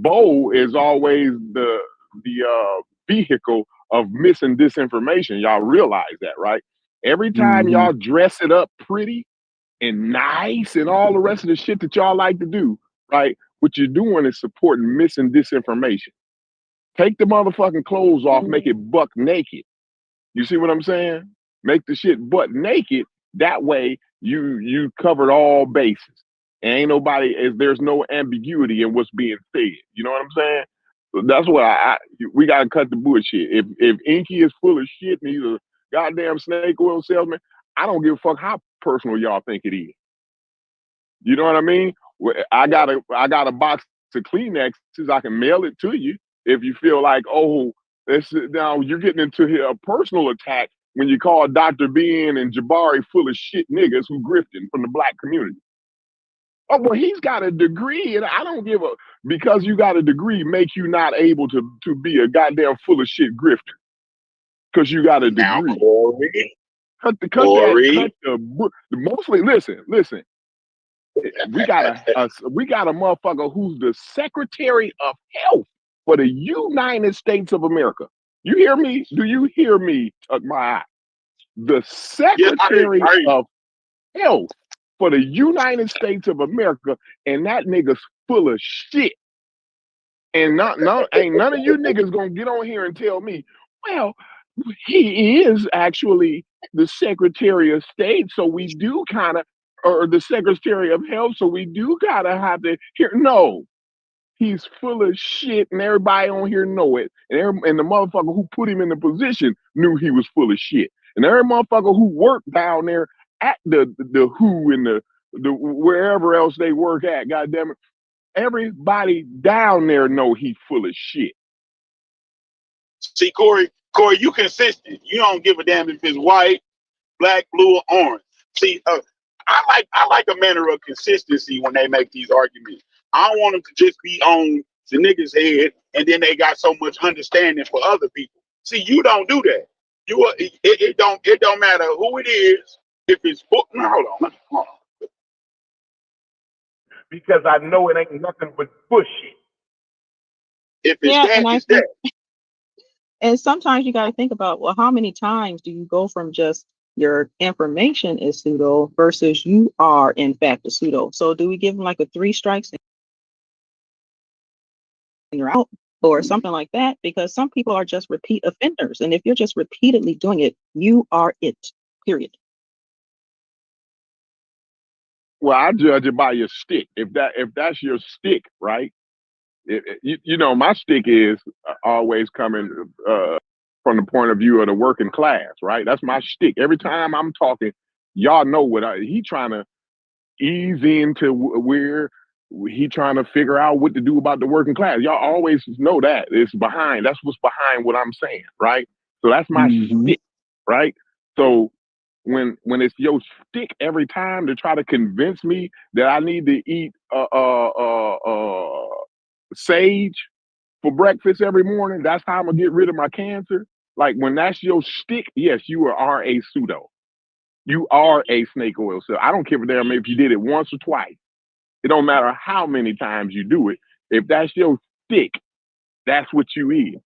bow is always the vehicle of missing disinformation. Y'all realize that, right? Every time Mm-hmm. y'all dress it up pretty and nice and all the rest of the shit that y'all like to do, right? What you're doing is supporting missing disinformation. Take the motherfucking clothes off, make it buck naked. You see what I'm saying? Make the shit butt naked. That way you covered all bases. And ain't nobody is there's no ambiguity in what's being said. You know what I'm saying? So that's why we gotta cut the bullshit. If Inky is full of shit and he's a goddamn snake oil salesman, I don't give a fuck how personal y'all think it is. You know what I mean? I got a box of Kleenexes. I can mail it to you if you feel like, oh, now you're getting into a personal attack when you call Dr. Bean and Jabari full of shit niggas who grifting from the black community. Oh, well, he's got a degree, and I don't give a because you got a degree make you not able to be a goddamn full of shit grifter because you got a Now, degree. Corey, Cut the mostly listen. We got a motherfucker who's the Secretary of Health for the United States of America. You hear me? Do you hear me? Tuck my eye. The yes, Secretary of Health for the United States of America, and that nigga's full of shit. And ain't none of you niggas gonna get on here and tell me, well, he is actually the Secretary of State, so we do kind of, or the Secretary of Health, so we do gotta have to hear. No, he's full of shit, and everybody on here know it. And the motherfucker who put him in the position knew he was full of shit. And every motherfucker who worked down there at the WHO and the wherever else they work at, goddamn it, everybody down there know he's full of shit. see, Corey, you consistent. You don't give a damn if it's white, black, blue, or orange. See, I like a manner of consistency when they make these arguments. I don't want them to just be on the niggas' head and then they got so much understanding for other people. See, you don't do that. It don't matter who it is. If it's book, no, hold on. Because I know it ain't nothing but bullshit. If it's that, it's that. And sometimes you got to think about, well, how many times do you go from just your information is pseudo versus you are in fact a pseudo? So do we give them like a 3 strikes and you're out or something like that? Because some people are just repeat offenders. And if you're just repeatedly doing it, you are it, period. Well, I judge it by your stick. If that's your stick, right? You know, my stick is always coming from the point of view of the working class, right? That's my stick. Every time I'm talking, y'all know what he trying to ease into where he trying to figure out what to do about the working class. Y'all always know that it's behind. That's what's behind what I'm saying, right? So that's my stick, right? So when it's your stick every time to try to convince me that I need to eat sage for breakfast every morning, that's how I'm gonna get rid of my cancer. Like when that's your stick, yes, you are a pseudo. You are a snake oil cell. I don't give a damn if you did it once or twice. It don't matter how many times you do it. If that's your stick, that's what you is.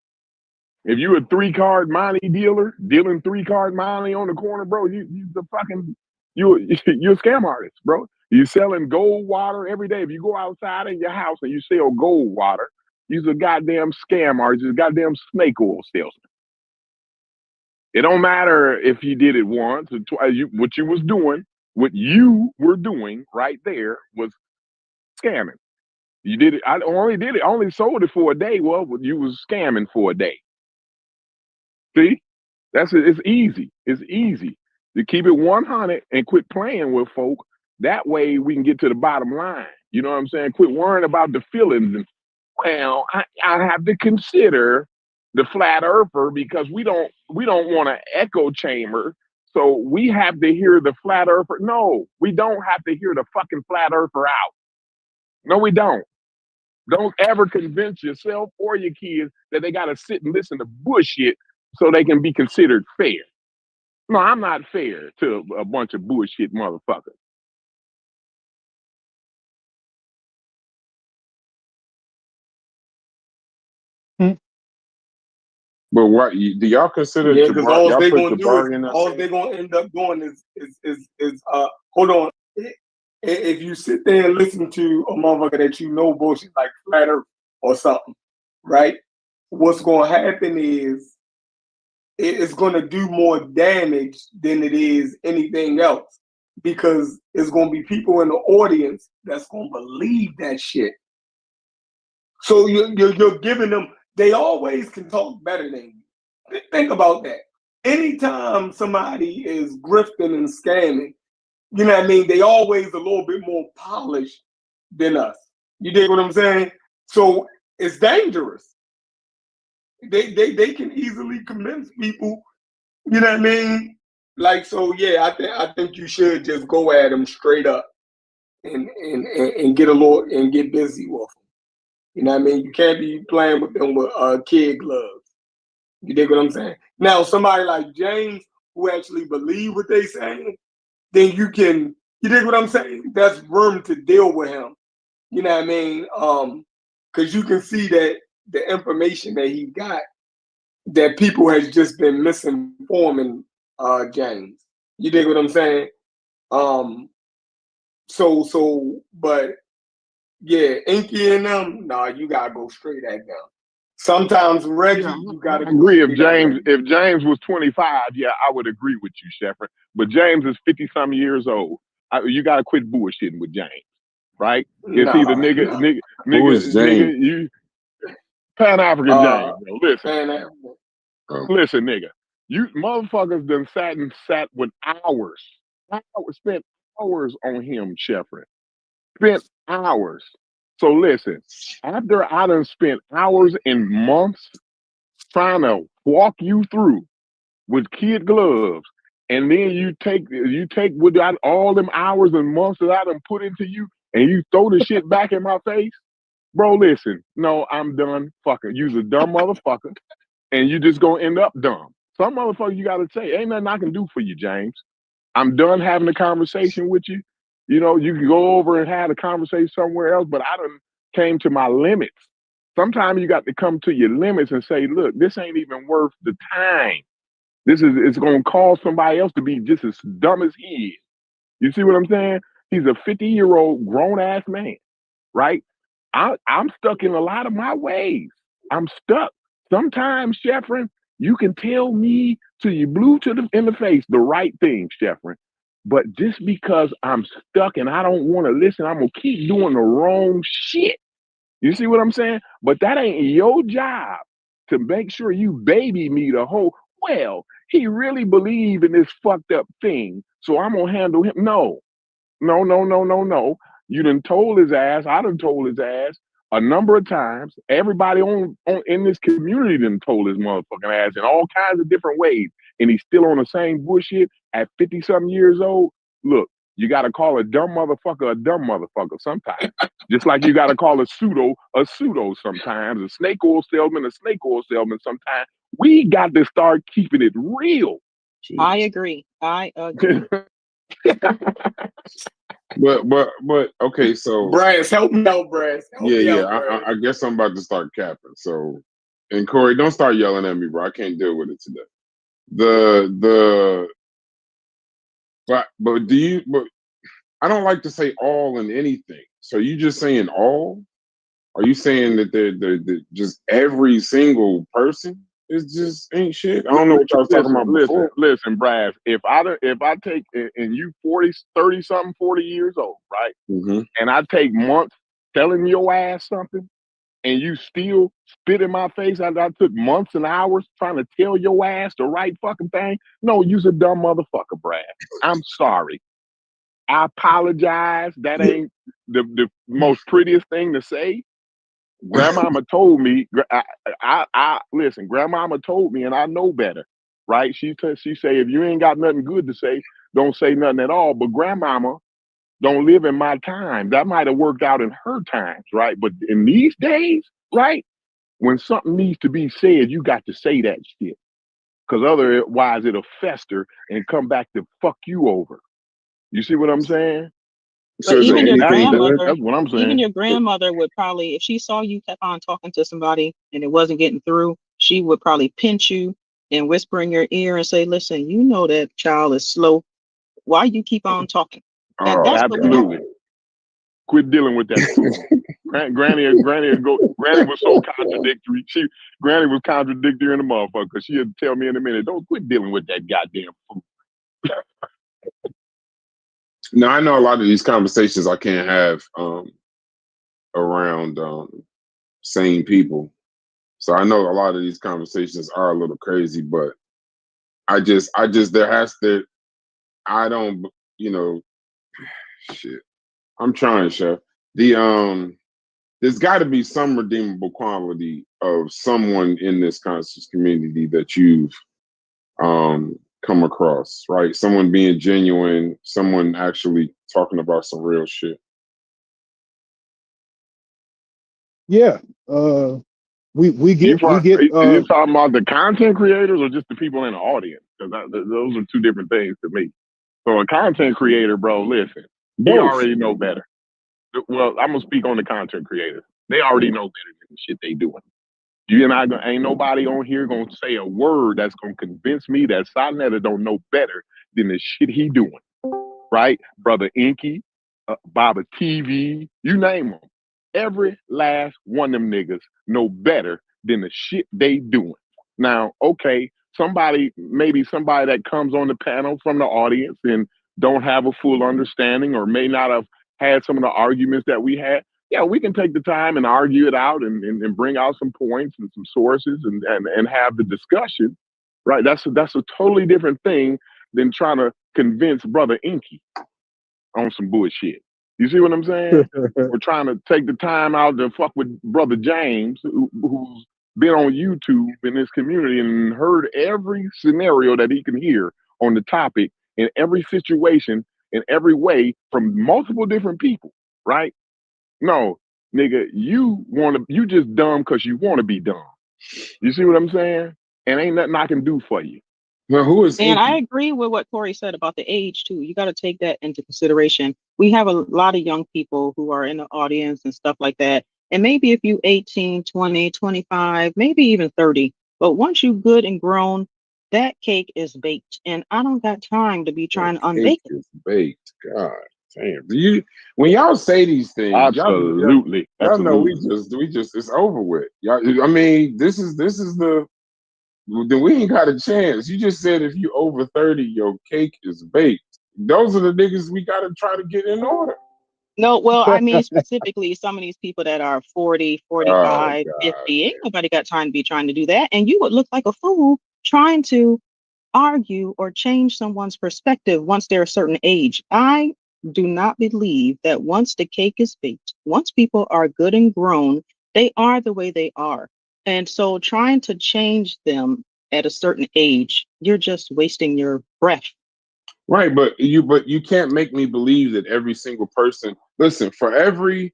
If you a 3-card money dealer, dealing 3-card money on the corner, bro, you the fucking you're a scam artist, bro. You selling gold water every day. If you go outside in your house and you sell gold water, you're a goddamn scam artist, you're a goddamn snake oil salesman. It don't matter if you did it once or twice. What you were doing right there was scamming. You did it. I only sold it for a day. Well, you was scamming for a day. See, that's it. It's easy. It's easy to keep it 100 and quit playing with folk. That way we can get to the bottom line. You know what I'm saying? Quit worrying about the feelings. And well, I have to consider the flat earther because we don't want an echo chamber. So we have to hear the flat earther. No, we don't have to hear the fucking flat earther out. No, we don't. Don't ever convince yourself or your kids that they got to sit and listen to bullshit so they can be considered fair. No, I'm not fair to a bunch of bullshit motherfuckers. But what do y'all consider Yeah, because all y'all they put gonna do Jabari is in that all same? they gonna end up doing is hold on. If you sit there and listen to a motherfucker that you know bullshit like flat earth or something, right? What's gonna happen is it's gonna do more damage than it is anything else. Because there's gonna be people in the audience that's gonna believe that shit. So you're giving them, they always can talk better than you. Think about that. Anytime somebody is grifting and scamming, you know what I mean, they always a little bit more polished than us. You dig what I'm saying? So it's dangerous. They can easily convince people, you know what I mean? Like, so yeah, I think you should just go at them straight up and get a little and get busy with them. You know what I mean? You can't be playing with them with kid gloves. You dig what I'm saying? Now, somebody like James who actually believe what they saying, then you dig what I'm saying? That's room to deal with him. You know what I mean? Because you can see that the information that he got, that people has just been misinforming James. You dig what I'm saying? But yeah, Inky and them, nah, you gotta go straight at them. Sometimes Reggie, Yeah, you I gotta go agree. straight at Reggie. If James was 25, yeah, I would agree with you, Shepard. But James is 50 some years old. You got to quit bullshitting with James, right? It's either Nah. Who is James? you Pan African James. Bro. Listen, nigga, you motherfuckers done sat with spent hours on him, Shepard. Spent hours. So listen, after I done spent hours and months trying to walk you through with kid gloves, and then you take what all them hours and months that I done put into you, and you throw the shit back in my face, bro. Listen, no, I'm done fucking. You's a dumb motherfucker, and you just gonna end up dumb. Some motherfucker you gotta say, ain't nothing I can do for you, James. I'm done having a conversation with you. You know, you can go over and have a conversation somewhere else, but I done came to my limits. Sometimes you got to come to your limits and say, look, this ain't even worth the time. It's gonna cause somebody else to be just as dumb as he is. You see what I'm saying? He's a 50-year-old grown ass man, right? I'm stuck in a lot of my ways. I'm stuck. Sometimes, Sheffrin, you can tell me till you blue in the face the right thing, Sheffrin. But just because I'm stuck and I don't want to listen, I'm gonna keep doing the wrong shit. You see what I'm saying? But that ain't your job to make sure you baby me the whole. Well, he really believe in this fucked up thing, so I'm gonna handle him. No, no, no, no, no, no. You done told his ass. I done told his ass a number of times. Everybody on in this community done told his motherfucking ass in all kinds of different ways, and he's still on the same bullshit at 50-something years old. Look, you got to call a dumb motherfucker sometimes. Just like you got to call a pseudo sometimes, a snake oil salesman sometimes. We got to start keeping it real. I agree. I agree. But okay, so Brass, help me out, Brass. I guess I'm about to start capping. So, and Corey, don't start yelling at me, bro. I can't deal with it today. But I don't like to say all in anything. So you just saying all? Are you saying that they're just every single person is just ain't shit? I don't know what y'all was talking about before. Listen, Brad. If I take and you 30 something, 40 years old, right? Mm-hmm. And I take months telling your ass something, and you still spit in my face after I took months and hours trying to tell your ass the right fucking thing. No, you's a dumb motherfucker, Brad. I'm sorry. I apologize. That ain't the most prettiest thing to say. Grandmama told me. I listen. Grandmama told me, and I know better, right? She say if you ain't got nothing good to say, don't say nothing at all. But grandmama don't live in my time. That might have worked out in her times, right? But in these days, right, when something needs to be said, you got to say that shit, because otherwise it'll fester and come back to fuck you over. You see what I'm saying? So But is there even your anything good? grandmother, That's what I'm even saying. your grandmother would probably, if she saw you kept on talking to somebody and it wasn't getting through, she would probably pinch you and whisper in your ear and say, "Listen, you know that child is slow. Why you keep on talking?" Oh, That's what would Absolutely. happen. Quit dealing with that fool. Granny was so contradictory. Granny was contradictory in the motherfucker. 'Cause she'd tell me in a minute, "Don't quit dealing with that goddamn fool." now I know a lot of these conversations I can't have around sane people. So I know a lot of these conversations are a little crazy, but there has to, I don't, you know, shit. I'm trying, Chef. There's got to be some redeemable quality of someone in this conscious community that you've come across, right? Someone being genuine, someone actually talking about some real shit. Yeah. We You get talking about the content creators or just the people in the audience? Because those are two different things to me. So a content creator, bro, listen, he Both. already know better. Well, I'm gonna speak on the content creators. They already know better than the shit they doing. You and I ain't nobody on here gonna say a word that's gonna convince me that Sonetta don't know better than the shit he doing. Right? Brother Inky, Baba TV, you name them. Every last one of them niggas know better than the shit they doing. Now, okay, maybe somebody that comes on the panel from the audience and don't have a full understanding or may not have had some of the arguments that we had. Yeah, we can take the time and argue it out and bring out some points and some sources and have the discussion. Right? That's a totally different thing than trying to convince Brother Inky on some bullshit. You see what I'm saying? We're trying to take the time out to fuck with Brother James, who's been on YouTube in this community and heard every scenario that he can hear on the topic in every situation in every way from multiple different people, right? No, nigga, you just dumb because you want to be dumb. You see what I'm saying? And ain't nothing I can do for you. Now, who is And I Inky? agree with what Corey said about the age too. You got to take that into consideration. We have a lot of young people who are in the audience and stuff like that. And maybe if you 18, 20, 25, maybe even 30, but once you good and grown, that cake is baked. And I don't got time to be trying to unbake Cake it. is baked. God damn. When y'all say these things, Absolutely. y'all know we Absolutely. just it's over with. Y'all, I mean, this is the then we ain't got a chance. You just said if you over 30, your cake is baked. Those are the niggas we gotta try to get in order. No, well, I mean specifically some of these people that are 40, Oh 45, God. 50. Ain't nobody got time to be trying to do that. And you would look like a fool trying to argue or change someone's perspective once they're a certain age. I do not believe that once the cake is baked, once people are good and grown, they are the way they are. And so trying to change them at a certain age, you're just wasting your breath. Right, but you can't make me believe that every single person listen, I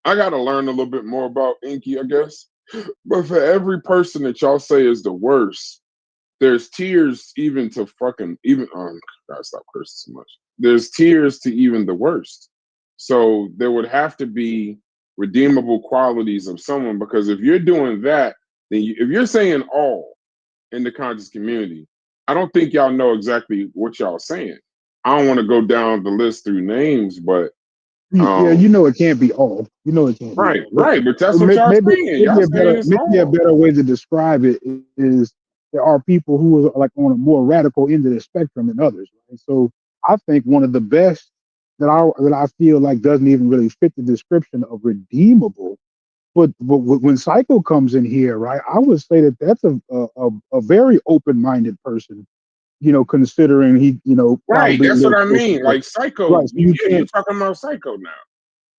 gotta learn a little bit more about Inky, I guess. But for every person that y'all say is the worst, there's tears even to fucking even gotta stop cursing so much. There's tears to even the worst. So there would have to be redeemable qualities of someone because if you're doing that, then if you're saying all in the conscious community, I don't think y'all know exactly what y'all saying. I don't want to go down the list through names, but yeah, it can't be all. It can't be all. But right, but that's what maybe y'all maybe saying. Y'all saying it's a all. better way to describe it is there are people who are like on a more radical end of the spectrum than others. Right? So I think one of the best that I feel like doesn't even really fit the description of redeemable. But when Psycho comes in here, right, I would say that that's a very open-minded person, considering he, Right, probably a that's what little I closer mean. to, Like Psycho, right. So you you're can't, talking about Psycho now.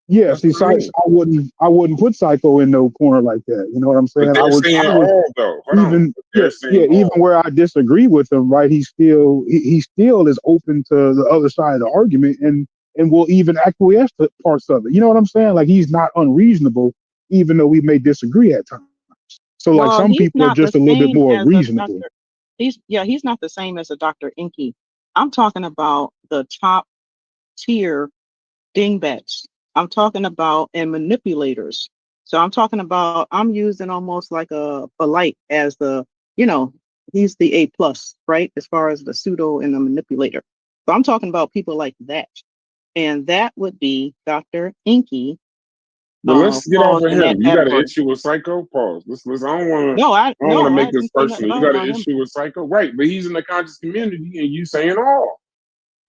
yeah. That's See, what I mean. I wouldn't put Psycho in no corner like that. You know what I'm But saying? they're I saying would all though. Hold on. even, But yeah, they're saying even all. where I disagree with him, right? He still is open to the other side of the argument and will even acquiesce to parts of it. You know what I'm saying? Like he's not unreasonable, even though we may disagree at times. So like Well, some he's people are not the just a little bit same more as a reasonable. doctor. He's not the same as a Dr. Inky. I'm talking about the top tier dingbats. I'm talking about and manipulators. So I'm talking about I'm using almost like a light as the, you know, he's the A plus, right? As far as the pseudo and the manipulator. So I'm talking about people like that. And that would be Dr. Inky But let's get off falls of in that him. You got an category. issue with Psycho? Pause. Let's. I don't want to. No, I I don't want no, to I make this didn't say nothing personal. You bad got an about him. issue with Psycho, right? But he's in the conscious community, and you saying all.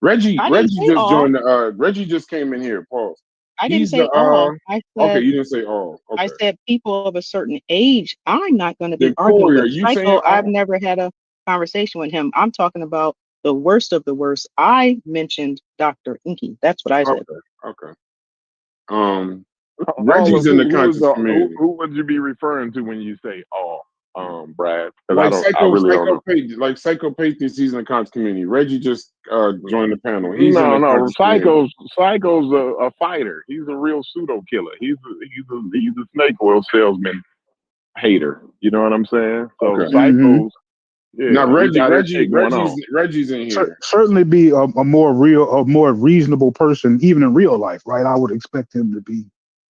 Reggie, I didn't Reggie say just all. joined the. Reggie just came in here. Pause. I didn't He's the. say all. I Okay, said you didn't say all. I Okay. said people of a certain age, I'm not going to be Then arguing Corey, are with. you saying Psycho, I've all? never had a conversation with him. I'm talking about the worst of the worst. I mentioned Dr. Inky. That's what I said. Okay. Okay. Um, All of Reggie's in the who is conscious the community. who would you be referring to when you say all, Brad? Because Like I really don't know. psychopathies, he's in the conscious community. Reggie just joined the panel. He's in No, the no, conscious community. Psycho's a fighter. He's a real pseudo killer. He's a snake oil salesman hater. You know what I'm saying? So Okay. Hmm. Psycho's, Now yeah, he got his shit going on. Reggie's in here. Certainly be a more real, a more reasonable person, even in real life, right? I would expect him to be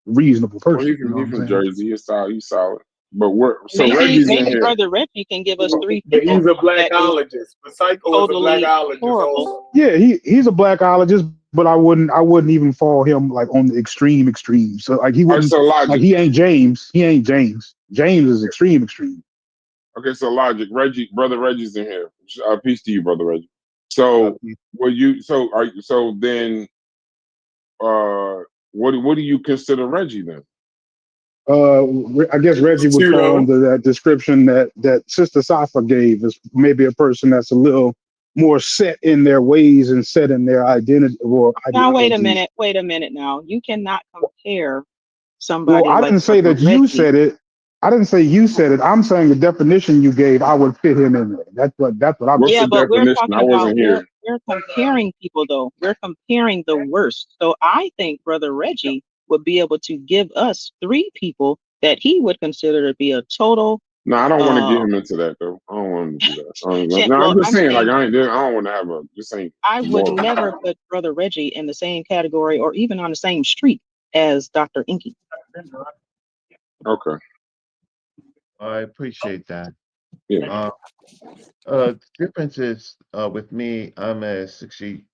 a reasonable Well, person. You know what he's I'm from saying? Jersey. He's solid. He's solid. But Maybe Reggie's in maybe here. Brother Reggie can give us three But he's people a that is blackologist. But Psycho is a totally blackologist horrible. also. Yeah, he's a blackologist, but I wouldn't even fall him like on the extreme. So like he All right, wouldn't so like logic. he ain't James. He ain't James. James is extreme. Okay, so logic. Brother Reggie's in here. Peace to you, brother Reggie. So, will you? So, are you? So then, what do you consider Reggie then? I guess Reggie would fall Pseudo. under that description that Sister Safa gave as maybe a person that's a little more set in their ways and set in their identity or Now ideologies. wait a minute now. You cannot compare Well, somebody I like didn't say Brother that you Reggie. said it. I didn't say you said it. I'm saying the definition you gave, I would fit him in there. That's what I'm What's saying. Yeah, the but we're definition? talking I about wasn't here. we're comparing people though. We're comparing the worst. So I think Brother Reggie would be able to give us three people that he would consider to be a total No, I don't want to get uh him into that though. I don't want him to do that. shit. No, Well, I'm just I'm saying, like saying I don't want to have a. This ain't I would moral. never put Brother Reggie in the same category or even on the same street as Dr. Inky. Okay. I appreciate that. Yeah. Difference is with me, I'm a 60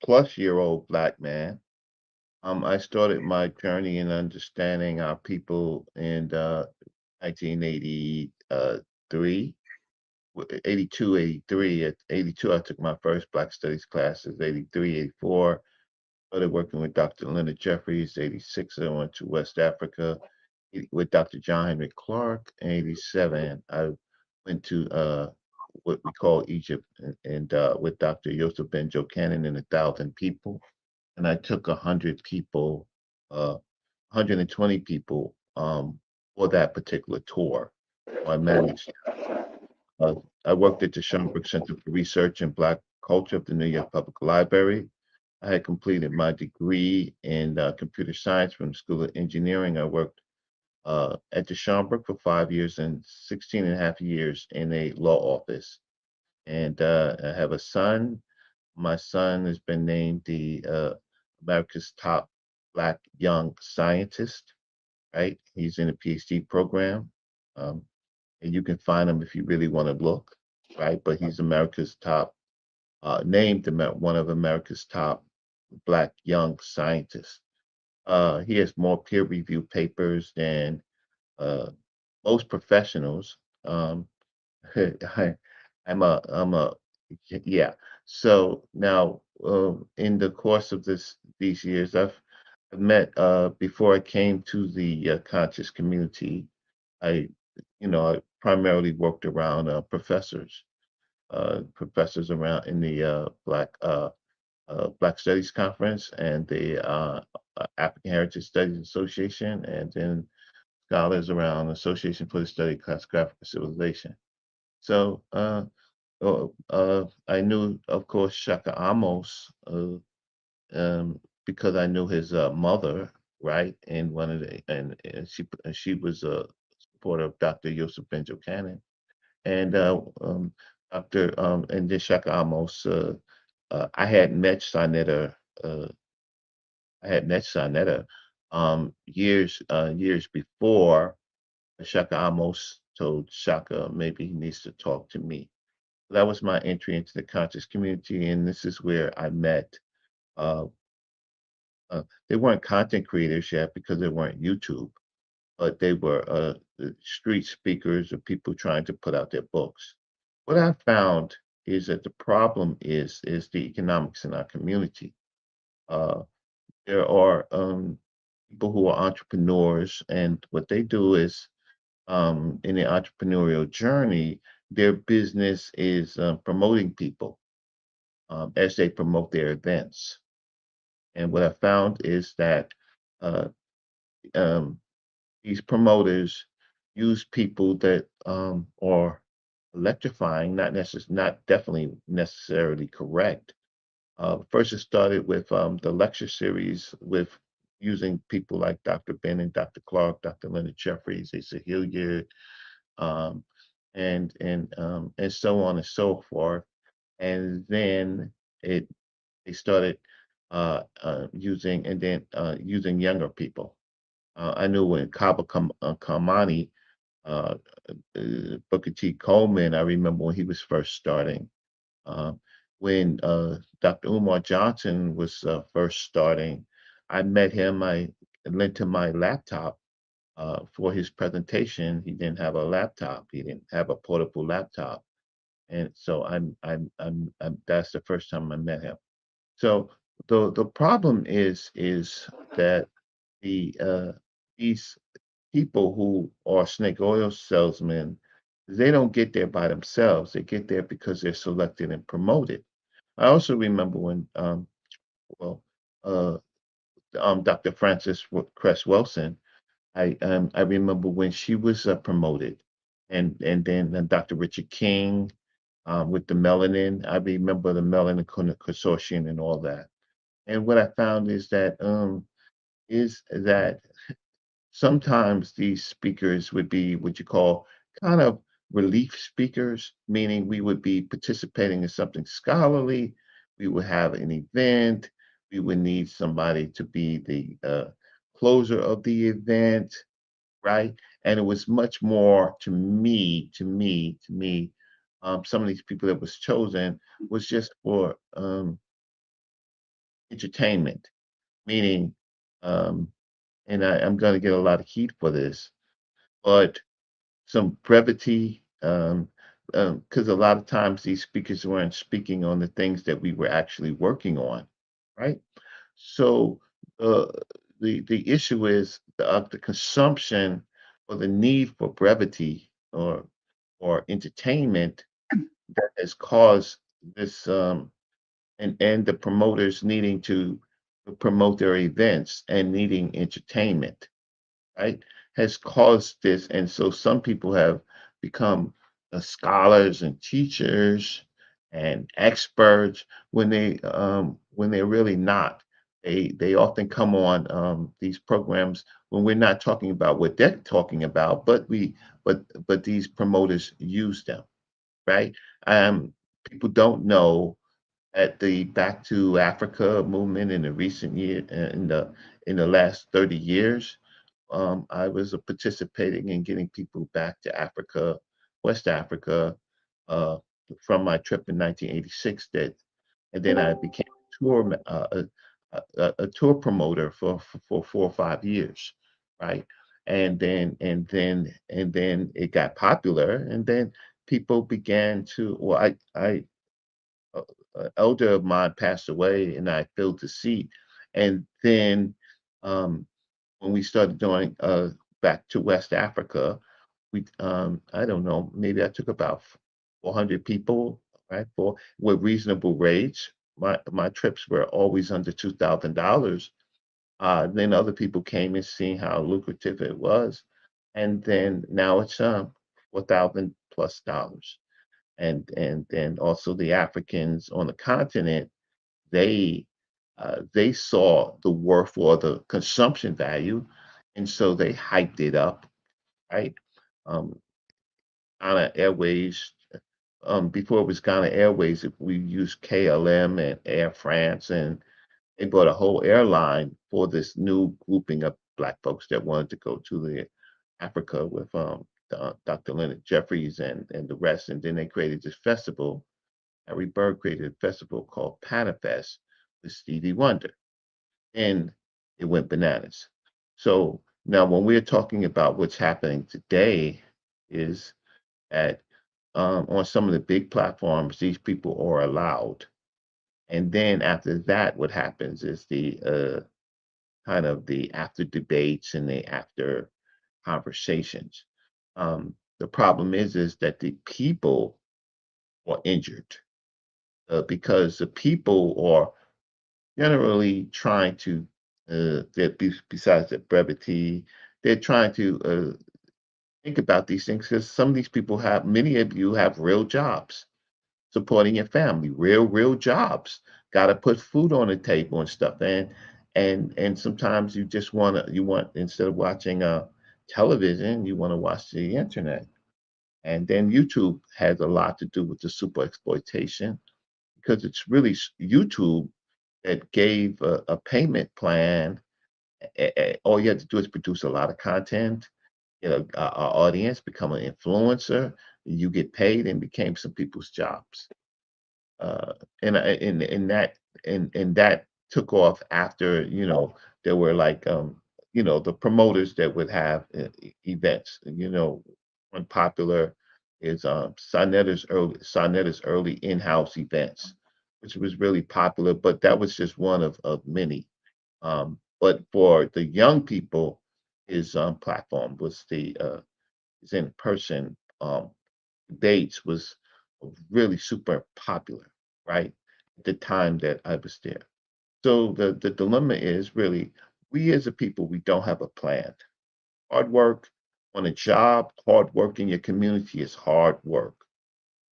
plus year old black man. I started my journey in understanding our people in 1983, 82, 83. At 82, I took my first Black Studies classes. 83, 84, started working with Dr. Leonard Jeffries. 86, I went to West Africa with Dr. John Henry Clark. In 87, I went to what we call Egypt and with Dr. Yosef Ben Jochanan and 1,000 people. And I took 100 people, 120 people for that particular tour. I managed. Uh, I worked at the Schoenberg Center for Research in Black Culture of the New York Public Library. I had completed my degree in computer science from the School of Engineering. I worked at the Schomburg for 5 years and 16 and a half years in a law office. And I have a son. My son has been named the America's top Black young scientist, right? He's in a PhD program. Um, and you can find him if you really want to look, right? But he's America's top, named one of America's top Black young scientists. He has more peer-reviewed papers than uh, most professionals. I, I'm a, yeah. So now, in the course of these years, I've met, before I came to the conscious community, I, I primarily worked around professors around in the Black Studies Conference and the African Heritage Studies Association, and then scholars around Association for the Study of Classical African Civilization. So I knew, of course, Shaka Amos because I knew his mother, right? And one of the and she was a supporter of Dr. Yosef Ben Jochanan, and Dr. And then Shaka Amos. I had met Sinetta I had met Sonetta years before. Shaka almost told Shaka maybe he needs to talk to me. That was my entry into the conscious community, and this is where I met. Uh, they weren't content creators yet because they weren't YouTube, but they were the street speakers or people trying to put out their books. What I found is that the problem is the economics in our community. Uh, there are people who are entrepreneurs, and what they do is in the entrepreneurial journey, their business is promoting people as they promote their events. And what I found is that uh, um, these promoters use people that are electrifying, not definitely necessarily correct. First, it started with the lecture series with using people like Dr. Ben and Dr. Clark, Dr. Leonard Jeffries, Asa Hilliard, um, and so on and so forth. And then it they started using younger people. I knew when Kamani, uh, Booker T. Coleman, I remember when he was first starting. Uh, when Dr. Umar Johnson was first starting, I met him. I lent him my laptop for his presentation. He didn't have a laptop. He didn't have a portable laptop, and so that's the first time I met him. So the problem is that these people who are snake oil salesmen, they don't get there by themselves. They get there because they're selected and promoted. I also remember when well uh Dr. Cress Wilson. I remember when she was promoted, and then Dr. Richard King with the melanin. I remember the melanin consortium and all that. And what I found is that sometimes these speakers would be what you call kind of relief speakers, meaning we would be participating in something scholarly. We would have an event. We would need somebody to be the closer of the event, right? And it was much more to me. Some of these people that was chosen was just for entertainment, meaning, um, and I'm going to get a lot of heat for this, but some brevity, because a lot of times these speakers weren't speaking on the things that we were actually working on, right? So uh, the issue is the consumption or the need for brevity or entertainment that has caused this and the promoters needing to promote their events and needing entertainment, right, has caused this. And so some people have become scholars and teachers and experts when they're really not. They often come on these programs when we're not talking about what they're talking about, but these promoters use them, right? Um, People don't know at the Back to Africa movement in the recent year in the last 30 years. I was participating in getting people back to Africa, West Africa, uh, from my trip in 1986. And then I became a tour promoter for 4 or 5 years, right? And then it got popular, and then people began to. Well, uh, elder of mine passed away, and I filled the seat, and then um, when we started doing back to West Africa, we I don't know, maybe I took about 400 people, right, for with reasonable rates. My trips were always under $2,000. Then other people came and seeing how lucrative it was, and then now it's 4,000 plus dollars. And then also the Africans on the continent, they they saw the worth or the consumption value, and so they hyped it up, right? Um, Ghana Airways, before it was Ghana Airways, we used KLM and Air France, They bought a whole airline for this new grouping of Black folks that wanted to go to the Africa with Dr. Leonard Jeffries and the rest. And then they created this festival. Harry Bird created a festival called Panafest with Stevie Wonder, and it went bananas. So now, when we're talking about what's happening today, is that on some of the big platforms, these people are allowed, and then after that, what happens is the kind of the after debates and the after conversations. The problem is that the people are injured because the people are generally trying to, besides the brevity, they're trying to think about these things because some of these people have, many of you have real jobs supporting your family, real jobs. Got to put food on the table and stuff. And sometimes you just want instead of watching television, you want to watch the internet. And then YouTube has a lot to do with the super exploitation because it's really YouTube that gave a payment plan. All you have to do is produce a lot of content, get a audience, become an influencer, you get paid, and became some people's jobs. And that took off after, there were like the promoters that would have events. One popular is Sonetta's early in-house events, which was really popular, but that was just one of many. But for the young people, his platform was his in-person debates was really super popular, right? At the time that I was there. So the dilemma is really, we as a people, we don't have a plan. Hard work on a job, hard work in your community is hard work.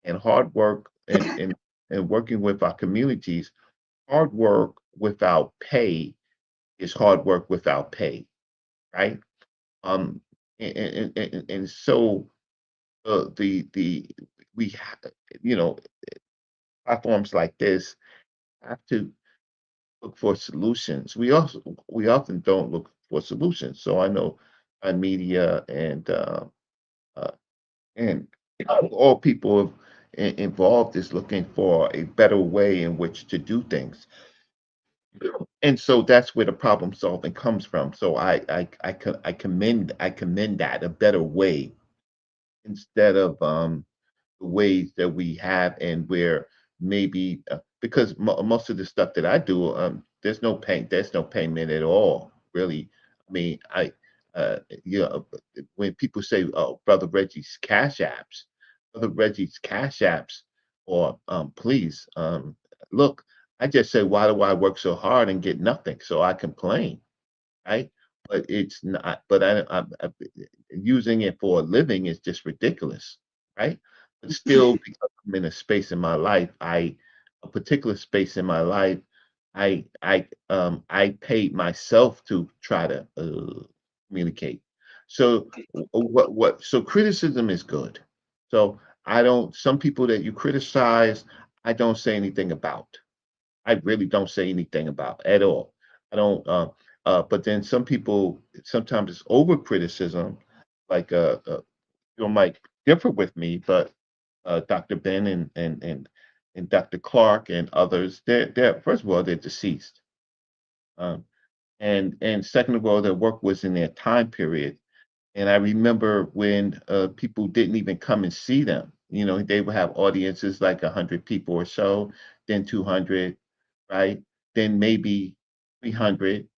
And hard work and working with our communities, hard work without pay is hard work without pay, right? Um, and so the we you know platforms like this have to look for solutions. We often don't look for solutions. So I know media uh, and all people involved is looking for a better way in which to do things. And so that's where the problem solving comes from. So I commend that, a better way, instead of the ways that we have, and where maybe because most of the stuff that I do, there's no payment at all, really. I mean, when people say, "Oh, Brother Reggie's Cash Apps," or please, look, I just say, why do I work so hard and get nothing? So I complain, right? But it's not. But using it for a living is just ridiculous, right? But still, because I'm in a space in my life, a particular space in my life, I paid myself to try to communicate. So so criticism is good. So I don't. Some people that you criticize, I don't say anything about. I really don't say anything about at all. I don't. But then some people, sometimes it's over criticism, like might differ with me, but Dr. Ben and Dr. Clark and others, they're first of all, they're deceased, um, and second of all, their work was in their time period. And I remember when people didn't even come and see them. They would have audiences like 100 people or so, then 200, right? Then maybe 300,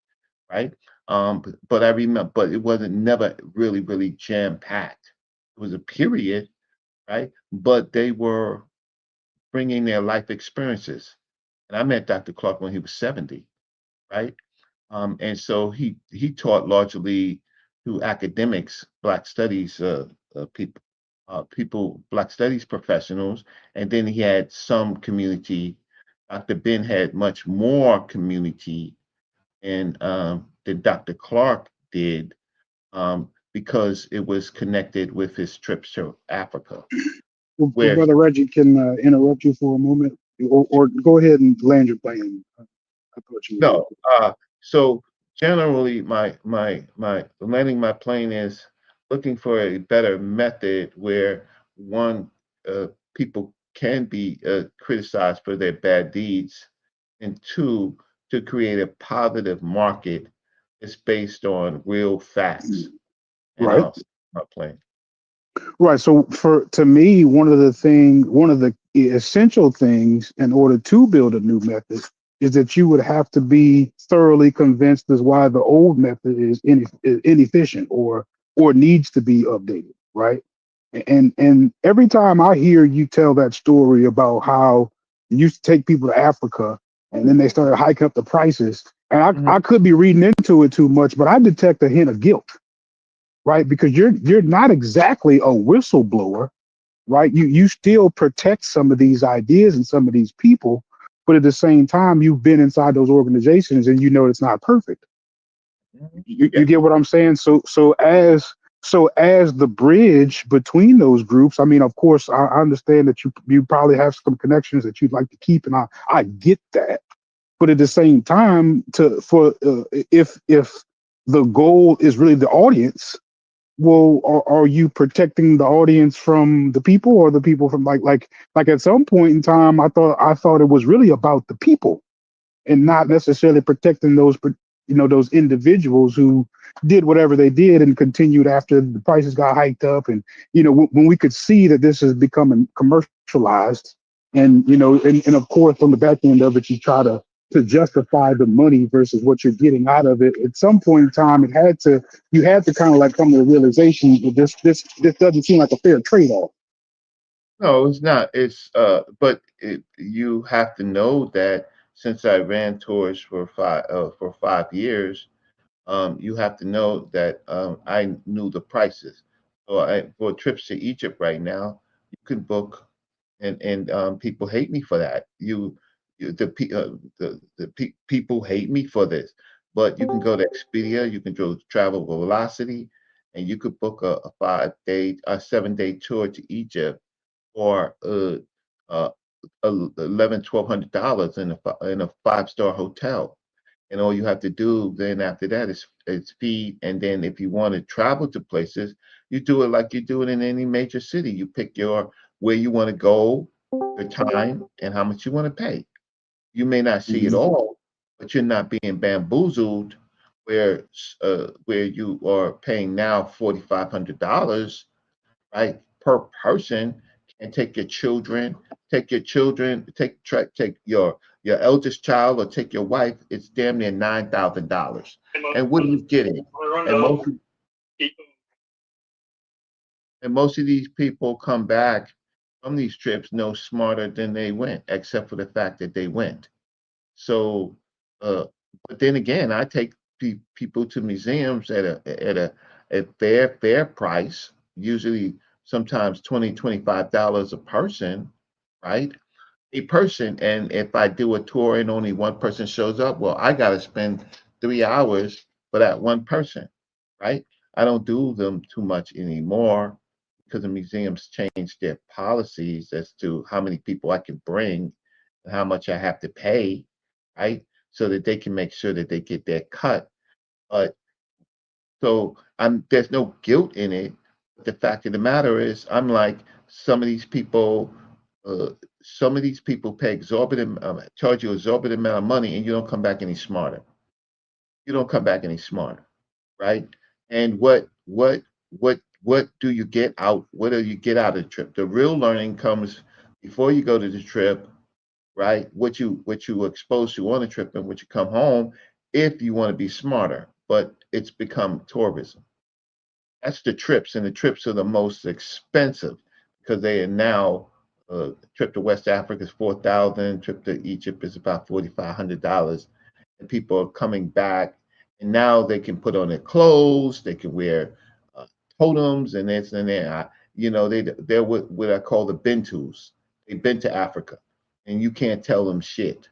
right? But I remember, but it wasn't never really jam packed. It was a period, right? But they were bringing their life experiences. And I met Dr. Clark when he was 70, right? And so he taught largely through academics, Black studies Black studies professionals, and then he had some community. Dr. Ben had much more community and than Dr. Clark did, because it was connected with his trips to Africa, Well, where Brother Reggie, can interrupt you for a moment, or go ahead and land your plane. I thought you No. So generally, my landing my plane is looking for a better method where one, people can be criticized for their bad deeds, and two, to create a positive market that's based on real facts. And right. I'll stop my plane. Right. So to me, one of the essential things in order to build a new method is that you would have to be thoroughly convinced as why the old method is inefficient or needs to be updated. Right. And every time I hear you tell that story about how you used to take people to Africa and then they started hiking up the prices, and Mhm. I could be reading into it too much, but I detect a hint of guilt, right? Because you're not exactly a whistleblower, right? You still protect some of these ideas and some of these people, but at the same time, you've been inside those organizations and you know it's not perfect. Mhm. You Yeah. get what I'm saying? So as the bridge between those groups, I mean, of course, I understand that you probably have some connections that you'd like to keep, and I get that. But at the same time, if the goal is really the audience, well, are you protecting the audience from the people or the people from like at some point in time I thought it was really about the people and not necessarily protecting those individuals who did whatever they did and continued after the prices got hiked up, and when we could see that this is becoming commercialized, and and of course on the back end of it you try to justify the money versus what you're getting out of it. At some point in time you had to kind of like come to the realization that this doesn't seem like a fair trade-off. No, it's not. But you have to know that since I ran tours for 5 years, you have to know that I knew the prices. So for trips to Egypt right now, you can book, and people hate me for that. People hate me for this, but you can go to Expedia, you can go to Travel Velocity, and you could book a 5 day, a 7 day tour to Egypt or uh, $1,100, $1,200 in a 5 star hotel. And all you have to do then after that is feed. And then if you want to travel to places, you do it like you do it in any major city. You pick your where you want to go, your time, and how much you want to pay. You may not see it Mhm. all, but you're not being bamboozled where you are paying now $4,500, right, per person, and take your eldest child or take your wife. It's damn near $9,000. And what are you getting? And most of these people come back from these trips no smarter than they went, except for the fact that they went. So, uh, but then again, I take people to museums at a fair price, usually sometimes $20, $25 a person, right? A person, and if I do a tour and only one person shows up, well, I got to spend 3 hours for that one person, right? I don't do them too much anymore because the museums changed their policies as to how many people I can bring and how much I have to pay, right? So that they can make sure that they get their cut. But so there's no guilt in it. The fact of the matter is, I'm like some of these people. Uh, some of these people pay exorbitant, charge you exorbitant amount of money, and you don't come back any smarter. You don't come back any smarter, right? And what do you get out? What do you get out of the trip? The real learning comes before you go to the trip, right? What you were exposed to on the trip and what you come home, if you want to be smarter. But it's become tourism. That's the trips, and the trips are the most expensive because they are now. Trip to West Africa is 4,000. Trip to Egypt is about $4,500, and people are coming back, and now they can put on their clothes, they can wear uh, totems and this and that. They're what I call the Bentus. They've been to Africa, and you can't tell them shit,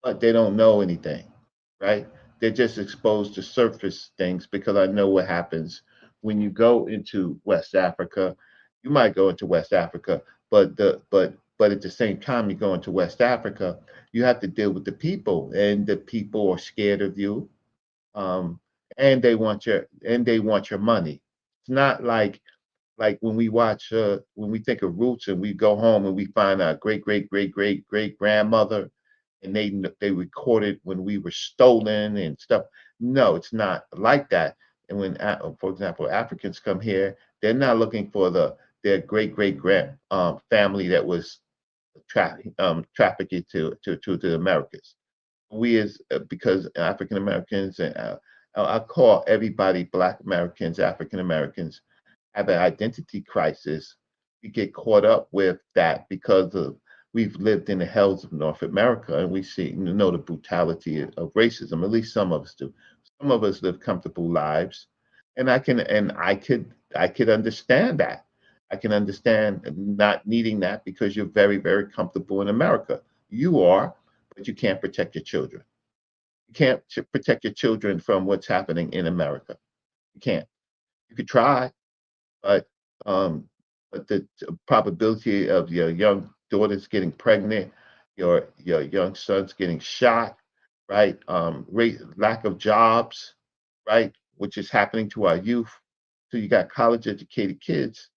but they don't know anything, right? They're just exposed to surface things because I know what happens when you go into West Africa. You might go into West Africa, but But at the same time, you go into West Africa, you have to deal with the people, and the people are scared of you, um, and they want your money. It's not like when we think of roots and we go home and we find our great grandmother, and they recorded when we were stolen and stuff. No, it's not like that. And when, for example, Africans come here, they're not looking for their great grand family that was trafficked to the Americas. We as because African Americans and I call everybody Black Americans, African Americans have an identity crisis. We get caught up with that because of we've lived in the hells of North America, and we see know the brutality of racism. At least some of us do. Some of us live comfortable lives, and I could understand that. I can understand not needing that because you're very comfortable in America. You are, but you can't protect your children. You can't protect your children from what's happening in America. You can't. You could try, but um, but the probability of your young daughters getting pregnant, your young sons getting shot, right? Lack of jobs, right, which is happening to our youth. So you got college educated kids.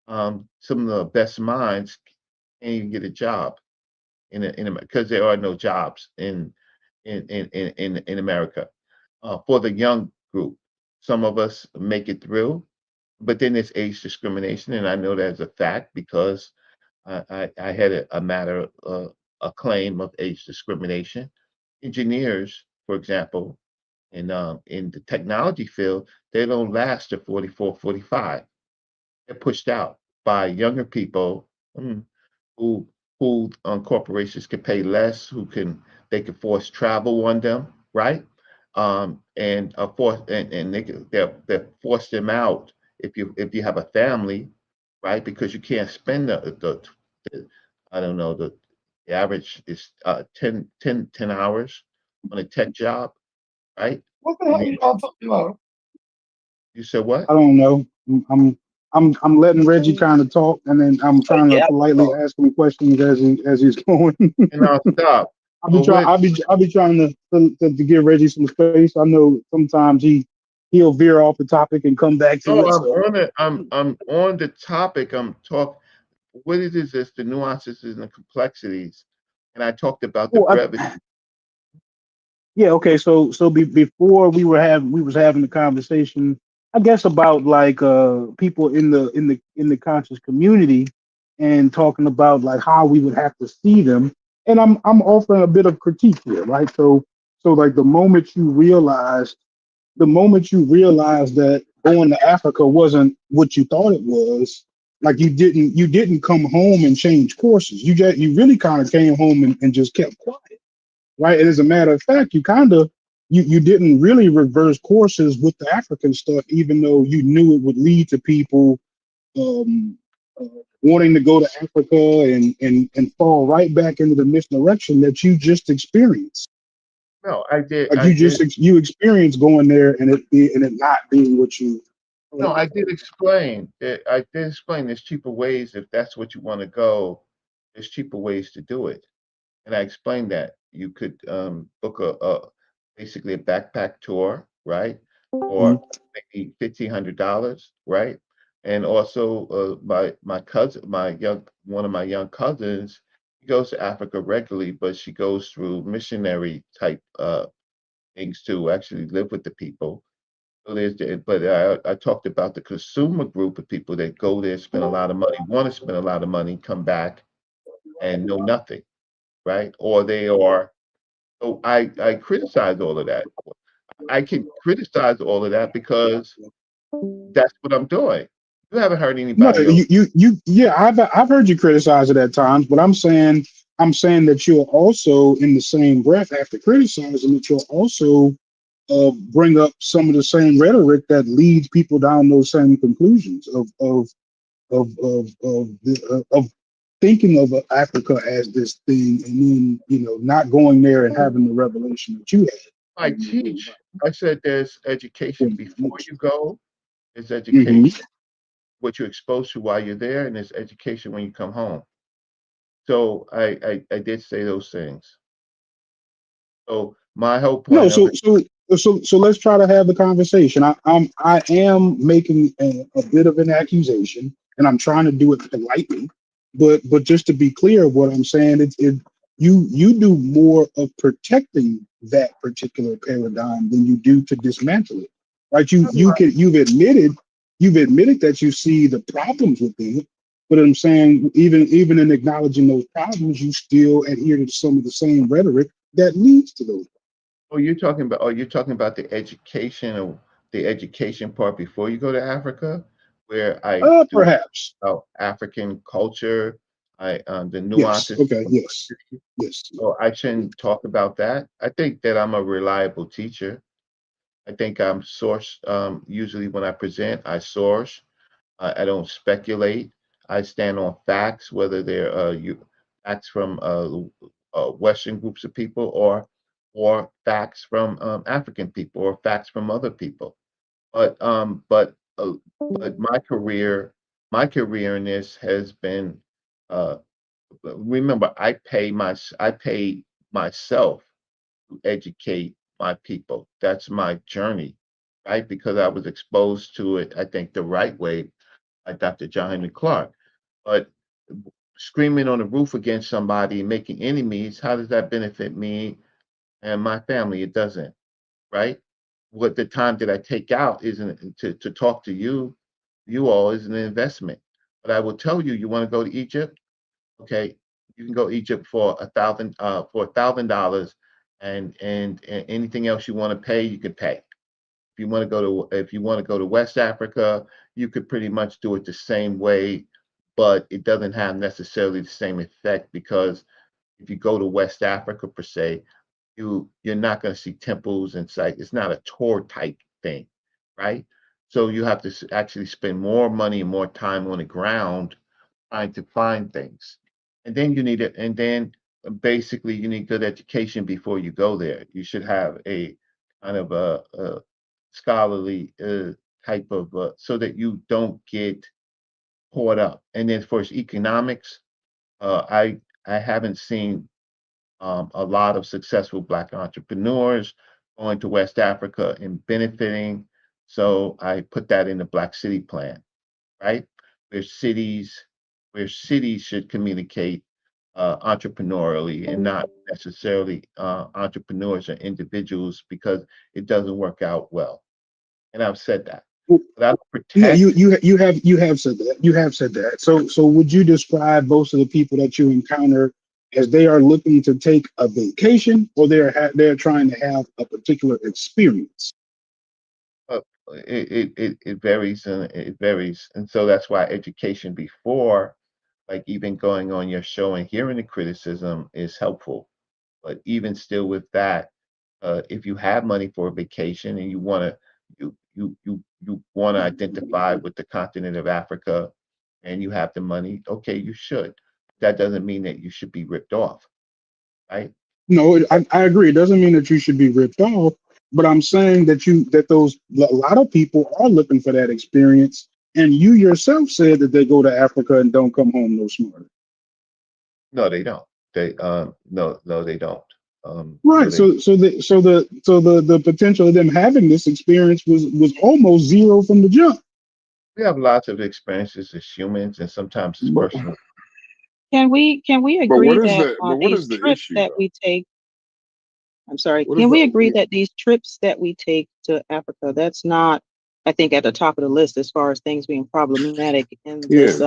Some of the best minds can't even get a job because there are no jobs in America for the young group. Some of us make it through, but then there's age discrimination, and I know that as a fact because I had a matter, a claim of age discrimination. Engineers, for example, in the technology field, they don't last to 44, 45. They're pushed out by younger people mm, who corporations can pay less, they can force travel on them, right? And force and they force them out if you have a family, right? Because you can't spend the I don't know the average is 10 hours on a tech job, right? What the hell You, you all talking about? you said what? I don't know. I'm letting Reggie kind of talk, and then I'm trying to Yeah. politely ask him questions as he's going. And I'll stop. I'll be But trying. what I'll be trying to give Reggie some space. I know sometimes he'll veer off the topic and come back to no, it. So I'm on the topic. I'm talk what it is the nuances and the complexities. And I talked about the oh, brevity. yeah, okay. Before we was having the conversation, I guess about like people in the conscious community and talking about like how we would have to see them. And I'm offering a bit of critique here, right? So like the moment you realize that going to Africa wasn't what you thought it was, like you didn't come home and change courses. You really kind of came home and just kept quiet, right? And as a matter of fact, you didn't really reverse courses with the African stuff, even though you knew it would lead to people um, uh, wanting to go to Africa and fall right back into the misdirection that you just experienced. No, Like I did. you experienced going there and it not being what you. No, I did explain. I did explain there's cheaper ways if that's what you want to go. There's cheaper ways to do it. And I explained that you could book a basically a backpack tour, right? Mhm. For maybe $1,500, right? And also my cousin, my young one of my young cousins, she goes to Africa regularly, but she goes through missionary type things to actually live with the people. So but I talked about the consumer group of people that go there, spend a lot of money, want to spend a lot of money, come back and know nothing, right? Or they are. So I criticize all of that. I can criticize all of that because that's what I'm doing. You haven't heard No, anybody else. yeah, I've heard you criticize it at times, but I'm saying that you'll also, in the same breath, after criticizing it, you'll also bring up some of the same rhetoric that leads people down those same conclusions of thinking of Africa as this thing, and then not going there and having the revelation that you had. I teach. I said there's education before you go. There's Mm-hmm. education what you're exposed to while you're there, and there's education when you come home. So I did say those things. So my whole No, point of it, so let's try to have the conversation. I am making a bit of an accusation, and I'm trying to do it politely, but just to be clear, what I'm saying is, you do more of protecting that particular paradigm than you do to dismantle it. Right? You've admitted that you see the problems with it, but I'm saying even in acknowledging those problems, you still adhere to some of the same rhetoric that leads to those. you're talking about the education part before you go to Africa, where I do Perhaps. African culture, the Yes. nuances Okay. of Yes. Yes. so I shouldn't talk about that. I think that I'm a reliable teacher. I think I'm source. Usually, when I present, I source. I don't speculate. I stand on facts, whether they're facts from Western groups of people or facts from African people or facts from other people. But my career in this has been. Uh, Remember, I pay myself to educate my people. That's my journey, right? Because I was exposed to it, I think, the right way by Dr. John Henry Clark. But screaming on the roof against somebody and making enemies, how does that benefit me and my family? It doesn't, right? What the time that I take out isn't to talk to you all is an investment. But I will tell you, you want to go to Egypt? Okay, you can go Egypt for $1,000, and anything else you want to pay, you can pay. If you want to go to West Africa, you could pretty much do it the same way, but it doesn't have necessarily the same effect because if you go to West Africa per se, you're not going to see temples and sites. It's not a tour type thing, right? So you have to actually spend more money and more time on the ground trying to find things. And then you need it, and then basically you need good education before you go there. You should have a kind of a scholarly type of so that you don't get caught up. And then for economics, I haven't seen a lot of successful Black entrepreneurs going to West Africa and benefiting. So I put that in the Black City Plan, right? Where cities where cities should communicate entrepreneurially and not necessarily entrepreneurs or individuals because it doesn't work out well. And I've said that. Well, But I yeah, protect. you have said that. You have said that. So would you describe most of the people that you encounter as they are looking to take a vacation, or they're trying to have a particular experience? Uh, it varies and it varies, and so that's why education before, like even going on your show and hearing the criticism is helpful. But even still with that, if you have money for a vacation and you want to identify with the continent of Africa and you have the money, okay, you should. That doesn't mean that you should be ripped off, right? No, I agree. It doesn't mean that you should be ripped off, but I'm saying a lot of people are looking for that experience, and you yourself said that they go to Africa and don't come home no smarter. No, they don't. No, they don't. No, Right. they. So the potential of them having this experience was almost zero from the jump. We have lots of experiences as humans, and sometimes it's But, personal. Can we But agree what is that the but what these is the trips issue that though? we take, I'm sorry, What is can we the agree that these trips that we take to Africa, that's not, I think, at the top of the list as far as things being problematic in yeah, this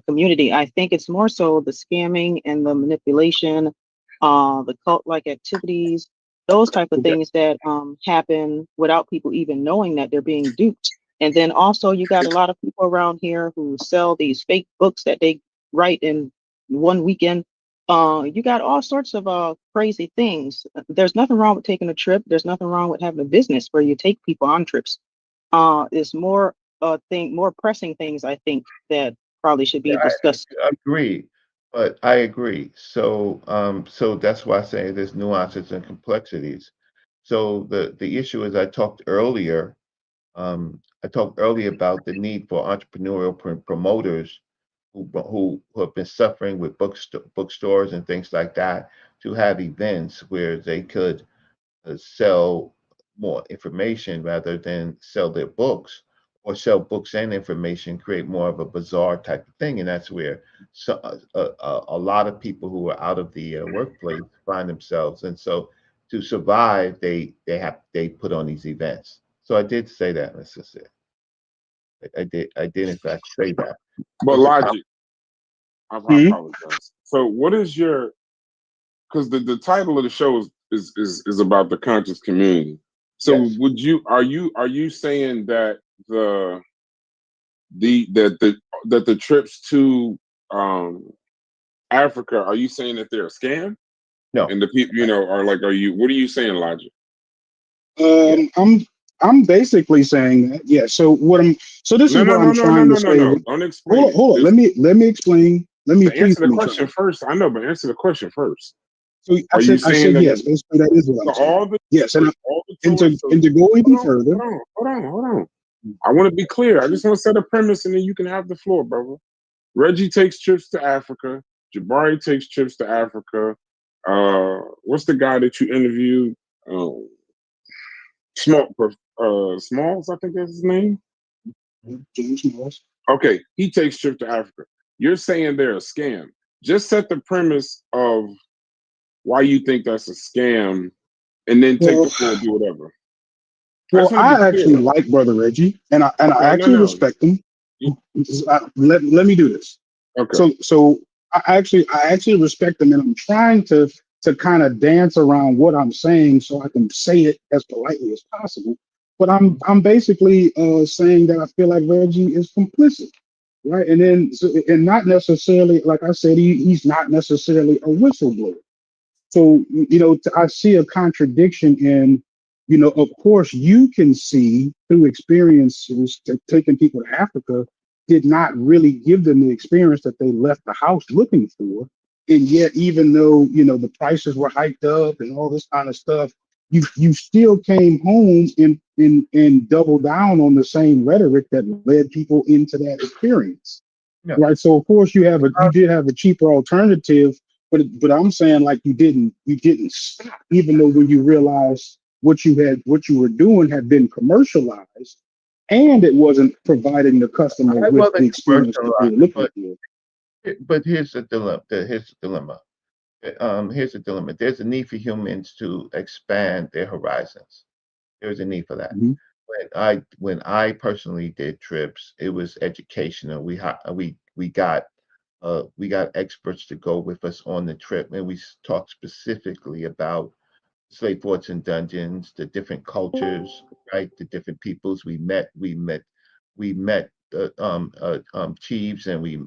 community. I think it's more so the scamming and the manipulation, the cult-like activities, those type of okay. things that happen without people even knowing that they're being duped. And then also you got a lot of people around here who sell these fake books that they write in one weekend. You got all sorts of crazy things. There's nothing wrong with taking a trip. There's nothing wrong with having a business where you take people on trips. It's more pressing things I think that probably should Yeah, be discussed. I agree, but I agree. So that's why I say there's nuances and complexities. So the issue is I talked earlier about the need for entrepreneurial promoters who have been suffering with bookstores and things like that to have events where they could sell more information rather than sell their books, or sell books and information, create more of a bazaar type of thing. And that's where a lot of people who are out of the workplace find themselves. And so to survive, they put on these events. So I did say that, Mr. Sid. I did in fact say that. But It's a logic, I Hmm? apologize. So what is your, because the title of the show is about the conscious community. So yes. are you saying that the that the that the trips to um Africa, are you saying that they're a scam? No. And the people, are like, what are you saying, Logic? Yeah. I'm basically saying that, yeah. So this No, is no, what no, I'm no, no, trying to no, no, say. no. Don't explain Hold on, it. hold on. Just Let me explain. Let me to please answer the let me try. question first. I know, but answer the question first. So Are you I saying said that yes. Basically, that is what so I'm saying. all the Yes, wait, all the and tourists? and to go even Hold on, further. hold on, hold on, hold on. I want to be clear. I just want to set a premise, and then you can have the floor, brother. Reggie takes trips to Africa. Jabari takes trips to Africa. What's the guy that you interviewed? Um, Smalls, I think that's his name. James Morris. Okay, he takes trip to Africa. You're saying they're a scam. Just set the premise of why you think that's a scam, and then take the Well, floor, do whatever. I just well, want to be I clear. actually like Brother Reggie, and I Okay, no, actually no. respect him. Let me do this. Okay, So I actually respect him, and I'm trying to kind of dance around what I'm saying so I can say it as politely as possible. But I'm basically saying that I feel like Reggie is complicit, right? And then and not necessarily, like I said, he's not necessarily a whistleblower. So, I see a contradiction in, of course, you can see through experiences that taking people to Africa did not really give them the experience that they left the house looking for. And yet, even though, the prices were hiked up and all this kind of stuff, you still came home and doubled down on the same rhetoric that led people into that experience, No. right? So of course you did have a cheaper alternative, but I'm saying like you didn't stop, even though when you realized what you were doing had been commercialized, and it wasn't providing the customer I with the wasn't experience that they were commercialized, looking for. but here's the dilemma. Here's the dilemma. There's a need for humans to expand their horizons. There's a need for that. Mhm. When I personally did trips, it was educational. We got experts to go with us on the trip, and we talked specifically about slave forts and dungeons, the different cultures, right? The different peoples we met chiefs, and we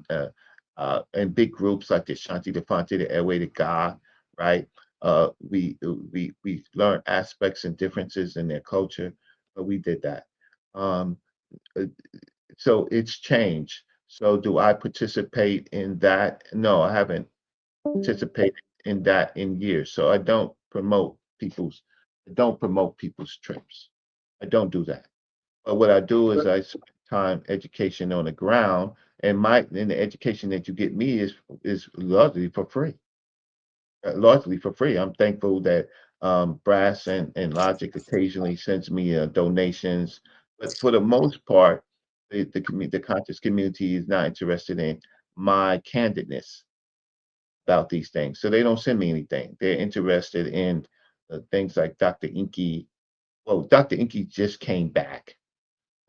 in big groups like the Shanti, the Fanti, the Ewe, the Ga, right? We learned aspects and differences in their culture, but we did that. Um, uh, so it's changed. So do I participate in that? No, I haven't participated in that in years. So I don't promote people's trips. I don't do that. But what I do is I spend time education on the ground, and the education that you get me is largely for free. Largely for free. I'm thankful that Brass and Logic occasionally sends me donations, but for the most part, the conscious community is not interested in my candidness about these things. So they don't send me anything. They're interested in things like Dr. Inky. Well, Dr. Inky just came back,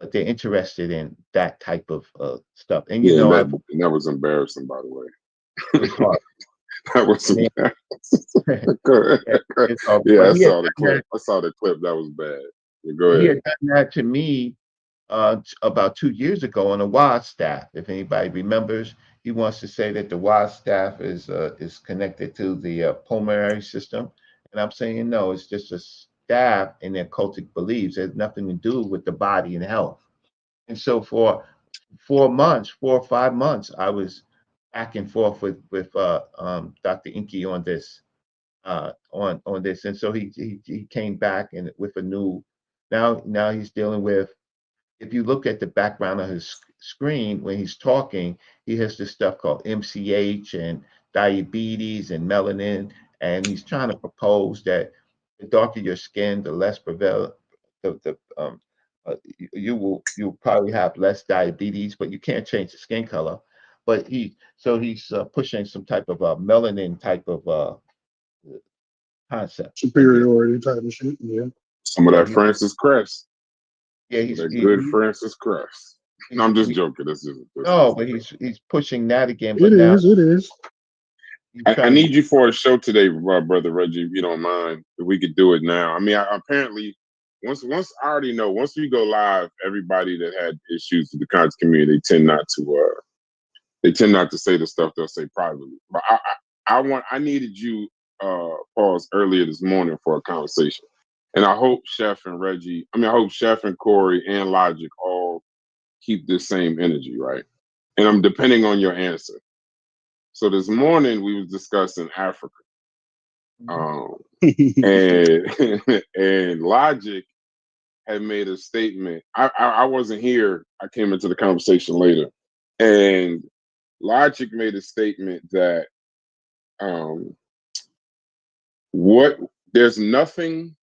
but they're interested in that type of stuff. And yeah, and I've that was embarrassing, by the it was way. hard. That was I mean, embarrassing. Go ahead. yeah, it's hard. Yeah, But I saw the clip. I saw the clip. That was bad. Yeah, go he ahead. had done that to me about 2 years ago on the WAS staff. If anybody remembers, he wants to say that the WAS staff is connected to the pulmonary system, and I'm saying no. It's just a staff in their cultic beliefs. It has nothing to do with the body and health. And so for 4 months, 4 or 5 months, I was back and forth with Dr. Inky on this on this, and so he came back and with a new. Now he's dealing with if you look at the background of his screen when he's talking, he has this stuff called MCH and diabetes and melanin, and he's trying to propose that the darker your skin, the less prevalent, you'll probably have less diabetes, but you can't change the skin color. But he's pushing some type of melanin type of concept. Superiority type of shit. Yeah. Some of Yeah, that Francis Crest. yeah, Some of that good Francis Crest. No, I'm just joking. That's just no, but he's pushing that again. But It now is. It is. he's I trying to. need you for a show today, brother Reggie, if you don't mind. If we could do it now. I mean, apparently, once I already know, once we go live, everybody that had issues with the conscious community, they tend not to say the stuff they'll say privately. But I needed you, pause earlier this morning for a conversation, and I hope Chef and Reggie, I hope Chef and Corey and Logic all keep this same energy, right? And I'm depending on your answer. So this morning we was discussing Africa, and and Logic had made a statement. I wasn't here. I came into the conversation later, and Logic made a statement that what there's nothing.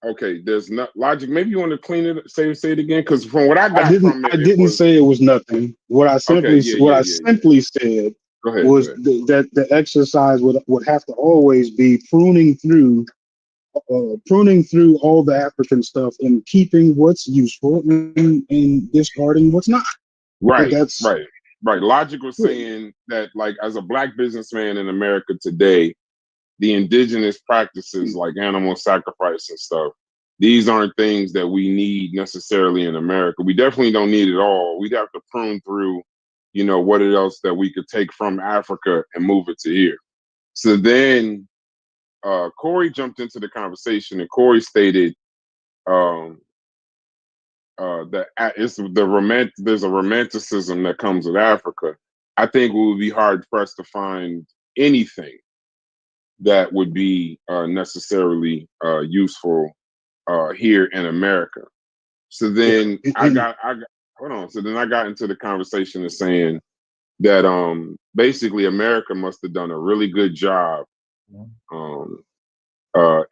Okay, there's not Logic. Maybe you want to clean it. Say it again, because from what I got from it, I didn't say it was nothing. What I okay. simply said Go ahead. was that the exercise would have to always be pruning through all the African stuff and keeping what's useful and discarding what's not. Right. That's Right. Logic was saying that, like, as a black businessman in America today, the indigenous practices like animal sacrifice and stuff, these aren't things that we need necessarily in America. We definitely don't need it all. We'd have to prune through, what else that we could take from Africa and move it to here. So then Corey jumped into the conversation, and Corey stated that there's a romanticism that comes with Africa. I think we would be hard pressed to find anything that would be necessarily useful here in America. So then hold on. So then I got into the conversation of saying that basically America must have done a really good job.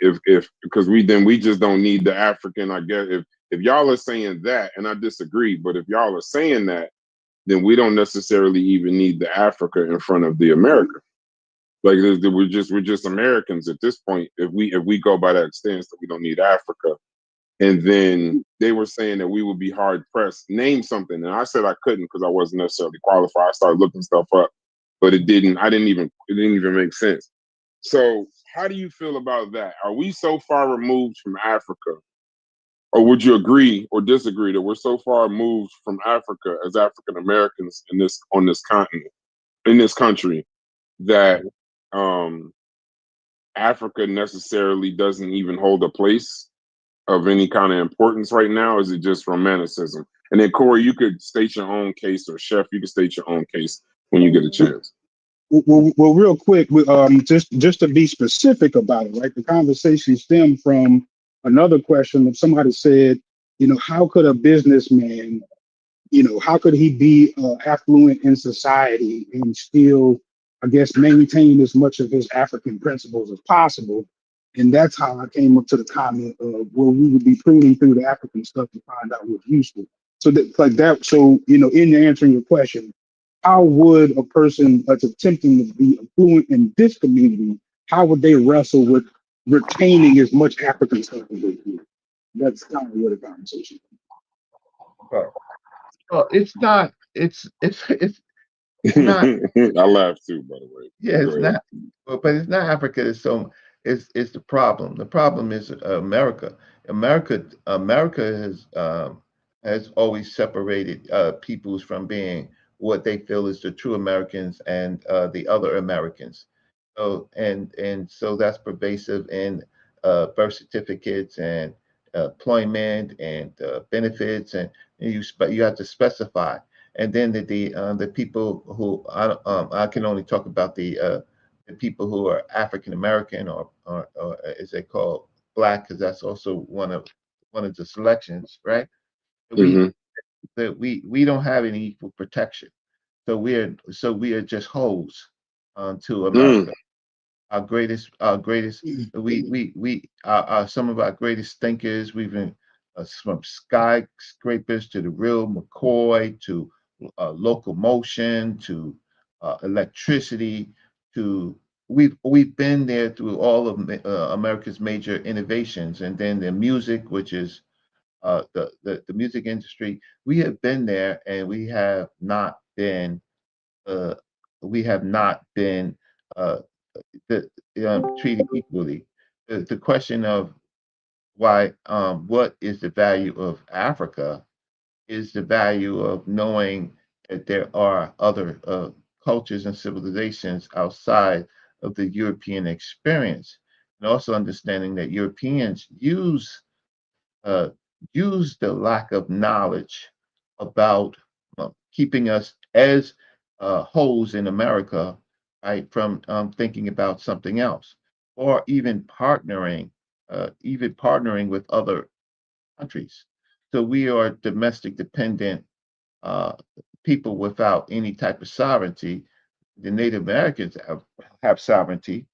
If because we just don't need the African, I guess if y'all are saying that, and I disagree, but if y'all are saying that, then we don't necessarily even need the Africa in front of the America. Like we're just Americans at this point. If we go by that stance that we don't need Africa, and then they were saying that we would be hard pressed. Name something, and I said I couldn't because I wasn't necessarily qualified. I started looking stuff up, but it didn't even make sense. So how do you feel about that? Are we so far removed from Africa, or would you agree or disagree that we're so far removed from Africa as African Americans on this continent, in this country, that Africa necessarily doesn't even hold a place of any kind of importance right now? Is it just romanticism? And then Corey, you could state your own case, or Chef, you could state your own case when you get a chance. Well, real quick, just to be specific about it, right? The conversation stemmed from another question that somebody said, how could a businessman, how could he be affluent in society and still, I guess, maintain as much of his African principles as possible? And that's how I came up to the comment of where we would be pruning through the African stuff to find out what's useful. So that, like that, so in answering your question, how would a person that's attempting to be affluent in this community, how would they wrestle with retaining as much African stuff as they can? That's kind of what the conversation is. Well, it's not. It's not. I laugh too, by the way. Yeah, it's not. But it's not Africa. It's the problem. The problem is America. America has always separated peoples from being what they feel is the true Americans and the other Americans. So so that's pervasive in birth certificates and employment and benefits, and you have to specify. And then the people who I can only talk about the people who are African American or is they called Black, because that's also one of one of the selections, right? Hmm. We don't have any equal protection. So we are just hoes to Mm. America. Our greatest we some of our greatest thinkers. We've been from skyscrapers to the real McCoy to locomotion to electricity to we've been there through all of America's major innovations, and then the music, which is the music industry. We have been there, and uh, we have not been uh, the, treated equally. The question of why, what is the value of Africa is the value of knowing that there are other cultures and civilizations outside of the European experience, and also understanding that Europeans uh, use the lack of knowledge about keeping us as holes in America, right, from thinking about something else, or even partnering with other countries. So we are domestic dependent uh, people without any type of sovereignty. The Native Americans have sovereignty,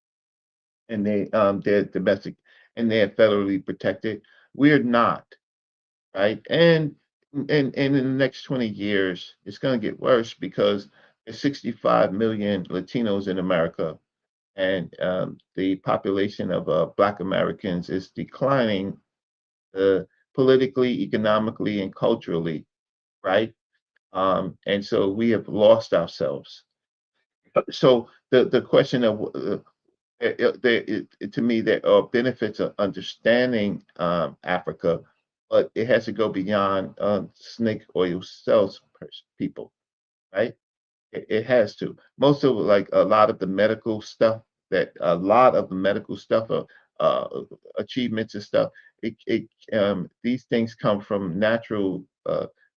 and they're domestic, and they're federally protected. We're not, right? And in the next 20 years, it's going to get worse because there's 65 million Latinos in America, and the population of Black Americans is declining uh, politically, economically, and culturally, right? And so we have lost ourselves. So the question of to me, there are benefits of understanding Africa, but it has to go beyond snake oil people, right? It has to. Most of like a lot of the medical stuff a lot of the medical stuff uh, achievements and stuff. These things come from natural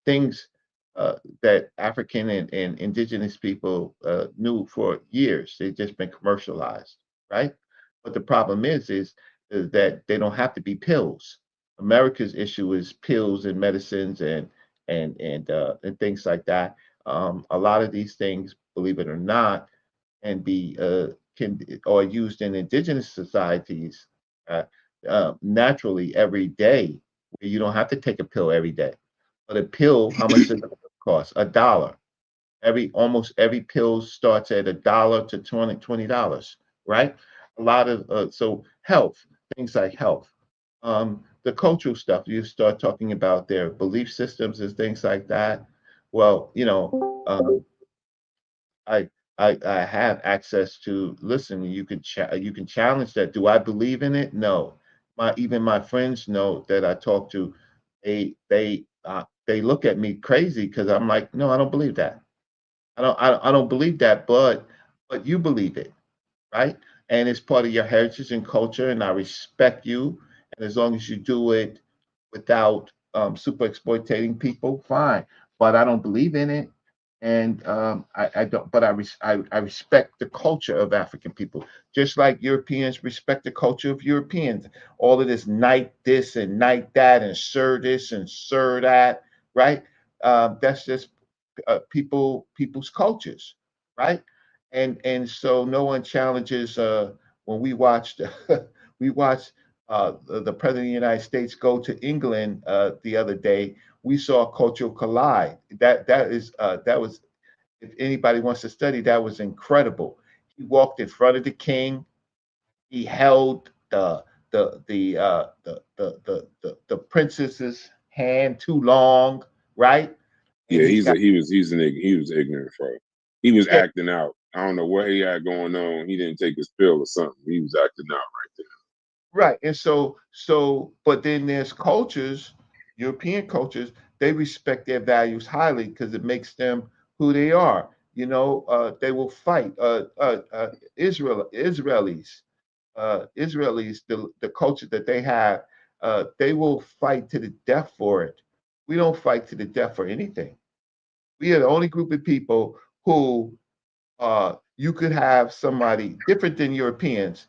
things that African and indigenous people knew for years. They've just been commercialized, right? But the problem is that they don't have to be pills. America's issue is pills and medicines and things like that. A lot of these things, believe it or not, can be can are used in indigenous societies uh, naturally every day. Where you don't have to take a pill every day. But a pill, how much does it cost? $1. Almost every pill starts at $1 to $20, right? A lot of so health, things like health. The cultural stuff, you start talking about their belief systems and things like that. Well, I I have access to listen. You can challenge that. Do I believe in it? No. My friends know that I talk to. They look at me crazy because I'm like, no, I don't believe that. I don't believe that, but you believe it, right? And it's part of your heritage and culture, and I respect you. And as long as you do it without super exploiting people, fine. But I don't believe in it, and I don't. But I respect the culture of African people, just like Europeans respect the culture of Europeans. All of this and night that, and sir this and sir that, right? That's just people's cultures, right? And so no one challenges when we watched we watched the president of the United States go to England the other day. We saw a cultural collide. That was, if anybody wants to study, that was incredible. He walked in front of the king. He held the princess's hand too long, right? And Yeah, he got he was ignorant, bro. He was yeah, acting out. I don't know what he had going on. He didn't take his pill or something. He was acting out right right. And but then there's cultures, European cultures, they respect their values highly because it makes them who they are. They will fight. Israelis, the culture that they have, they will fight to the death for it. We don't fight to the death for anything. We are the only group of people who you could have somebody different than Europeans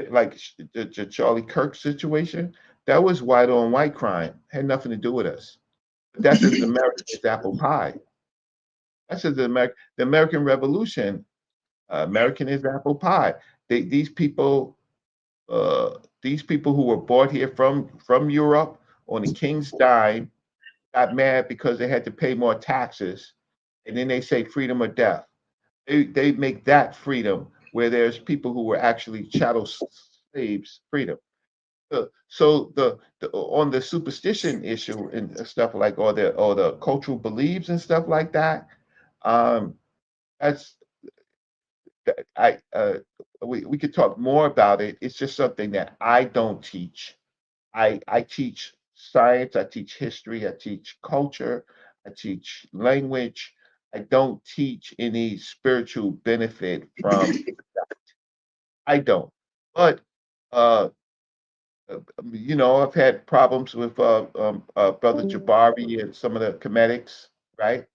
like the Charlie Kirk situation, That was white on white crime. Had nothing to do with us. But that's as American as apple pie. That's as the American Revolution. American is apple pie. These people, who were brought here from Europe on the king's dime, got mad because they had to pay more taxes, and then they say freedom or death. They make that freedom where there's people who were actually chattel slaves freedom. So the on the superstition issue and stuff like or the cultural beliefs and stuff like that, um, that's I we could talk more about it. It's just something that I don't teach. I teach science, I teach history, I teach culture, I teach language. I don't teach any spiritual benefit from I don't. But uh, I've had problems with Brother Jabari and some of the comedics, right?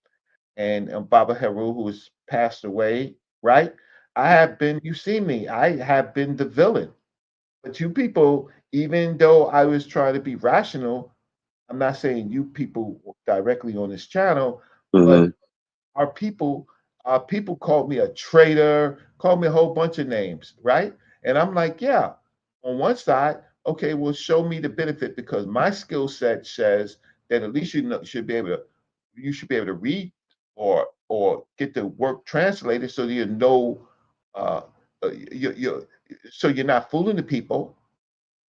And Baba Heru, who has passed away, right? I have been, you see me, I have been the villain. But you people, even though I was trying to be rational, I'm not saying you people directly on this channel, Mm-hmm. but our people called me a traitor, called me a whole bunch of names, right? And I'm like, yeah, on one side, okay, well, show me the benefit because my skill set says that at least you should be able to read or get the work translated so that you know you so you're not fooling the people,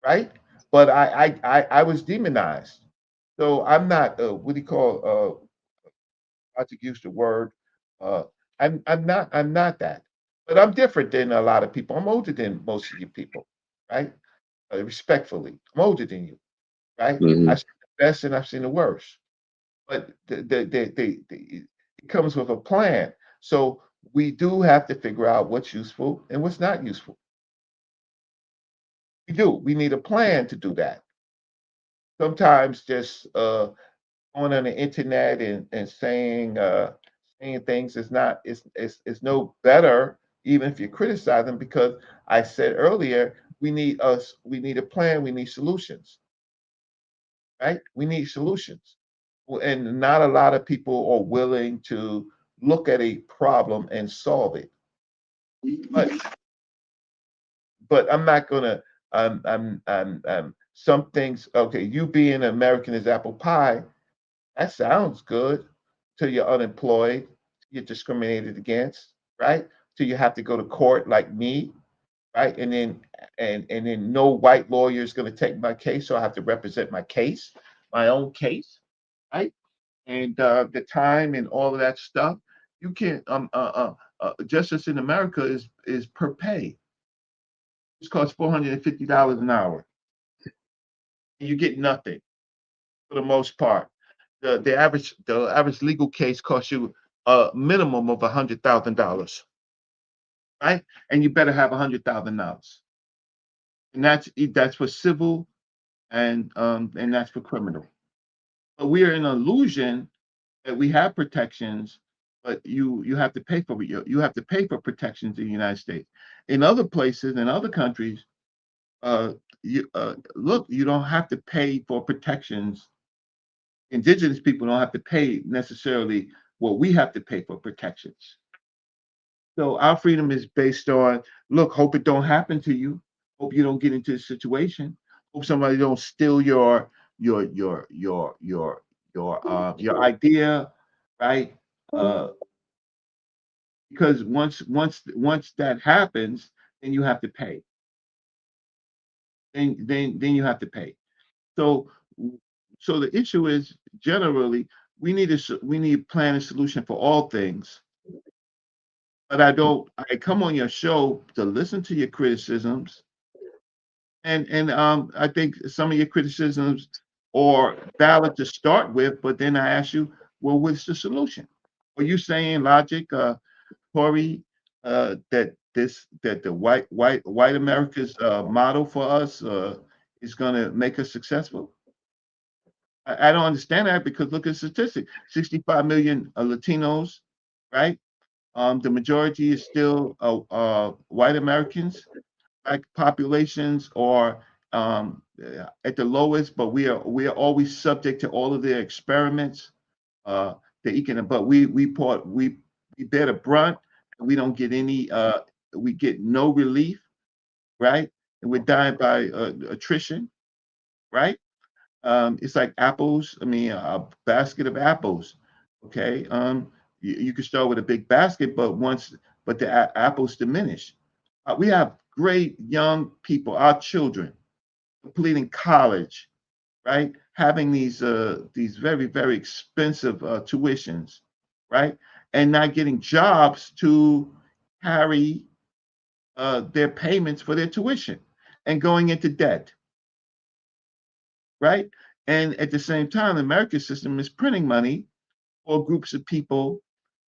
right? But I was demonized. So I'm not what do you call not to use the word. Uh, I'm not that, but I'm different than a lot of people. I'm older than most of you people, right? Respectfully, I'm older than you, right? Mm-hmm. I've seen the best and I've seen the worst, but it comes with a plan. So we do have to figure out what's useful and what's not useful. We do. We need a plan to do that. Sometimes just going on the internet and saying things is not is no better even if you criticize them because I said earlier we need a plan, we need solutions, right? We need solutions. And not a lot of people are willing to look at a problem and solve it. But I'm not gonna some things okay, you being American as apple pie. That sounds good till you're unemployed, you're discriminated against, right? Till you have to go to court like me, right? And then no white lawyer is going to take my case, so I have to represent my case, my own case, right? And the time and all of that stuff, you can't. Justice in America is per pay. It costs $450 an hour. And you get nothing for the most part. The average legal case costs you a minimum of $100,000, right? And you better have $100,000, and that's for civil and that's for criminal. But we are in an illusion that we have protections, but you have to pay for it. You have to pay for protections in the United States. In other places, in other countries, you don't have to pay for protections. Indigenous people don't have to pay necessarily what we have to pay for protections. So our freedom is based on look, hope it don't happen to you. Hope you don't get into a situation. Hope somebody don't steal your idea, right? Uh, because once that happens, then you have to pay. Then you have to pay. So so the issue is generally we need plan and solution for all things. But I come on your show to listen to your criticisms, and I think some of your criticisms are valid to start with, but then I ask you, well, what's the solution? Are you saying logic, Corey, that the white America's model for us is going to make us successful? I don't understand that because look at statistics: 65 million Latinos, right? The majority is still white Americans. Black populations are at the lowest, but we are always subject to all of their experiments. But we bear the brunt, and we don't get any. We get no relief, right? And we're dying by attrition, right? It's like apples. I mean, a basket of apples. Okay, you can start with a big basket, but the apples diminish. We have great young people, our children, completing college, right? Having these very very expensive tuitions, right? And not getting jobs to carry their payments for their tuition, and going into debt, right? And at the same time, the American system is printing money for groups of people,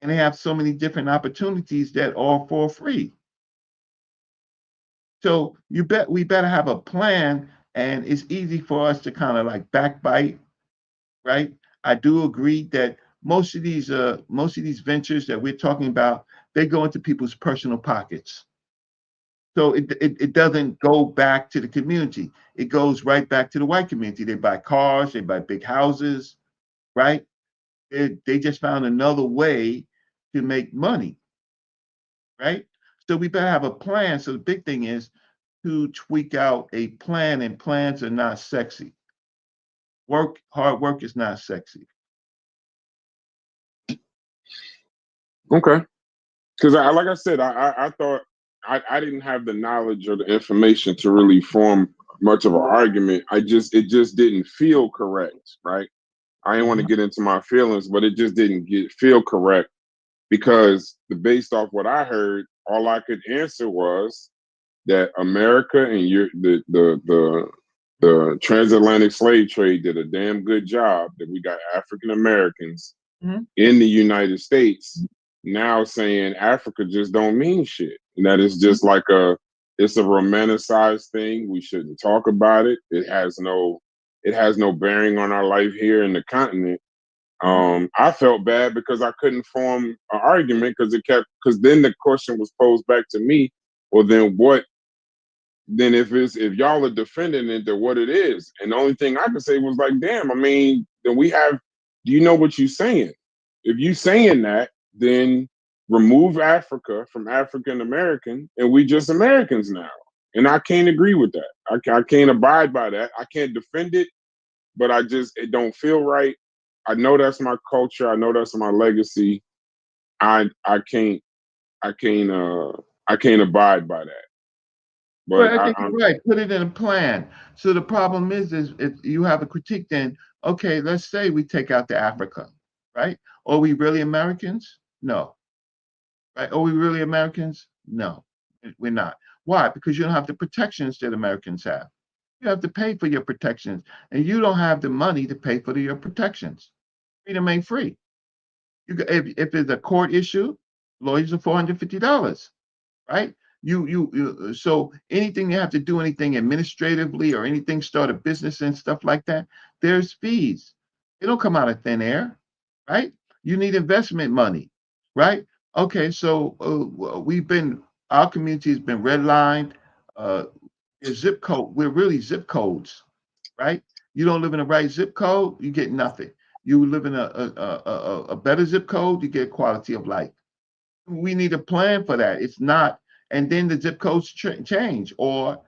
and they have so many different opportunities that are for free. So we better have a plan, and it's easy for us to kind of like backbite, right? I do agree that most of these ventures that we're talking about, they go into people's personal pockets. So it doesn't go back to the community. It goes right back to the white community. They buy cars, they buy big houses, right? They just found another way to make money, right? So we better have a plan. So the big thing is to tweak out a plan, and plans are not sexy. Hard work is not sexy. Okay. Because like I said, I thought I didn't have the knowledge or the information to really form much of an argument. It just didn't feel correct, right? I didn't want to Mhm. get into my feelings, but it just didn't feel correct because based off what I heard, all I could answer was that America and the transatlantic slave trade did a damn good job. That we got African Americans Mhm. in the United States now saying Africa just don't mean shit, and that it's just like it's a romanticized thing. We shouldn't talk about it. It has no bearing on our life here in the continent. I felt bad because I couldn't form an argument because then the question was posed back to me. Well, then what? Then if y'all are defending it, then what it is? And the only thing I could say was like, damn. I mean, then we have. Do you know what you're saying? If you saying that, then remove Africa from African American, and we just Americans now. And I can't agree with that. I can't abide by that. I can't defend it, but it don't feel right. I know that's my culture. I know that's my legacy. I can't I can't abide by that. Well, But I think you're right. Put it in a plan. So the problem is if you have a critique, then okay, let's say we take out the Africa, right? Are we really Americans? No. Right? Are we really Americans? No, we're not. Why? Because you don't have the protections that Americans have. You have to pay for your protections, and you don't have the money to pay for your protections. Freedom ain't free. If it's a court issue, lawyers are $450, right? So anything you have to do anything administratively or anything, start a business and stuff like that, there's fees. They don't come out of thin air, right? You need investment money, right? Okay, so our community has been redlined. Uh, zip code, we're really zip codes, right? You don't live in the right zip code, you get nothing. You live in a better zip code, you get quality of life. We need a plan for that. It's not, and then the zip codes change, or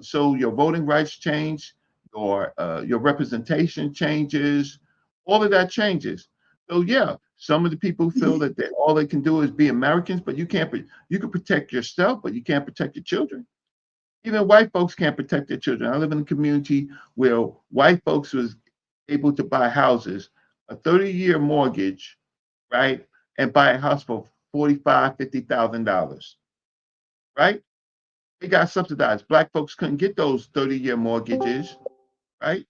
so your voting rights change, your representation changes, all of that changes. So yeah, some of the people feel that all they can do is be Americans, but you can't. You can protect yourself, but you can't protect your children. Even white folks can't protect their children. I live in a community where white folks was able to buy houses, a 30-year mortgage, right, and buy a house for $50,000, right? They got subsidized. Black folks couldn't get those 30-year mortgages, right?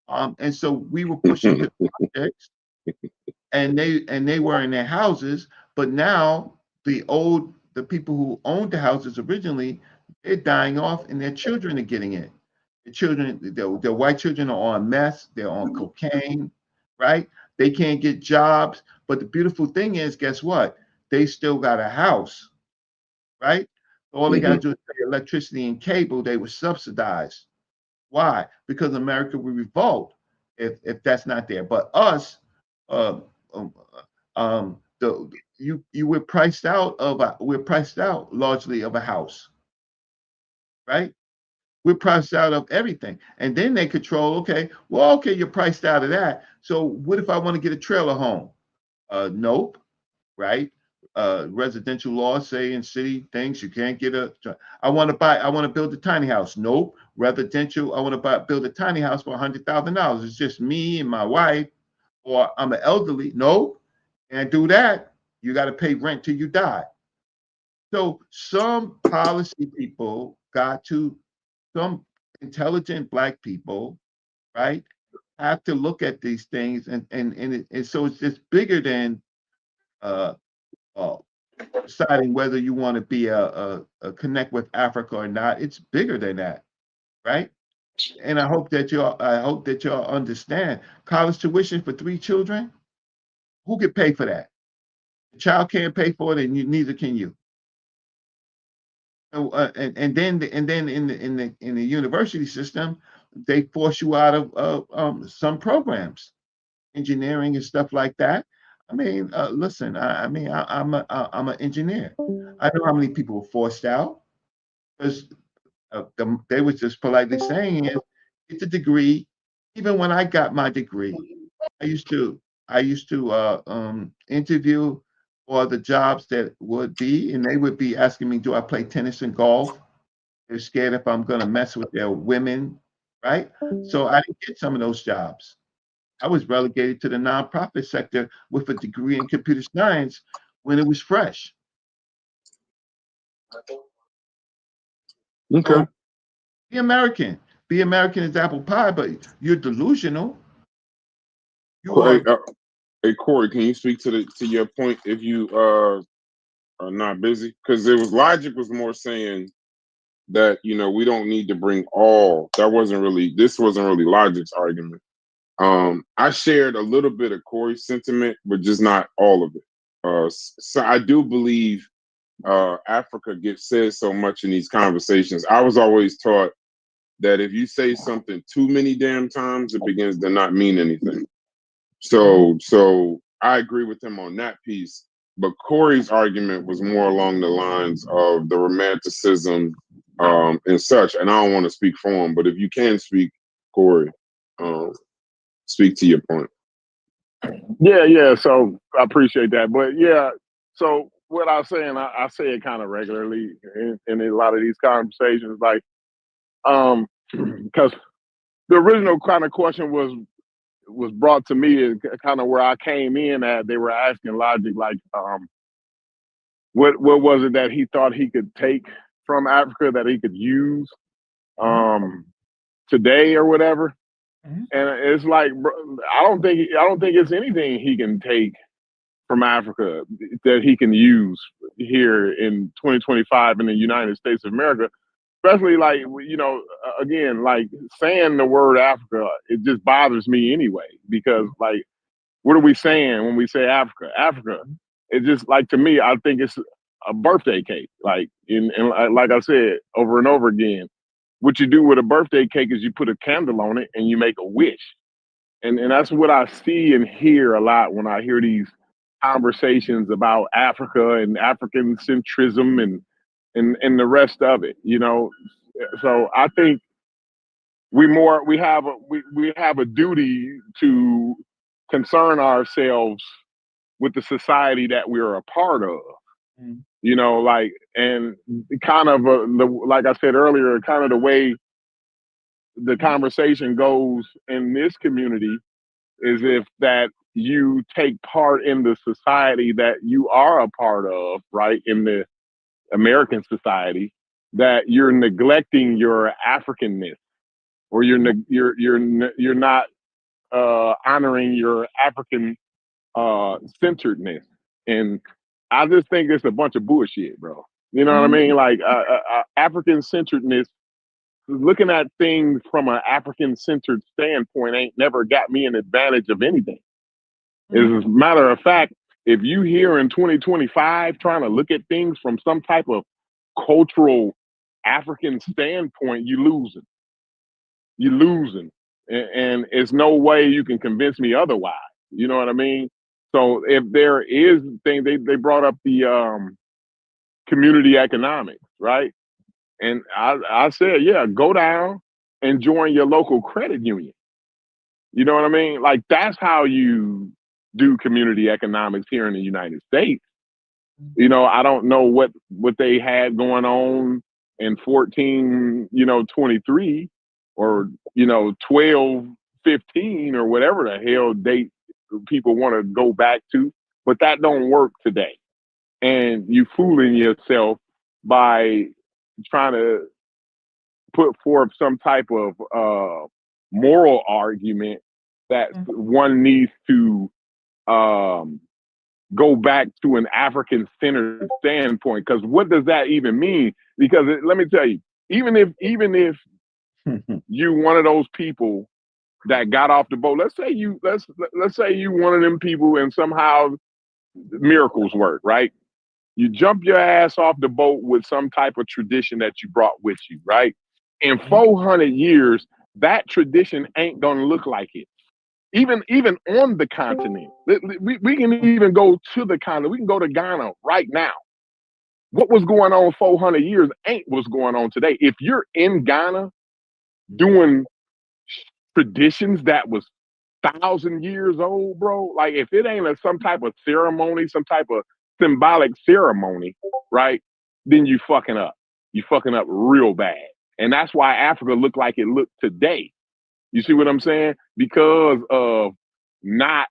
And so we were pushed into the projects, and they were in their houses, but now the people who owned the houses originally, they're dying off, and their children are getting it. The white children are on meth, they're on cocaine, right? They can't get jobs. But the beautiful thing is, guess what? They still got a house, right? All they got to do is pay electricity and cable. They were subsidized. Why? Because America will revolt if that's not there. But us, uh, um, we're priced out largely of a house, right? We're priced out of everything, and then they control. Okay, well, okay, you're priced out of that. So what if I want to get a trailer home? Nope, right? Residential laws say in city things you can't get a. I want to build a tiny house. Nope. Residential. I want to build a tiny house for $100,000. It's just me and my wife, or I'm an elderly. Nope. Can't do that. You got to pay rent till you die. So some policy people some intelligent black people, right, have to look at these things, and so it's just bigger than uh, uh, deciding whether you want to be a connect with Africa or not. It's bigger than that, right? And I hope that y'all understand. College tuition for 3 children, who could pay for that? The child can't pay for it, and neither can you. And then in the university system, they force you out of some programs, engineering and stuff like that. I mean, listen, I'm an engineer. I know how many people were forced out because they was just politely saying is get the degree. Even when I got my degree, I used to interview for the jobs that would be, and they would be asking me, do I play tennis and golf? They're scared if I'm going to mess with their women, right? So I didn't get some of those jobs. I was relegated to the nonprofit sector with a degree in computer science when it was fresh. Okay. So be American. Be American as apple pie, but you're delusional. You are. Hey Corey, can you speak to your point if you are not busy? Because logic was more saying that we don't need to bring all. This wasn't really Logic's argument. I shared a little bit of Corey's sentiment, but just not all of it. So I do believe Africa gets said so much in these conversations. I was always taught that if you say something too many damn times, it begins to not mean anything. So I agree with him on that piece. But Corey's argument was more along the lines of the romanticism and such. And I don't want to speak for him, but if you can speak, Corey, speak to your point. Yeah. So I appreciate that. But yeah, so what I was saying, I say it kind of regularly in a lot of these conversations, like, because the original kind of question was brought to me is kind of where I came in at. They were asking Logic, like, what was it that he thought he could take from Africa that he could use today or whatever. And it's like, I don't think it's anything he can take from Africa that he can use here in 2025 in the United States of America. Especially like, again, like saying the word Africa, it just bothers me anyway, because like, what are we saying when we say Africa? Africa, it's just like, to me, I think it's a birthday cake. Like, and like I said over and over again, what you do with a birthday cake is you put a candle on it and you make a wish. And that's what I see and hear a lot when I hear these conversations about Africa and African centrism and the rest of it, So I think we have a duty to concern ourselves with the society that we're a part of. Like, and kind of like I said earlier, kind of the way the conversation goes in this community is if that you take part in the society that you are a part of, right, in the American society, that you're neglecting your Africanness, or you're not honoring your African centeredness. And I just think it's a bunch of bullshit, bro. You know what I mean? Like, African centeredness, looking at things from an African centered standpoint, ain't never got me an advantage of anything. As a matter of fact, if you here in 2025 trying to look at things from some type of cultural African standpoint, you losing. you're losing, and it's no way you can convince me otherwise. You know what I mean? So if there is thing they brought up the community economics, right? And I said, yeah, go down and join your local credit union. You know what I mean? Like that's how you do community economics here in the United States. You know, I don't know what they had going on in 1423 or 1215 or whatever the hell date people want to go back to, but that don't work today. And you fooling yourself by trying to put forth some type of moral argument that one needs to go back to an African-centered standpoint. Because what does that even mean? Because let me tell you, even if you one of those people that got off the boat, let's say you one of them people, and somehow miracles work, right? You jump your ass off the boat with some type of tradition that you brought with you, right? In 400 years, that tradition ain't gonna look like it. Even on the continent, we can even go to the continent. We can go to Ghana right now. What was going on 400 years ain't what's going on today. If you're in Ghana doing traditions that was 1,000 years old, bro, like if it ain't some type of ceremony, some type of symbolic ceremony, right? Then you fucking up. You fucking up real bad. And that's why Africa looked like it looked today. You see what I'm saying? Because of not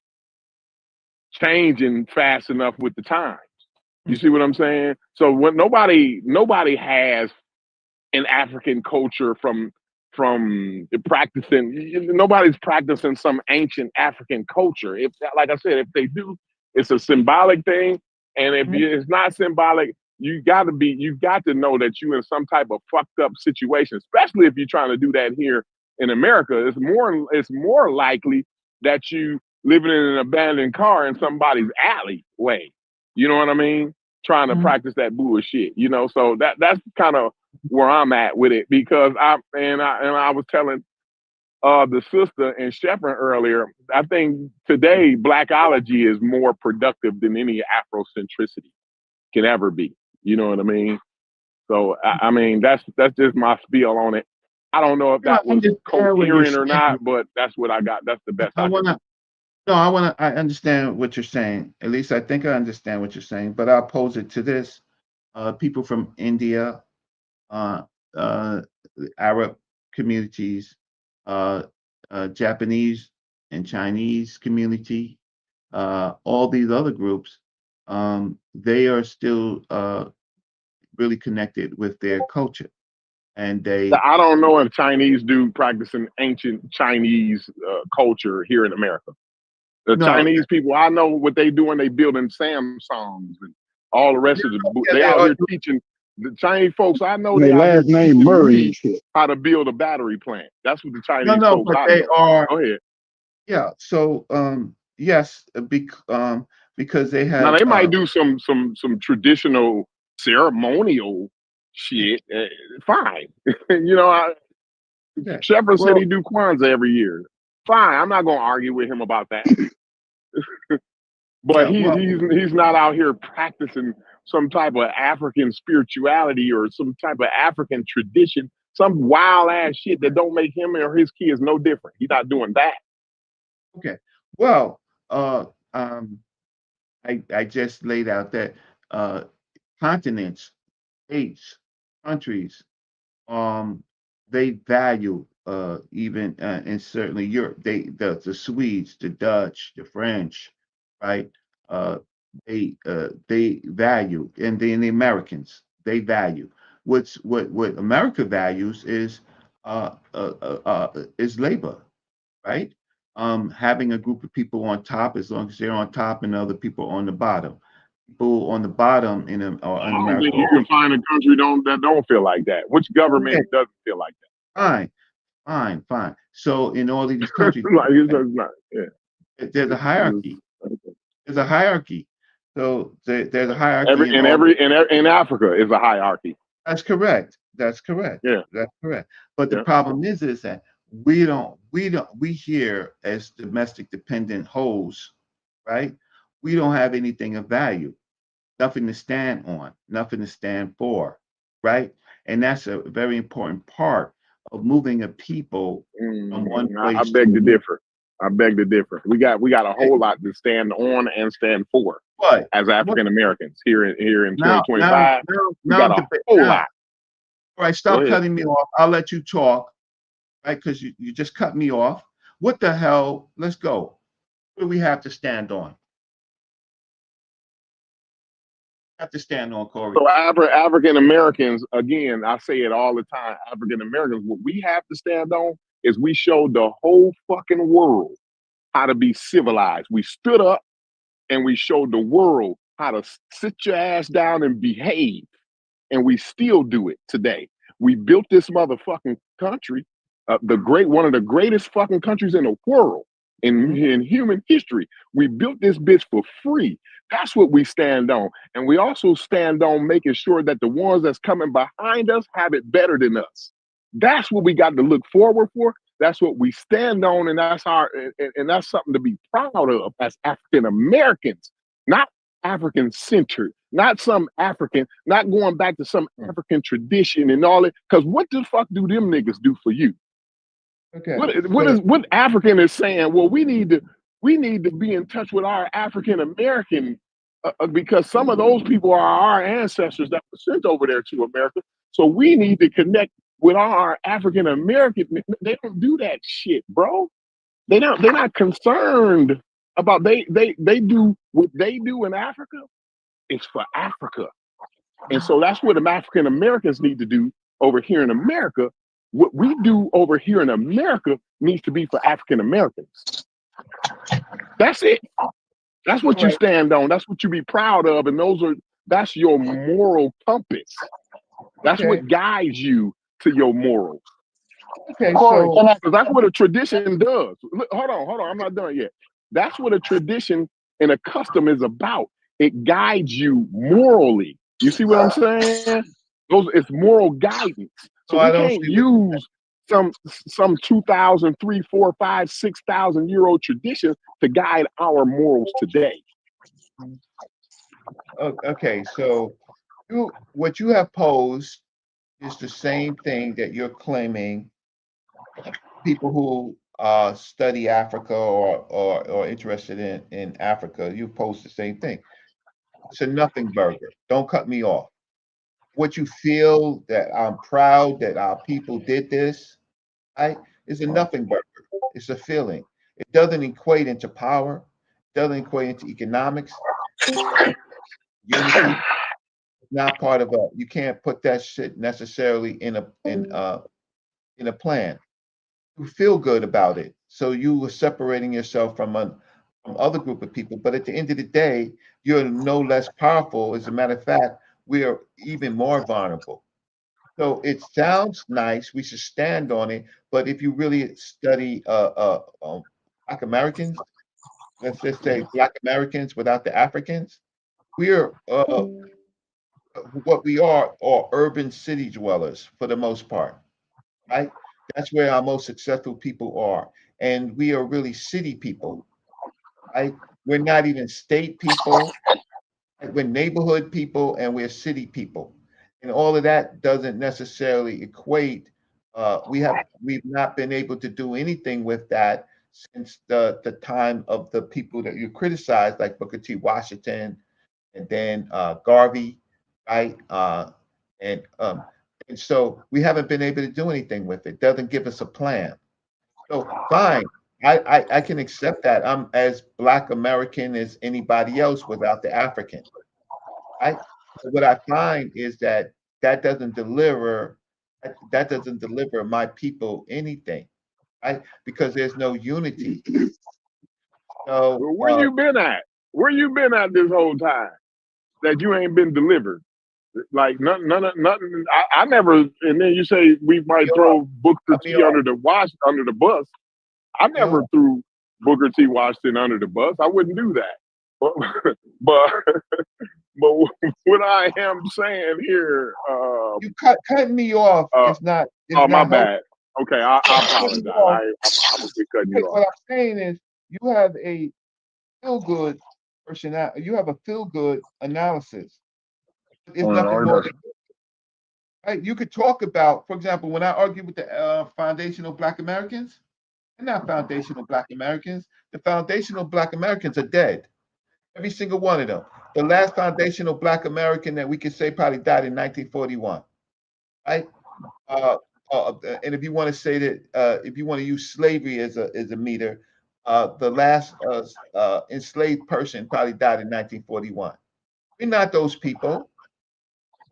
changing fast enough with the times. You see what I'm saying? So when nobody has an African culture from practicing. Nobody's practicing some ancient African culture. If, like I said, if they do, it's a symbolic thing. And if it's not symbolic, you got to know that you in some type of fucked up situation, especially if you're trying to do that here in America. It's more likely that you living in an abandoned car in somebody's alleyway. You know what I mean? Trying to practice that bullshit. So that's kind of where I'm at with it, because I was telling the sister and Shepard earlier, I think today Blackology is more productive than any Afrocentricity can ever be. You know what I mean? So I mean that's just my spiel on it. I don't know if that was coherent or not, but that's what I got. That's the best I can. I understand what you're saying. At least I think I understand what you're saying, but I'll pose it to this. People from India, Arab communities, Japanese and Chinese community, all these other groups, they are still really connected with their culture. And I don't know if Chinese do practicing ancient Chinese culture here in America. The Chinese people, I know what they doing. They building Samsungs and all the rest of the. They out here teaching the Chinese folks. I know their last name Murray how to build a battery plant. That's what the Chinese folks. But they are. Go ahead. Yeah. So yes, because they have. Now they might do some traditional ceremonial shit. Fine. Shepard said he do Kwanzaa every year. Fine. I'm not gonna argue with him about that. But he's not out here practicing some type of African spirituality or some type of African tradition, some wild ass shit that don't make him or his kids no different. He's not doing that. Okay. Well, I just laid out that continents, states, countries, they value even and certainly Europe. The Swedes, the Dutch, the French, right? They value, and then the Americans they value. What America values is labor, right? Having a group of people on top, as long as they're on top, and other people on the bottom. People on the bottom in America. You can find a country that don't feel like that. Which government doesn't feel like that? Fine. So in all of these countries, there's a hierarchy. There's a hierarchy. So there's a hierarchy. In Africa is a hierarchy. That's correct. Yeah, that's correct. But the problem is that we here as domestic dependent hoes, right? We don't have anything of value, nothing to stand on, nothing to stand for, right? And that's a very important part of moving a people from one I place to beg to another. differ. I beg to differ. We got a whole lot to stand on and stand for But as African Americans here in now, 2025. We now, got a whole now, lot. all right, Go stop ahead. cutting me off. I'll let you talk, right? Because you just cut me off. What the hell? Let's go. What do we have to stand on? Have to stand on, Corey. So African Americans, again, I say it all the time. African Americans, what we have to stand on is we showed the whole fucking world how to be civilized. We stood up and we showed the world how to sit your ass down and behave. And we still do it today. We built this motherfucking country, one of the greatest fucking countries in the world in human history. We built this bitch for free. That's what we stand on. And we also stand on making sure that the ones that's coming behind us have it better than us. That's what we got to look forward for. That's what we stand on, and that's something to be proud of as African Americans, not African centered, not some African, not going back to some African tradition and all it. Because what the fuck do them niggas do for you? Okay. What African is saying? Well, we need to be in touch with our African American because some of those people are our ancestors that were sent over there to America. So we need to connect with our African American. They don't do that shit, bro. They're not concerned about they do what they do in Africa. It's for Africa. And so that's what the African Americans need to do over here in America. What we do over here in America needs to be for African Americans. That's it. That's what you stand on. That's what you be proud of. And that's your moral compass. That's what guides you to your morals. Okay, so because that's what a tradition does. Look, hold on. I'm not done yet. That's what a tradition and a custom is about. It guides you morally. You see what I'm saying? It's moral guidance. So we can't use some 2,000, 3, 4, 5, 6,000 year old tradition to guide our morals today. Okay, so what you have posed is the same thing that you're claiming people who study Africa or interested in Africa, you post the same thing. It's a nothing burger. Don't cut me off. What you feel that I'm proud that our people did this, right? Is a nothing burger. It's a feeling. It doesn't equate into power. It doesn't equate into economics. Unity. Not part of a. You can't put that shit necessarily in a plan. You feel good about it, so you were separating yourself from other group of people. But at the end of the day, you're no less powerful. As a matter of fact, we are even more vulnerable. So it sounds nice. We should stand on it. But if you really study Black Americans, let's just say Black Americans without the Africans, we're what we are urban city dwellers for the most part, right? That's where our most successful people are. And we are really city people, right? We're not even state people, right? We're neighborhood people and we're city people. And all of that doesn't necessarily equate. We've not been able to do anything with that since the time of the people that you criticize, like Booker T. Washington and then Garvey, right? And so we haven't been able to do anything with it. Doesn't give us a plan. So fine, I can accept that. I'm as Black American as anybody else without the African. Right? What I find is that doesn't deliver my people anything, right? Because there's no unity. So where you been at? Where you been at this whole time that you ain't been delivered? Like nothing. I never. And then you say we might throw Booker T under the bus. I never threw Booker T. Washington under the bus. I wouldn't do that. But what I am saying here, you cutting me off. It's not. My bad. Okay, I Cutting apologize. you off. I'm gonna be cutting Okay, you what off. I'm saying is you have a feel good personality. You have a feel good analysis. It's nothing more than right. You could talk about, for example, when I argue with the foundational Black Americans, they're not foundational Black Americans. The foundational Black Americans are dead. Every single one of them. The last foundational Black American that we could say probably died in 1941, right? Uh, and if you want to say that, if you want to use slavery as a meter, the last enslaved person probably died in 1941. We're not those people.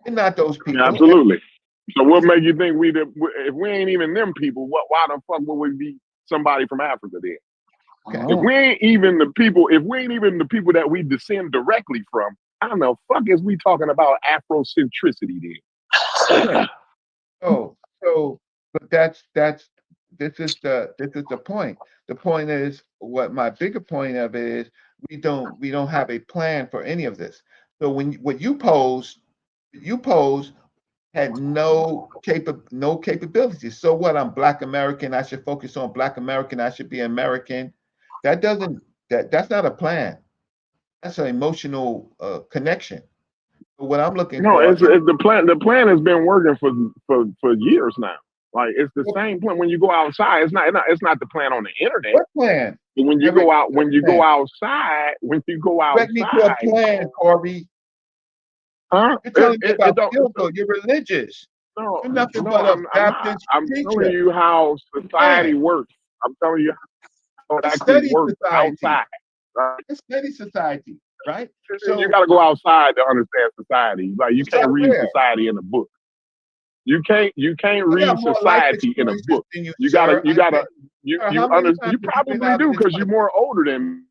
We're not those Yeah, people. absolutely. So what make you think if we ain't even them people, why the fuck would we be somebody from Africa then? Okay. If we ain't even the people, if we ain't even the people that we descend directly from, how the fuck is we talking about Afrocentricity then? But this is the point. The point is what my bigger point of it is we don't have a plan for any of this. So what you pose had no capabilities. So what? I'm Black American. I should focus on Black American. I should be American. That's not a plan. That's an emotional connection. So what I'm looking No, for it's the plan. The plan has been working for years now. Like it's the same plan. When you go outside, it's not the plan on the internet. what plan? But when you Direct go out, me to a Direct me to a outside, plan, Corey. huh? You're telling me It about don't. filter. You're religious. No, You're nothing no, but a I'm not. Baptist I'm telling preacher. you how society Man, works. I'm telling you how it let's actually study works society. outside. Right? Let's study society, right? You So got to go outside to understand society. Like you can't start read where? society in a book. You can't I got read more life society in a experiences book. than you, You gotta sir. you gotta How many times you have you been probably out of do this because you're country? more older than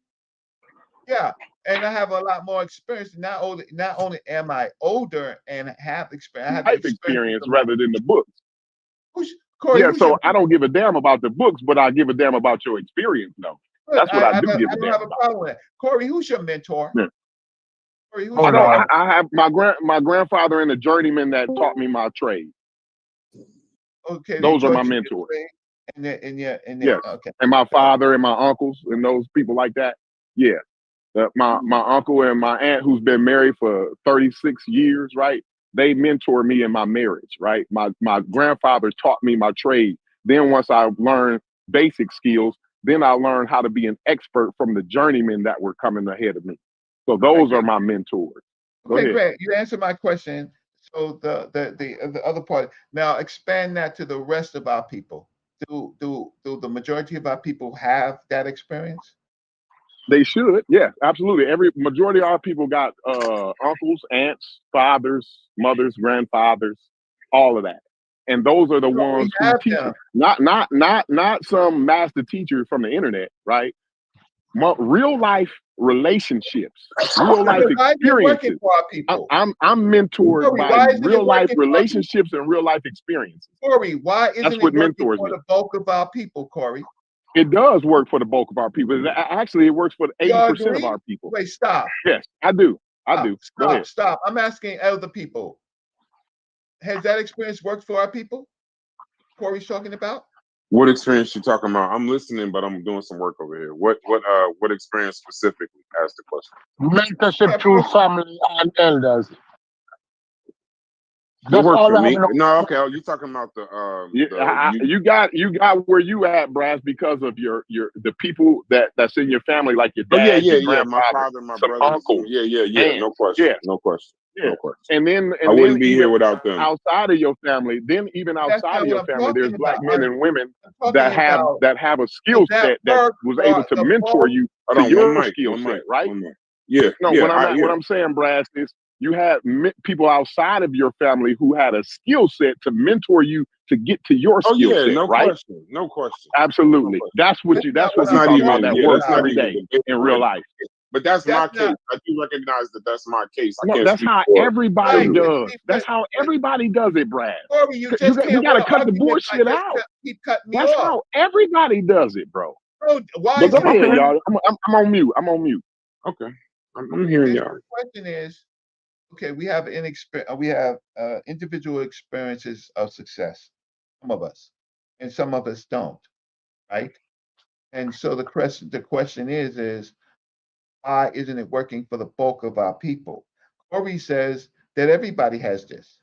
Yeah, and I have a lot more experience. Not only am I older and have experience, I have the life experience experience of my rather than the books. Corey. Yeah, Who's your so I don't give a damn about the books, but I give a damn about your experience though. good? That's what I do give I a don't damn have a about. problem with that. Corey, who's your mentor? Yeah. Corey, who's I your don't. mentor? I have my grandfather and a journeyman that taught me my trade. Okay, they Those are my taught you your mentors. trade, and Yes, okay. and my father and my uncles and those people like that. Yeah, my uncle and my aunt who's been married for 36 years, right? They mentor me in my marriage, right? My grandfather taught me my trade. Then once I learned basic skills, then I learned how to be an expert from the journeymen that were coming ahead of me. So Okay, those are great. my mentors. Go Okay, ahead. great. You answered my question. So the other part. Now expand that to the rest of our people. Do the majority of our people have that experience? They should, yeah, absolutely. Every majority of our people got uncles, aunts, fathers, mothers, grandfathers, all of that. And those are the We already ones who have teach them. them. Not some master teacher from the internet, right? Real life relationships, real life Why isn't it working experiences. for our people? I'm mentored Corey, by why isn't it real life working for our people? relationships and real life experiences. Corey, why That's isn't it what working mentors for me. the bulk of our people, Corey? It does work for the bulk of our people. Actually, it works for We all 80% of agree? our people. Wait, stop. Yes, I do. I Stop, do. Go stop, ahead. stop. I'm asking other people. Has that experience worked for our people? Corey's talking about? What experience you talking about? I'm listening, but I'm doing some work over here. What experience specifically? Ask the question. Mentorship through family and elders. It That's worked all for I have me. in No, okay. You talking about you? You got where you at, Brass, because of the people that's in your family, like your Oh yeah, dad, yeah, your yeah. My grandfather, father, my some brothers. uncles, Yeah, yeah, yeah. aunts. No question. Yeah, No question. yeah. No question. And then I wouldn't be even here without them. outside of your family, even That's outside not of what your I'm family, there's talking black about. men and women I'm talking about that have a does skill that set that work was able for to the mentor bulk? you Hold to on, one your mic, skill one set, mic, right? one mic. Yeah, No, yeah, what I'm saying, Brass, is you had people outside of your family who had a skill set to mentor you to get to your Oh skill yeah, set, no right? question, no question, no Absolutely. question. That's what That's not we what That's not I'm talking about. even. That talking Yeah, works that's not about. every even day debatable in real right life. now. But that's my That's case. not I do recognize that that's my case. I No, can't that's speak how for everybody right. others. does. That's how everybody does it, Brad. Corey, you just We can't got win to an cut the argument by bullshit just out. keep cutting me That's off. how everybody does it, bro. Bro, why But go is it ahead, Okay, y'all. I'm on mute. I'm on mute. okay, I'm hearing y'all. the question is, okay, we have individual experiences of success. Some of us. and some of us don't, right? And so the question is why isn't it working for the bulk of our people? Corey says that everybody has this.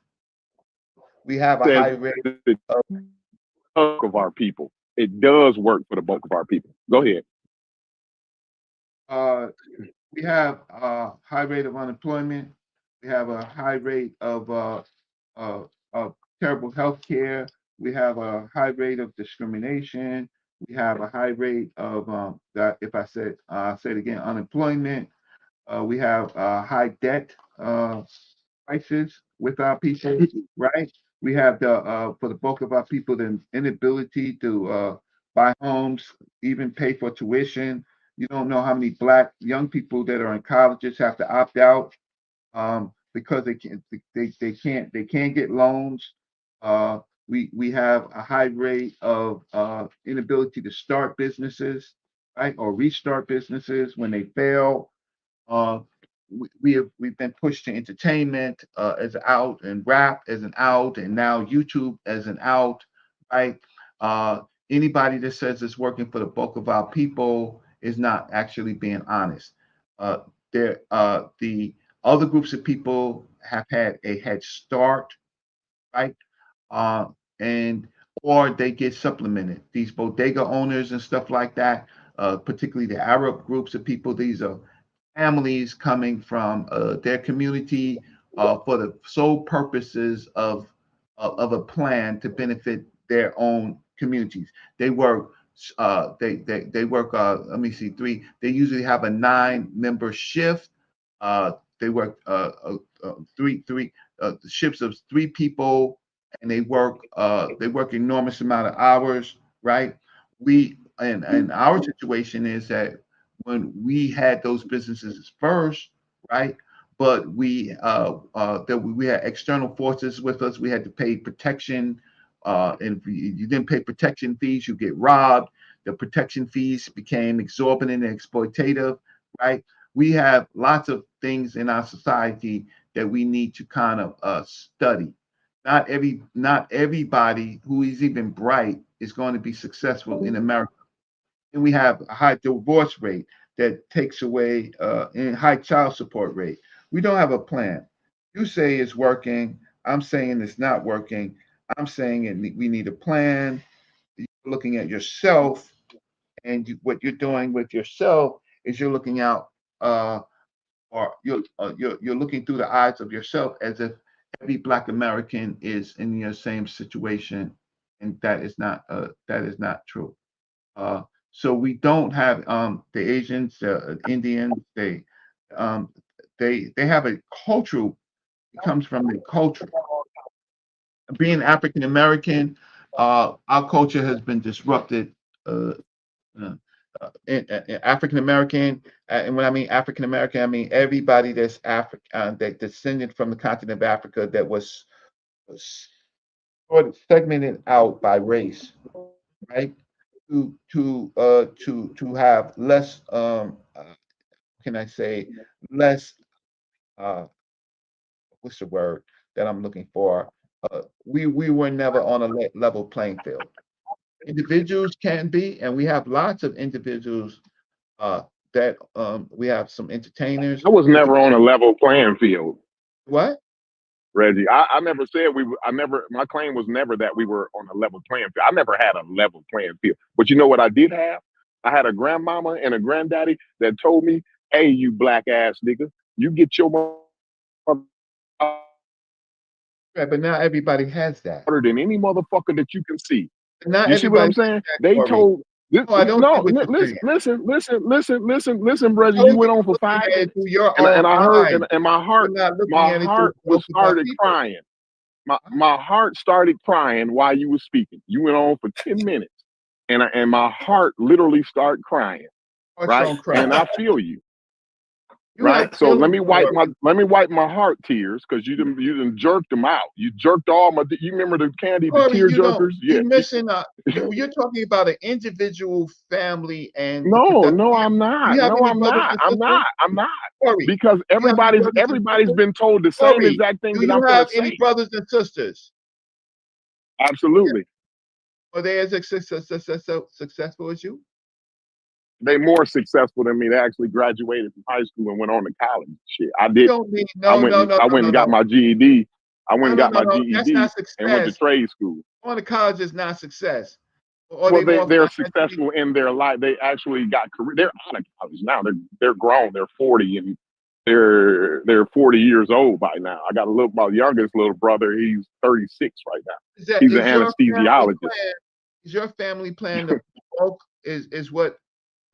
We have a Says high rate the of bulk of our people. It does work for the bulk of our people. Go ahead. uh, we have a high rate of unemployment. We have a high rate uh, of terrible health care. We have a high rate of discrimination. We have a high rate of that. If I said, say it again, unemployment. We have high debt prices with our people, right? We have the for the bulk of our people the inability to buy homes, even pay for tuition. You don't know how many black young people that are in colleges have to opt out because they can't get loans. Uh, we have a high rate of inability to start businesses, right, or restart businesses when they fail. Uh, we've been pushed to entertainment as out, and rap as an out, and now YouTube as an out, right? Uh, Anybody that says it's working for the bulk of our people is not actually being honest. Uh, the other groups of people have had a head start, right? Uh, and or they get supplemented. These bodega owners and stuff like that, particularly the Arab groups of people. These are families coming from their community for the sole purposes of a plan to benefit their own communities. They work. They work. Let me see. Three. They usually have a 9-member shift. They work three shifts of 3 people, and they work enormous amount of hours. Right. We and our situation is that when we had those businesses first, right? But we had external forces with us. We had to pay protection, and if you didn't pay protection fees, you get robbed. The protection fees became exorbitant and exploitative, right? We have lots of things in our society that we need to kind of study. Not everybody who is even bright is going to be successful in America, and we have a high divorce rate that takes away and high child support rate. We don't have a plan. You say it's working. I'm saying it's not working. I'm saying we need a plan. You're looking at yourself, and what you're doing with yourself is you're looking out, or you're looking through the eyes of yourself as if every Black American is in your same situation, and that is not true. Uh, so we don't have the Asians, the Indians. Um, they have a cultural. It comes from the culture. Being African American, our culture has been disrupted. Uh, uh, African American, and when I mean African American, I mean everybody that's that descended from the continent of Africa that was sort of segmented out by race, right? To have less can I say less uh what's the word that I'm looking for? We were never on a level playing field. Individuals can be, and we have lots of individuals that we have some entertainers. I was never on a level playing field, What? Reggie. I never said we were, I never, my claim was never that we were on a level playing field. I never had a level playing field. But you know what I did have? I had a grandmama and a granddaddy that told me, hey, you black ass nigga, you get your mother Right, but not everybody has that. harder than any motherfucker that you can see. Not You see what I'm everybody has saying? that, They Corey. told this, No, I don't see no, what you're saying. listen, I brother. You told you went on you're for looking 5 at it minutes, through your and own I heard, eyes. and You're not looking my at it through heart the book was of our started people. crying. My heart started crying while you were speaking. You went on for 10 minutes, and my heart literally started crying. Hearts Right, don't cry. and I feel you. You Right, have so let feelings me for wipe it. my heart tears because you done jerked them out. You jerked all my. You remember the candy, the Corey, tear you don't. jerkers? Yeah. You missing you're talking about an individual family and the No, production. no, Do I'm you not. have No, any I'm brothers not. and I'm sisters? not. I'm not. Corey, Because do you have any brothers and everybody's sisters? been told the same Corey, exact thing do that you I'm gonna have any say. brothers and sisters? Absolutely. Are they as successful as you? They more successful than me. They actually graduated from high school and went on to college. Shit, I You did. don't mean I no, went no, and no, I no, went no, and got no, my GED. I went no, and no, got no, my no. That's GED not and went to success. trade school. Going to college is not success. Or are Well, they more they're financially? successful in their life. They actually got career. They're out of college now. They're grown. They're 40 and they're 40 years old by now. I got my youngest little brother. He's 36 right now. He's an Is your family anesthesiologist. plan? Is your family plan the bulk? Is what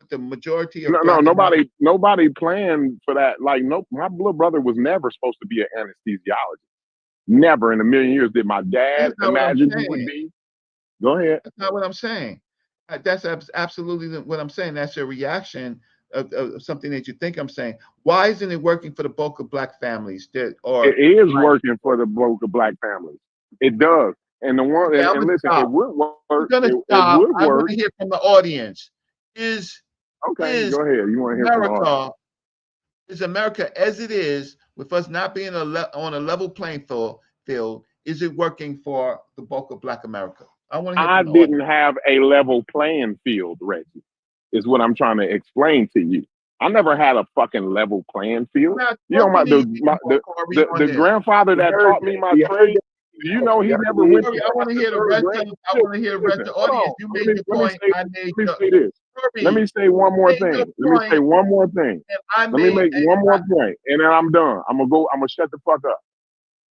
the majority of No, Black Americans? nobody planned for that. Like, no, my little brother was never supposed to be an anesthesiologist. Never in a million years did my dad That's not what I'm imagine he would saying. be. Go ahead. That's not what I'm saying. That's absolutely what I'm saying. That's a reaction of something that you think I'm saying. Why isn't it working for the bulk of Black families that are? It is working for the local Black families. It does. And the one Okay, I'm and gonna listen, stop. it would I'm work. gonna It stop. would I want work. to hear from the audience. Is Okay, go ahead. You want to hear from the audience? America is America as it is, with us not being on a level playing field, is it working for the bulk of Black America? I want to hear I from the audience. didn't have a level playing field, Reggie, is what I'm trying to explain to you. I never had a fucking level playing field. You know, the grandfather that taught me my trade, you know, he never went to I want to hear the rest of. I want to hear the rest of the audience. You made your point. I made. Let me say this. Let me say one more thing. Let me say one more thing. Let me make one more point, and then I'm done. I'm gonna shut the fuck up.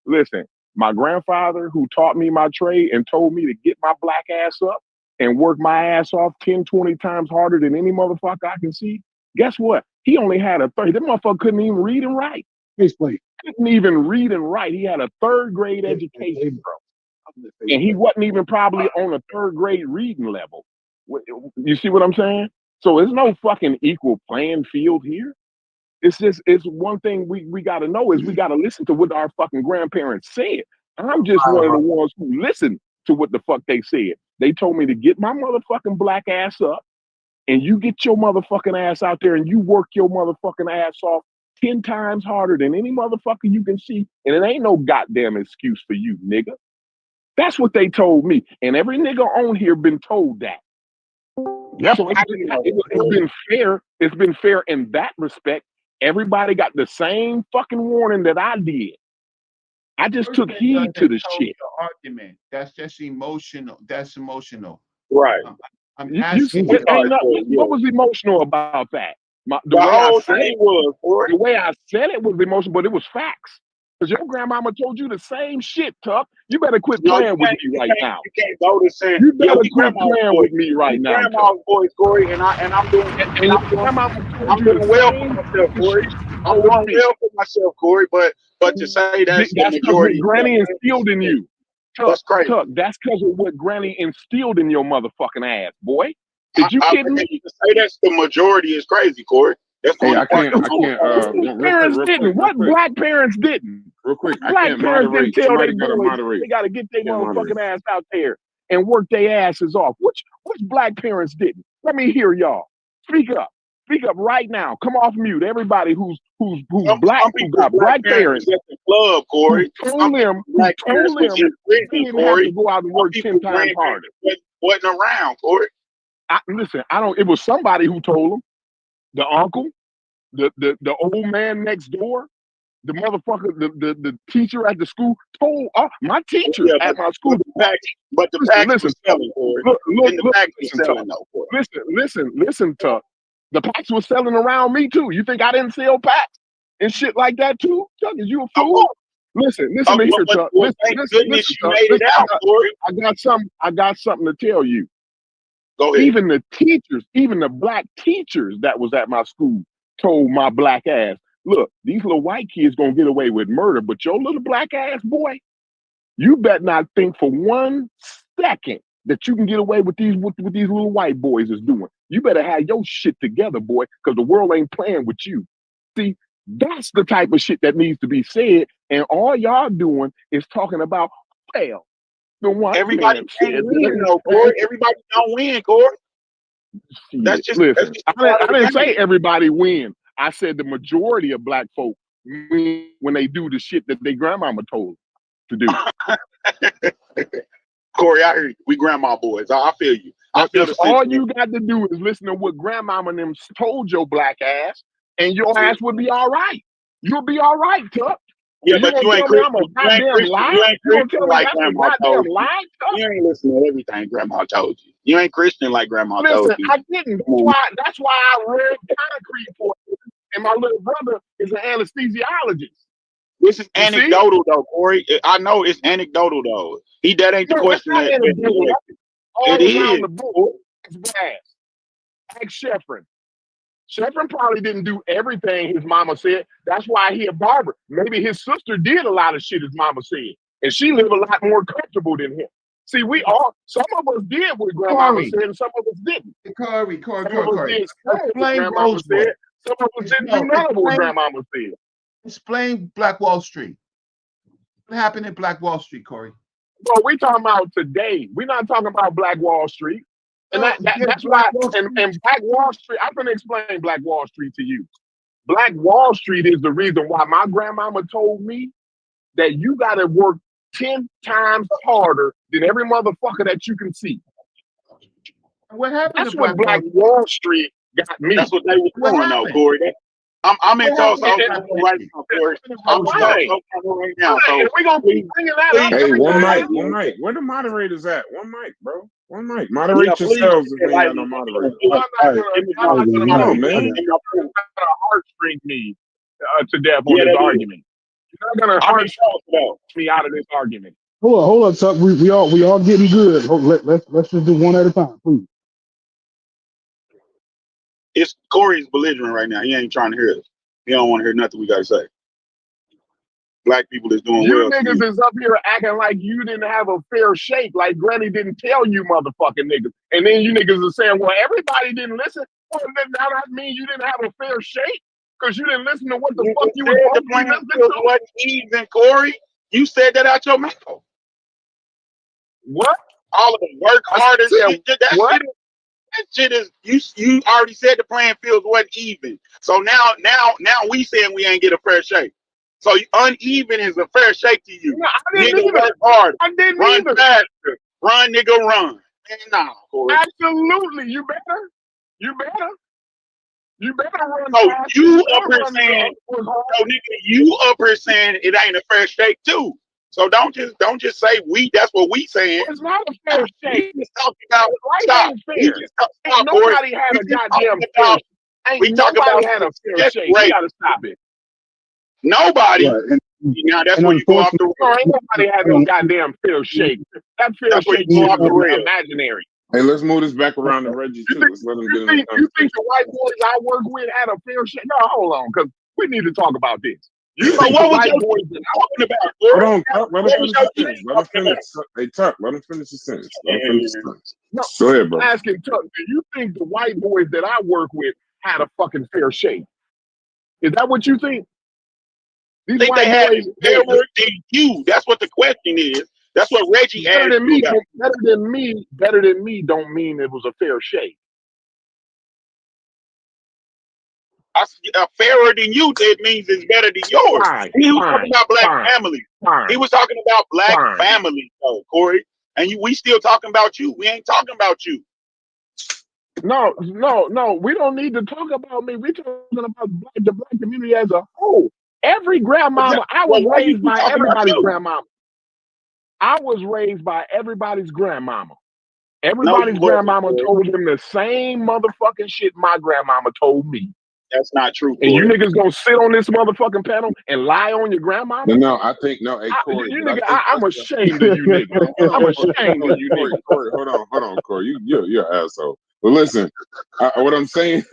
Listen, my grandfather who taught me my trade and told me to get my Black ass up and work my ass off 10, 20 times harder than any motherfucker I can see. Guess what? He only had a third. That motherfucker couldn't even read and write. Couldn't even read and write. He had a third grade education, bro. And he wasn't even probably on a third grade reading level. You see what I'm saying? So there's no fucking equal playing field here. It's one thing we got to know is we got to listen to what our fucking grandparents said. I'm just one of the ones who listened to what the fuck they said. They told me to get my motherfucking Black ass up, and you get your motherfucking ass out there and you work your motherfucking ass off 10 times harder than any motherfucker you can see, and it ain't no goddamn excuse for you, nigga. That's what they told me, and every nigga on here been told that. Yep. So it's been fair. It's been fair in that respect. Everybody got the same fucking warning that I did. I just took heed to the shit. Argument. That's just emotional. That's emotional. Right. I'm You asking. what was emotional about that? The whole thing was, boy. the way I said it was emotional, but it was facts. Because your grandmama told you the same shit, Tuck. You better quit playing with me right now. You can't go to saying you better quit playing with me right now. Grandma's voice, Corey, and I'm doing well for myself, Corey. I'm doing well for myself, Corey. But to say that's the majority, what Granny instilled in you. That's crazy. Tuck, that's because of what Granny instilled in your motherfucking ass, boy. Did you kidding me? To say that's the majority is crazy, Corey. That's Hey, I can't. Parents didn't. What Black parents didn't? Real quick, I Black can't parents moderate. didn't tell Somebody their gotta boys moderate. they got to get their Can't motherfucking moderate. ass out there and work their asses off. Which Black parents didn't? Let me hear y'all. Speak up. Speak up right now. Come off mute. Everybody who's Black, who got Black parents at the club, Corey. Told them they didn't have to go out and work 10 times harder. Wasn't around, Corey. Listen, it was somebody who told them. The uncle, the old man next door, the motherfucker, the teacher at the school told my teacher at my school. But the packs was selling, Corey. Listen, Tuck. The packs was selling around me too. You think I didn't sell packs and shit like that too? Tuck, is you a fool? Listen to here, Tuck. I got something to tell you. Go ahead. Even the teachers, even the Black teachers that was at my school told my Black ass, look, these little white kids gonna get away with murder, but your little Black ass boy, you better not think for 1 second that you can get away with these little white boys is doing. You better have your shit together, boy, because the world ain't playing with you. See, that's the type of shit that needs to be said, and all y'all doing is talking about, well, everybody can't win, though, Corey. Everybody don't win, Corey. That's just listen. I didn't say everybody win. I said the majority of Black folk win when they do the shit that their grandmama told them to do. Corey, I hear you. We grandma boys. I feel you. I feel That's the all sentiment. you got to do is listen to what grandmama and them told your black ass, and your ass would be all right. You'll be all right, Tuck. Yeah, You but gonna you ain't tell me I'm a Christian. You ain't goddamn Christian. lie? You ain't You gonna Christian tell me like that's a grandma goddamn told you. lie, Tuck? You ain't listen to everything grandma told you. You ain't Christian like grandma told Listen, you. I didn't. That's why I read concrete for you. And my little brother is an anesthesiologist. This is You see? anecdotal though, Corey. I know it's anecdotal though. That ain't the No, it's question not that anecdotal. That's all it around is. the book. It's bad. Ask Sheffrin. Sheffrin probably didn't do everything his mama said. That's why he a barber. Maybe his sister did a lot of shit his mama said, and she lived a lot more comfortable than him. See, some of us did what grandmama Corey. said, and some of us didn't. Corey. Some of us did some of what Explain grandmama said. Rosewood. Some of us didn't do none of what grandmama said. Explain Black Wall Street. What happened in Black Wall Street, Corey? Well, we talking about today. We're not talking about Black Wall Street. And that's why, and Black Wall Street, I'm going to explain Black Wall Street to you. Black Wall Street is the reason why my grandmama told me that you got to work 10 times harder than every motherfucker that you can see. What happened? That's what Black Wall Street got me. That's what they were doing though, Corey. I'm in Tulsa, Oklahoma right now, Corey. I'm in Tulsa, Oklahoma right now. So we're going to keep bringing that up. Hey, one mic. Where the moderators at? One mic, bro. One mic. Moderate yourselves if we ain't got no moderators. Come on, man. Heartstring me to death on this argument. You're not gonna heartstring me out of this argument. Hold up, Tuck. We all getting good. Let's just do one at a time, please. It's Corey's belligerent right now. He ain't trying to hear us. He don't want to hear nothing we gotta say. Black people is doing you well. Niggas is up here acting like you didn't have a fair shake, like Granny didn't tell you motherfucking niggas. And then you niggas are saying, well, everybody didn't listen. Well, then now that means you didn't have a fair shake? Because you didn't listen to what the fuck you were supposed to be listening to? Wasn't even, Corey. You said that out your mouth. What? All of the work harder shit. What? That shit is you already said the playing field wasn't even. So now we saying we ain't get a fair shake. So uneven is a fair shake to you. No, I didn't nigga either. work harder. I didn't run either. faster. Run, nigga, run. Man, nah, Corey. Absolutely. You better. You better run so faster. You up here saying, so nigga, you up here saying it ain't a fair shake too. So don't just say we. That's what we saying. It's not a fair shake. We just talking about stop. We just Ain't nobody had a goddamn fair. Ain't nobody had a fair shake. You gotta stop it. Nobody. Right. Now that's where you go off the rail. Ain't nobody had no goddamn fair shake. That fair shake is imaginary. Hey, let's move this back around to Reggie too. Let's let him get in. You think the white boys I work with had a fair shake? No, hold on, because we need to talk about this. You know what was your boys talking about? Hold on, Tuck. Let him finish the sentence. Let him finish. Hey, Tuck, let him finish the sentence. No, go ahead, bro. I'm asking Tuck, do you think the white boys that I work with had a fucking fair shake? Is that what you think? These think they had fairer than you. That's what the question is. That's what Reggie asked you about. Better than me don't mean it was a fair shake. Fairer than you, it means it's better than yours. He was talking about black families. He was talking about black families, though, Corey. And we still talking about you. We ain't talking about you. No. We don't need to talk about me. We're talking about the black community as a whole. Every grandmama, I was raised by everybody's grandmama. I was raised by everybody's grandmama. Everybody's grandmama told them the same motherfucking shit my grandmama told me. That's not true, Corey. And you niggas gonna sit on this motherfucking panel and lie on your grandmama? No, I think no. Hey, Corey, I'm ashamed of you niggas. I'm ashamed of you niggas. Corey, hold on, Corey. You're an asshole. But listen, what I'm saying,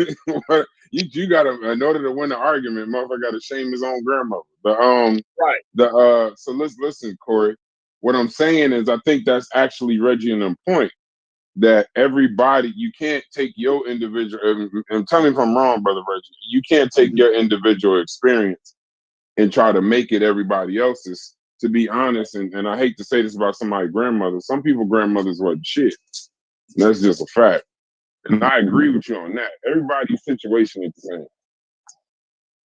you gotta, in order to win the argument, motherfucker gotta shame his own grandmother. So let's listen, Corey. What I'm saying is, I think that's actually Reggie and them point. That everybody, you can't take your individual, and tell me if I'm wrong, brother Reggie, you can't take your individual experience and try to make it everybody else's. To be honest, and I hate to say this about somebody's grandmother, some people's grandmothers wasn't shit. That's just a fact. And I agree with you on that. Everybody's situation is the same.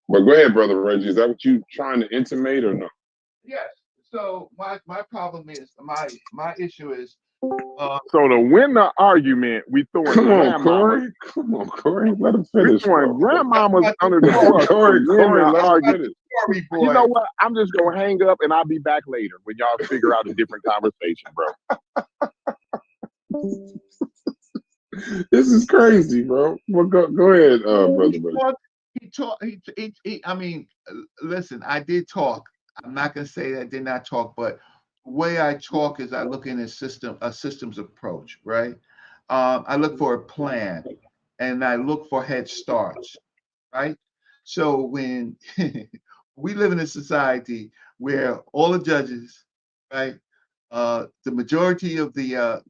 But go ahead, brother Reggie, is that what you trying to intimate or no? Yes. So my problem is my issue is So to win the argument, we throwing Come on, grandmamas. Corey. Come on, Corey. Let him We're finish, throwing bro. grandmamas I'm under the bus to Corey, win the let him argument. finish. Corey You know boy. what? I'm just gonna hang up and I'll be back later when y'all figure out a different conversation, bro. This is crazy, bro. Well, go ahead, brother. I mean, listen, I did talk. I'm not gonna say I did not talk, but the way I talk is I look in a systems approach, right? I look for a plan, and I look for head starts, right? So when we live in a society where all the judges, right, the majority of the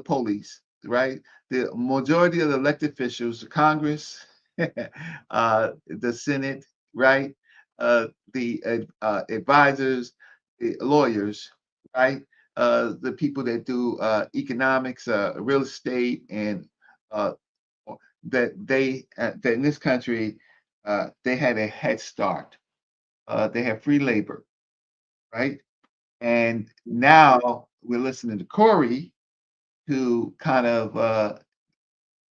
police, right, the majority of the elected officials, the Congress, the Senate, right, the advisors, the lawyers, right, the people that do economics, real estate, and uh, that in this country they had a head start. They have free labor, right? And now we're listening to Corey, who kind of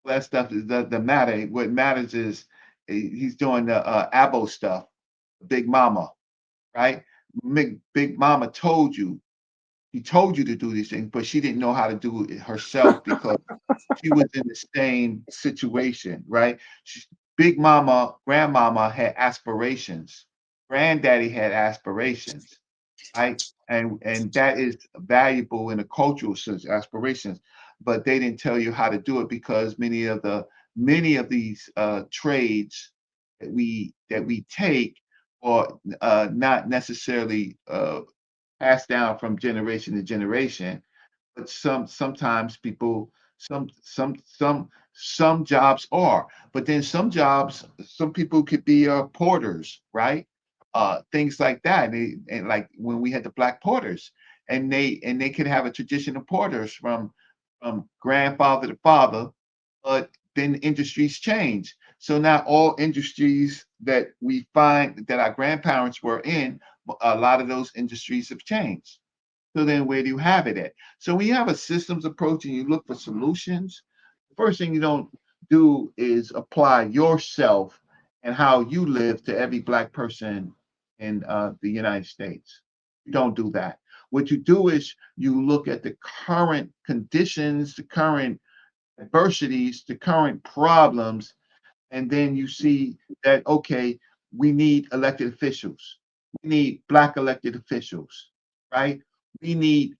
that stuff doesn't matter. What matters is he's doing the abo stuff, Big Mama, right? Big Mama told you, he told you to do these things, but she didn't know how to do it herself because she was in the same situation, right? Big Mama, Grandmama had aspirations. Granddaddy had aspirations, right? And that is valuable in a cultural sense, aspirations. But they didn't tell you how to do it because many of these trades that we take are not necessarily passed down from generation to generation, but sometimes people some jobs are, but then some jobs, some people could be porters, right? Things like that. And like when we had the black porters, and they could have a tradition of porters from grandfather to father, but then industries change. So now all industries that we find that our grandparents were in, a lot of those industries have changed. So then where do you have it at? So when you have a systems approach and you look for solutions, the first thing you don't do is apply yourself and how you live to every black person in the United States. You don't do that. What you do is you look at the current conditions, the current adversities, the current problems, and then you see that, okay, we need elected officials. We need black elected officials, right? We need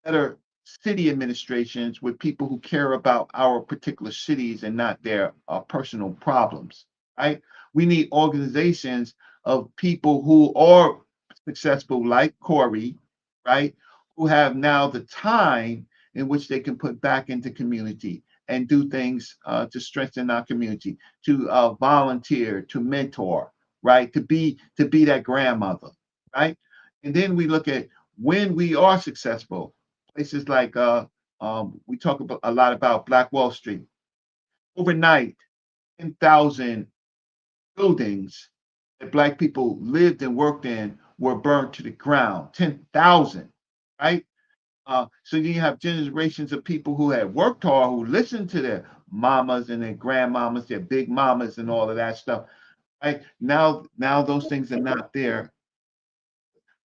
better city administrations with people who care about our particular cities and not their personal problems, right? We need organizations of people who are successful, like Corey, right? Who have now the time in which they can put back into community and do things to strengthen our community, to volunteer, to mentor, right? To be that grandmother, right? And then we look at when we are successful, places like we talk about a lot about Black Wall Street. Overnight, 10,000 buildings that Black people lived and worked in were burned to the ground. 10,000, right? So you have generations of people who had worked hard, who listened to their mamas and their grandmamas, their big mamas, and all of that stuff. Right now those things are not there,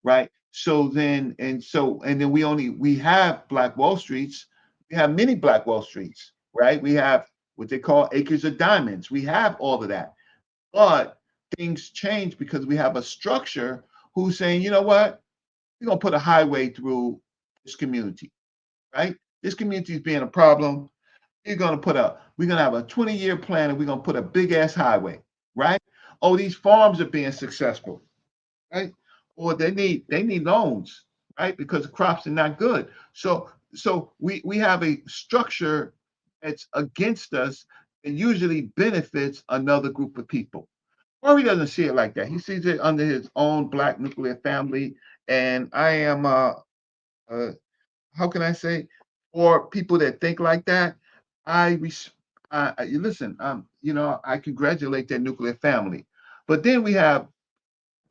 right? So then, and then we have Black Wall Streets. We have many Black Wall Streets, right? We have what they call acres of diamonds. We have all of that, but things change because we have a structure who's saying, you know what, we're gonna put a highway through this community, right? This community is being a problem. We're gonna have a 20-year plan and we're gonna put a big ass highway, right? Oh, these farms are being successful, right? Or they need loans, right? Because the crops are not good. So we have a structure that's against us and usually benefits another group of people. Or he doesn't see it like that. He sees it under his own black nuclear family. And I am uh how can I say, for people that think like that, I you listen, you know, I congratulate that nuclear family. But then we have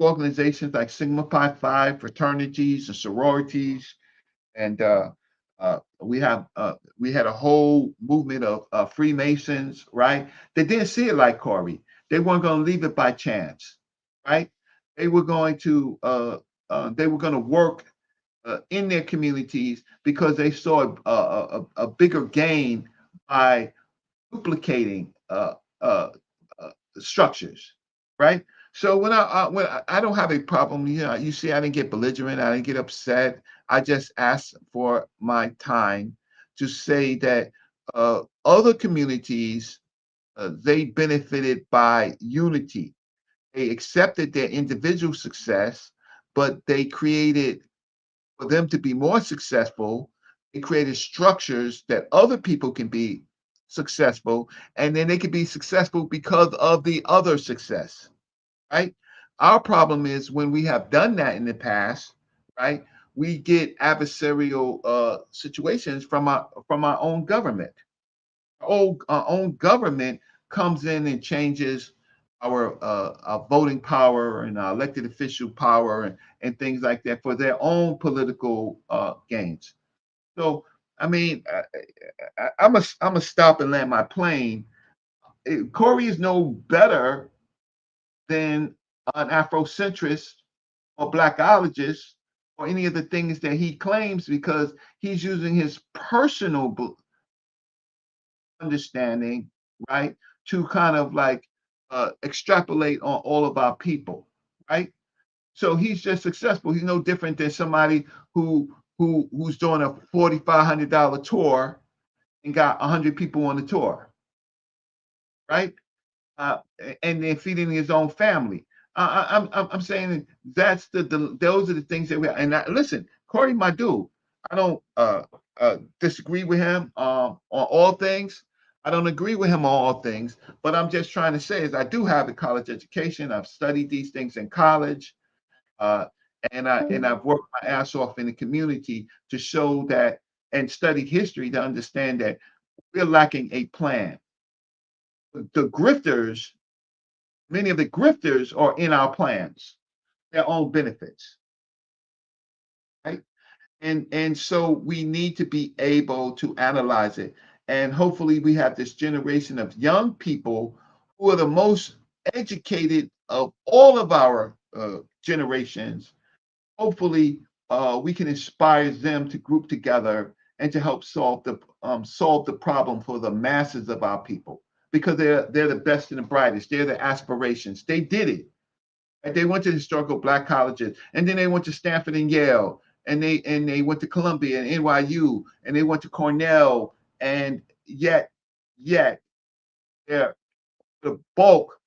organizations like Sigma Pi Phi, fraternities and sororities, and we had a whole movement of Freemasons, right? They didn't see it like Corey. They weren't going to leave it by chance, right? They were going to work in their communities because they saw a bigger gain by duplicating structures, right? So when I don't have a problem, you see, I didn't get belligerent, I didn't get upset. I just asked for my time to say that other communities they benefited by unity. They accepted their individual success, but they created for them to be more successful. They created structures that other people can be successful, and then they can be successful because of the other success, right? Our problem is when we have done that in the past, right? We get adversarial situations from our own government. Our own government comes in and changes our voting power and our elected official power and things like that for their own political gains. So, I mean, I'm gonna stop and land my plane. Corey is no better than an Afrocentrist or blackologist or any of the things that he claims because he's using his personal understanding, right, to kind of like extrapolate on all of our people, right? So he's just successful. He's no different than somebody who's doing a $4,500 tour and got 100 people on the tour, right? uh, and then feeding his own family. I'm saying that's those are the things that we and listen, Corey, my dude, I don't disagree with him on all things. I don't agree with him on all things, but I'm just trying to say is I do have a college education. I've studied these things in college, uh, I've worked my ass off in the community to show that and studied history to understand that we're lacking a plan. The grifters Many of the grifters are in our plans, their own benefits, right? And so we need to be able to analyze it. And hopefully we have this generation of young people who are the most educated of all of our generations. Hopefully we can inspire them to group together and to help solve the problem for the masses of our people because they're the best and the brightest. They're the aspirations. They did it. And they went to historical black colleges, and then they went to Stanford and Yale, and they went to Columbia and NYU, and they went to Cornell, and yet they're the bulk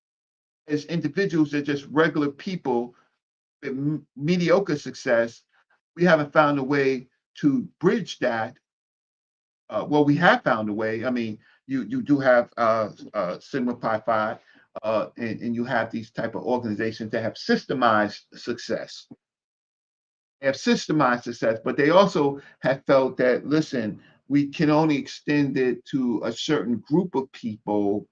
as individuals. They're just regular people with mediocre success. We haven't found a way to bridge that. Well, we have found a way. I mean, you do have Sigma Pi Phi, and you have these type of organizations that have systemized success. They have systemized success, but they also have felt that listen, we can only extend it to a certain group of people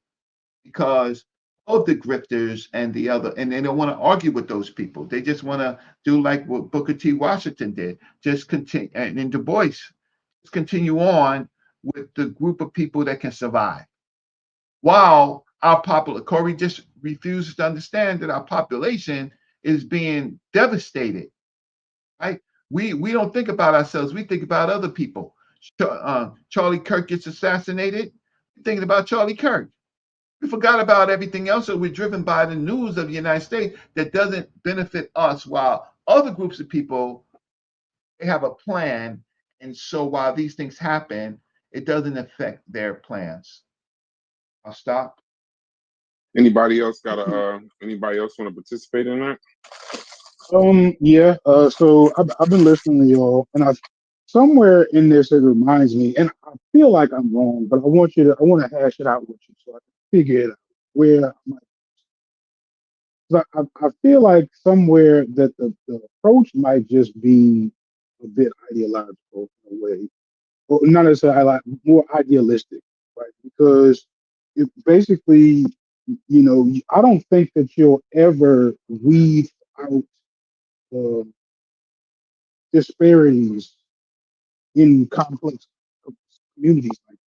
because of the grifters and the other, and they don't want to argue with those people. They just want to do like what Booker T. Washington did, just continue, and in Du Bois, just continue on with the group of people that can survive. While our popular Corey just refuses to understand that our population is being devastated, right? We don't think about ourselves. We think about other people. Charlie Kirk gets assassinated. We're thinking about Charlie Kirk. We forgot about everything else, so we're driven by the news of the United States that doesn't benefit us, while other groups of people they have a plan, and so while these things happen, it doesn't affect their plans. I'll stop. Anybody else want to participate in that? Yeah. So I've been listening to y'all, and I somewhere in this it reminds me, and I feel like I'm wrong, but I want to hash it out with you so I can figure it out. Where I might- 'cause I feel like somewhere that the approach might just be a bit ideological in a way, or not necessarily like more idealistic, right? Because it basically, I don't think that you'll ever weed out disparities in complex communities. Like,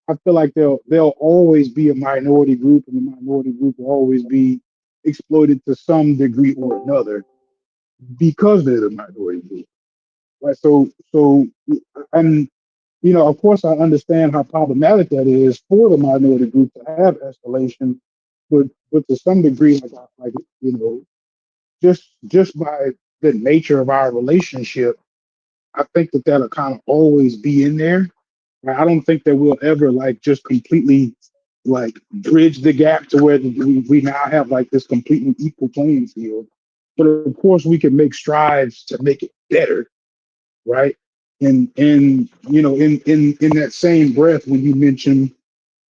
I feel like there'll always be a minority group, and the minority group will always be exploited to some degree or another because they're the minority group. Right. So, and of course, I understand how problematic that is for the minority group to have escalation, but to some degree, like just by the nature of our relationship, I think that that'll kind of always be in there. Right? I don't think that we'll ever like just completely like bridge the gap to where we now have like this completely equal playing field. But of course, we can make strides to make it better, right? And in that same breath, when you mention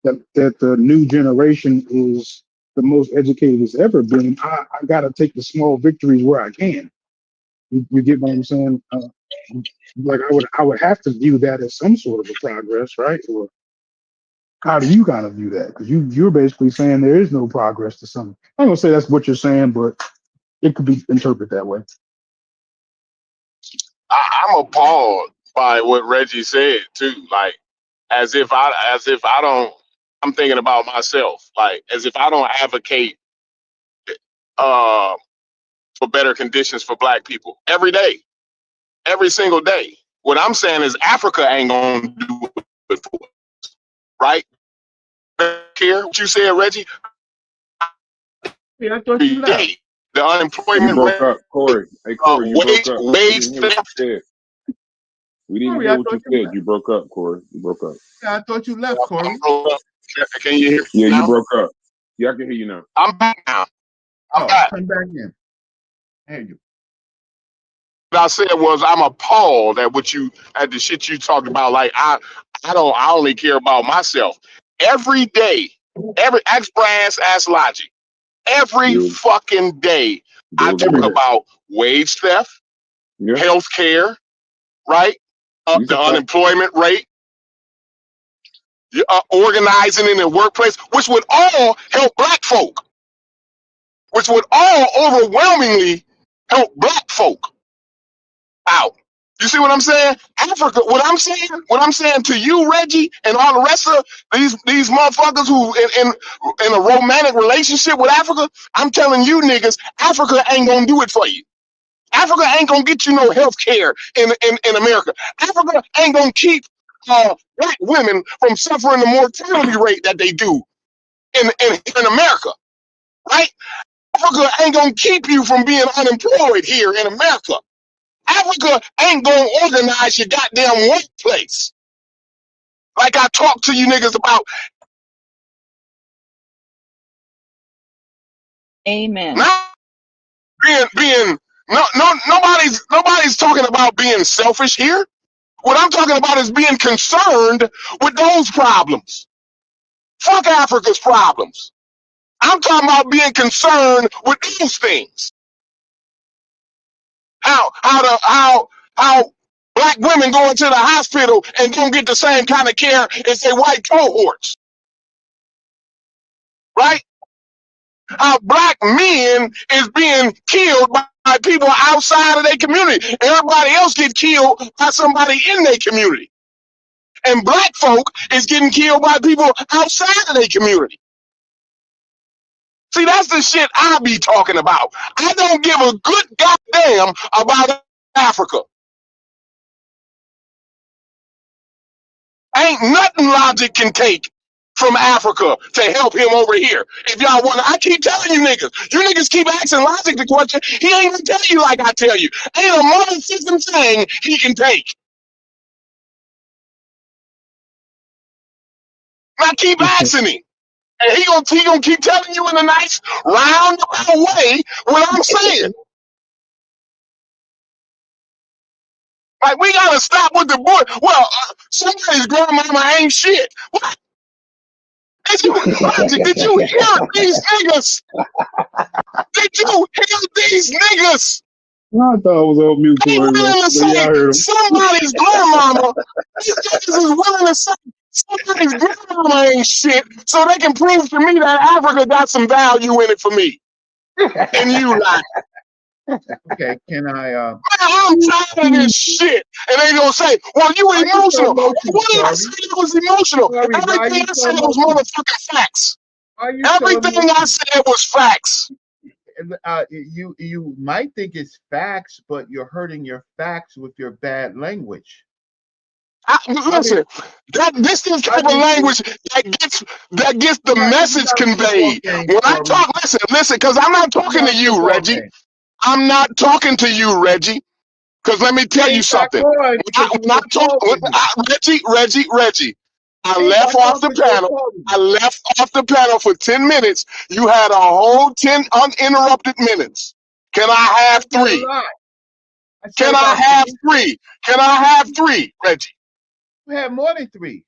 that the new generation is the most educated it's ever been, I got to take the small victories where I can. You get what I'm saying? Like I would have to view that as some sort of a progress, right? Or how do you kind of view that? Because you're basically saying there is no progress to some. I'm gonna say that's what you're saying, but it could be interpreted that way. I'm appalled by what Reggie said too. Like, as if I don't. I'm thinking about myself. Like, as if I don't advocate uh, for better conditions for Black people every day, every single day. What I'm saying is Africa ain't gonna do it for us, right? Care what you said, Reggie? Yeah, I thought you Every left. day, the You unemployment broke rate, up, Corey. Hey, Corey, you broke up. We wage didn't hear what theft. you said. We didn't Corey, I hear what thought you you said. left. You broke up, Corey. You broke up. Yeah, I thought you left, Corey. Can you hear me Yeah, you now? broke up. Yeah, I can hear you now. I'm back now. I'm Oh, back. come back in. There you. What I said was I'm appalled at the shit you talked about. Like I only care about myself. Every day, ask Brass, ask Logic. Every Yeah, fucking day, I go talk ahead. about wage theft, Yeah, health care, right? these The are facts. unemployment rate, organizing in the workplace, which would all help Black folk, which would all overwhelmingly help Black folk out. You see what I'm saying? Africa, what I'm saying to you, Reggie, and all the rest of these motherfuckers who in a romantic relationship with Africa, I'm telling you niggas, Africa ain't gonna do it for you. Africa ain't gonna get you no health care in America. Africa ain't gonna keep Black women from suffering the mortality rate that they do in America, right? Africa ain't gonna keep you from being unemployed here in America. Africa ain't gonna organize your goddamn workplace. Like I talked to you niggas about. Amen. Now being nobody's talking about being selfish here. What I'm talking about is being concerned with those problems. Fuck Africa's problems. I'm talking about being concerned with those things. How Black women go into the hospital and don't get the same kind of care as their white cohorts, right? How Black men is being killed by people outside of their community. Everybody else get killed by somebody in their community. And Black folk is getting killed by people outside of their community. See, that's the shit I be talking about. I don't give a good goddamn about Africa. Ain't nothing Logic can take from Africa to help him over here. If y'all want to, I keep telling you niggas keep asking Logic the question. He ain't gonna tell you like I tell you. Ain't a motherfucking thing he can take. I keep asking him. And he gonna keep telling you in a nice roundabout way what I'm saying. Like, we gotta stop with the boy. Well, somebody's grandmama ain't shit. What? Logic, did you hear these niggas? Did you hear these niggas? I thought I was on mute, They Corey, willing to but yeah, I say heard him. somebody's grandmama. These niggas is willing to say somebody's grandmama ain't shit so they can prove to me that Africa got some value in it for me. And you lie. Okay, can I? Man, I'm tired of this shit. And they gonna say, well, you Why you so emotional. emotional, What did I Corey? say that was emotional? Corey, why Everything you I so said was emotional? motherfucking facts. Why you so Everything I emotional? said was facts. You might think it's facts, but you're hurting your facts with your bad language. Listen, this is type of language that gets the message conveyed. When I talk, listen, because I'm not talking to you, Reggie. I'm not talking to you, Reggie. Because let me tell you something. When I talk, Reggie, I left off the panel. I left off the panel for 10 minutes. You had a whole 10 uninterrupted minutes. Can I have 3? Can I have 3? Can I have 3, Reggie? You had more than 3.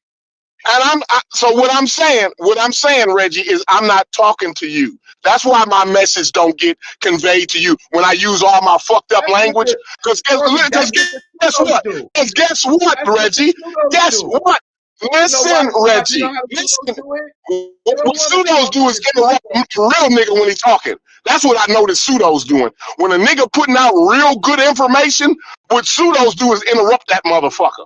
And so what I'm saying, Reggie, is I'm not talking to you. That's why my message don't get conveyed to you when I use all my fucked up language. Because guess what? Because guess what, Reggie? Guess what? Listen, Reggie. Listen. What pseudos do is interrupt a real nigga when he talking. That's what I notice pseudos doing. When a nigga putting out real good information, what pseudos do is interrupt that motherfucker.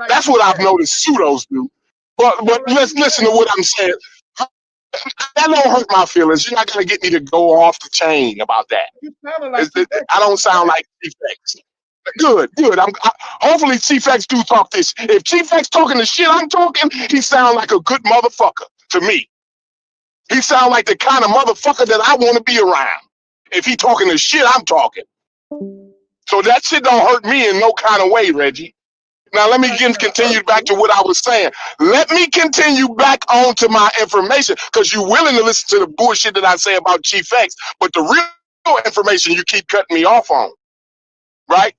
That's what I've noticed pseudos do. But let's listen to what I'm saying. That don't hurt my feelings. You're not gonna get me to go off the chain about that. I don't sound like Chief-X. Good. Hopefully Chief-X do talk this. If Chief-X talking the shit I'm talking, he sound like a good motherfucker to me. He sound like the kind of motherfucker that I want to be around. If he talking the shit I'm talking. So that shit don't hurt me in no kind of way, Reggie. Now, let me continue back to what I was saying. Let me continue back on to my information, because you're willing to listen to the bullshit that I say about Chief-X, but the real information you keep cutting me off on, right?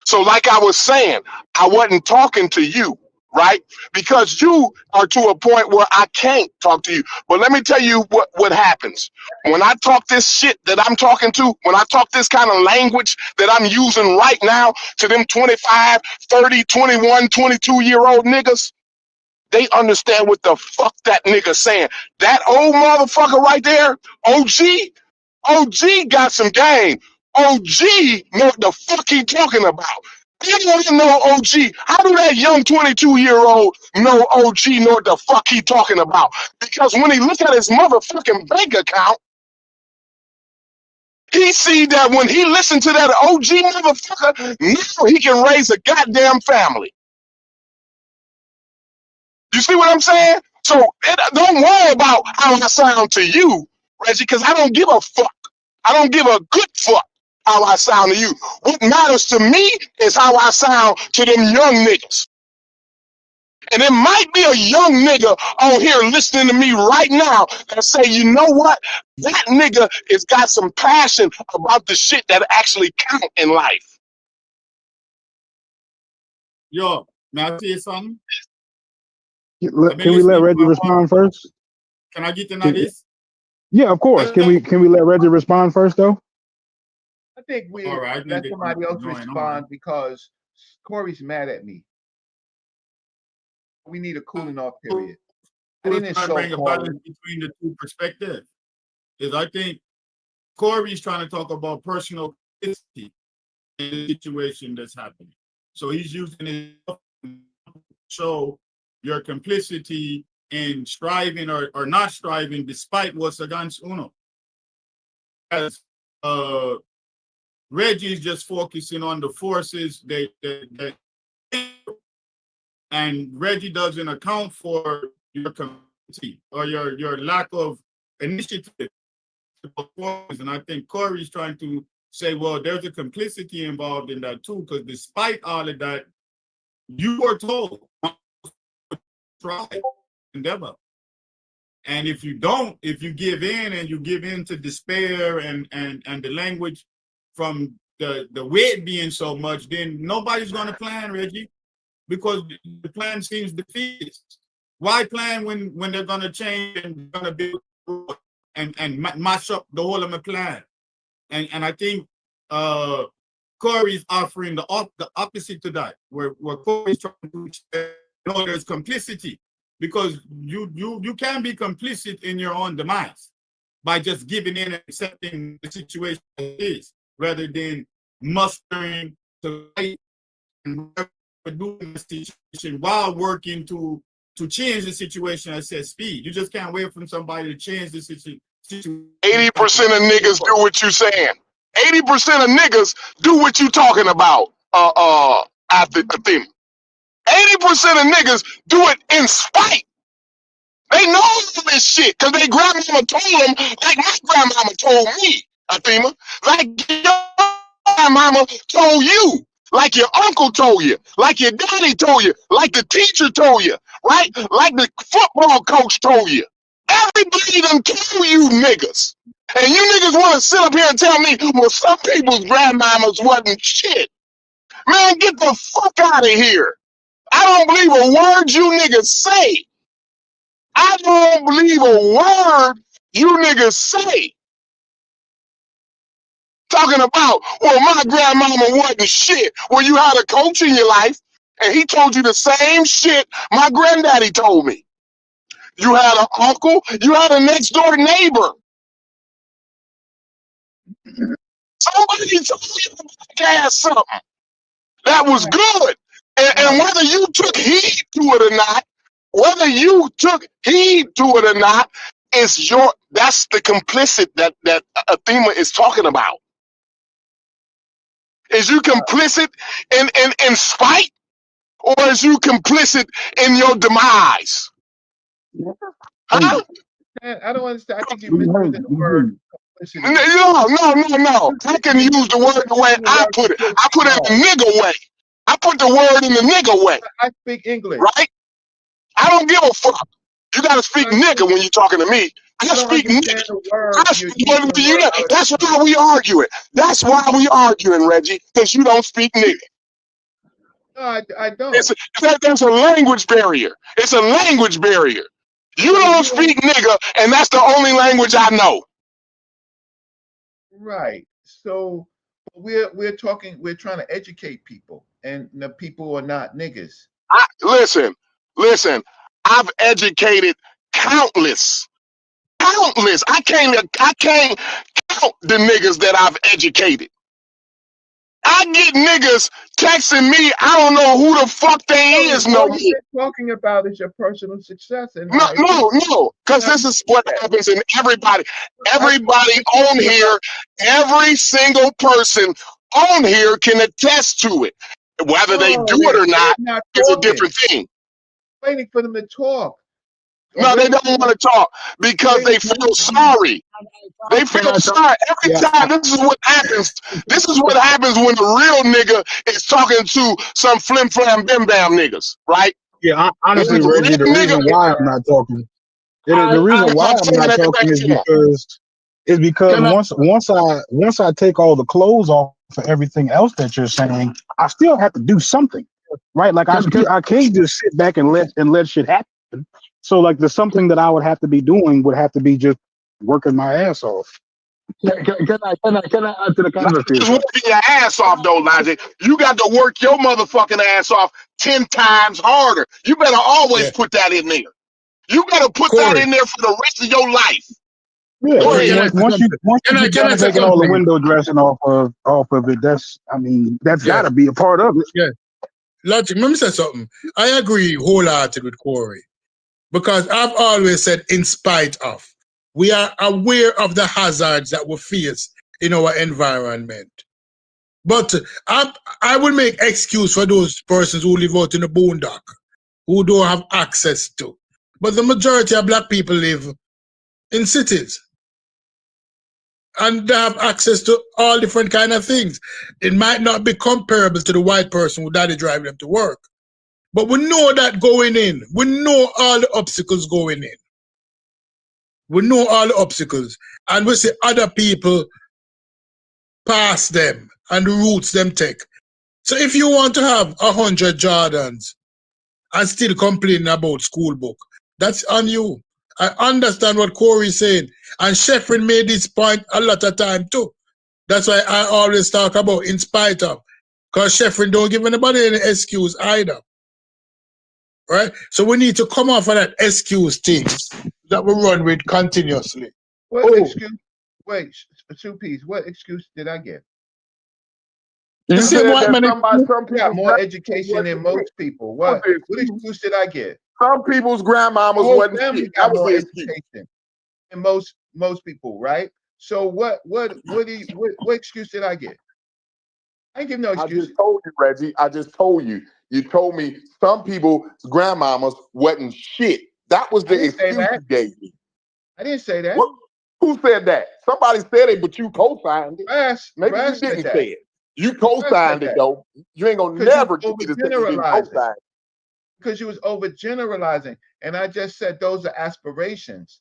So like I was saying, I wasn't talking to you, right? Because you are to a point where I can't talk to you. But let me tell you what happens. When I talk this shit that I'm talking to, when I talk this kind of language that I'm using right now to them 25, 30, 21, 22-year-old niggas, they understand what the fuck that nigga saying. That old motherfucker right there, OG got some game. OG know what the fuck he talking about. You don't even know OG. How do that young 22-year-old know OG know what the fuck he talking about? Because when he look at his motherfucking bank account, he see that when he listen to that OG motherfucker, now he can raise a goddamn family. You see what I'm saying? So don't worry about how I sound to you, Reggie, because I don't give a fuck. I don't give a good fuck how I sound to you. What matters to me is how I sound to them young niggas. And there might be a young nigga on here listening to me right now that say, you know what? That nigga has got some passion about the shit that actually count in life. Yo, may I say something? Can we let Reggie respond first? Can I get into this? Yeah, of course. Can we let Reggie respond first though? I think we let somebody else respond because Corey's mad at me. We need a cooling off period. I didn't bring a balance between the two perspectives. Is I think Corey's trying to talk about personal complicity in the situation that's happening. So he's using it to show your complicity in striving or not striving despite what's against Uno. As Reggie's just focusing on the forces that and Reggie doesn't account for your community or your lack of initiative. And I think Corey's trying to say, well, there's a complicity involved in that too, because despite all of that, you were told try endeavor. And if you don't, if you give in and you give in to despair and the language from the weight being so much, then nobody's going to plan, Reggie, because the plan seems defeated. Why plan when they're going to change and going to build and mash up the whole of my plan? And I think Corey's offering the opposite to that, where Corey's trying to know there's complicity, because you can be complicit in your own demise by just giving in and accepting the situation as it is. rather than mustering to fight and doing the situation while working to change the situation at set speed. You just can't wait for somebody to change the situation. 80% of niggas do what you saying. 80% of niggas do what you talking about. After the thing. 80% of niggas do it in spite. They know all this shit because they grandmama told them, like my grandmama told me, Athema, like your grandmama told you, like your uncle told you, like your daddy told you, like the teacher told you, right? Like the football coach told you. Everybody done told you niggas. And you niggas want to sit up here and tell me, well, some people's grandmamas wasn't shit. Man, get the fuck out of here. I don't believe a word you niggas say. I don't believe a word you niggas say. Talking about, well, my grandmama wasn't shit. Well, you had a coach in your life, and he told you the same shit my granddaddy told me. You had an uncle, you had a next door neighbor. Somebody told you to ass something that was good. And whether you took heed to it or not, that's the complicit that Athema is talking about. Is you complicit in spite, or is you complicit in your demise? Huh? I don't understand. I think you misusing the word complicity. No. I can use the word the way I put it. I put it in the nigga way. I put the word in the nigga way. I speak English. Right? I don't give a fuck. You gotta speak nigga when you're talking to me. I speak nigga. That's why we arguing. That's why we arguing, Reggie, because you don't speak nigga. No, I don't. There's a language barrier. It's a language barrier. You don't speak nigga, and that's the only language I know. Right. So we're talking. We're trying to educate people, and the people are not niggas. Listen. I've educated countless. I can't count the niggas that I've educated. I get niggas texting me. I don't know who the fuck they is no more. What you're talking about is your personal success. And no, because this is what happens in everybody on here. Every single person on here can attest to it. Whether they do it or not is a different thing. Waiting for them to talk. No, they don't want to talk because they feel sorry. They feel sorry every time. This is what happens. This is what happens when the real nigga is talking to some flim flam bim bam niggas, right? Yeah, honestly, Reggie, the reason why I'm not talking, the reason why I'm not talking is because once I take all the clothes off for everything else that you're saying, I still have to do something, right? Like I can't just sit back and let shit happen. So like the something that I would have to be doing would have to be just working my ass off. Can I add to the conversation? Just working your ass off though, Logic. You got to work your motherfucking ass off 10 times harder. You better always put that in there. You gotta put that in there for the rest of your life. Yeah, once you start taking all the window dressing off of it, that's gotta be a part of it. Yeah. Logic, let me say something. I agree wholeheartedly with Corey. Because I've always said, in spite of, we are aware of the hazards that we face in our environment. But I will make excuse for those persons who live out in the boondock, who don't have access to. But the majority of black people live in cities. And they have access to all different kind of things. It might not be comparable to the white person who daddy drive them to work. But we know that going in. We know all the obstacles going in. We know all the obstacles. And we see other people pass them and the routes them take. So if you want to have 100 Jordans and still complaining about school book, that's on you. I understand what Corey is saying. And Sheffrin made this point a lot of time too. That's why I always talk about in spite of. Because Sheffrin don't give anybody any excuse either. Right? So we need to come off of that excuse thing that we run with continuously. What excuse? Wait, 2 P's. What excuse did I get? The You same said white that man. some I people's got more grandmamas education than wasn't most shit. people. That was What? the What excuse. excuse did I get? Some people's grandmamas My whole wasn't family shit. That got was more the excuse. education than most people, right? So what excuse did I get? I ain't give no I just excuses. told you, Reggie. I just told you. You told me some people's grandmamas wasn't shit. That was I the didn't say excuse that. you gave me. I didn't say that. What? Who said that? Somebody said it, but you co-signed it. Maybe you Brass said didn't that. say it. You Brass said co-signed it that. though. You ain't gonna Because you never was get me to say you didn't overgeneralizing. co-sign it. Because you was overgeneralizing. And I just said those are aspirations.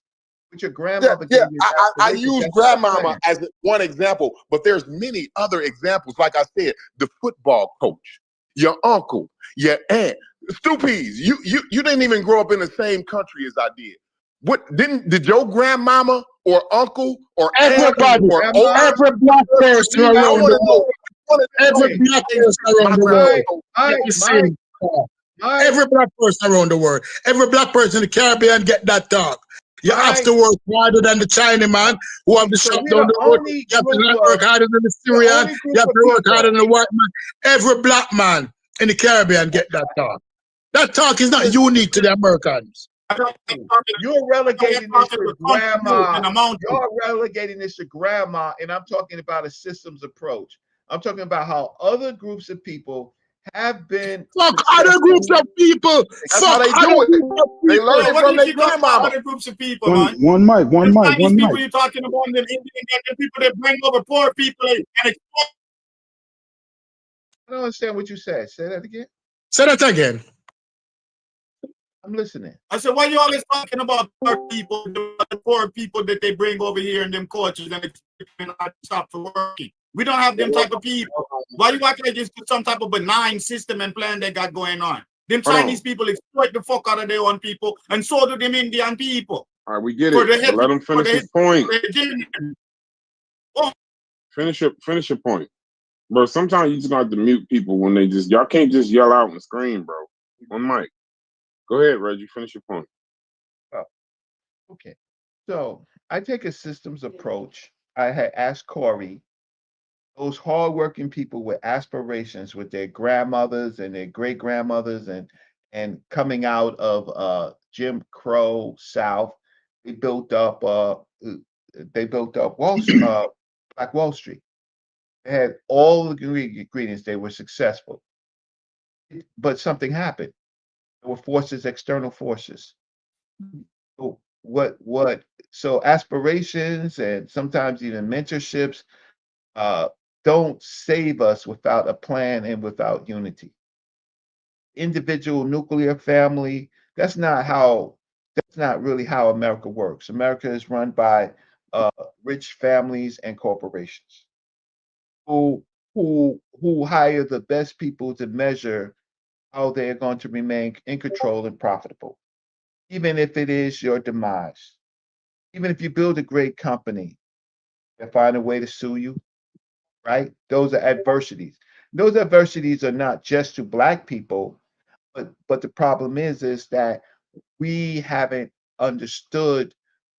Which your Yeah, grandmother yeah. gave you I aspirations. use That's not a grandmama plan. as one example, but there's many other examples. Like I said, the football coach, your uncle, your aunt. Stupies, you didn't even grow up in the same country as I did. What did your grandmama or uncle or aunt Everybody, or Grandma, older? every black person I around want the to know. world, I want to know. every black Hey, person my around the grandma. world my get the my same talk. my Every black person around the world, every black person in the Caribbean get that talk. You have my to work harder than the Chinaman who have the so shop we're down the the road. only You have group to of work harder than the the Syrian. only You group have of to work harder people. than the white man. Every black man in the Caribbean get that talk. That talk is not unique to the Americans. You're relegating this to grandma. In the mountain. You're relegating this to grandma, and I'm talking about a systems approach. I'm talking about how other groups of people have been Fuck other groups of people. That's how Fuck they other do it. groups of They people. learn Yo, it what do from you their keep talking about grandmama. other groups of people, man? One mic, Them Chinese people mic. you're talking about, them Indian, them people that bring over poor people and exploit. I don't understand what you said. Say that again. Say that again. I'm listening. I said, why you always talking about the poor people that they bring over here in them cultures and they stop for working? We don't have them type of people. Why you act like it's some type of benign system and plan they got going on? Them Chinese people exploit the fuck out of their own people, and so do them Indian people. All right, we get For it. the But head, let him for finish the his point. Oh, Finish your point, bro. Sometimes you just got to mute people when they just y'all can't just yell out and scream, bro. One mic. Go ahead, Reggie. Finish your point. Oh, okay. So I take a systems approach. I had asked Corey, those hardworking people with aspirations, with their grandmothers and their great grandmothers, and coming out of Jim Crow South, they built up Black Wall Street. They had all the ingredients. They were successful, but something happened. There were forces, external forces. So what? So aspirations and sometimes even mentorships uh, don't save us without a plan and without unity. Individual nuclear family, that's not really how America works. America is run by rich families and corporations who who hire the best people to measure how they're going to remain in control and profitable, even if it is your demise. Even if you build a great company, they find a way to sue you, right? Those are adversities. Those adversities are not just to Black people, but the problem is that we haven't understood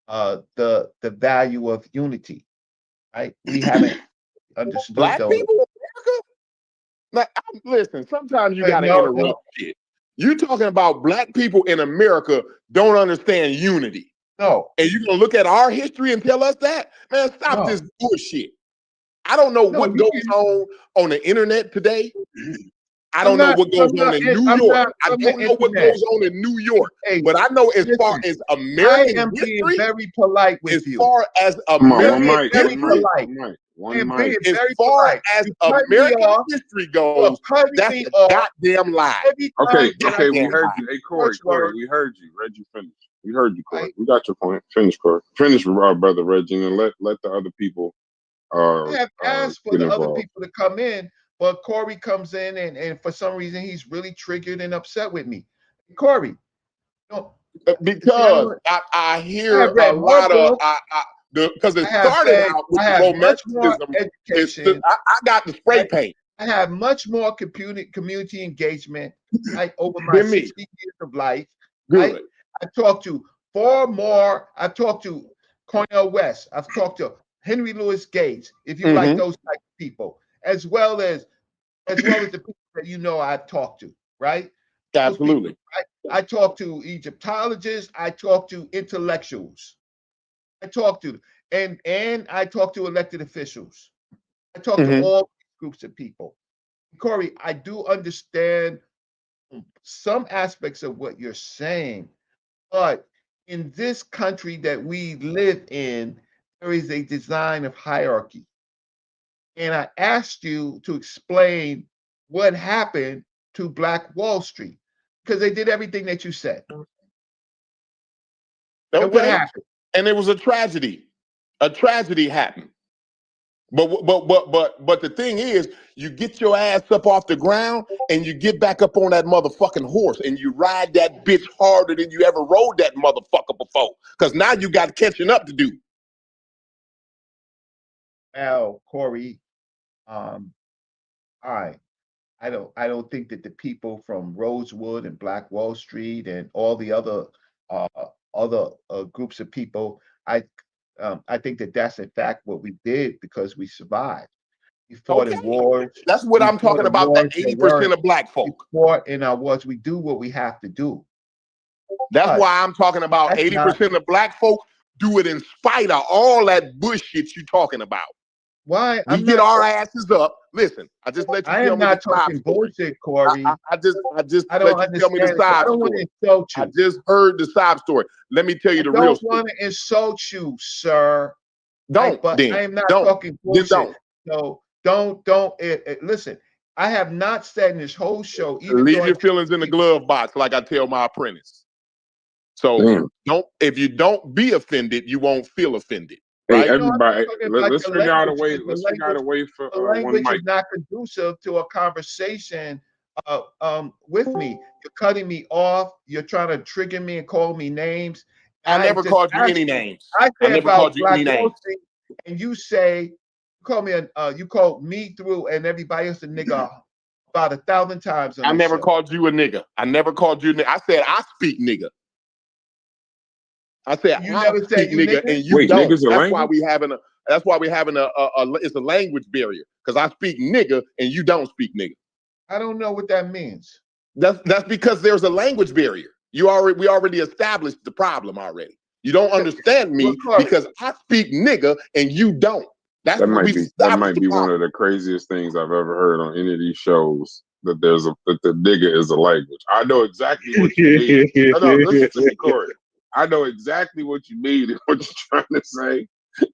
the value of unity, right? We haven't understood Black those. people in America? Like, listen, sometimes you got to No, interrupt shit. You talking about black people in America don't understand unity. no, And you gonna look at our history and tell us that? Man, stop no, this bullshit. I don't know no. what goes on the internet today. I I'm don't know not. what I'm goes on not. in New I'm York. not I from the don't know what internet. goes on in New York. Hey, But I know as far listen, as I American am being history, very polite with as you. far as Come on, one American mic, Very one mic, history, polite. one I am mic. being as very far polite. as You cut me American off. history You are goes, cutting that's me a off goddamn lie. every Okay, time that I okay, we get heard my you. Hey, first Corey, word. we heard you. Reggie, finish. We heard you, Corey. Right? We got your point. Finish, Corey. Finish, brother Reggie, and let the other people I have asked for get the other involved. people to come in, but Corey comes in and for some reason he's really triggered and upset with me. Corey, no, Because I hear have a read more lot of books. because it I have started said out with I the have much more romanticism. education. I got the spray Right? paint I have much more community engagement, right, over my than me. 60 years of life. Right? Good. I talked to far more. I've talked to Cornel West. I've talked to Henry Louis Gates, if you like Mm-hmm. those type of people, as well as as well as the people that you know I've talked to, right? Those Absolutely. people, right? I talk to Egyptologists, I talk to intellectuals, I talk to, and I talk to elected officials. I talk to all groups of people. Corey, I do understand some aspects of what you're saying, but in this country that we live in, there is a design of hierarchy. And I asked you to explain what happened to Black Wall Street because they did everything that you said. And what happened? And it was a tragedy. A tragedy happened. But the thing is, you get your ass up off the ground and you get back up on that motherfucking horse and you ride that bitch harder than you ever rode that motherfucker before. Because now you got catching up to do. Well, Corey, I don't think that the people from Rosewood and Black Wall Street and all the other groups of people, I think that that's in fact what we did because we survived. We fought in wars. That's what I'm talking about. That 80% of Black folk. We fought in our wars. We do what we have to do. That's why I'm talking about 80% of Black folk do it in spite of all that bullshit you talking about. Why? We get our asses up. Listen, I just let you tell me. I am not talking bullshit, Corey. I just let you tell me the side story. I don't want to insult you. I just heard the side story. Let me tell you the real story. I don't want to insult you, sir. Don't. But I am not talking bullshit. So don't. Listen, I have not said in this whole show. Leave your feelings in the glove box, like I tell my apprentice. So don't. If you don't be offended, you won't feel offended. Hey, right? everybody, let's figure out a way. Let's figure out a way for the language is not conducive to a conversation with me. You're cutting me off. You're trying to trigger me and call me names. I never called you any names. I never called you any names. And you say, you called me through and everybody else a nigga about 1,000 times. I never called you a nigga. I never called you a nigga. I said I speak nigga. I said you never said you nigga, and you don't. That's why we having a. That's why we having a it's a language barrier because I speak nigga and you don't speak nigga. I don't know what that means. That's because there's a language barrier. We already established the problem already. You don't understand me because I speak nigga and you don't. That might be one of the craziest things I've ever heard on any of these shows. That the nigga is a language. I know exactly what you mean. No, listen to me, Corey. I know exactly what you mean and what you're trying to say.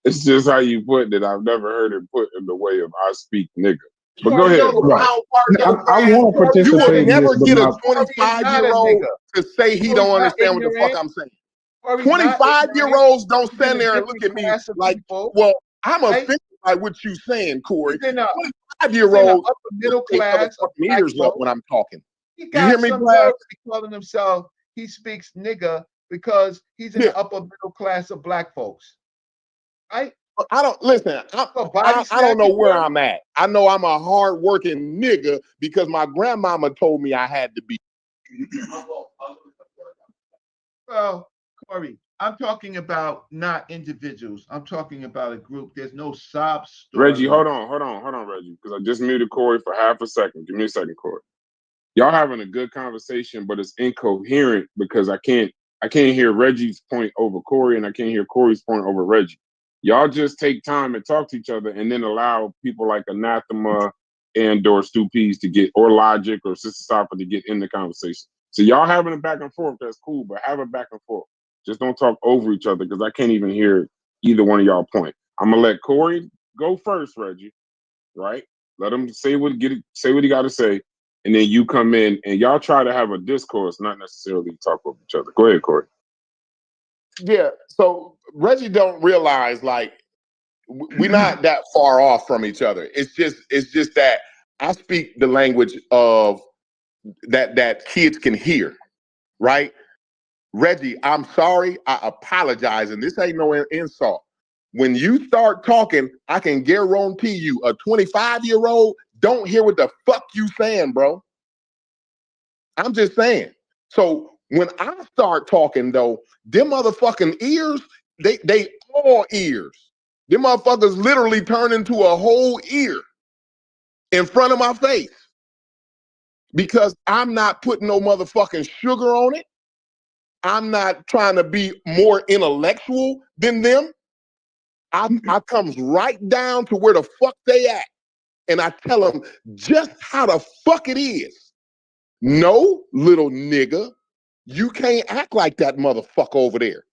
It's just how you put it. I've never heard it put in the way of I speak nigga. But go ahead. I want to participate. You will never get a 25-year-old to say he don't understand what the fuck I'm saying. 25-year-olds don't stand there and look at me like, well, I'm offended by what you're saying, Corey. 25-year-olds upper middle class meters up when I'm talking. You hear me, Brad? Calling himself, he speaks nigga because he's in the upper middle class of Black folks. Right? I don't listen. I don't know where I'm at. I know I'm a hard-working nigga because my grandmama told me I had to be. Well, Corey, I'm talking about not individuals. I'm talking about a group. There's no sob story. Reggie, hold on, Reggie, because I just muted Corey for half a second. Give me a second, Corey. Y'all having a good conversation, but it's incoherent because I can't hear Reggie's point over Corey, and I can't hear Corey's point over Reggie. Y'all just take time and talk to each other, and then allow people like Anathema and/or Stu Peas to get, or Logic or Sister Stopper to get in the conversation. So y'all having a back and forth, that's cool, but have a back and forth. Just don't talk over each other because I can't even hear either one of y'all point. I'm gonna let Corey go first, Reggie. Right? Let him say what he got to say, and then you come in and y'all try to have a discourse, not necessarily talk over each other. Go ahead, Corey. Yeah. So Reggie don't realize like we're not that far off from each other. It's just that I speak the language of that kids can hear, right? Reggie, I'm sorry. I apologize, and this ain't no insult. When you start talking, I can guarantee you a 25-year-old don't hear what the fuck you saying, bro. I'm just saying. So when I start talking, though, them motherfucking ears, they all ears. Them motherfuckers literally turn into a whole ear in front of my face. because I'm not putting no motherfucking sugar on it. I'm not trying to be more intellectual than them. I comes right down to where the fuck they at. And I tell them just how the fuck it is. No, little nigga, you can't act like that motherfucker over there.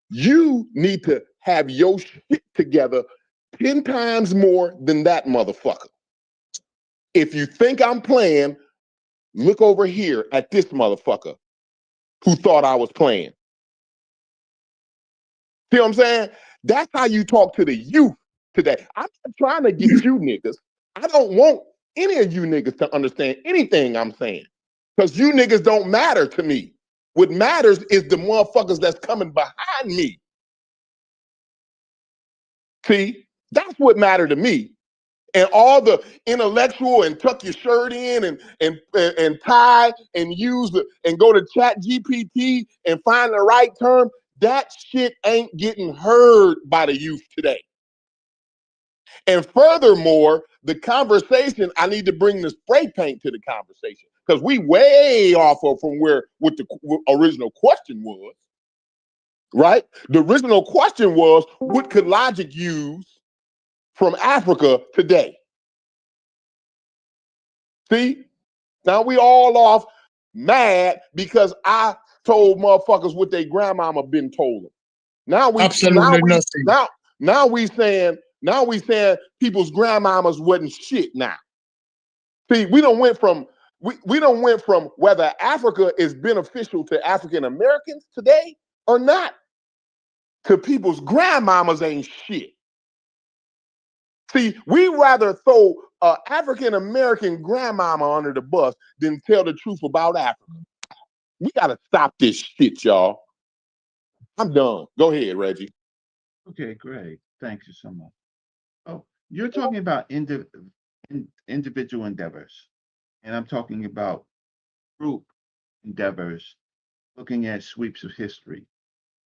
You need to have your shit together 10 times more than that motherfucker. If you think I'm playing, look over here at this motherfucker who thought I was playing. See what I'm saying? That's how you talk to the youth today. I'm not trying to get you niggas. I don't want any of you niggas to understand anything I'm saying. Because you niggas don't matter to me. What matters is the motherfuckers that's coming behind me. See, that's what mattered to me. And all the intellectual and tuck your shirt in and tie and use the and go to Chat GPT and find the right term. That shit ain't getting heard by the youth today. And furthermore, the conversation, I need to bring the spray paint to the conversation because we way off of from where what the original question was, right? The original question was, what could logic use from Africa today? See, now we all off mad because I told motherfuckers what their grandmama been told them. Now we saying people's grandmamas wasn't shit now. See, we don't went from whether Africa is beneficial to African Americans today or not to people's grandmamas ain't shit. See, we rather throw an African American grandmama under the bus than tell the truth about Africa. We gotta stop this shit, y'all. I'm done. Go ahead, Reggie. Okay, great. Thank you so much. Oh, you're talking about individual endeavors, and I'm talking about group endeavors, looking at sweeps of history,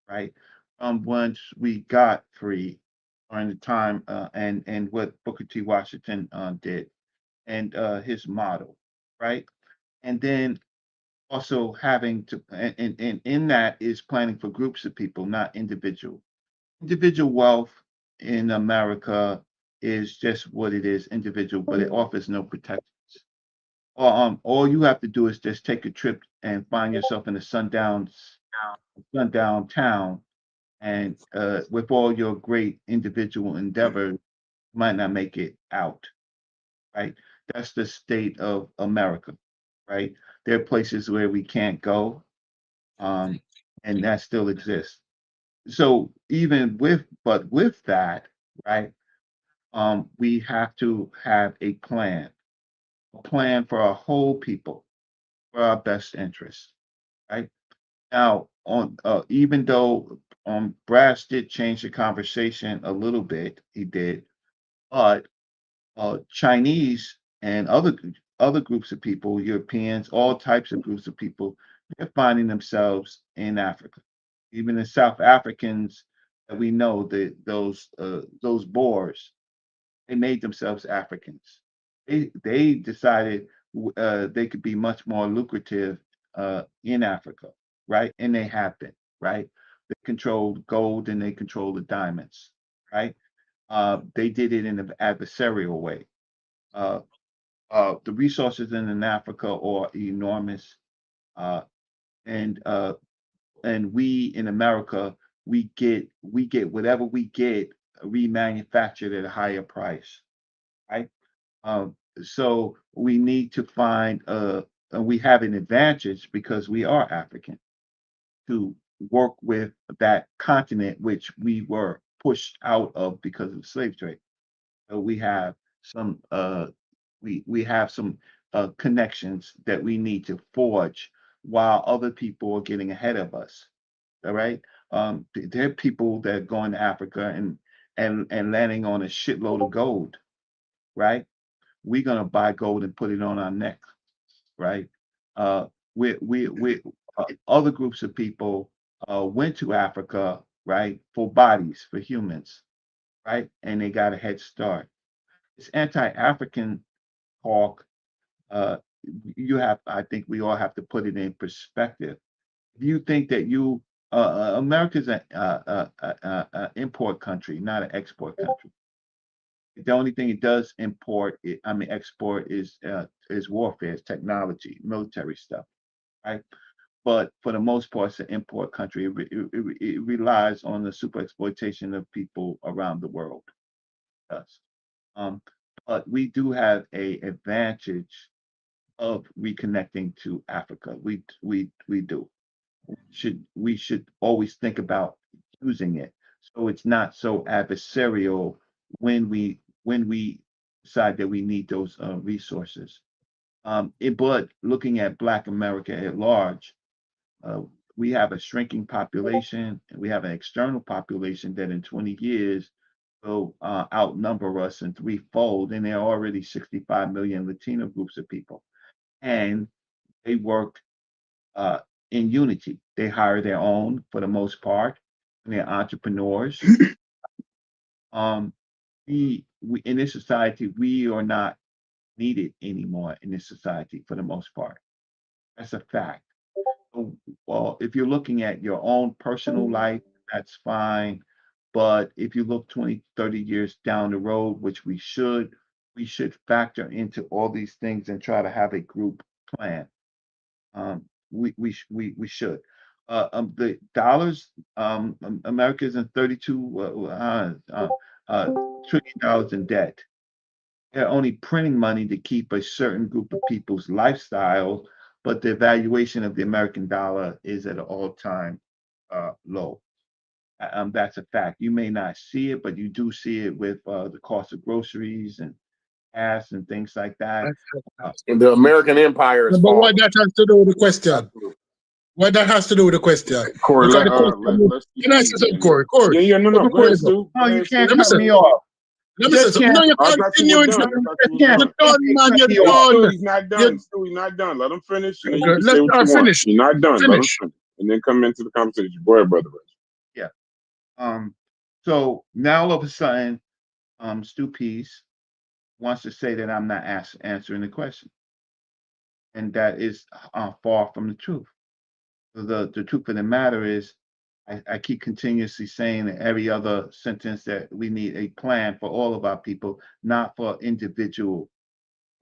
right? Once we got free during the time, and what Booker T. Washington did, and his model, right? And then also having to, and in that is planning for groups of people, not individual. Individual wealth in America is just what it is, individual, but it offers no protections. All you have to do is just take a trip and find yourself in a sundown town, and with all your great individual endeavor, you might not make it out, right? That's the state of America, right? There are places where we can't go, and that still exists. So even with that, right? We have to have a plan for our whole people, for our best interests, right? Now, on even though Brass did change the conversation a little bit, he did, but Chinese and other groups of people, Europeans, all types of groups of people, they're finding themselves in Africa. Even the South Africans that we know, those Boers, they made themselves Africans. They decided they could be much more lucrative in Africa, right? And they have been, right? They controlled gold and they control the diamonds, right? They did it in an adversarial way. Uh, the resources in Africa are enormous, uh, and we in America we get whatever we get remanufactured at a higher price, right? So we need to find and we have an advantage because we are African to work with that continent which we were pushed out of because of the slave trade. So we have some connections that we need to forge while other people are getting ahead of us. All right. There are people that are going to Africa and landing on a shitload of gold, right? We're gonna buy gold and put it on our neck, right? We other groups of people went to Africa, right, for bodies, for humans, right, and they got a head start. This anti-African talk I think we all have to put it in perspective. If you think that America's an import country, not an export country. The only thing it does export is warfare, is technology, military stuff, right? But for the most part, it's an import country. It relies on the super exploitation of people around the world. It does. But we do have a advantage of reconnecting to Africa. We do. We should always think about using it so it's not so adversarial when we decide that we need those resources. But looking at Black America at large, uh, we have a shrinking population, and we have an external population that in 20 years will outnumber us in threefold, and there are already 65 million Latino groups of people, and they work uh, in unity. They hire their own for the most part, and they're entrepreneurs. Um, we in this society, we are not needed anymore in this society for the most part. That's a fact. So, well, if you're looking at your own personal life, that's fine. But if you look 20, 30 years down the road, which we should factor into all these things and try to have a group plan. We should. The dollars, America is in 32 trillion dollars in debt. They're only printing money to keep a certain group of people's lifestyle, but the valuation of the American dollar is at an all-time low. That's a fact. You may not see it, but you do see it with the cost of groceries and gas and things like that. And the American empire is But what falling. that has to do with the question? Absolutely. What that has to do with the question? Corey, Because let, the question is, let's can I say something, Corey? Yeah, no, Before go ahead, you go, Stu. No, you can't let me cut say, me off. let me say something. No, you I thought you continue. were done. I thought you were You're done. done, man. You're me off. done. Stu, he's not done. Stu, he's not done. Let him finish, and then you Okay, can say what you want. finish. You're not done. Let him Finish. finish, and then come into the conversation. Go ahead, brother. Yeah. So now all of a sudden, Stu Peace wants to say that I'm not answering the question, and that is far from the truth. The truth of the matter is, I keep continuously saying in every other sentence that we need a plan for all of our people, not for individual,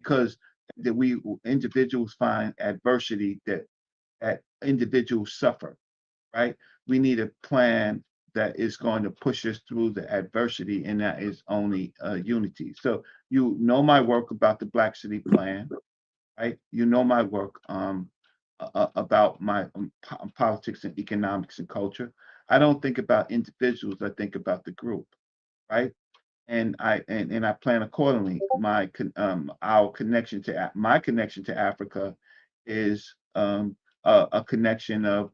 because that we individuals find adversity that individuals suffer, right? We need a plan that is going to push us through the adversity, and that is only unity. So you know my work about the Black City Plan, right? You know my work about my politics and economics and culture. I don't think about individuals. I think about the group, right? And I plan accordingly. Our connection to my connection to Africa is a connection of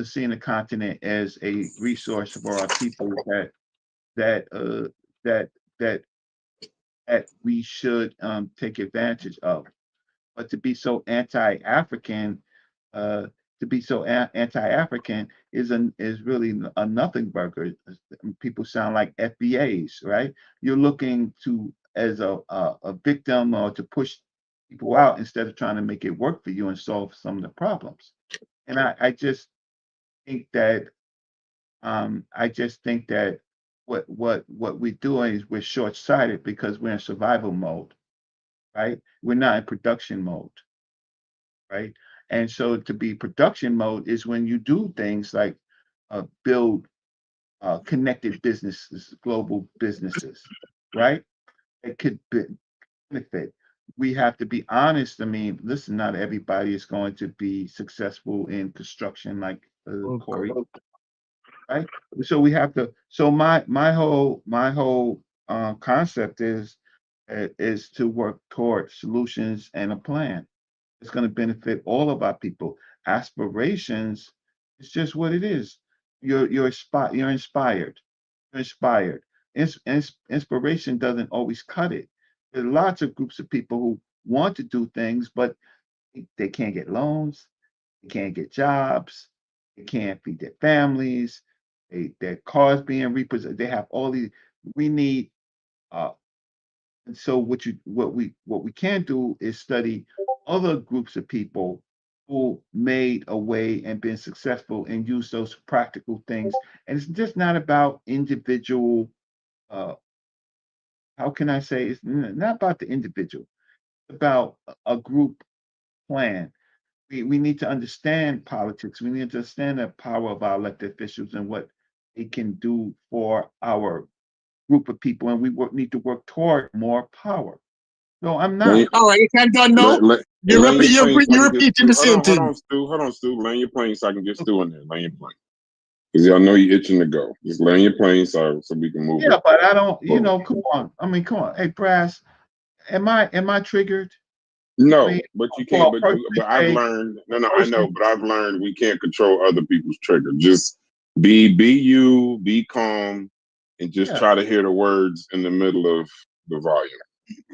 seeing the continent as a resource for our people that uh, that that that we should take advantage of. But to be so anti-African, uh, anti-African is really a nothing burger. People sound like FBAs, right? You're looking to as a victim or to push people out instead of trying to make it work for you and solve some of the problems. And I just think that what we're doing is we're short-sighted because we're in survival mode, right? We're not in production mode, right? And so to be production mode is when you do things like build connected businesses, global businesses, right? It could benefit. We have to be honest. I mean, listen, not everybody is going to be successful in construction like Corey, right? So we have to. So my whole concept is to work toward solutions and a plan. It's going to benefit all of our people. Aspirations, it's just what it is. You're inspired. You're inspired. Inspiration doesn't always cut it. There are lots of groups of people who want to do things, but they can't get loans, they can't get jobs, they can't feed their families, their cars being repossessed. They have all these. We need and so what we can do is study other groups of people who made a way and been successful and use those practical things. And it's just not about individual, how can I say, it's not about the individual, it's about a group plan. We need to understand politics. We need to understand the power of our elected officials and what they can do for our group of people. And we need to work toward more power. No, I'm not. All right, you can done now. Hey, land your plane so I You're can get repeating the Stu. same Hold thing. on, Stu. Hold on, Stu. Land your plane so I can get Stu in there. Land your plane. Because y'all know you're itching to go. Just land your plane so we can move. Yeah, but I don't, you know, come on. I mean, come on. Hey, Brass, am I triggered? No, I mean, but you can't. well, But I've learned. No, I know. But I've learned we can't control other people's trigger. Just be you, be calm, and just try to hear the words in the middle of the volume.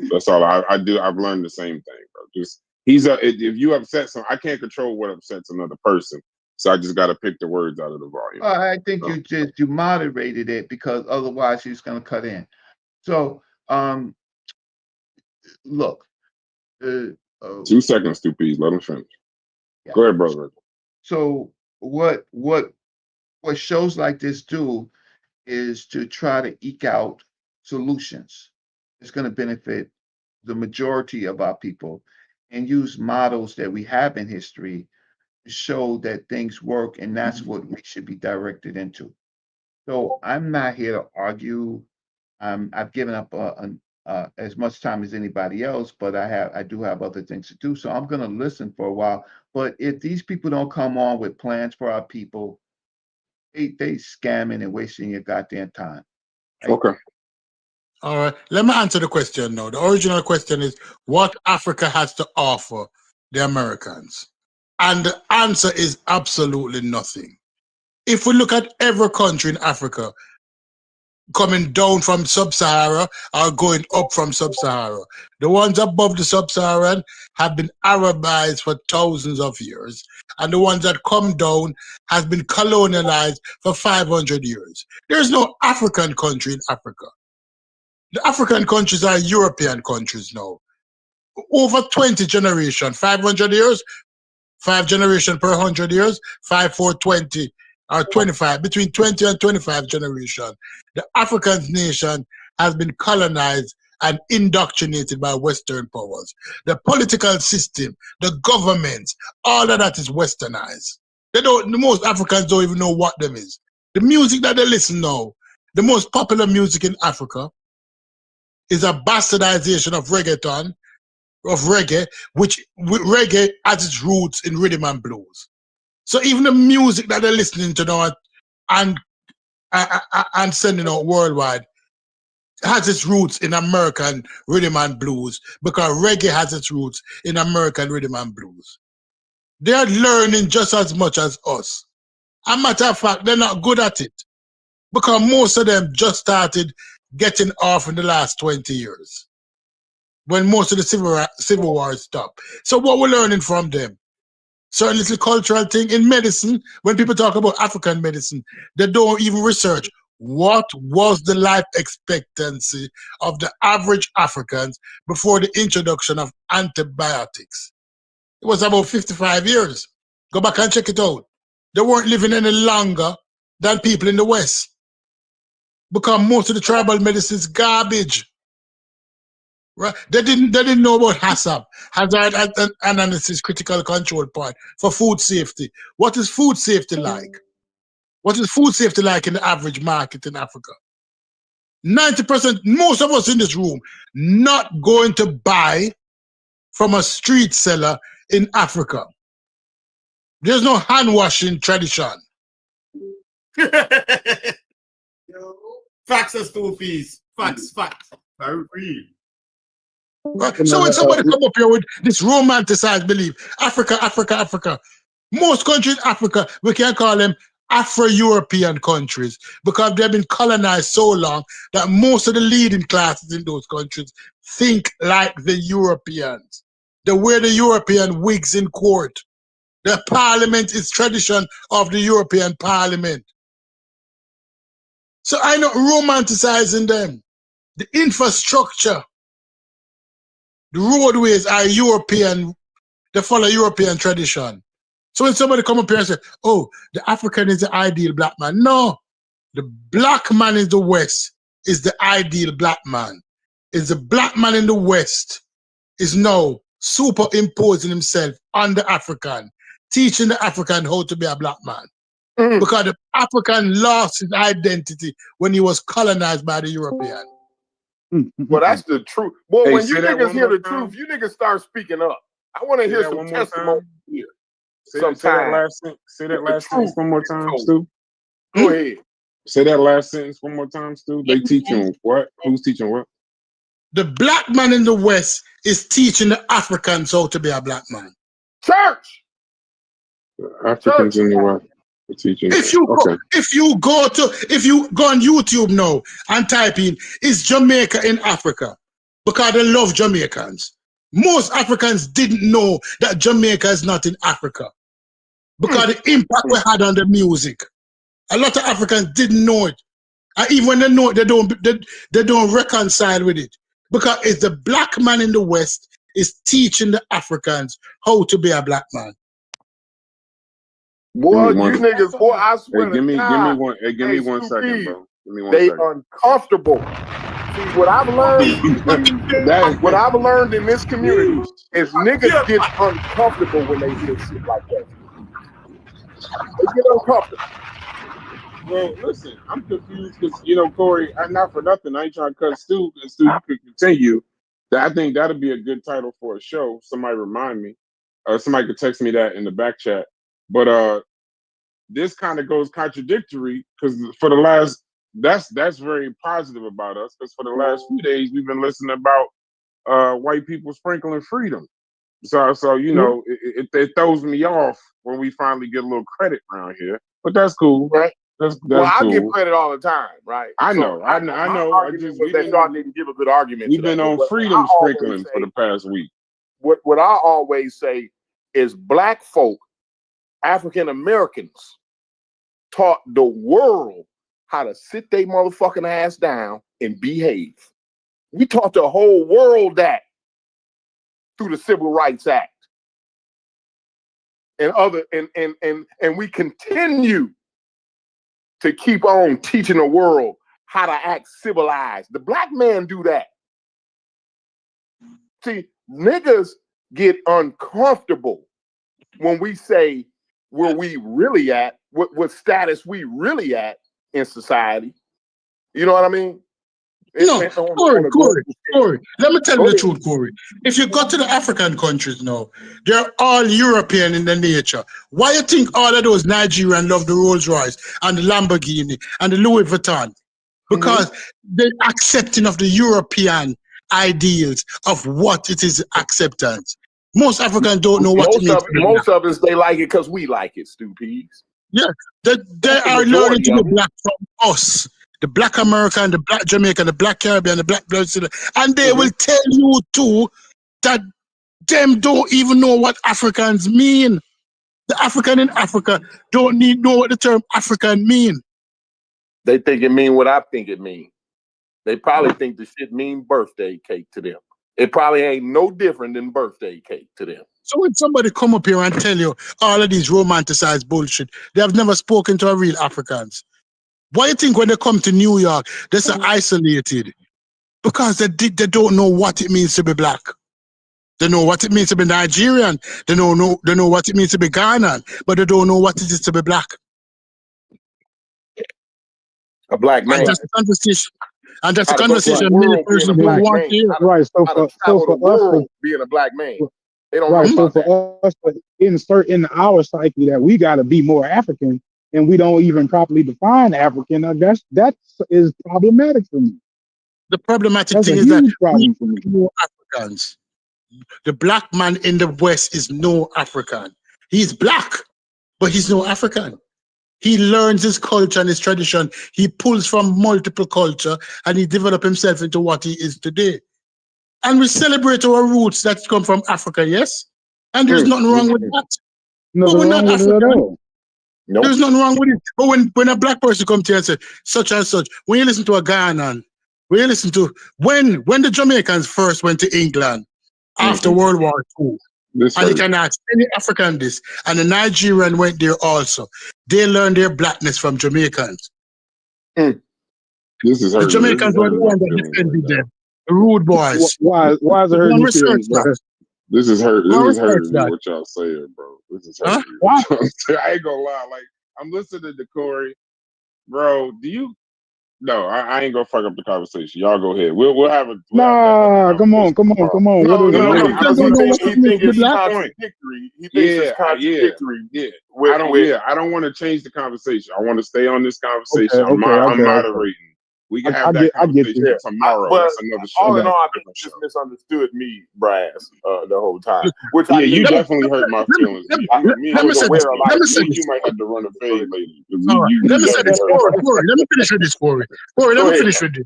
That's all I do. I've learned the same thing, bro. Just if you upset some, I can't control what upsets another person. So I just got to pick the words out of the volume. I think you moderated it because otherwise she's going to cut in. So, look. 2 seconds, Stu, please. Let him finish. Yeah. Go ahead, brother. So what shows like this do is to try to eke out solutions. It's going to benefit the majority of our people and use models that we have in history to show that things work, and that's what we should be directed into. So I'm not here to argue. I've given up as much time as anybody else, but I do have other things to do. So I'm going to listen for a while. But if these people don't come on with plans for our people, they scamming and wasting your goddamn time. Right? Okay. All right. Let me answer the question now. The original question is what Africa has to offer the Americans. And the answer is absolutely nothing. If we look at every country in Africa, coming down from sub-Sahara or going up from sub-Sahara, the ones above the sub-Saharan have been Arabized for thousands of years, and the ones that come down has been colonialized for 500 years. There's no African country in Africa. The African countries are European countries now. Over 20 generations, 500 years, 5 generations per 100 years, 5 for 20 or 25, between 20 and 25 generations. The African nation has been colonized and indoctrinated by Western powers. The political system, the government, all of that is westernized. The most Africans don't even know what them is. The music that they listen now, the most popular music in Africa is a bastardization of reggaeton, of reggae, which reggae has its roots in rhythm and blues. So even the music that they're listening to now and sending out worldwide has its roots in American rhythm and blues, because reggae has its roots in American rhythm and blues. They're learning just as much as us. As a matter of fact, they're not good at it, because most of them just started getting off in the last 20 years, when most of the civil wars stopped. So what we're learning from them, certain little cultural thing in medicine, when people talk about African medicine, they don't even research what was the life expectancy of the average Africans before the introduction of antibiotics. It was about 55 years. Go back and check it out. They weren't living any longer than people in the West, because most of the tribal medicine is garbage. Right? They didn't know about HACCP, hazard analysis, critical control part for food safety. What is food safety like? What is food safety like in the average market in Africa? 90%, most of us in this room, not going to buy from a street seller in Africa. There's no hand washing tradition. Facts are still fees. Facts. Very real. Right? So when somebody come up here with this romanticized belief, Africa, most countries in Africa, we can call them Afro-European countries, because they've been colonized so long that most of the leading classes in those countries think like the Europeans. They wear the European wigs in court. The parliament is tradition of the European parliament. So I'm not romanticizing them. The infrastructure, the roadways are European They follow European tradition. So when somebody come up here and say, oh, the African is the ideal black man. No, the black man in the West is the ideal black man. Is the black man in the West is now superimposing himself on the African, teaching the African how to be a black man. Because the African lost his identity when he was colonized by the European. Well, that's the truth. Boy, Hey, when you say that niggas one hear more the time. truth, you niggas start speaking up. I want to Say hear that some one more testimony time. here. Say that Sometime. last sentence. Say that The last sentence truth one more is time, told. Stu. Go ahead. Say that last sentence one more time, Stu. They teaching what? Who's teaching what? The black man in the West is teaching the Africans how to be a black man. Church. Africans in the West are teaching. If you go on YouTube now and type in "is Jamaica in Africa?" because they love Jamaicans. Most Africans didn't know that Jamaica is not in Africa because the impact we had on the music. A lot of Africans didn't know it, and even when they know it, they don't reconcile with it because it's the black man in the West is teaching the Africans how to be a black man. Boy, you niggas, boy, I swear Hey, give me one. Hey, give me one Stu second, P, bro. Give me one they second. uncomfortable. See, what I've learned in this community is niggas get uncomfortable when they hear shit like that. They get uncomfortable. Well, listen, I'm confused because Corey, not for nothing. I ain't trying to cut Stu, and Stu, you could continue. I think that'd be a good title for a show. Somebody remind me, or somebody could text me that in the back chat. But this kind of goes contradictory because for the last, that's very positive about us because for the last few days we've been listening about white people sprinkling freedom. So it throws me off when we finally get a little credit around here. But that's cool. Right. That's well, I cool. give credit all the time, right? I So know. I know. My argument was that y'all didn't give a good argument. We've been on freedom sprinkling for the past week. What I always say is black folk, African Americans, taught the world how to sit their motherfucking ass down and behave. We taught the whole world that through the Civil Rights Act and other and we continue to keep on teaching the world how to act civilized. The black man do that. See, niggas get uncomfortable when we say where we really at, what status we really at in society. You know what I mean? Corey, let me tell you the truth, Corey. If you go to the African countries now, they're all European in their nature. Why you think all of those Nigerians love the Rolls Royce and the Lamborghini and the Louis Vuitton? Because they're accepting of the European ideals of what it is acceptance. Most Africans don't know what it means. Most of us, they like it because we like it, stupids. Yeah, they are learning to be black from us. The black American, the black Jamaican, the black Caribbean, the black Brazilian, and they will tell you too that them don't even know what Africans mean. The African in Africa don't know what the term African mean. They think it mean what I think it mean. They probably think the shit mean birthday cake to them. It probably ain't no different than birthday cake to them. So when somebody come up here and tell you all of these romanticized bullshit, they have never spoken to a real Africans. Why do you think when they come to New York, they're so isolated? Because they don't know what it means to be black. They know what it means to be Nigerian. They know what it means to be Ghanaian, but they don't know what it is to be black. A black man. And that's a conversation many persons don't want to hear. Right. So for us, being a black man, they don't right. know So for us to insert in our psyche that we got to be more African, and we don't even properly define African, that is problematic for me. The problematic thing is that we know Africans. The black man in the West is no African. He's black, but he's no African. He learns his culture and his tradition. He pulls from multiple culture and he develops himself into what he is today. And we celebrate our roots that come from Africa, yes? And there's nothing wrong with that. But we're not African. Nope. There's nothing wrong with it. But when a black person comes to you and says, such and such, when you listen to a Ghanaian, when you listen to, when the Jamaicans first went to England after World War II, This And you hurt. can ask any African this. And the Nigerian went there also. They learned their blackness from Jamaicans. This is The hurting. This Jamaicans is were the hurting my one that feelings defended right now. them. The rude boys. Why is it Go hurting and your research feelings, that. bro? This is hurt. Go and This is research hurting me that. what y'all saying, bro. This is Huh? hurting me. Why? What y'all saying. I ain't gonna lie. Like, I'm listening to Corey, bro. Do you? No, I ain't gonna fuck up the conversation. Y'all go ahead. We'll have that Nah, come on. tomorrow. What is No, it? no, What is because it? I don't know what he it means think to be it's black. contradictory. He thinks it's contradictory. Yeah. With, I don't want to change the conversation. I want to stay on this conversation. Okay. I'm moderating. We can have that I get conversation you. tomorrow. but That's another show. all in Okay. all, I think you just misunderstood me, Brass, the whole time. Which Yeah, I you think definitely hurt my feelings. Me Let and me say your this. wife, Let me say you this. might have to run a fade lady. All right. Let me say this. definitely hurt. Corey, let me finish with this, Corey. Corey, let Go me ahead. finish with this.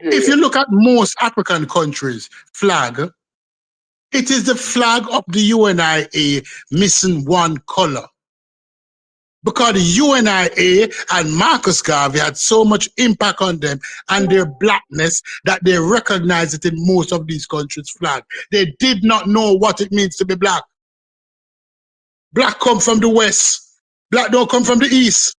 Yeah, If you look at most African countries' flag, it is the flag of the UNIA missing one color. Because the UNIA and Marcus Garvey had so much impact on them and their blackness that they recognize it in most of these countries' flag. They did not know what it means to be black. Black come from the West. Black don't come from the East.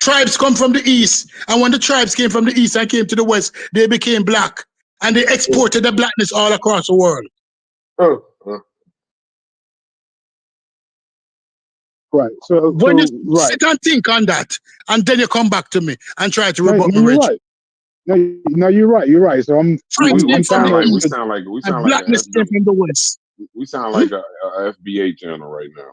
Tribes come from the East. And when the tribes came from the East and came to the West, they became black. And they exported the blackness all across the world. Right. When you Right. sit and think on that, and then you come back to me and try to No, rebut me, you're Rich. right. No, you're right. You're right. So Tribes We came from sound the like East, and blackness came from the West. we sound like a FBA channel right now.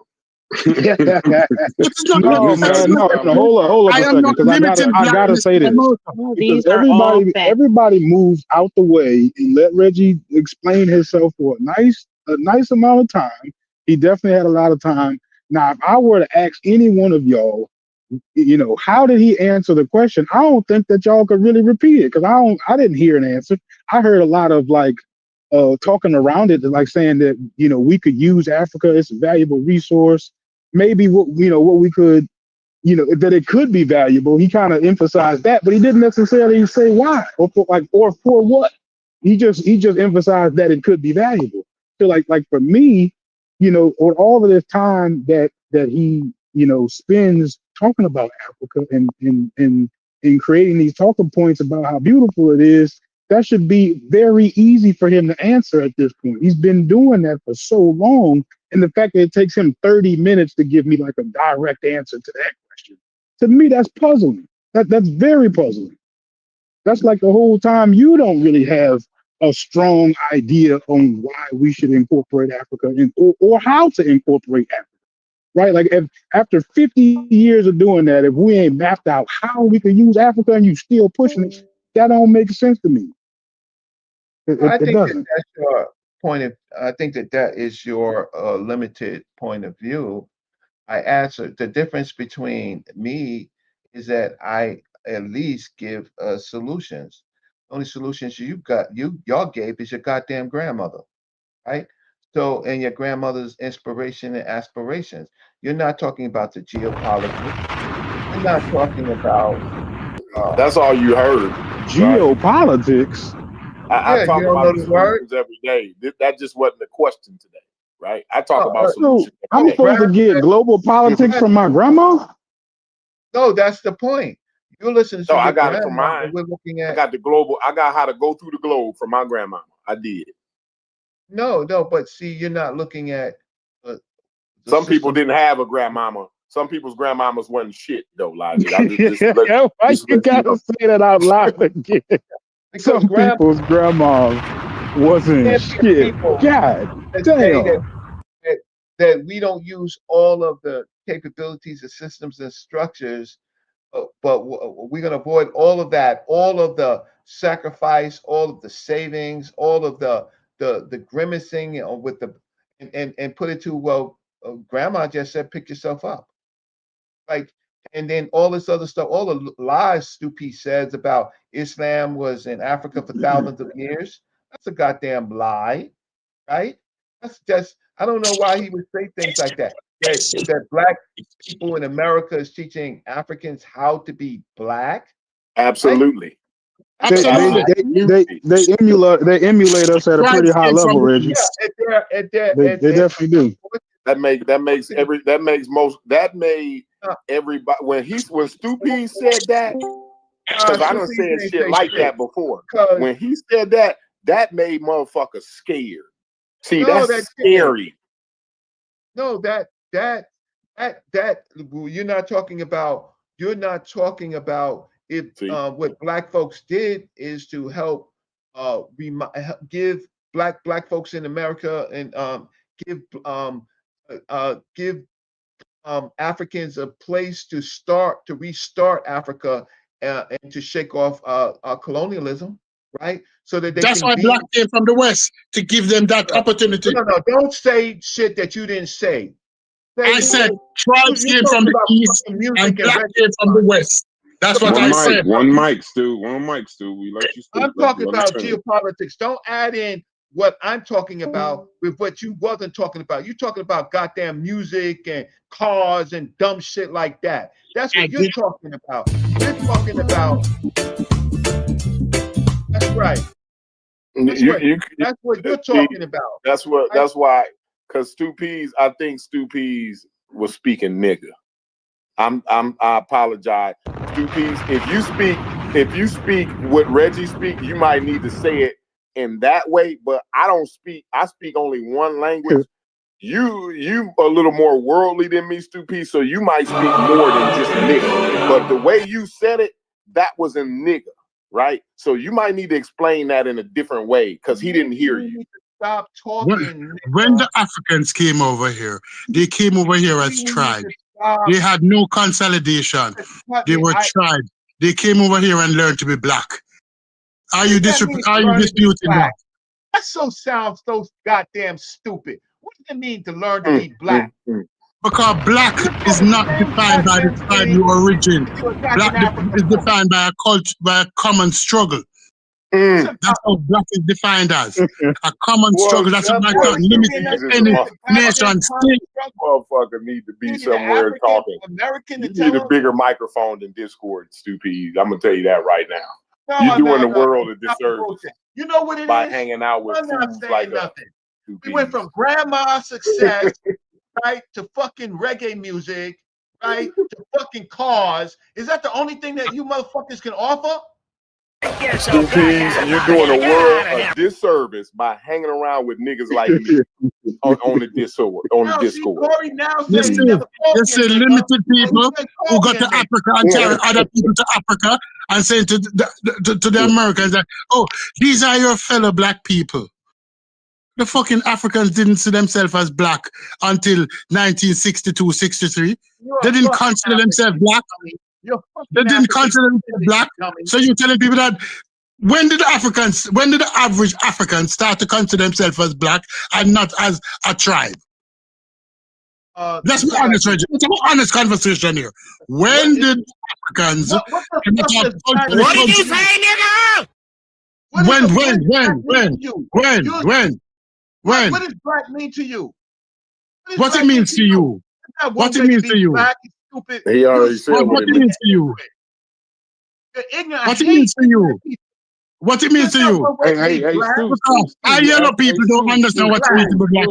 No, man, no. Hold up I a am second, not because I limiting gotta blackness say to this. America. No, Because these are all facts. everybody moves out the way and let Reggie explain himself for a nice amount of time. He definitely had a lot of time. Now, if I were to ask any one of y'all, how did he answer the question? I don't think that y'all could really repeat it, because I didn't hear an answer. I heard a lot of talking around it, like saying that we could use Africa, it's a valuable resource. Maybe what we could, that it could be valuable. He kind of emphasized that, but he didn't necessarily say why or for what. He just emphasized that it could be valuable. So like for me, on all of this time that he spends talking about Africa and creating these talking points about how beautiful it is, that should be very easy for him to answer at this point. He's been doing that for so long. And the fact that it takes him 30 minutes to give me like a direct answer to that question, to me, that's puzzling. That's very puzzling. That's like the whole time you don't really have a strong idea on why we should incorporate Africa or how to incorporate Africa, right? Like if after 50 years of doing that, if we ain't mapped out how we can use Africa and you still pushing it, that don't make sense to me. I It think doesn't. that's your point of. I think that is your limited point of view. I answered the difference between me is that I at least give solutions. Only solutions y'all gave is your goddamn grandmother, right? So, and your grandmother's inspiration and aspirations. You're not talking about the geopolitics. You're not talking about. That's all you heard. Geopolitics. I Yeah, you talk don't about know the the word. solutions every day. That just wasn't the question today, right? I talk about Uh, So solutions I'm every day. supposed to get global politics from my grandma? no, that's the point. You're listening No, to I your got it from grandma, mine. and we're looking I at got I got how to go through the globe from my grandmama. I did. no. But see, you're not looking at the Some people system. didn't have a grandmama. Some people's grandmamas wasn't shit though, Logic. I just Why you let gotta say that out loud again? Because Some people's grandmas wasn't shit. people God that say damn. that we don't use all of the capabilities of systems and structures, but we're going to avoid all of that, all of the sacrifice, all of the savings, all of the grimacing, with the and put it to grandma just said pick yourself up, like, and then all this other stuff, all the lies Stupi says about Islam was in Africa for thousands of years. That's a goddamn lie, right? That's just, I don't know why he would say things like that. That black people in America is teaching Africans how to be black. Right? Absolutely. Absolutely. They emulate us at a Tribes pretty high came from level, the Reggie. East. They definitely do. That made everybody when Stu P said that, because I done said shit like that before. When he said that, that made motherfuckers scared. See, that's scary. No, that you're not talking about if what black folks did is to help give black folks in America and give Africans a place to restart Africa and to shake off colonialism, right? So that they That's can why be. black came from the West, to give them that opportunity. No, don't say shit that you didn't say. I said tribes came from the East and black came from the West. That's what I said. One mic, Stu. We let you speak. I'm talking about geopolitics. Don't add in what I'm talking about with what you wasn't talking about. You're talking about goddamn music and cars and dumb shit like that. That's what you're talking about. You're talking about. That's right. That's what you're talking about. That's why. Because I think Stu P's was speaking nigga. I apologize. Stu P's, if you speak what Reggie speak, you might need to say it in that way, but I speak only one language. You a little more worldly than me, Stu P, so you might speak more than just nigga. But the way you said it, that was in nigga, right? So you might need to explain that in a different way because he didn't hear you. Stop talking. When the Africans came over here, they came over here as tribes. They had no consolidation. They were tribes. They came over here and learned to be black. Are you disputing that? That sounds so goddamn stupid. What does it mean to learn to be black? Because black is not defined by the tribe you origin. Black is defined by a culture, by a common struggle. That's how black is defined as a common struggle. That's what I got limited to any nation state. Motherfucker need to be somewhere talking. You need a bigger microphone than Discord, stupid. I'm gonna tell you that right now. You're doing the world a disservice. You know what it by is? hanging out with fools like nothing. We went from grandma success, right, to fucking reggae music, right, to fucking cars. Is that the only thing that you motherfuckers can offer? You're doing the world a disservice by hanging around with niggas like me on the Discord. You see limited people who go to Africa and tell other people to Africa and saying to the Americans that, oh, these are your fellow black people. The fucking Africans didn't see themselves as black until 1962, 63. They didn't consider themselves black. They didn't consider themselves black. So you're telling people that when did the average African start to consider themselves as black and not as a tribe? Let's be honest, Reggie. Let's have an honest conversation here. When did Africans... What did you say, nigga? When? What does black mean to you? What it means to you? What it means to you? He already said what it means to you. What it means to you? What it means to you? Hey, I yellow people don't understand what it means to be black.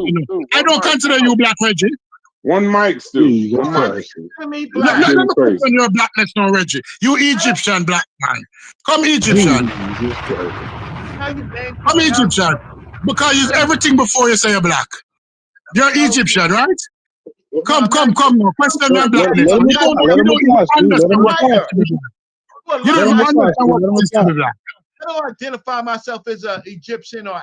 I don't consider you black, Reggie. One mic, Stu. One mic. Let me question your blackness now, Reggie. You Egyptian black man. Come Egyptian. Come Egyptian. Because you're everything before you say you're black. You're Egyptian, right? Come now. Question your blackness. You don't understand what it is to be black. You don't understand what it is to be black. I don't identify myself as an Egyptian or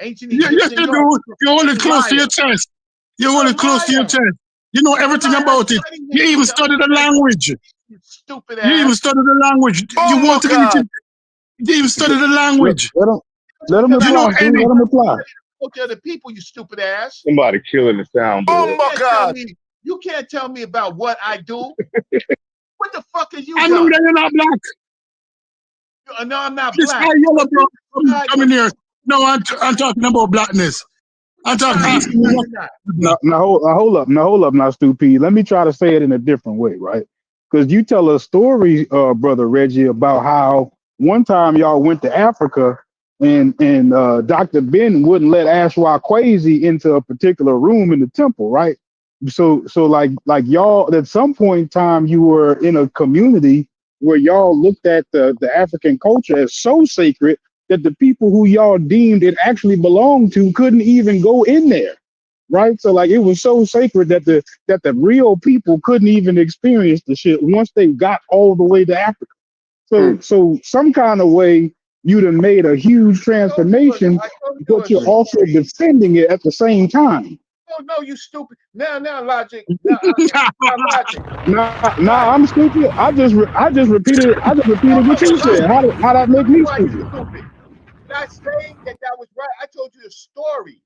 ancient Egyptian. Yes, you do. You're only close to your chest. You're only close to your chest. You know everything about it. You even study the language. You stupid ass. You even study the language. You want to get it. You even study the language. Let them apply. Let them apply. Okay, the people, you stupid ass. Somebody killing the soundboard. You can't tell me about what I do. What the fuck are you? I know that you're not black. No, I'm not this black. Guy yellow, bro. Come in here. No, I'm talking about blackness. I'm talking. Now hold up, now, Stu P. Let me try to say it in a different way, right? Because you tell a story, brother Reggie, about how one time y'all went to Africa, and Dr. Ben wouldn't let Ashwa Kwesi into a particular room in the temple, right? So like y'all at some point in time you were in a community where y'all looked at the African culture as so sacred that the people who y'all deemed it actually belonged to couldn't even go in there, right? So like it was so sacred that the real people couldn't even experience the shit once they got all the way to Africa. So some kind of way you'd have made a huge transformation, but you're also defending it at the same time. Oh no, you stupid. Now logic. Now logic. Nah, I'm stupid. I just repeated what you said. How that make me Why you stupid? stupid? Did I say that was right? I told you the story.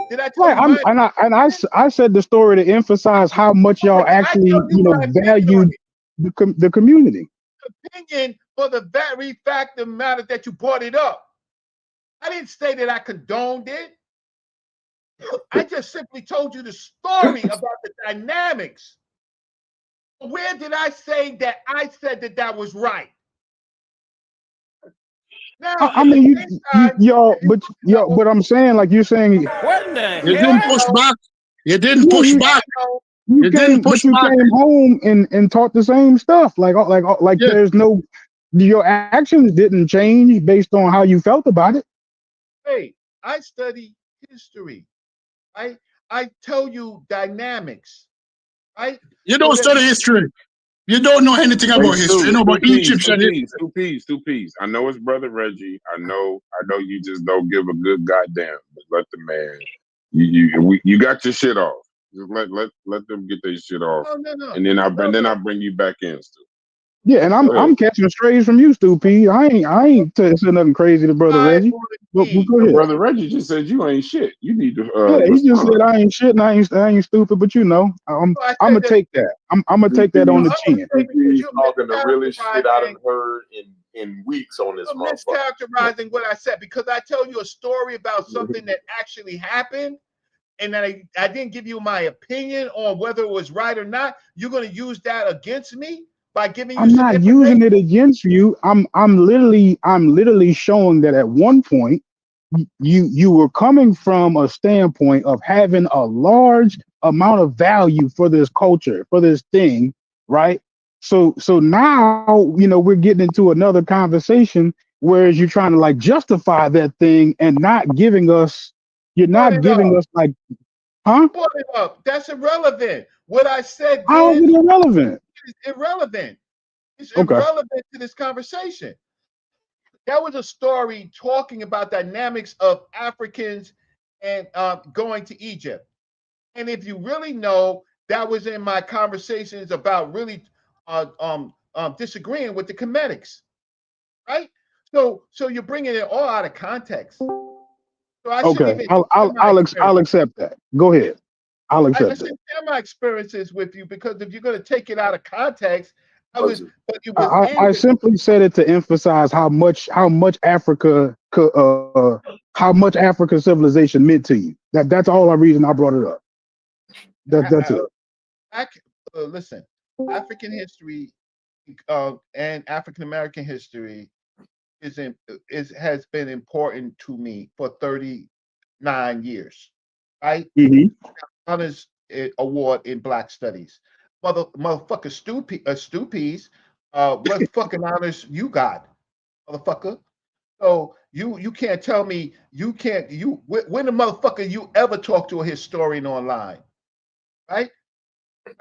Did I tell Right. you mine? I said the story to emphasize how much y'all Did I actually tell you my opinion on valued the community. it? Opinion for the very fact of the matter that you brought it up. I didn't say that I condoned it. I just simply told you the story about the dynamics. Where did I say that I said that was right? Now, I mean, but I'm saying, like you're saying, What in the You didn't push back. You didn't push back. you You came, didn't push but you back. came home and taught the same stuff. Like Yeah. there's no, your actions didn't change based on how you felt about it. Hey, I study history. I tell you dynamics. Right? You don't study history. You don't know anything about history. You know about Egyptian. Two P's. I know it's brother Reggie. I know you just don't give a good goddamn. But let the man, you got your shit off. Just let them get their shit off, No. and then I bring you back in, Stu. Yeah, and I'm catching strays from you, Stu P. I ain't saying nothing crazy to brother Reggie. But go ahead. Brother Reggie just said you ain't shit. You need to. Yeah, he just said I ain't shit and I ain't stupid. But I'm gonna take that. I'm gonna take that on the chin. He's talking the realest shit I've heard in weeks on this motherfucker. Mischaracterizing what I said because I tell you a story about something that actually happened, and then I didn't give you my opinion on whether it was right or not. You're going to use that against me by giving you. I'm not using it against you. I'm literally showing that at one point you were coming from a standpoint of having a large amount of value for this culture, for this thing, right? So now we're getting into another conversation, whereas you're trying to like justify that thing and not giving us. You're not giving us like, huh? Put it up. That's irrelevant. What I said How is it irrelevant? It's irrelevant. It's Okay. irrelevant to this conversation. That was a story talking about dynamics of Africans and going to Egypt. And if you really know, that was in my conversations about really disagreeing with the Comedics, right? So you're bringing it all out of context. So I shouldn't Okay, even. I'll accept that. Go ahead. I'll I accept shouldn't that. share my experiences with you because if you're going to take it out of context, I simply said it to emphasize how much Africa how much African civilization meant to you. That's all the reason I brought it up. That's it. Listen, African history and African American history has been important to me for 39 years, right? Honors award in Black Studies. Motherfucker Stupies, what fucking honors you got, motherfucker? So you can't tell me when the motherfucker you ever talk to a historian online, right?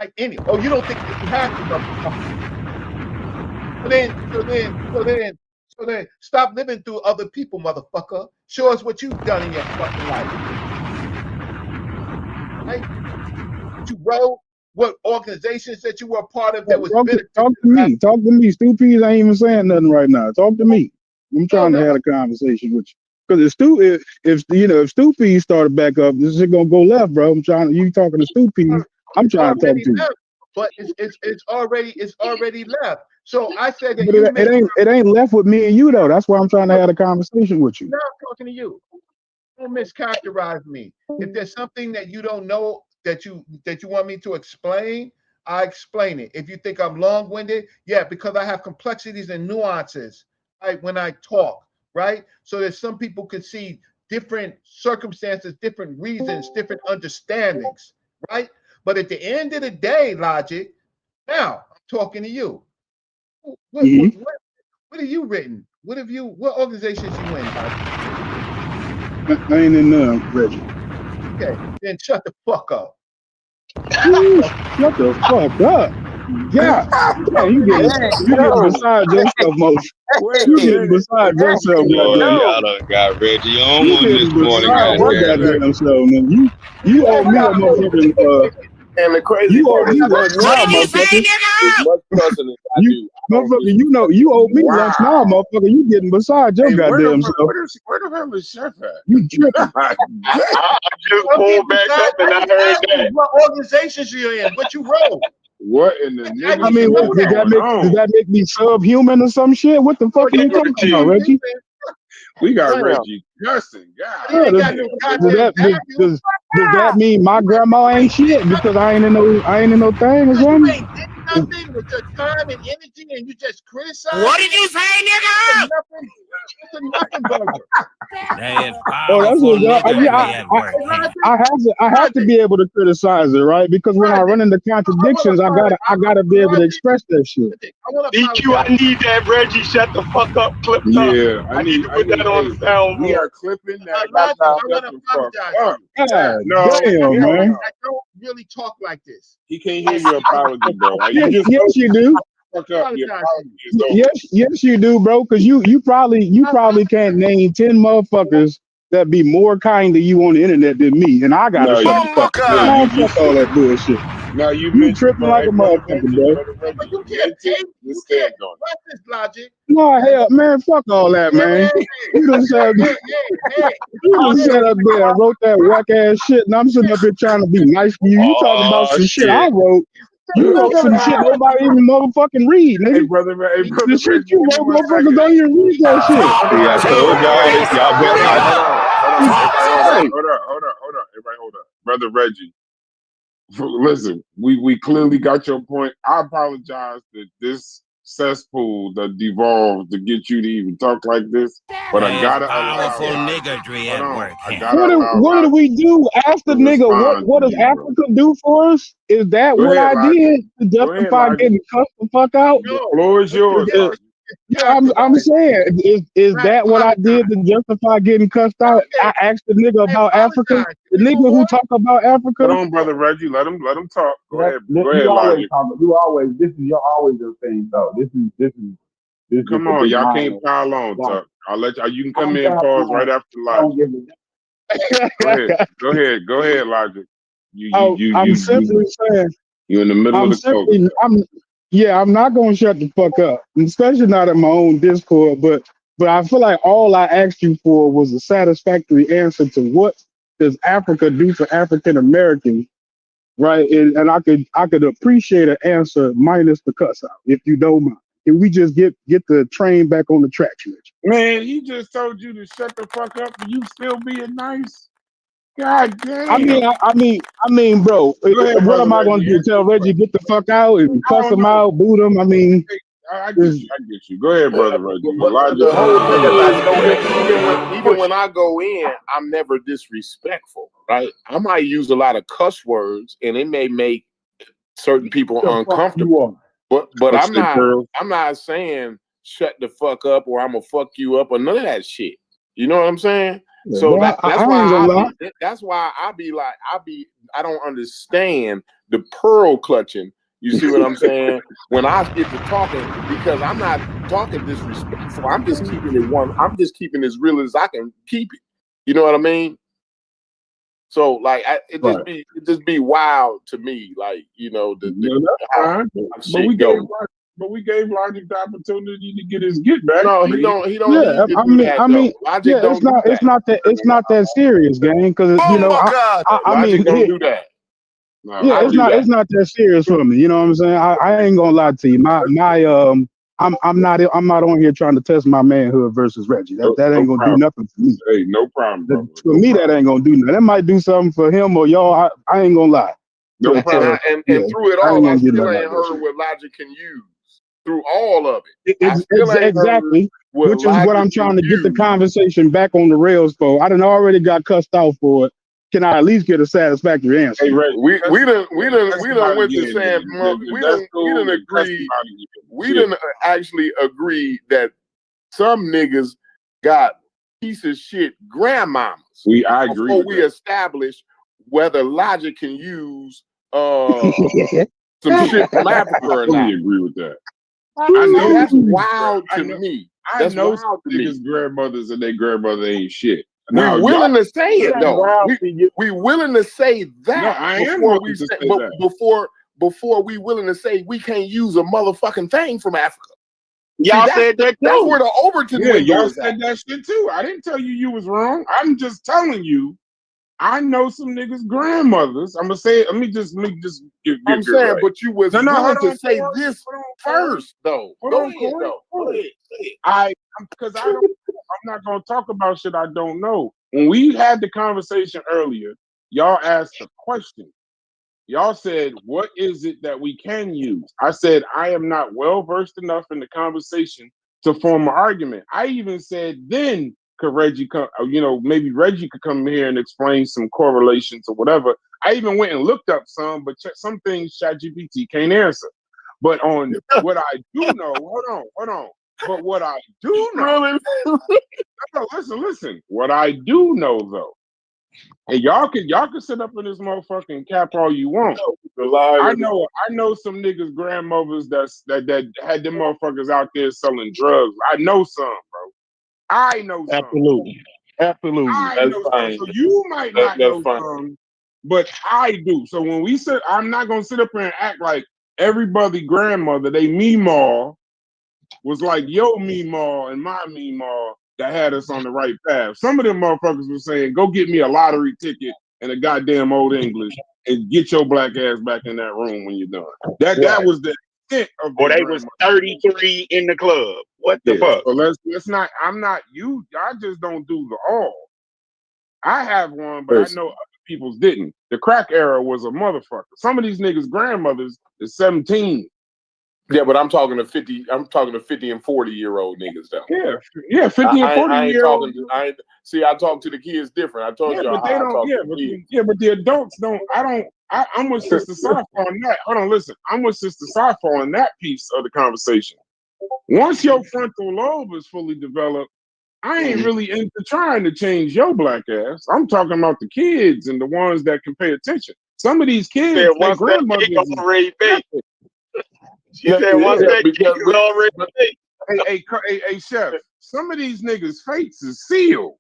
Like you don't think that you have to, motherfucker? So then stop living through other people, motherfucker. Show us what you've done in your fucking life. Right? What you wrote, what organizations that you were a part of that was talk to me. Talk to me. Stu P's ain't even saying nothing right now. Talk to me. I'm trying to have a conversation with you. Because if Stu P started back up, this is gonna go left, bro. You talking to Stu P. I'm trying to talk to you. But it's already left. So I said that but it ain't left with me and you though. That's why I'm trying to have a conversation with you. Now I'm talking to you. Don't mischaracterize me. If there's something that you don't know that you want me to explain, I explain it. If you think I'm long-winded, yeah, because I have complexities and nuances, right, when I talk, right? So that some people can see different circumstances, different reasons, different understandings, right? But at the end of the day, Logic, now I'm talking to you. What have you written? What organizations you in, Logic? I ain't in none, Reggie. Okay, then shut the fuck up. Ooh, shut the fuck up. Yeah. Yeah, you getting beside yourself, most. Wait You a getting minute. beside yourself, Boy, goddamn. y'all done got Reggie on You one this getting morning, beside your goddamn. goddamn self, man. You owe me a motherfucking And the crazy you owe part me is, lunch now, motherfucker. as much cussing as I You do, I don't motherfucker, you know you owe me lunch now, Wow. motherfucker. You getting beside your Hey, where goddamn self. the hell is Chef at? You tripping. I just pulled back up and I heard that. What organizations you in? What you wrote? What in the nigga I mean, is does that make me subhuman or some shit? What the fuck are you talking about, Reggie? We got Damn. Reggie cussing. Yeah, does that mean my grandma ain't shit because I ain't in no thing or You something? ain't did nothing with your time and energy, and you just criticize. What did you say, nigga? It's a nothing burger. That is Oh, that's powerful what nigga at work. I have to be able to criticize it, right? Because when I run into contradictions, I gotta be able to express that shit. DQ, I need that Reggie shut the fuck up clip. Yeah, I need to put that on the soundboard. We are clipping that. I want to apologize. God No, damn, man. I don't really talk like this. He can't hear your apology, bro. Yes, you do. Fuck up. Your apology is over. Yes, you do, bro. Because you probably can't name 10 motherfuckers that be more kind to you on the internet than me, and I gotta No, shut the fuck up. Man, fuck all that bullshit. No, you You mentioned, tripping bro. like Hey, a brother motherfucker, Reggie, bro. brother Reggie, But you can't let's stand on it. What's this Logic? No, hell, man, fuck all that, man. You done said up there and wrote that whack ass shit, and I'm sitting up here trying to be nice to you. You talking about some shit I wrote. You wrote some shit nobody even motherfucking read, nigga. Hey, brother The Reggie, shit you give me wrote, 1 motherfuckers second. don't even read that shit. See, I told y'all that y'all better not. Hold on. Everybody hold up. Brother Reggie, listen, we clearly got your point. I apologize that this cesspool that devolved to get you to even talk like this, but I gotta Powerful allow. nigga at work. I gotta allow. What did we do? Ask the nigga, what does Africa do for us? Is that Go what ahead, I did to justify getting cussed the fuck out? The floor is yours. Yeah, I'm saying, is that what I did to justify getting cussed out? I asked the nigga about Africa. The nigga who talk about Africa. Hold on, brother Reggie. Let him talk. Go ahead, Logic. This is your always the thing, though. This is. Come on, y'all can't pile on, Tuck. I'll let you can come in and pause right after Logic. Go ahead, Logic. I'm simply saying. You're in the middle of the I'm not gonna shut the fuck up, especially not in my own Discord. But I feel like all I asked you for was a satisfactory answer to what does Africa do for African Americans, right? And I could appreciate an answer minus the cuss out, if you don't mind. Can we just get the train back on the tracks, Rich? Man, he just told you to shut the fuck up, and you still being nice. God damn. I mean, bro. Ahead, what am I going to do? Tell Reggie get the fuck out and cuss him out, boot him? I mean, I get you. Go ahead, brother Reggie. The whole thing is, like, even when I go in, I'm never disrespectful, right? I might use a lot of cuss words, and it may make certain people uncomfortable. But I'm not saying shut the fuck up or I'm gonna fuck you up or none of that shit. You know what I'm saying? Yeah, so well, that's why I don't understand the pearl clutching. You see what I'm saying? When I get to talking, because I'm not talking disrespectful. I'm just keeping it as real as I can keep it. You know what I mean? So like it just be wild to me, like, you know, but we gave Logic the opportunity to get his get back. No, he don't. Yeah, it's not that serious, gang. Because you know, Logic don't do that. Yeah, it's not that serious for me. You know what I'm saying? I ain't gonna lie to you. I'm not on here trying to test my manhood versus Reggie. That ain't gonna do nothing for me. Hey, no problem. For me, that ain't gonna do nothing. That might do something for him or y'all. I ain't gonna lie. No problem. And Yeah, through it I ain't all, I gonna get still nothing out ain't of that heard shit. what logic can use. Through all of it, I still ain't heard Exactly, what which is what logic I'm can trying to get the use. conversation back on the rails for. I done already got cussed out for it. Can I at least get a satisfactory answer? Hey, Ray, We done cuss him out went to again, saying nigga. If that's we cool, done then cuss him agreed out again. we Shit. didn't actually agree that some niggas got piece of shit grandmamas I agree before with we that. establish whether logic can use some shit from Africa I or fully not. agree with that. I know that's some niggas, wild I to know- me. I That's know wild some to me. niggas' grandmothers and their grandmother ain't shit. We Now, willing to say it That's though. wild to you. We willing to say that No, I am before willing we to say, say but that. before we willing to say we can't use a motherfucking thing from Africa. Y'all See, said that that's too. where the Overton Yeah, window y'all is at. said that shit too. I didn't tell you was wrong. I'm just telling you. I know some niggas' grandmothers. I'm gonna say it. Let me just get I'm saying, right. but you was No, willing hold to on, say Corey. this Hold on, Corey. first, though. Hold Go on, ahead, Corey. though. Go ahead. Say it. Because I'm not gonna talk about shit I don't know. When we had the conversation earlier, y'all asked a question. Y'all said, "What is it that we can use?" I said, "I am not well versed enough in the conversation to form an argument." I even said, "Then could Reggie come? Maybe Reggie could come here and explain some correlations or whatever." I even went and looked up some, but some things ChatGPT can't answer. But on what I do know, hold on. But what I do know, no, listen. What I do know though, and y'all can sit up in this motherfucking cap all you want. I know some niggas' grandmothers that had them motherfuckers out there selling drugs. I know some, bro. I know some. Absolutely. I know some. So you might not know some, but I do. So when we sit, I'm not gonna sit up here and act like everybody grandmother, they meemaw was like yo meemaw and my meemaw that had us on the right path. Some of them motherfuckers were saying, go get me a lottery ticket and a goddamn old English and get your black ass back in that room when you're done. That was the extent of Or they was 33 in the club. What the fuck? So let's not, I'm not you. I just don't do the all. I have one, but I know other people's didn't. The crack era was a motherfucker. Some of these niggas' grandmothers is 17. Yeah, but I'm talking to 50. I'm talking to 50 and 40-year-old niggas though. Yeah, 50 and 40 I ain't year talking. old. I talk to the kids different. I told y'all but they how I don't. talk to the kids. But the adults don't. I'm with Sister Safa on that. Hold on, listen. I'm with Sister Safa on that piece of the conversation. Once your frontal lobe is fully developed, I ain't really into trying to change your black ass. I'm talking about the kids and the ones that can pay attention. Some of these kids, their grandmothers. She said once that kid already Hey, chef, some of these niggas' fates is sealed.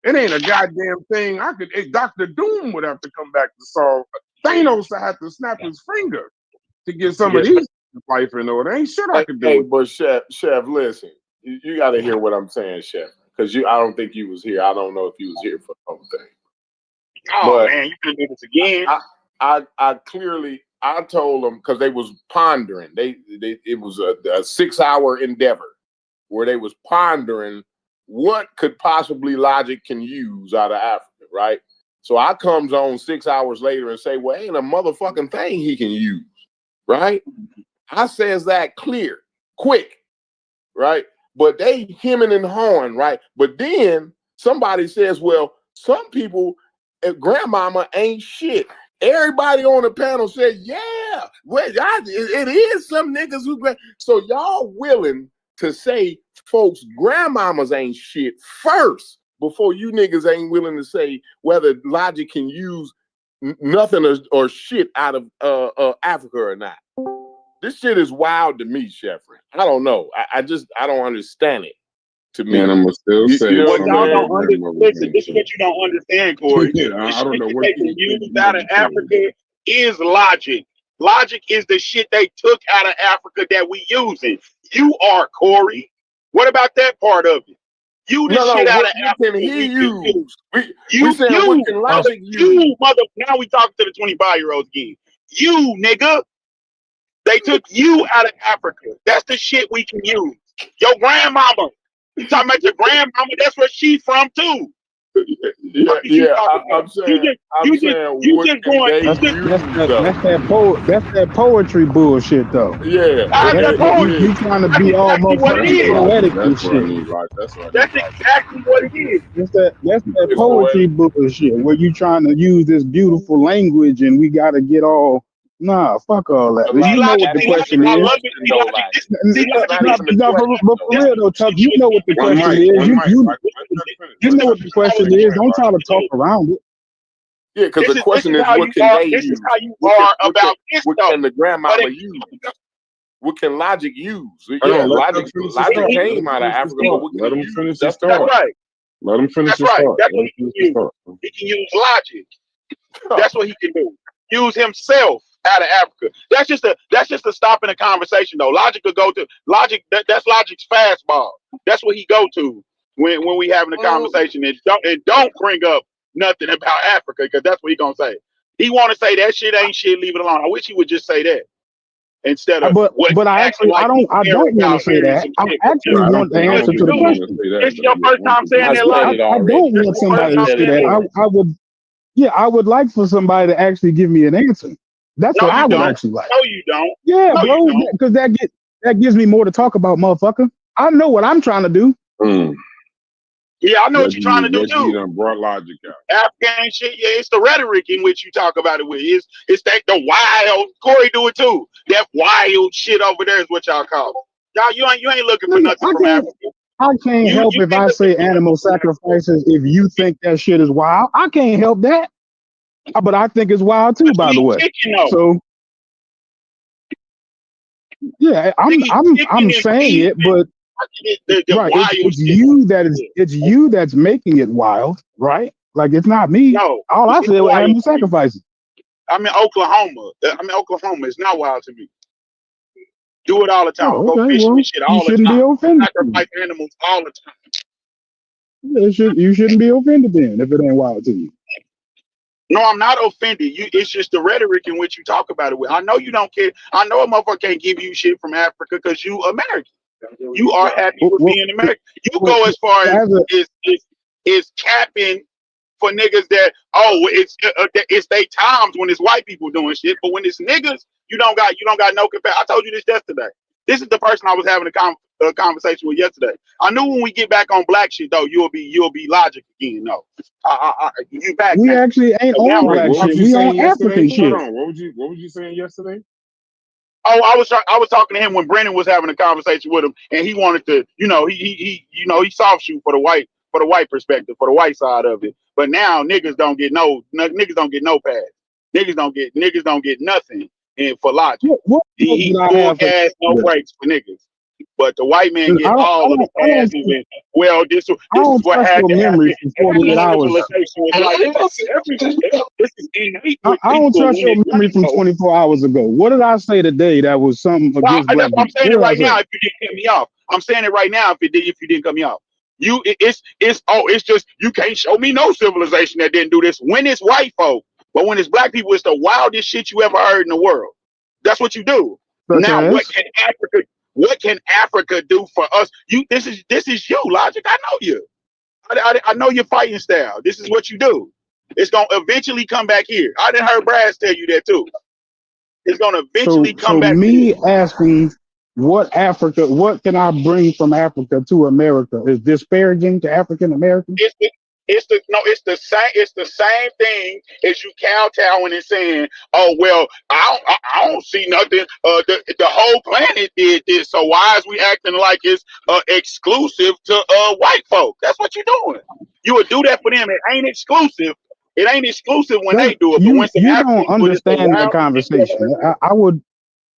It ain't a goddamn thing. Dr. Doom would have to come back to solve. Thanos would have to snap his finger to get some of these life in order. Ain't shit I could do. Hey, but Chef, listen, you got to hear what I'm saying, Chef, because I don't think you was here. I don't know if you was here for the whole thing. Oh man, you can do this again. I clearly told them because they was pondering. It was a 6-hour endeavor where they was pondering what could possibly logic can use out of Africa, right? So I comes on 6 hours later and say, well, ain't a motherfucking thing he can use, right? I says that clear, quick, right? But they hemming and hawing, right? But then somebody says, well, some people, grandmama ain't shit. Everybody on the panel said, yeah, well, it is some niggas who, so y'all willing to say folks' grandmamas ain't shit first before you niggas ain't willing to say whether logic can use nothing or shit out of Africa or not. This shit is wild to me, Sheffrin. I don't know. I don't understand it. To me, and I'm gonna still say what y'all don't understand. Listen, this is what you don't understand, Corey. I don't know what they can use out of Africa is logic. Logic is the shit they took out of Africa that we using. You are Corey. What about that part of it? You the shit out of Africa. Can he use? You saying what can logic use? You mother. Now we talking to the 25-year-olds again. You nigga. They took you out of Africa. That's the shit we can use. Your grandmama. You talking about your grandmama? That's where she from too. I'm saying, what can they That's use that's though? that poetry bullshit though. Yeah, How's that poetry? You trying to That's be all exactly what it motherfucking is. poetic and That's what I shit. need. Like that's what I need. That's exactly what it is. That's that it's poetry poetic. bullshit where you trying to use this beautiful language and we got to get all fuck all that. But See, You know Logic, what logic, the that ain't question even the I is. love it. question See, though, logic, Logic. see, It's logic, not even the No, question but for though. real though, Tuck, you know what the One question mic, is. one mic. Like, let You know what the question is. Don't try to talk around it. Yeah, because the question is, how what you can are. they This use? is how you What are can, about this what stuff. can the But grandmama if, use? What can Logic use? Hold Yeah, on, let him Logic finish his Logic thought. Let him came out of finish his Africa, but thought. what can Let he him use? finish his That's the that's thought. right. Let him finish That's his right. thought. That's Let what him he can finish his use. thought. He can use logic. That's what he can do. Use himself out of Africa. That's just a stop in a conversation though. Logic could go to logic. That's Logic's fastball. That's what he go to when we having a conversation. And don't bring up nothing about Africa because that's what he gonna say. He want to say that shit ain't shit. Leave it alone. I wish he would just say that instead of But I acting actually like I don't want to say that. some I shit. actually I don't want the think answer to the you want question. to say that. It's But your yeah, first once time you saying I do that said logic. it I already. don't That's want your first somebody I to time said say it saying that. that. already. I would I would like for somebody to actually give me an answer. That's No, what I you would don't. actually like. No, you don't. Yeah, No, you bro, don't. because that gives me more to talk about, motherfucker. I know what I'm trying to do. Yeah, I know what you're trying to do Reggie too. done brought Logic out. African shit, yeah, it's the rhetoric in which you talk about it with. It's that the wild Corey do it too. That wild shit over there is what y'all call it. Y'all, you ain't looking for nothing from Africa. I can't help You if ain't I looking say for nothing animal from Africa. sacrifices if you think that shit is wild. I can't help that. But I think it's wild too, But by you the eat way. chicken though. So yeah, You eat I'm chicken and saying beef it, but and the right, wild it's shit. you that's making it wild, right? Like it's not me. No, All I it's said was wild animal to me. sacrifices. I'm in Oklahoma. It's not wild to me. Do it all the time. Oh, Go okay. fishing Well, and shit you all the shouldn't be time. offended. Sacrifice animals all the time. You shouldn't be offended then if it ain't wild to you. No, I'm not offended. It's just the rhetoric in which you talk about it with. I know you don't care. I know a motherfucker can't give you shit from Africa because you American. You are happy with being American. You go as far as is capping for niggas that it's they times when it's white people doing shit, but when it's niggas, you don't got no compare. I told you this yesterday. This is the person I was having a conversation with yesterday. I knew when we get back on black shit though, you'll be Logic again. No, you back We now. actually ain't So now on Wait, black what was shit. you We saying on yesterday? African shit. Hold on. What was you saying yesterday? Oh, I was talking to him when Brennan was having a conversation with him, and he wanted to, he soft shoot for the white perspective, for the white side of it. But now niggas don't get no pass. Niggas don't get nothing for Logic. What He did I full have for gas, no that? brakes for niggas. But the white man I get all of the passes and this is what trust had your to memory happen. for 48 hours. Civilization was like this is innate I with don't people trust when your it's memory white from folks. 24 hours ago. What did I say today that was something Well, against black that's why I'm people? saying What it did I right now. say? If you didn't cut me off, I'm saying it right now. If you didn't cut me off, it's just you can't show me no civilization that didn't do this. When it's white folk, but when it's black people, it's the wildest shit you ever heard in the world. That's what you do. Such Now, as? what can Africa do for us? This is you, Logic. I know you. I know your fighting style. This is what you do. It's gonna eventually come back here. I didn't heard Brass tell you that too. It's gonna eventually come So back here. me asking what can I bring from Africa to America is disparaging to African Americans? It's the same thing as you kowtowing and saying, oh well, I don't see nothing. The whole planet did this, so why is we acting like it's exclusive to white folk? That's what you're doing. You would do that for them. It ain't exclusive. It ain't exclusive when they do it, but when some You don't Africans do it, it's the understand that wildest shit you ever conversation. heard.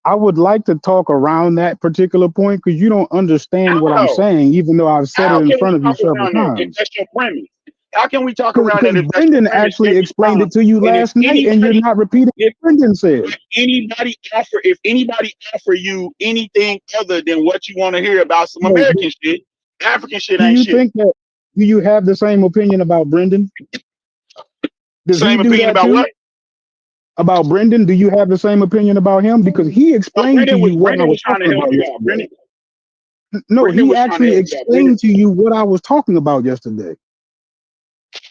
I would like to talk around that particular point because you don't understand what I'm How? saying, even though I've said it How in can we front of you talk several around that if times. that's your premise? How can we talk around Because that if that's your Brendan premise actually every explained time? it to you And last night, and you're not repeating what Brendan said. if anybody offer you anything other than what you want to hear about some No, American shit, African shit do ain't you shit. think that? Do you have the same opinion about Brendan? Does he Same do opinion that about too? what? About Brendan, do you have the same opinion about him? Because he explained to you what I Brendan was was trying to talking help about you out. yesterday. No, Brendan he was trying to actually help you out. Brendan, explained to you what I was talking about yesterday.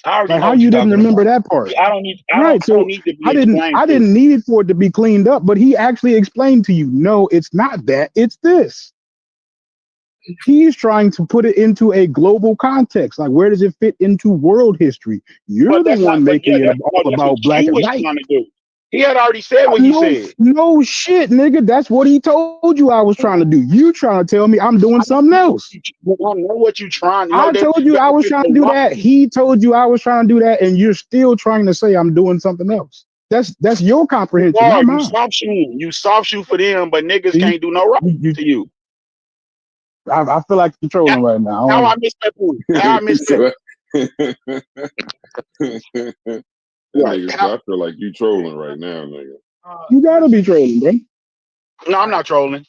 I already Like know how what you you're didn't talking remember about. that part? I don't need. Right. I don't So need to be explained I to. didn't need it for it to be cleaned up, but he actually explained to you, no, it's not that, it's this. He's trying to put it into a global context. Like, where does it fit into world history? You're But the that's not. one But yeah, making it all that's what about black you and was white. trying to do. He had already said what he No, said. no shit, nigga. That's what he told you I was trying to do. You trying to tell me I'm doing something else. I know what you trying. I told you I was trying to do that. He told you I was trying to do that, and you're still trying to say I'm doing something else. That's your comprehension, not You mine. soft shoe. You soft shoe for them, but niggas See? can't do no wrong to you. I feel like you're trolling right now. How I missed that point? How I missed that? Nigga, so I feel like you trolling right now, nigga. You gotta be trolling, bro. No, I'm not trolling.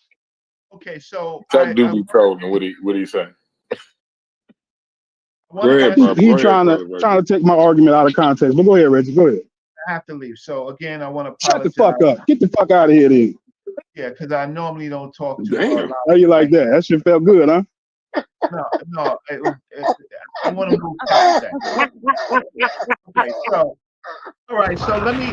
Okay, so Chuck do be trolling. What he say? Go ahead, Bob. He Go trying ahead, to take my argument out of context. But go ahead, Reggie. Go ahead. I have to leave. So again, I want to Shut the apologize. fuck up. Get the fuck out of here, then. Yeah, because I normally don't talk to Damn. How you like that? That shit felt good, huh? No, I want to move past that. Okay, so all right, so let me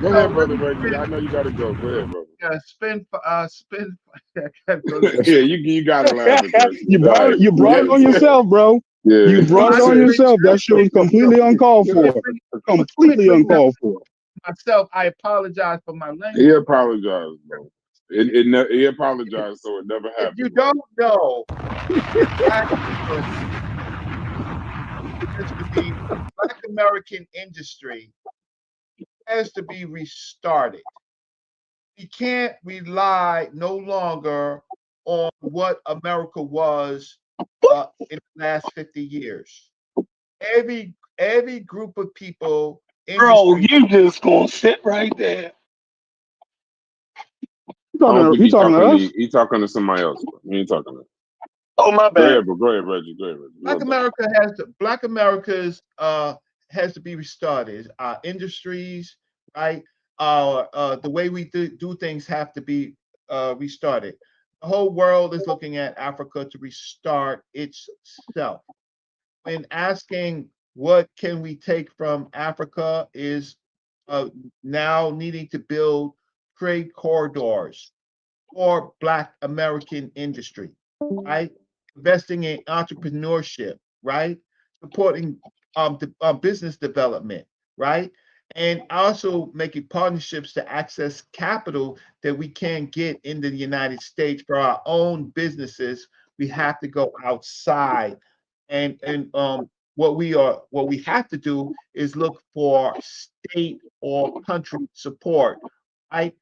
Go ahead, brother Reggie. I know you gotta go. Go ahead, brother. spin. Yeah, you gotta laugh at that. You brought it on yourself, bro. Yeah. You brought it on yourself. That shit was completely uncalled for. Completely uncalled for. Myself, I apologize for my language. He apologized, bro. He apologized, so it never happened. If you don't know, Black American industry has to be restarted. We can't rely no longer on what America was in the last 50 years. Every group of people, Bro, you just gonna sit right there. I don't think He talking to us? He talking to somebody else. Bro. He ain't talking to us. Oh, my bad. Go ahead, bro. Go ahead, Reggie. Go ahead, Reggie. Black America's has to be restarted. Our industries, right? The way we do things have to be restarted. The whole world is looking at Africa to restart itself. When asking what can we take from Africa is now needing to build trade corridors for Black American industry, right? Investing in entrepreneurship, right? Supporting business development, right? And also making partnerships to access capital that we can't get into the United States for our own businesses. We have to go outside, and what we have to do is look for state or country support, right?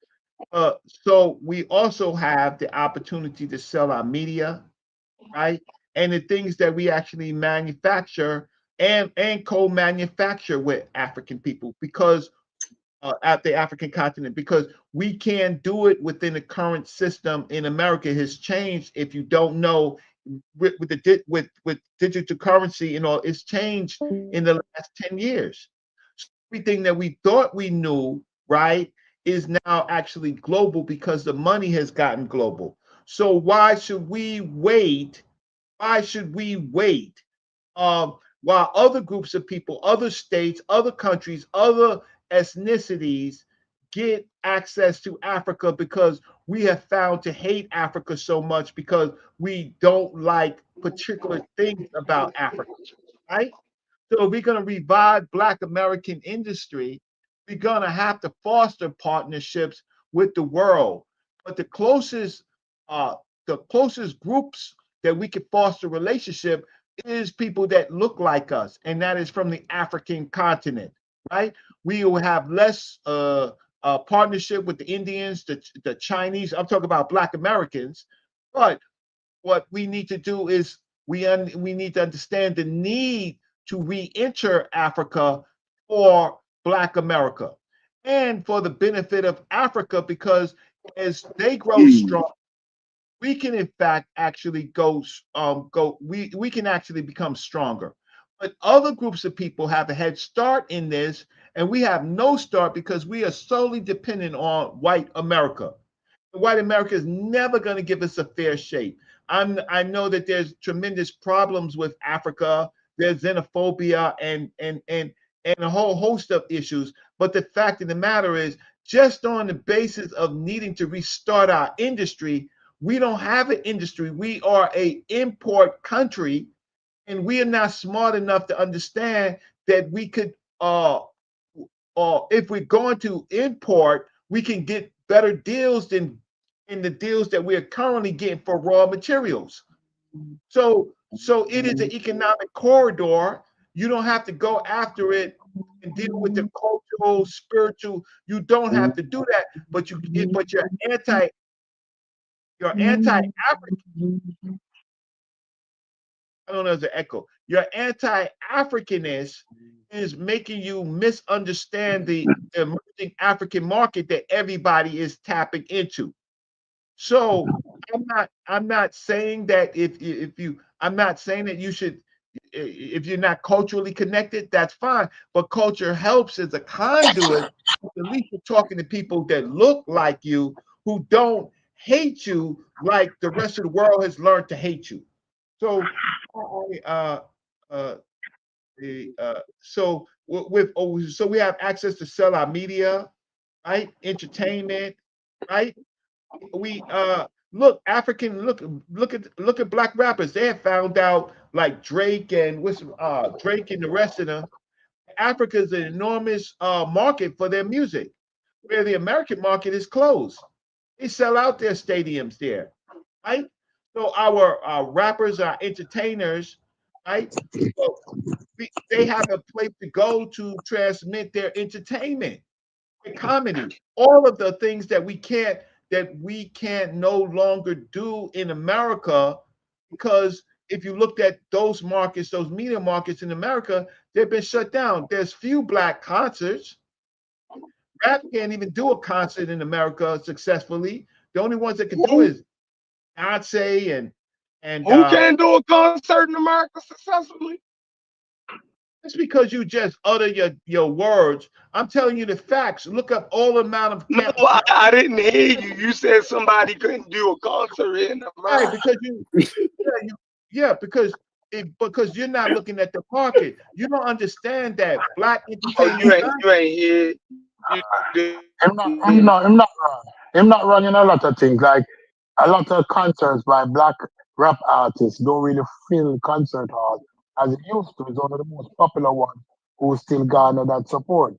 So we also have the opportunity to sell our media, right? And the things that we actually manufacture and co-manufacture with African people, because at the African continent, because we can't do it within the current system in America. It has changed. If you don't know, with digital currency and all, it's changed in the last 10 years. So everything that we thought we knew, right, is now actually global because the money has gotten global. So why should we wait? Why should we wait while other groups of people, other states, other countries, other ethnicities get access to Africa, because we have found to hate Africa so much because we don't like particular things about Africa, right? So if we're going to revive Black American industry, we're going to have to foster partnerships with the world. But the closest groups that we could foster relationship is people that look like us, and that is from the African continent, right? We will have less partnership with the Indians, the Chinese. I'm talking about Black Americans, but what we need to do is we need to understand the need to re-enter Africa for Black America and for the benefit of Africa, because as they grow strong, we can in fact actually we can actually become stronger. But other groups of people have a head start in this, and we have no start because we are solely dependent on white America. White America is never going to give us a fair shake. I know that there's tremendous problems with Africa there's xenophobia and a whole host of issues. But the fact of the matter is, just on the basis of needing to restart our industry, we don't have an industry. We are a import country, and we are not smart enough to understand that we could, if we're going to import, we can get better deals than in the deals that we are currently getting for raw materials. So it is an economic corridor. You don't have to go after it and deal with the cultural, spiritual. You don't have to do that, but you're anti-African. I don't know if there's an echo. Your anti-Africanness is making you misunderstand the emerging African market that everybody is tapping into. So I'm not saying that I'm not saying that you should, if you're not culturally connected, that's fine. But culture helps as a conduit. At least you're talking to people that look like you, who don't hate you like the rest of the world has learned to hate you. So, so we have access to sell our media, right? Entertainment, right? We look at black rappers. They have found out, like Drake and Drake and the rest of them. Africa is an enormous market for their music, where the American market is closed. They sell out their stadiums there, right? So our rappers, our entertainers, right? So they have a place to go to transmit their entertainment, their comedy, all of the things that we can't no longer do in America, because if you looked at those markets, those media markets in America, they've been shut down. There's few black concerts. Rap can't even do a concert in America successfully. The only ones that can do it is Beyonce and who can't do a concert in America successfully? It's because you just utter your words. I'm telling you the facts. Look up all amount of No, I didn't hear you. You said somebody couldn't do a concert in America. Right, because because you're not looking at the market. You don't understand that black entertainment. You ain't here. I'm not wrong. I'm not wrong in a lot of things. Like a lot of concerts by black rap artists don't really fill concert halls as it used to. It's one of the most popular ones who still garner that support.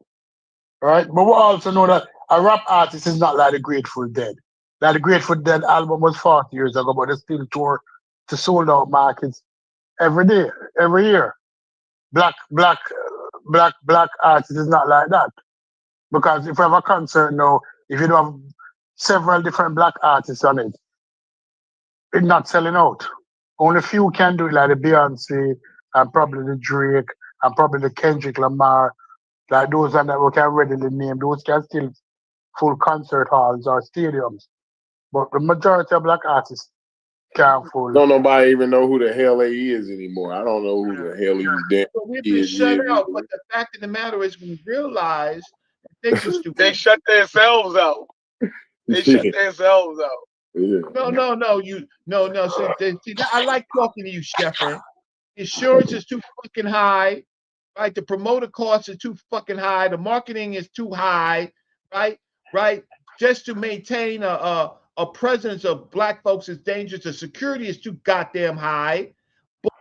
Right? But we also know that a rap artist is not like the Grateful Dead. Like the Grateful Dead album was 40 years ago, but they still tour to sold out markets every day, every year. Black artists is not like that. Because if you have a concert now, if you don't have several different black artists on it, it's not selling out. Only few can do it, like the Beyonce and probably the Drake and probably the Kendrick Lamar, like those and that we can readily name. Those can still full concert halls or stadiums. But the majority of black artists can't full. Don't nobody even know who the hell he is anymore. I don't know who the hell he's damn. So we've been shut out. But the fact of the matter is, we realize things are stupid. They shut themselves out. They shut themselves out. Yeah. No. See, I like talking to you, Sheffer. Insurance is too fucking high, right? The promoter costs are too fucking high. The marketing is too high, right? Just to maintain a presence of black folks is dangerous. The security is too goddamn high.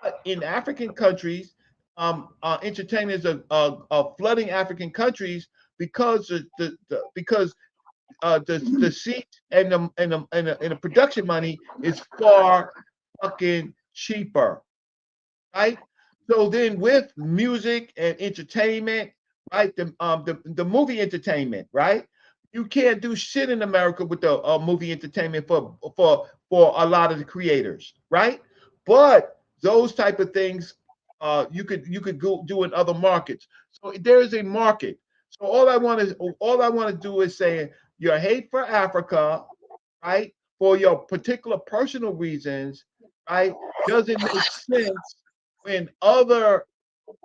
But in African countries, entertainers are flooding African countries because the seat and the production money is far fucking cheaper, right? So then with music and entertainment, right? The movie entertainment, right? You can't do shit in America with the movie entertainment for a lot of the creators, right? But those type of things you could go do in other markets. So there is a market. So all I want to do is say your hate for Africa, right? For your particular personal reasons, right? Doesn't make sense when other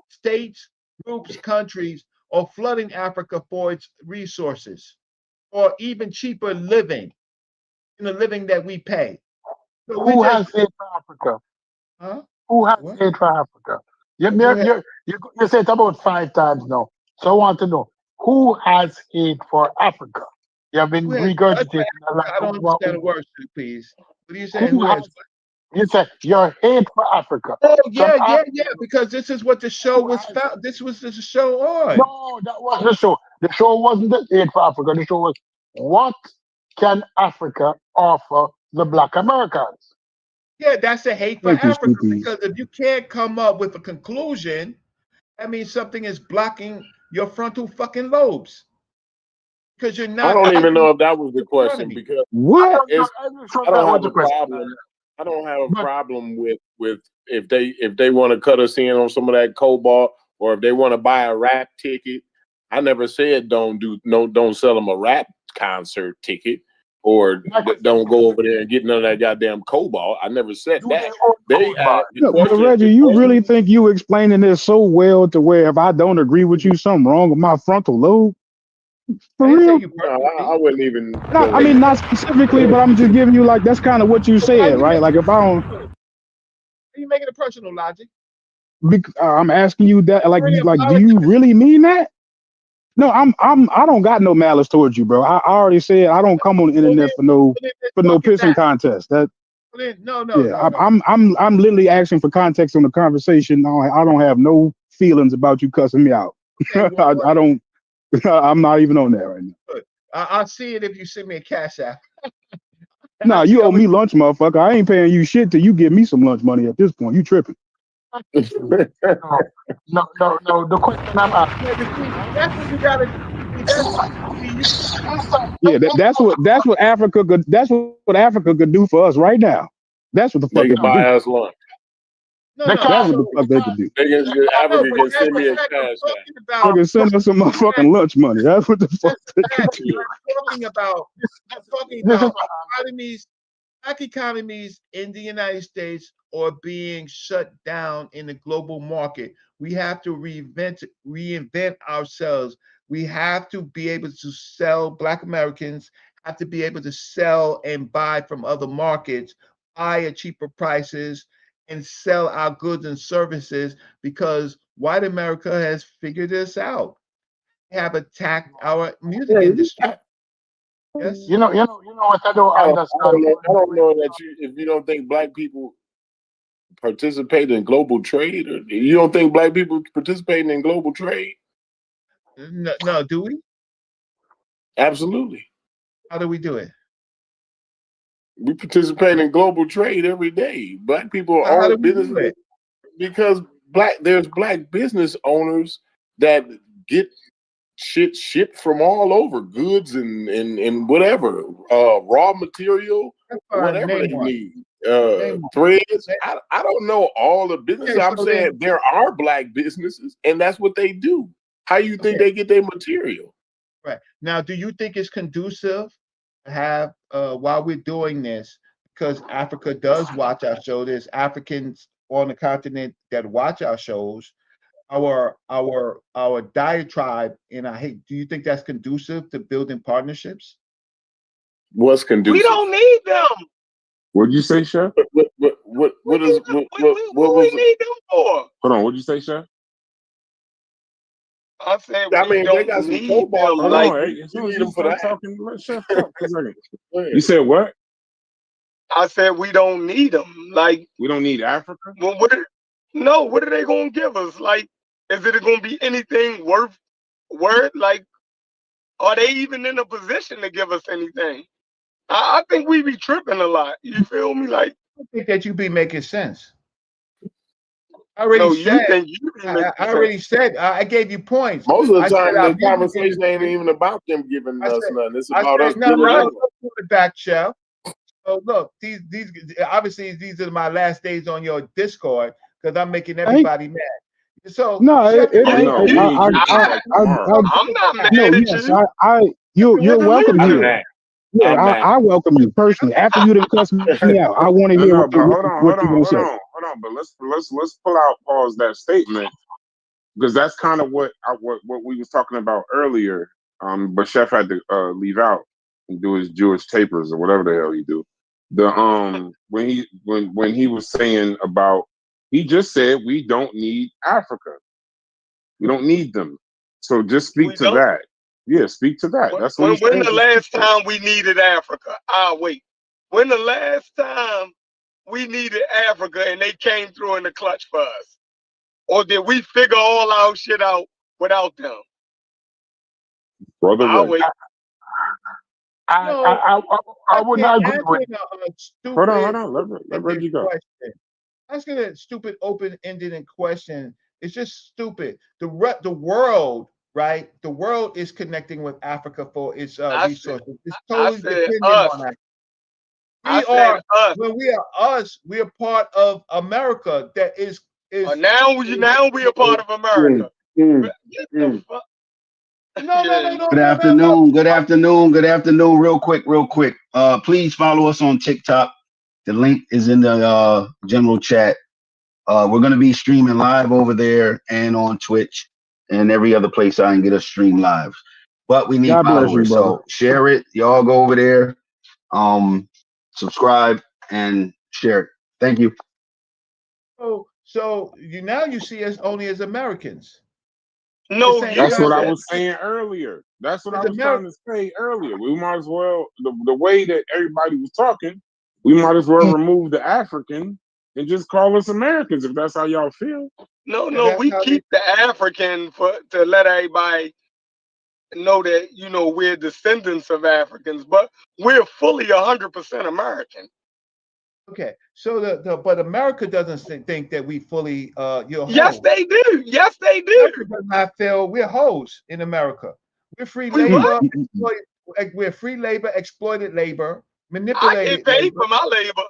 states, groups, countries are flooding Africa for its resources, or even cheaper living in the living that we pay. So Who has hate for Africa? Huh? Who has What? hate for Africa? You said it about 5 times now. So I want to know who has hate for Africa? You have been Who has what for regurgitating a lot. Africa? I don't understand the word, please. What are you saying? Who Who has has? You said your hate for Africa. Oh Some yeah, Africans because this is what the show who was has. found. This was the show on. No, that wasn't the show. The show wasn't the hate for Africa. The show was what can Africa offer the Black Americans? Yeah, that's a hate for Thank you, Africa Stupid. because if you can't come up with a conclusion, that means something is blocking your frontal fucking lobes because you're I not don't even thinking know if that was the question autonomy. because What? I'm not sure I that don't was have the a question. problem. I don't have a But problem with if they want to cut us in on some of that cobalt or if they want to buy a rap ticket. I never said don't sell them a rap concert ticket or don't go over there and get none of that goddamn cobalt. I never said do that. they own They cobalt? the No, but question. Reggie, you really think you explaining this so well to where if I don't agree with you, something wrong with my frontal lobe? For I didn't say real? you No, personally. I wouldn't even Not, go I mean, there. not specifically, but I'm just giving you like that's kind of what you So why are said, you right? Like making if I don't, it? Are you making it personal, Logic? I'm asking you that, like, Already do you apologized. really mean that? No, I don't got no malice towards you, bro. I already said I don't come on the Well then, internet let's for no walk it pissing back. contest. That Well then, no, yeah, I'm literally asking for context on the conversation. I don't have no feelings about you cussing me out. Okay, well, I don't. I'm not even on that right now. good. I'll see it if you send me a cash app. Nah, I see you how owe much. me lunch, motherfucker. I ain't paying you shit till you give me some lunch money. At this point, you tripping? No. The question I'm asking. Yeah, but see, that's what you gotta do. Yeah, that's what Africa could. That's what Africa could do for us right now. That's what the fuck They they can could do. buy us lunch. They That's can't. what the So fuck they could do. no, Africa but can that's send the me a fact I'm cash app. talking They about. can send us some motherfucking lunch money. That's what the fuck That's the they could fact. do. I'm talking about. I'm talking This is about economies. Black economies in the United States are being shut down in the global market. We have to reinvent ourselves. We have to be able to sell. Black Americans have to be able to sell and buy from other markets, buy at cheaper prices, and sell our goods and services because white America has figured this out. They have attacked our music industry. Yes. You know what I don't I understand. don't know that if you don't think black people participate in global trade, or you don't think black people participating in global trade? No, do we? Absolutely. How do we do it? We participate in global trade every day. Black people How do own we do businesses it? because there's black business owners that get shit shipped from all over, goods and whatever, raw material, That's fine. whatever they Name one. need, Name one. threads. I don't know all the businesses. Okay, I'm so saying then, there are black businesses, and that's what they do. How you think okay, they get their material? right. Now, do you think it's conducive to have, while we're doing this, because Africa does watch our show, there's Africans on the continent that watch our shows, our diatribe, and I hate, do you think that's conducive to building partnerships? What's conducive? We don't need them. What'd you say, Chef? What is What we need them for? Hold on. What'd you say, Chef? I said I we mean, they got don't some need cobalt. them. Hold Like on. Hey, as We soon as need you them for start that. talking, let Chef talk for a second. You said what? I said, we don't need them. Like, We don't need Africa? well, what are they gonna give us? Like, is it gonna be anything worth? Like, are they even in a position to give us anything? I think we be tripping a lot. You feel me? Like, I think that you be making sense. I already no, you said, think you be making I sense. already said, I gave you points. Most of the I said time, our the music conversation ain't industry. even about them giving I us said, nothing. It's I about us said, no, giving Right. them. put it back, Chef. So look, these obviously these are my last days on your Discord because I'm making everybody mad. So No, Chef, it Oh, ain't. no. We need you to come back tomorrow. I'm not mad No, at yes, you. you're welcome I'm here. mad. Yeah, I'm mad. I welcome you personally. After you done cuss me out, I want to hear No, what but hold on. you gonna say. But let's pull out pause that statement because that's kind of what we was talking about earlier. But Chef had to leave out and do his Jewish tapers or whatever the hell he do. The when he was saying about He just said we don't need Africa. We don't need them. So just speak We to don't. that. Yeah, speak to that. That's what he's When saying. the Just speak last to it. time we needed Africa? Wait. When the last time we needed Africa and they came through in the clutch for us? Or did we figure all our shit out without them? Brother I'll Ray. wait. No, I would not agree with asking a Hold stupid on. Let Reggie go. question. Asking a stupid open-ended question is just stupid. The world, right? The world is connecting with Africa for its resources. It's totally said dependent us. on that. I said us. When we are us, we are part of America. That is now we are part of America. Get the fuck. No. Good afternoon. Good afternoon. Good afternoon. Real quick. Please follow us on TikTok. The link is in the general chat. We're gonna be streaming live over there and on Twitch and every other place I can get us stream live. But we need God bless you, followers, brother. so share it. Y'all go over there, subscribe and share it. Thank you. So you see us only as Americans. No, That's what I was saying earlier. That's what I was trying to say earlier. We might as well, the way that everybody was talking, we might as well remove the African and just call us Americans if that's how y'all feel. No, we keep the African to let everybody know that we're descendants of Africans, but we're fully 100% American. Okay, so but America doesn't think that we fully Yes, they do. Yes, they do. I feel we're hoes in America. We're free labor. We're free labor, exploited labor, manipulated. I get paid for my labor.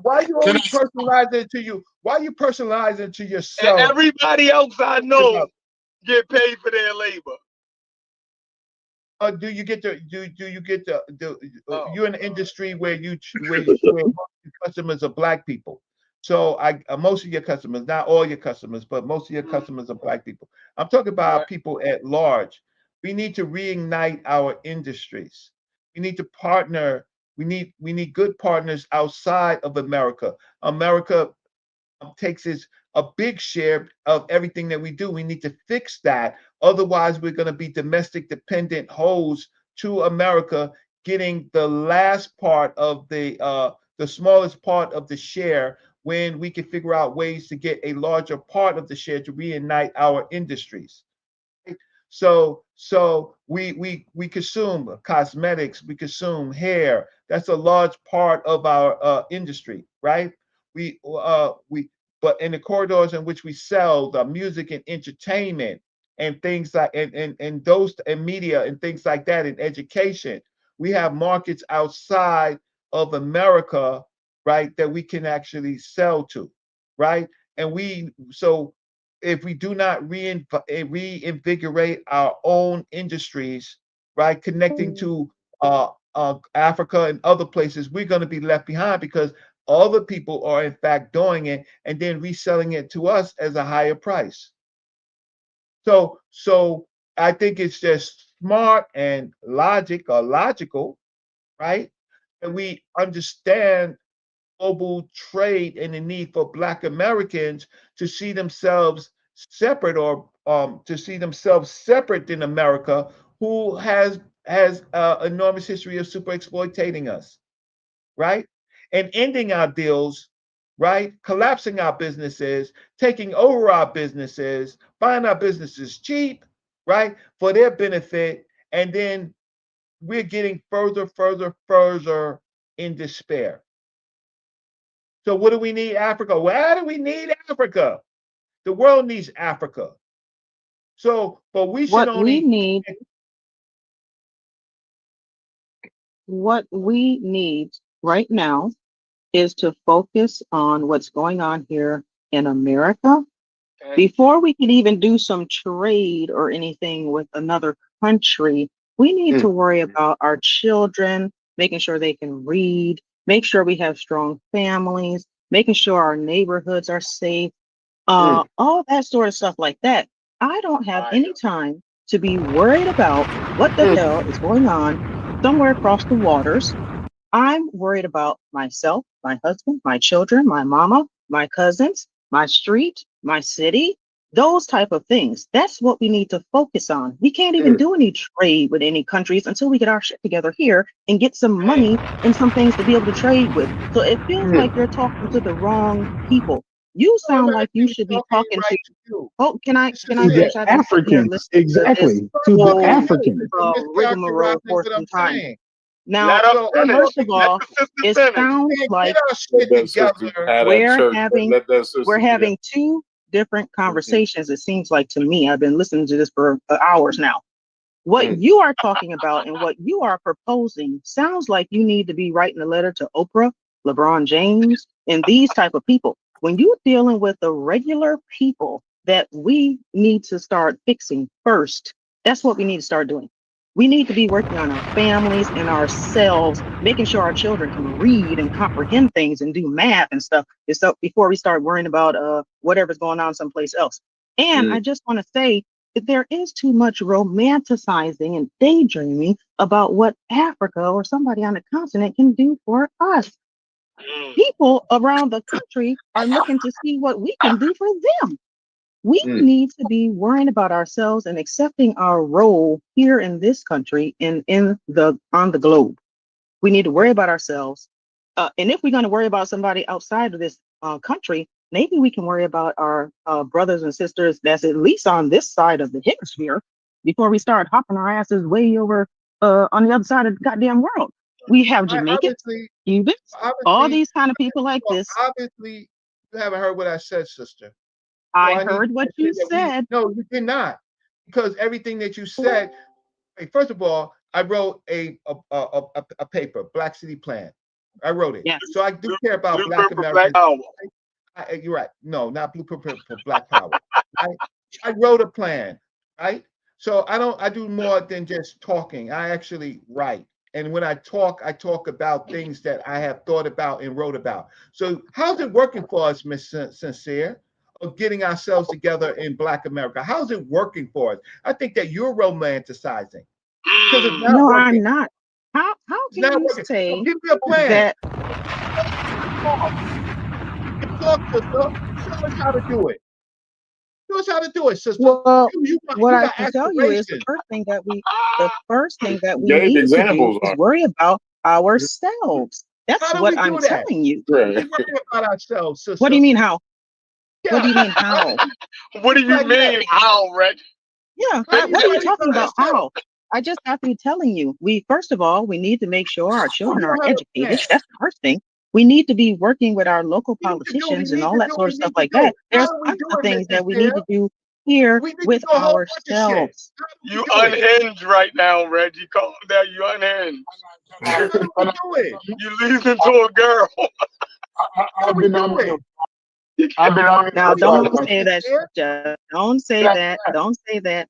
Why are you only personalizing it to you? Why are you personalizing it to yourself? And everybody else I know get paid for their labor. Do you get you're in an industry where where customers are black people. So most of your customers, not all your customers, but most of your customers are black people. I'm talking about people at large. We need to reignite our industries. We need to partner. We need good partners outside of America. America takes a big share of everything that we do. We need to fix that. Otherwise, we're going to be domestic dependent hoes to America, getting the last part of the smallest part of the share, when we can figure out ways to get a larger part of the share to reignite our industries. So we consume cosmetics, we consume hair. That's a large part of our industry, right? But in the corridors in which we sell the music and entertainment and things like and those and media and things like that, in education, we have markets outside of America, right, that we can actually sell to, right? And so if we do not reinvigorate our own industries, right, connecting to Africa and other places, we're going to be left behind, because other people are in fact doing it and then reselling it to us as a higher price. So I think it's just smart and logical, right, that we understand global trade and the need for Black Americans to see themselves separate, or to see themselves separate than America, who has enormous history of super exploiting us, right? And ending our deals, right? Collapsing our businesses, taking over our businesses, buying our businesses cheap, right? For their benefit. And then we're getting further in despair. So what do we need Africa? Why do we need Africa? The world needs Africa. So, but we should what we need right now is to focus on what's going on here in America. Before we can even do some trade or anything with another country, we need to worry about our children, making sure they can read, make sure we have strong families, making sure our neighborhoods are safe, all that sort of stuff like that. I don't have any time to be worried about what the hell is going on somewhere across the waters I'm worried about myself, my husband, my children, my mama, my cousins, my street, my city, those type of things. That's what we need to focus on. We can't even do any trade with any countries until we get our shit together here and get some money and some things to be able to trade with. So it feels like you're talking to the wrong people. You sound like you should be talking to. Oh, can I To finish? the I've been sitting here Africans, listening to this exactly. To the whole Africans. rigmarole for some time. Now, Let us finish. first of Let all, the sister it finish. sounds like Let that sister have that church. Let that sister we're get that. having two different conversations. It seems like to me. I've been listening to this for hours now. What you are talking about and what you are proposing sounds like you need to be writing a letter to Oprah, LeBron James, and these type of people. When you're dealing with the regular people that we need to start fixing first, that's what we need to start doing. We need to be working on our families and ourselves, making sure our children can read and comprehend things and do math and stuff before we start worrying about whatever's going on someplace else. And I just want to say that there is too much romanticizing and daydreaming about what Africa or somebody on the continent can do for us. People around the country are looking to see what we can do for them. We need to be worrying about ourselves and accepting our role here in this country and on the globe. We need to worry about ourselves. And if we're going to worry about somebody outside of this country, maybe we can worry about our brothers and sisters that's at least on this side of the hemisphere before we start hopping our asses way over on the other side of the goddamn world. We have Jamaicans, Cubans, all these kind of people like this. Obviously, you haven't heard what I said, sister. I heard what you said. No, you did not. Because everything that you said, first of all, I wrote a paper, Black City Plan. I wrote it. Yes. So I do care about Blueprint Black for Americans. Black Power. You're right. No, not Blueprint for Black Power. I wrote a plan, right? So I do more than just talking. I actually write. And when I talk about things that I have thought about and wrote about. So how's it working for us, Miss Sincere, of getting ourselves together in Black America? How's it working for us? I think that you're romanticizing. Because it's not No, working. I'm not. How can you say so give me a plan. that? Talk, sister. Show us how to do it. Show us how to do it, sister. Well, what I got can tell you is the first thing that we Gave need to do examples is on. worry about ourselves. That's How do what we I'm do that? telling you. Right. We worry about ourselves, sister. What do you mean how? Yeah. What do you mean how? What do you mean how, Reg? Yeah, what are you talking about? How? I just have to be telling you. First of all, we need to make sure our children are educated. That's the first thing. We need to be working with our local politicians and all that sort of stuff like that. There's tons of things that we need to do here with ourselves. You unhinged right now, Reggie. Calm down. You unhinged. You leading to a girl. I've been on. Now, don't say that, Chef. Don't say that. Don't say that,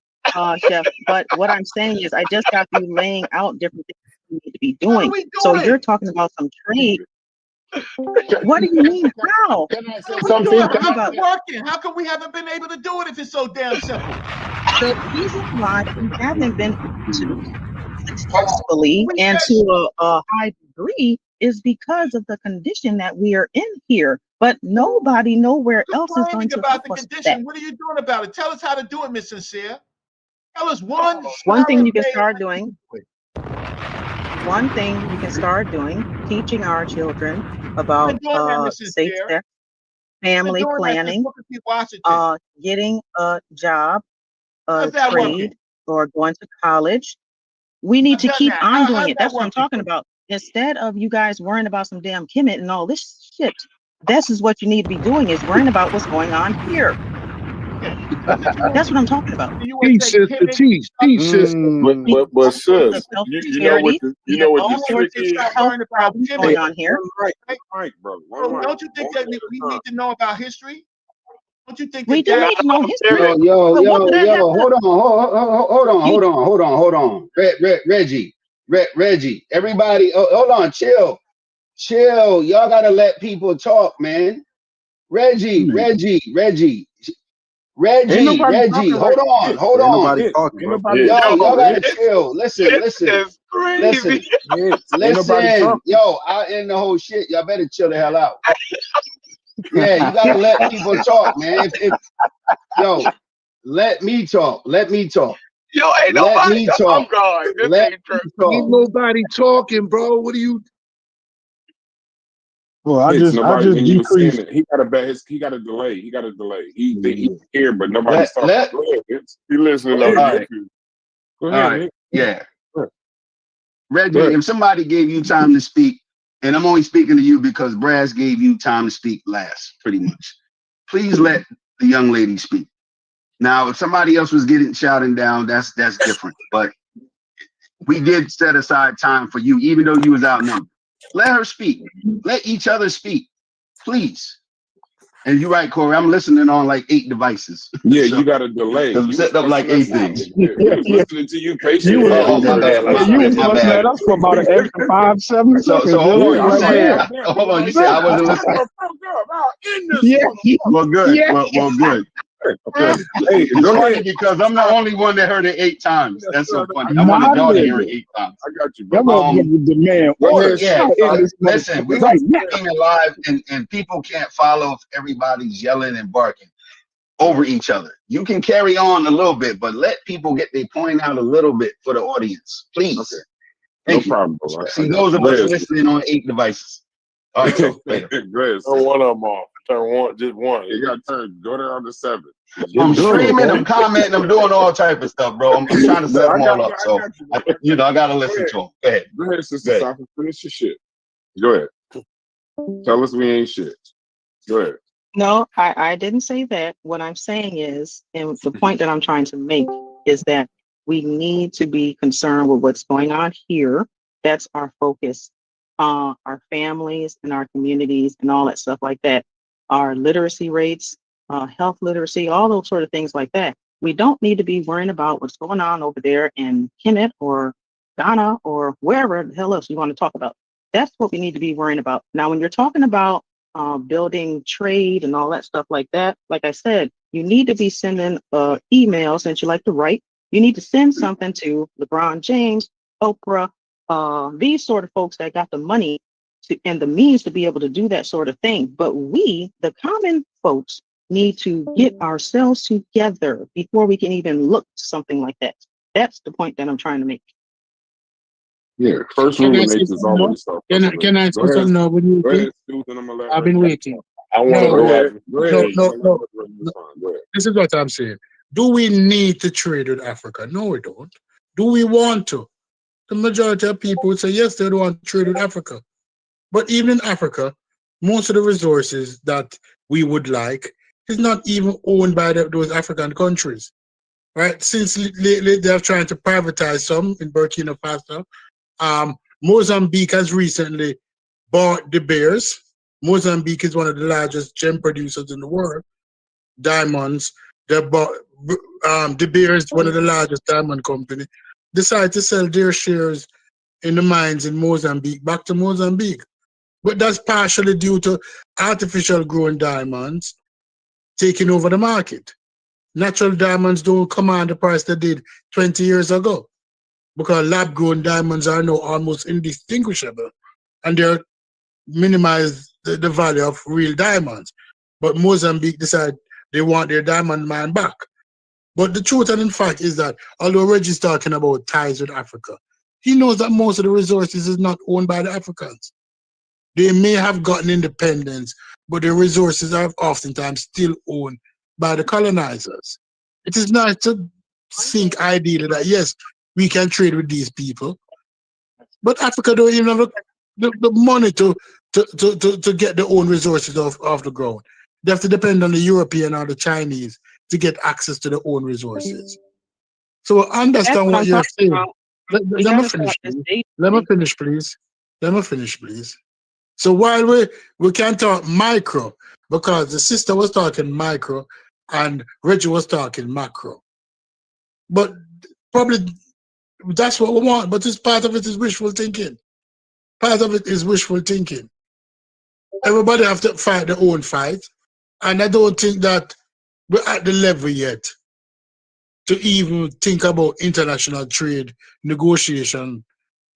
Chef. But what I'm saying is, I just got you laying out different things we need to be doing. So you're talking about some trade. What do you mean? How? Can I say something? something? How's it working? How come we haven't been able to do it if it's so damn simple? The reason why we haven't been able to successfully and to a high degree is because of the condition that we are in here. But nobody nowhere else is going to about help the us with condition. that. What are you doing about it? Tell us how to do it, Miss Sincere. Tell us one thing you can start doing. One thing you can start doing, teaching our children about safe sex, family planning, getting a job, a trade, or going to college. We need to keep on doing it. That's what I'm talking about. Instead of you guys worrying about some damn Kemet and all this shit, this is what you need to be doing, is worrying about what's going on here. That's what I'm talking about. Teach, sister, teach, sister. But sis, you know what the trick is? Health problems going on here. Right, brother. Don't you think that we need to know about history? Don't you think we do need to know history? Yo, hold on. Reggie, everybody, hold on, chill. Y'all gotta let people talk, man. Reggie, Reggie, hold on, hold on. Ain't nobody Yo, talking, y'all gotta Reg. chill. Listen. This is crazy. Ain't nobody Listen. talking. Yo, I end the whole shit. Y'all better chill the hell out. Yeah, you gotta let people talk, man. Yo, let me talk. Yo, ain't Let nobody. me talk. I'm gone. This Let ain't true. me talk. Ain't nobody talking, bro. What are you? Well, I It's just nobody when you were saying decreased. it. He got a delay. He think he here, but nobody's talking. Let Go ahead, Vince. He listening all on right, YouTube. Go all ahead, right, Nick. yeah. Go Reggie, ahead. if somebody gave you time to speak, and I'm only speaking to you because Brass gave you time to speak last, pretty much. Please let the young lady speak. Now, if somebody else was getting shouting down, that's different. But we did set aside time for you, even though you was outnumbered. Let her speak. Let each other speak, please. And you're right, Corey. I'm listening on like 8 devices. Yeah, So, you got a delay. because I'm You was setting up like 8 fussing us things. out. We was listening to you You patiently. was, Oh, my bad. you was My fussing bad. at us for about an extra 5-7 So seconds. hold on. Dude. Yeah, You I'm like, said, damn, but hold on. You nobody said I talking. wasn't Shut listening. the fuck up. I'll end this Yeah, motherfucker. Well, good. yeah. Well, good. Okay. Hey, It's go funny ahead. because I'm the only one that heard it 8 times. That's so funny. I wanted y'all to hear it Moderator. 8 times. I got you, That bro. motherfucker demand Go order. ahead, Yeah, I'll end this listen, motherfucker we right was now. streaming live and people can't follow if everybody's yelling and barking over each other. You can carry on a little bit, but let people get their point out a little bit for the audience, please. Okay. Thank No you. problem, bro. I See, got those you. of Go us ahead. listening on 8 devices. All right, so later. Go ahead, Turn sis. one of them off. Turn one, just one. You got to go there on the 7. I'm Just do it, streaming, bro. I'm commenting, I'm doing all type of stuff, bro. I'm trying to No, set I them got all up. you. I So, got you, bro. I got to Go listen ahead. to them. Go ahead. Go ahead, Sister Go ahead. Sophie. Finish your shit. Go ahead. Tell us we ain't shit. Go ahead. No, I didn't say that. What I'm saying is, and the point that I'm trying to make is that we need to be concerned with what's going on here. That's our focus. Our families and our communities and all that stuff like that. Our literacy rates, health literacy, all those sort of things like that. We don't need to be worrying about what's going on over there in Kemet or Ghana or wherever the hell else you want to talk about. That's what we need to be worrying about. Now, when you're talking about building trade and all that stuff like that, like I said, you need to be sending emails since you like to write. You need to send something to LeBron James, Oprah, these sort of folks that got the money and the means to be able to do that sort of thing. But we, the common folks, need to get ourselves together before we can even look to something like that. That's the point that I'm trying to make. Yeah, first Can rule I of say nature is something now? always start Can first. I Go say ahead. something now? What do you Go think? ahead, Susan. I'm gonna let I've been Reggie. waiting. I want to No, Go go ahead. after. Go ahead. no, I'm no, gonna let no. Reggie respond. Go ahead. This is what I'm saying. Do we need to trade with Africa? No, we don't. Do we want to? The majority of people would say yes, they don't want to trade with Africa. But even in Africa, most of the resources that we would like is not even owned by those African countries, right? Since lately they're trying to privatize some in Burkina Faso. Mozambique has recently bought De Beers. Mozambique is one of the largest gem producers in the world. Diamonds. They bought De Beers, one of the largest diamond company, decided to sell their shares in the mines in Mozambique back to Mozambique. But that's partially due to artificial grown diamonds taking over the market. Natural diamonds don't command the price they did 20 years ago because lab grown diamonds are now almost indistinguishable and they're minimize the value of real diamonds. But Mozambique decided they want their diamond mine back. But the truth and in fact is that although Reggie's talking about ties with Africa, he knows that most of the resources is not owned by the Africans. They may have gotten independence, but the resources are oftentimes still owned by the colonizers. It is nice to think ideally that yes, we can trade with these people, but Africa don't even have the money to get their own resources off the ground. They have to depend on the European or the Chinese to get access to their own resources. So I That's understand what what I'm you're talking saying. about. Let We me gotta finish, stop this please. date Let me thing. finish, please. Let me finish, please. So while we can talk micro, because the sister was talking micro and Reggie was talking macro. But probably that's what we want, but this part of it is wishful thinking. Part of it is wishful thinking. Everybody have to fight their own fight. And I don't think that we're at the level yet to even think about international trade negotiation,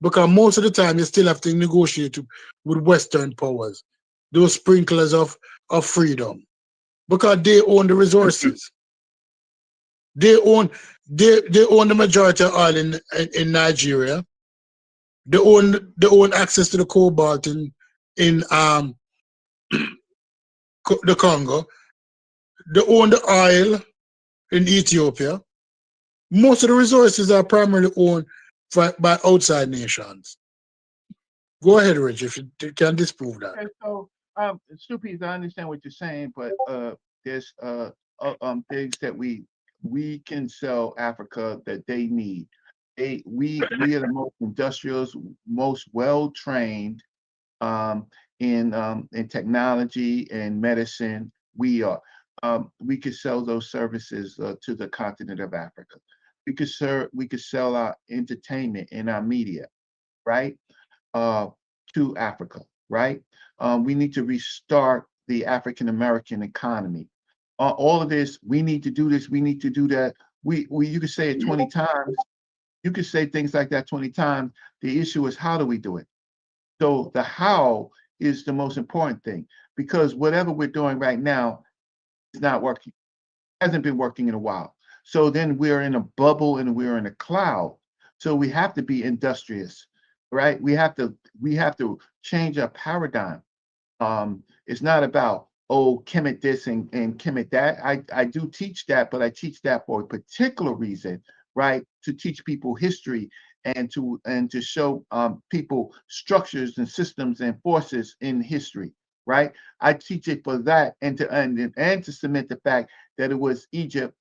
because most of the time you still have to negotiate with Western powers, those sprinklers of freedom, because they own the resources. They own the majority of oil in Nigeria. They own access to the cobalt in the Congo. They own the oil in Ethiopia. Most of the resources are primarily owned by outside nations. Go ahead, Rich, if you can disprove that. Okay, so Stupies, I understand what you're saying, but there's things that we can sell Africa that they need. We are the most industrious, most well trained in technology and medicine. We are. We could sell those services to the continent of Africa. We could sell our entertainment and our media, right, to Africa, right? We need to restart the African American economy. All of this, we need to do this, we need to do that. You could say it 20 times. You could say things like that 20 times. The issue is, how do we do it? So the how is the most important thing, because whatever we're doing right now is not working. It hasn't been working in a while. So then we're in a bubble and we're in a cloud. So we have to be industrious, right? We have to change our paradigm. It's not about, oh, Kemet this and Kemet that. I do teach that, but I teach that for a particular reason, right? To teach people history and to show people structures and systems and forces in history, right? I teach it for that, and to cement the fact that it was Egypt,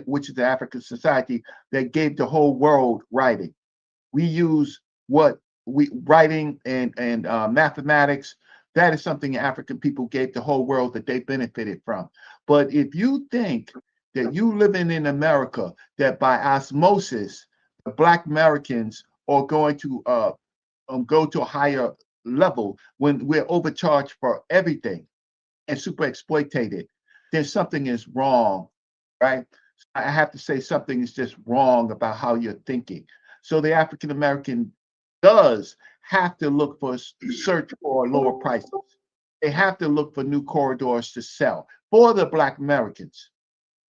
which is the African society, that gave the whole world writing. We use writing and mathematics. That is something African people gave the whole world that they benefited from. But if you think that you living in America, that by osmosis, the Black Americans are going to go to a higher level when we're overcharged for everything and super exploited, then something is wrong, right? I have to say something is just wrong about how you're thinking. So the African American does have to search for lower prices. They have to look for new corridors to sell for the Black Americans,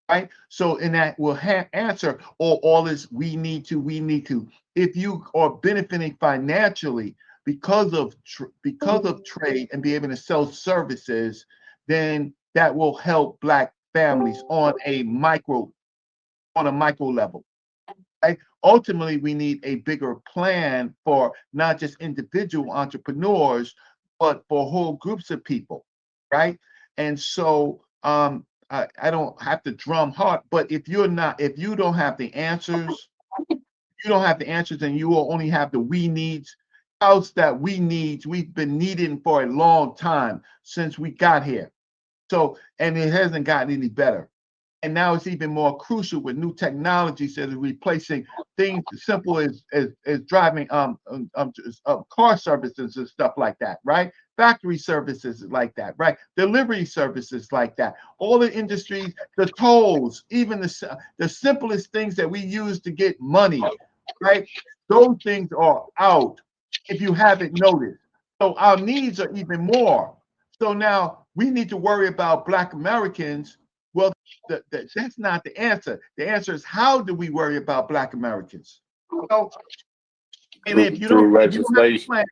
right? So in that will answer all this, we need to. If you are benefiting financially because of trade and be able to sell services, then that will help Black families on a micro level. Right? Ultimately, we need a bigger plan for not just individual entrepreneurs, but for whole groups of people, right? And so I don't have to drum hard, but if you don't have the answers, and you will only have the we needs. How's that we needs? We've been needing for a long time since we got here. So, and it hasn't gotten any better. And now it's even more crucial with new technologies that are replacing things as simple as driving car services and stuff like that, right? Factory services like that, right? Delivery services like that. All the industries, the tolls, even the simplest things that we use to get money, right? Those things are out, if you haven't noticed. So our needs are even more. So now we need to worry about Black Americans. Well, that's not the answer. The answer is, how do we worry about Black Americans? So, and if you don't have a plan,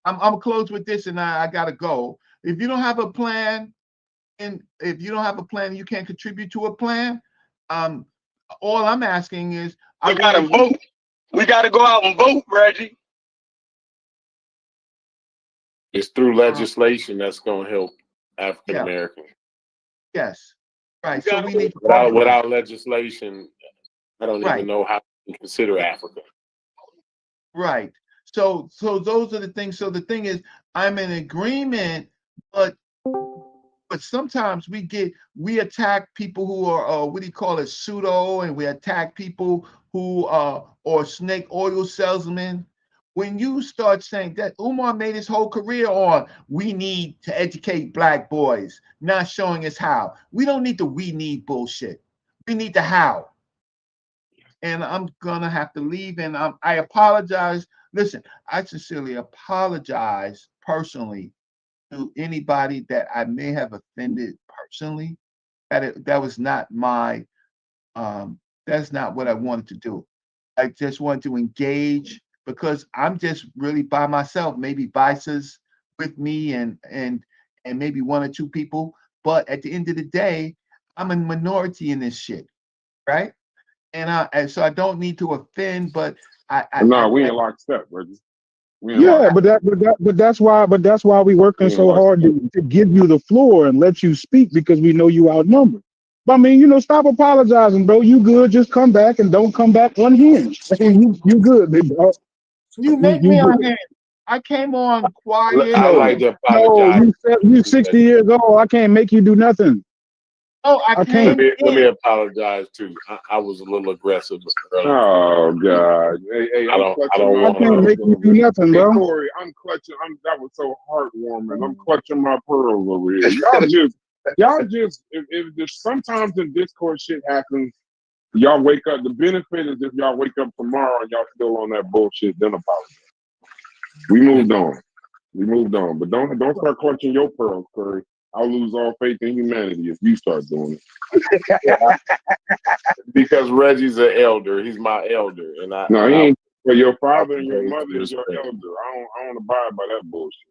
I'm close with this, and I gotta go. If you don't have a plan, and if you don't have a plan, you can't contribute to a plan. All I'm asking is, we gotta vote. We gotta go out and vote, Reggie. It's through legislation that's going to help African Americans. Yes. Right. So we need without legislation, I don't even know how to consider Africa. Right. So those are the things. So the thing is, I'm in agreement, but sometimes we attack people who are what do you call it, pseudo, and we attack people who are snake oil salesmen. when you start saying that Umar made his whole career on, we need to educate black boys, not showing us how. We don't need the we need bullshit. We need the how. And I'm gonna have to leave. And I apologize. Listen, I sincerely apologize personally to anybody that I may have offended personally. That was not my that's not what I wanted to do. I just wanted to engage because I'm just really by myself, maybe Vices with me and maybe one or two people. But at the end of the day, I'm a minority in this shit, right? And so I don't need to offend, but No, we ain't lockstep, Reggie. Yeah, but that's why we working so hard to give you the floor and let you speak because we know you outnumbered. But I mean, stop apologizing, bro. You good? Just come back and don't come back unhinged. I mean, you good, big bro. You make me unhinged. I came on quiet. I like to No, apologize. you 60 years old. I can't make you do nothing. Oh, I can't. Let me apologize too. I was a little aggressive earlier. Oh God! Hey, I don't I want can't make you do nothing, bro. Hey, Corey, I'm clutching. That was so heartwarming. I'm clutching my pearls over here. Y'all just. If there's sometimes in Discord shit happens, y'all wake up. The benefit is if y'all wake up tomorrow and y'all still on that bullshit, then apologize. We moved on. But don't start clutching your pearls, Corey. I'll lose all faith in humanity if you start doing it. Because Reggie's an elder. He's my elder, and No, he ain't. But your father and your mother is your elder. I don't abide by that bullshit.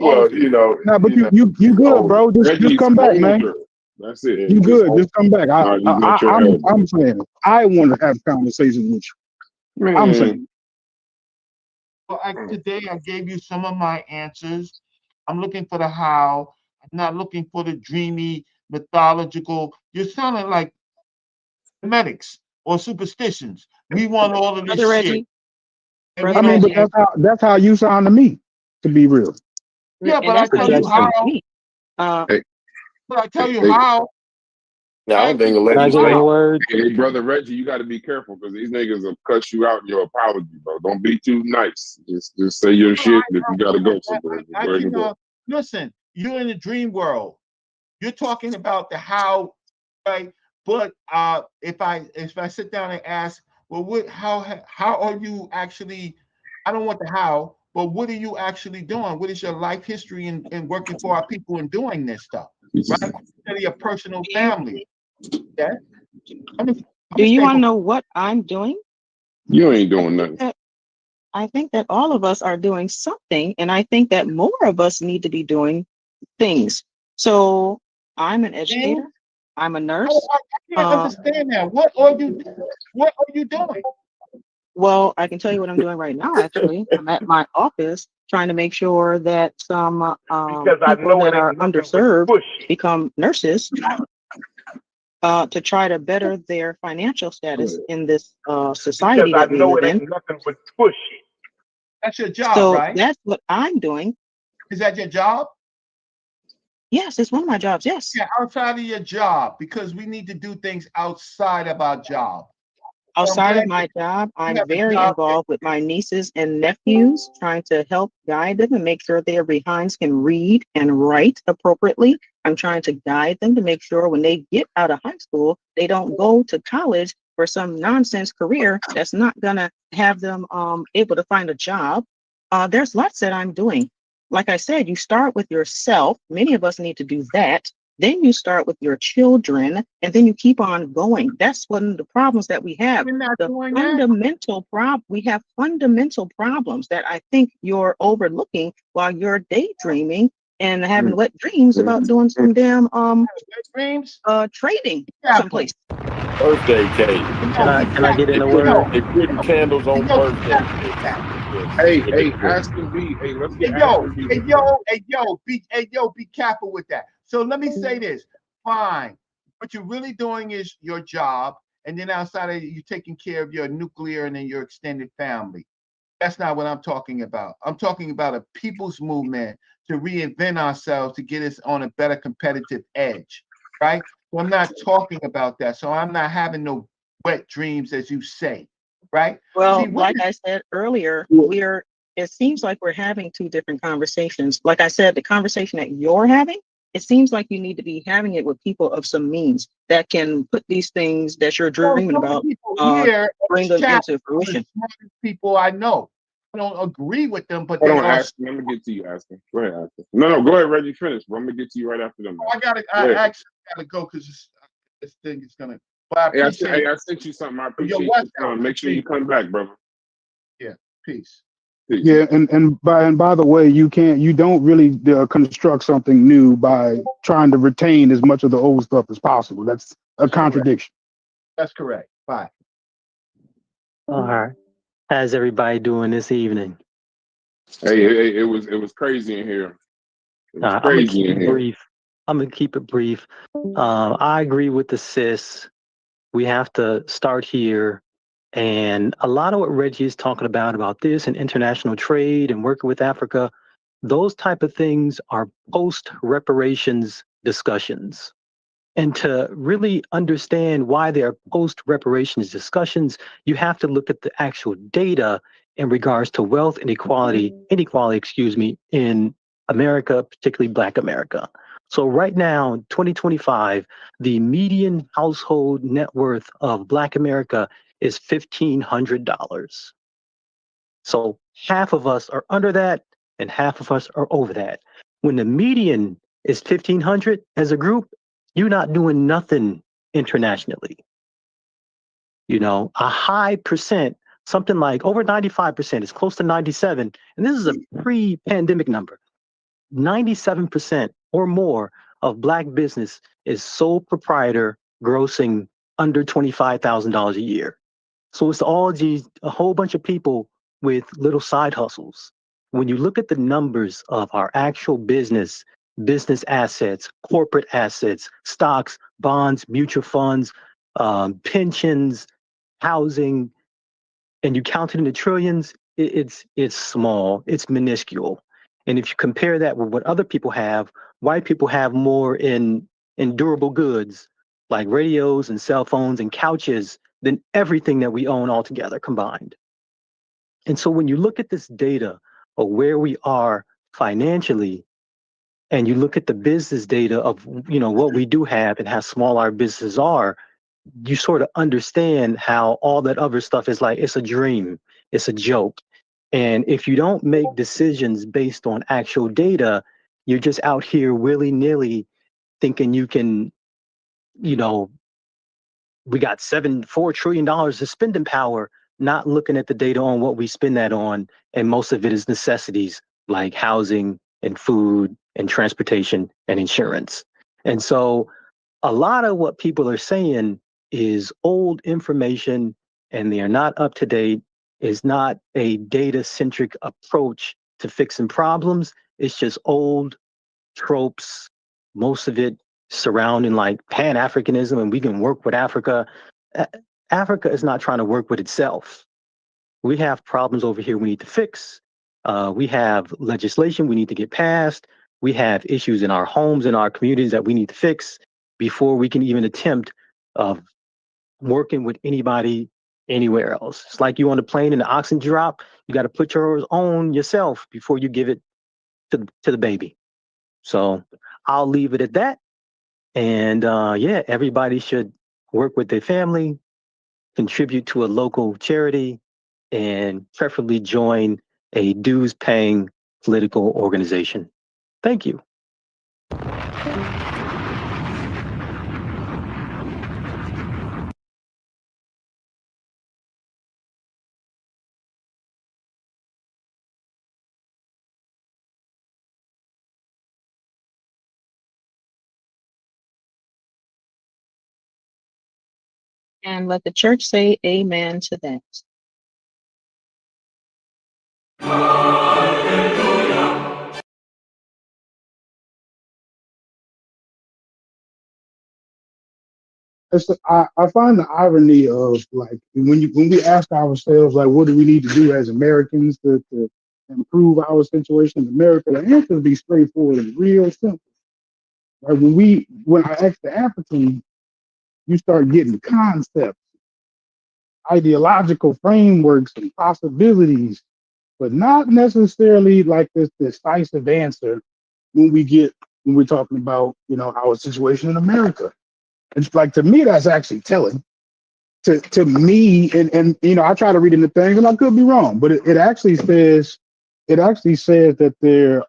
Well, No, but you good, bro. Just come back, man. That's it. You good? Just come back. I'm saying I want to have conversations with you. Man. I'm saying. Well, today I gave you some of my answers. I'm looking for the how. I'm not looking for the dreamy, mythological. You're sounding like medics or superstitions. We want all of this Brother shit. Reggie. I mean, but that's how you sound to me, to be real. Yeah, but I tell you how. But I tell you how. Yeah, I don't think let you you say. Word. Hey, brother Reggie, you got to be careful because these niggas will cut you out in your apology, bro. Don't be too nice. Just say your shit that you got to go somewhere. Listen, you're in the dream world. You're talking about the how, right? But if I sit down and ask, well, how are you actually? I don't want the how, but what are you actually doing? What is your life history in working for our people and doing this stuff, right? Instead of your personal family. Yeah. Do you want to know what I'm doing? You ain't doing nothing. I think that all of us are doing something, and I think that more of us need to be doing things. So I'm an educator. I'm a nurse. I can't understand that. What are you doing? Well, I can tell you what I'm doing right now, actually. I'm at my office trying to make sure that some people that are underserved become nurses to try to better their financial status in this society that we live in. Nothing but push it. That's your job, So right? that's what I'm doing. Is that your job? Yes, it's one of my jobs, yes. Yeah, outside of your job, because we need to do things outside of our job. Outside of my job, I'm very involved with my nieces and nephews, trying to help guide them and make sure their behinds can read and write appropriately. I'm trying to guide them to make sure when they get out of high school, they don't go to college for some nonsense career that's not going to have them able to find a job. There's lots that I'm doing. Like I said, you start with yourself. Many of us need to do that. Then you start with your children, and then you keep on going. That's one of the problems that we have. We have fundamental problems that I think you're overlooking while you're daydreaming and having wet dreams about doing some damn trading someplace. Birthday cake. Can I get in the word? They putting candles on birthday cake. Hey, Aston B. Hey, let's get Aston B. Be careful with that. So let me say this. Fine. What you're really doing is your job, and then outside of it, you're taking care of your nuclear and then your extended family. That's not what I'm talking about. I'm talking about a people's movement to reinvent ourselves to get us on a better competitive edge, right? So I'm not talking about that. So I'm not having no wet dreams, as you say, right? Well, See, like I said earlier, Well, it seems like we're having two different conversations. Like I said, the conversation that you're having, it seems like you need to be having it with people of some means that can put these things that you're well, dreaming some of the about, people here in bring this them chat into are the fruition. smartest people I know. I don't agree with them, but Hold they on, are. Ashton. Let me get to you, Ashton. Go ahead, Ashton. No, go ahead, Reggie. Finish, bro. I'm gonna get to you right after them. I gotta. Go I ahead. actually gotta go because this thing is gonna. But I appreciate I sent you something. I your appreciate WhatsApp. your time. Make sure you come back, brother. Yeah. Peace. Peace. yeah, and by the way, you don't really construct something new by trying to retain as much of the old stuff as possible. That's a contradiction. That's correct. Bye. All right. How's everybody doing this evening? Hey, it was crazy in here. It was I'm gonna crazy keep in it here. brief. I'm gonna keep it brief. I agree with the sis. We have to start here. And a lot of what Reggie is talking about this and international trade and working with Africa, those type of things are post reparations discussions. And to really understand why they are post reparations discussions, you have to look at the actual data in regards to wealth inequality, in America, particularly Black America. So right now, 2025, the median household net worth of Black America is $1,500. So half of us are under that and half of us are over that. When the median is 1,500 as a group, you're not doing nothing internationally. You know, a high percent, something like over 95%, it's close to 97. And this is a pre-pandemic number. 97% or more of Black business is sole proprietor grossing under $25,000 a year. So it's a whole bunch of people with little side hustles. When you look at the numbers of our actual business assets, corporate assets, stocks, bonds, mutual funds, pensions, housing, and you count it in the trillions, it's small, it's minuscule. And if you compare that with what other people have, white people have more in durable goods like radios and cell phones and couches than everything that we own altogether combined. And so when you look at this data of where we are financially, and you look at the business data of what we do have and how small our businesses are, you sort of understand how all that other stuff is like it's a dream, it's a joke. And if you don't make decisions based on actual data, you're just out here willy-nilly thinking you can, we got $4 trillion of spending power, not looking at the data on what we spend that on. And most of it is necessities like housing and food and transportation and insurance. And so a lot of what people are saying is old information and they are not up to date, is not a data-centric approach to fixing problems. It's just old tropes, most of it surrounding like Pan-Africanism and we can work with Africa. Africa is not trying to work with itself. We have problems over here we need to fix. We have legislation we need to get passed. We have issues in our homes and our communities that we need to fix before we can even attempt of working with anybody anywhere else. It's like you on a plane and the oxygen drop, you got to put yours on yourself before you give it to the baby. So I'll leave it at that. And everybody should work with their family, contribute to a local charity, and preferably join a dues paying political organization. Thank you. And let the church say amen to that. I find the irony of like when we ask ourselves like what do we need to do as Americans to improve our situation in America, the answer be straightforward and real simple. Right? When I ask the African, you start getting concepts. ideological frameworks and possibilities, but not necessarily like this decisive answer when we're talking about, you know, our situation in America. It's like, to me, that's actually telling. To me, and you know, I try to read into things and I could be wrong, but it actually says that there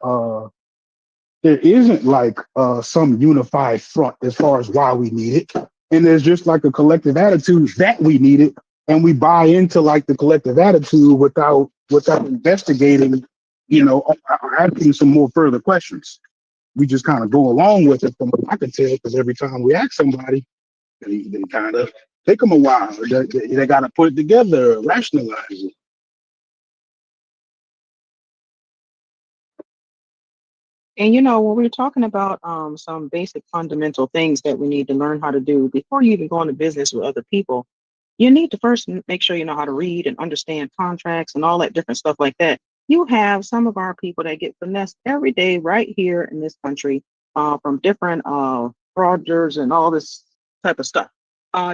isn't like some unified front as far as why we need it. And there's just like a collective attitude that we need it. And we buy into like the collective attitude without investigating, you know, or asking some more further questions. We just kind of go along with it from what I can tell, because every time we ask somebody, they kind of take them a while. They got to put it together, rationalize it. And you know, when we're talking about some basic fundamental things that we need to learn how to do before you even go into business with other people, you need to first make sure you know how to read and understand contracts and all that different stuff like that. You have some of our people that get finessed every day right here in this country from different fraudsters and all this type of stuff.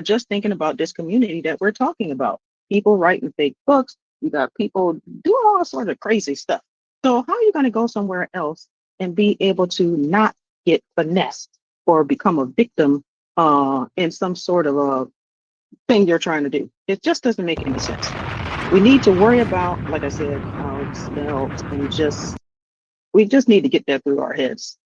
Just thinking about this community that we're talking about, people writing fake books, you got people doing all sort of crazy stuff. So how are you going to go somewhere else and be able to not get finessed or become a victim in some sort of a thing you're trying to do? It just doesn't make any sense. We need to worry about, like I said, ourselves, and we just need to get that through our heads.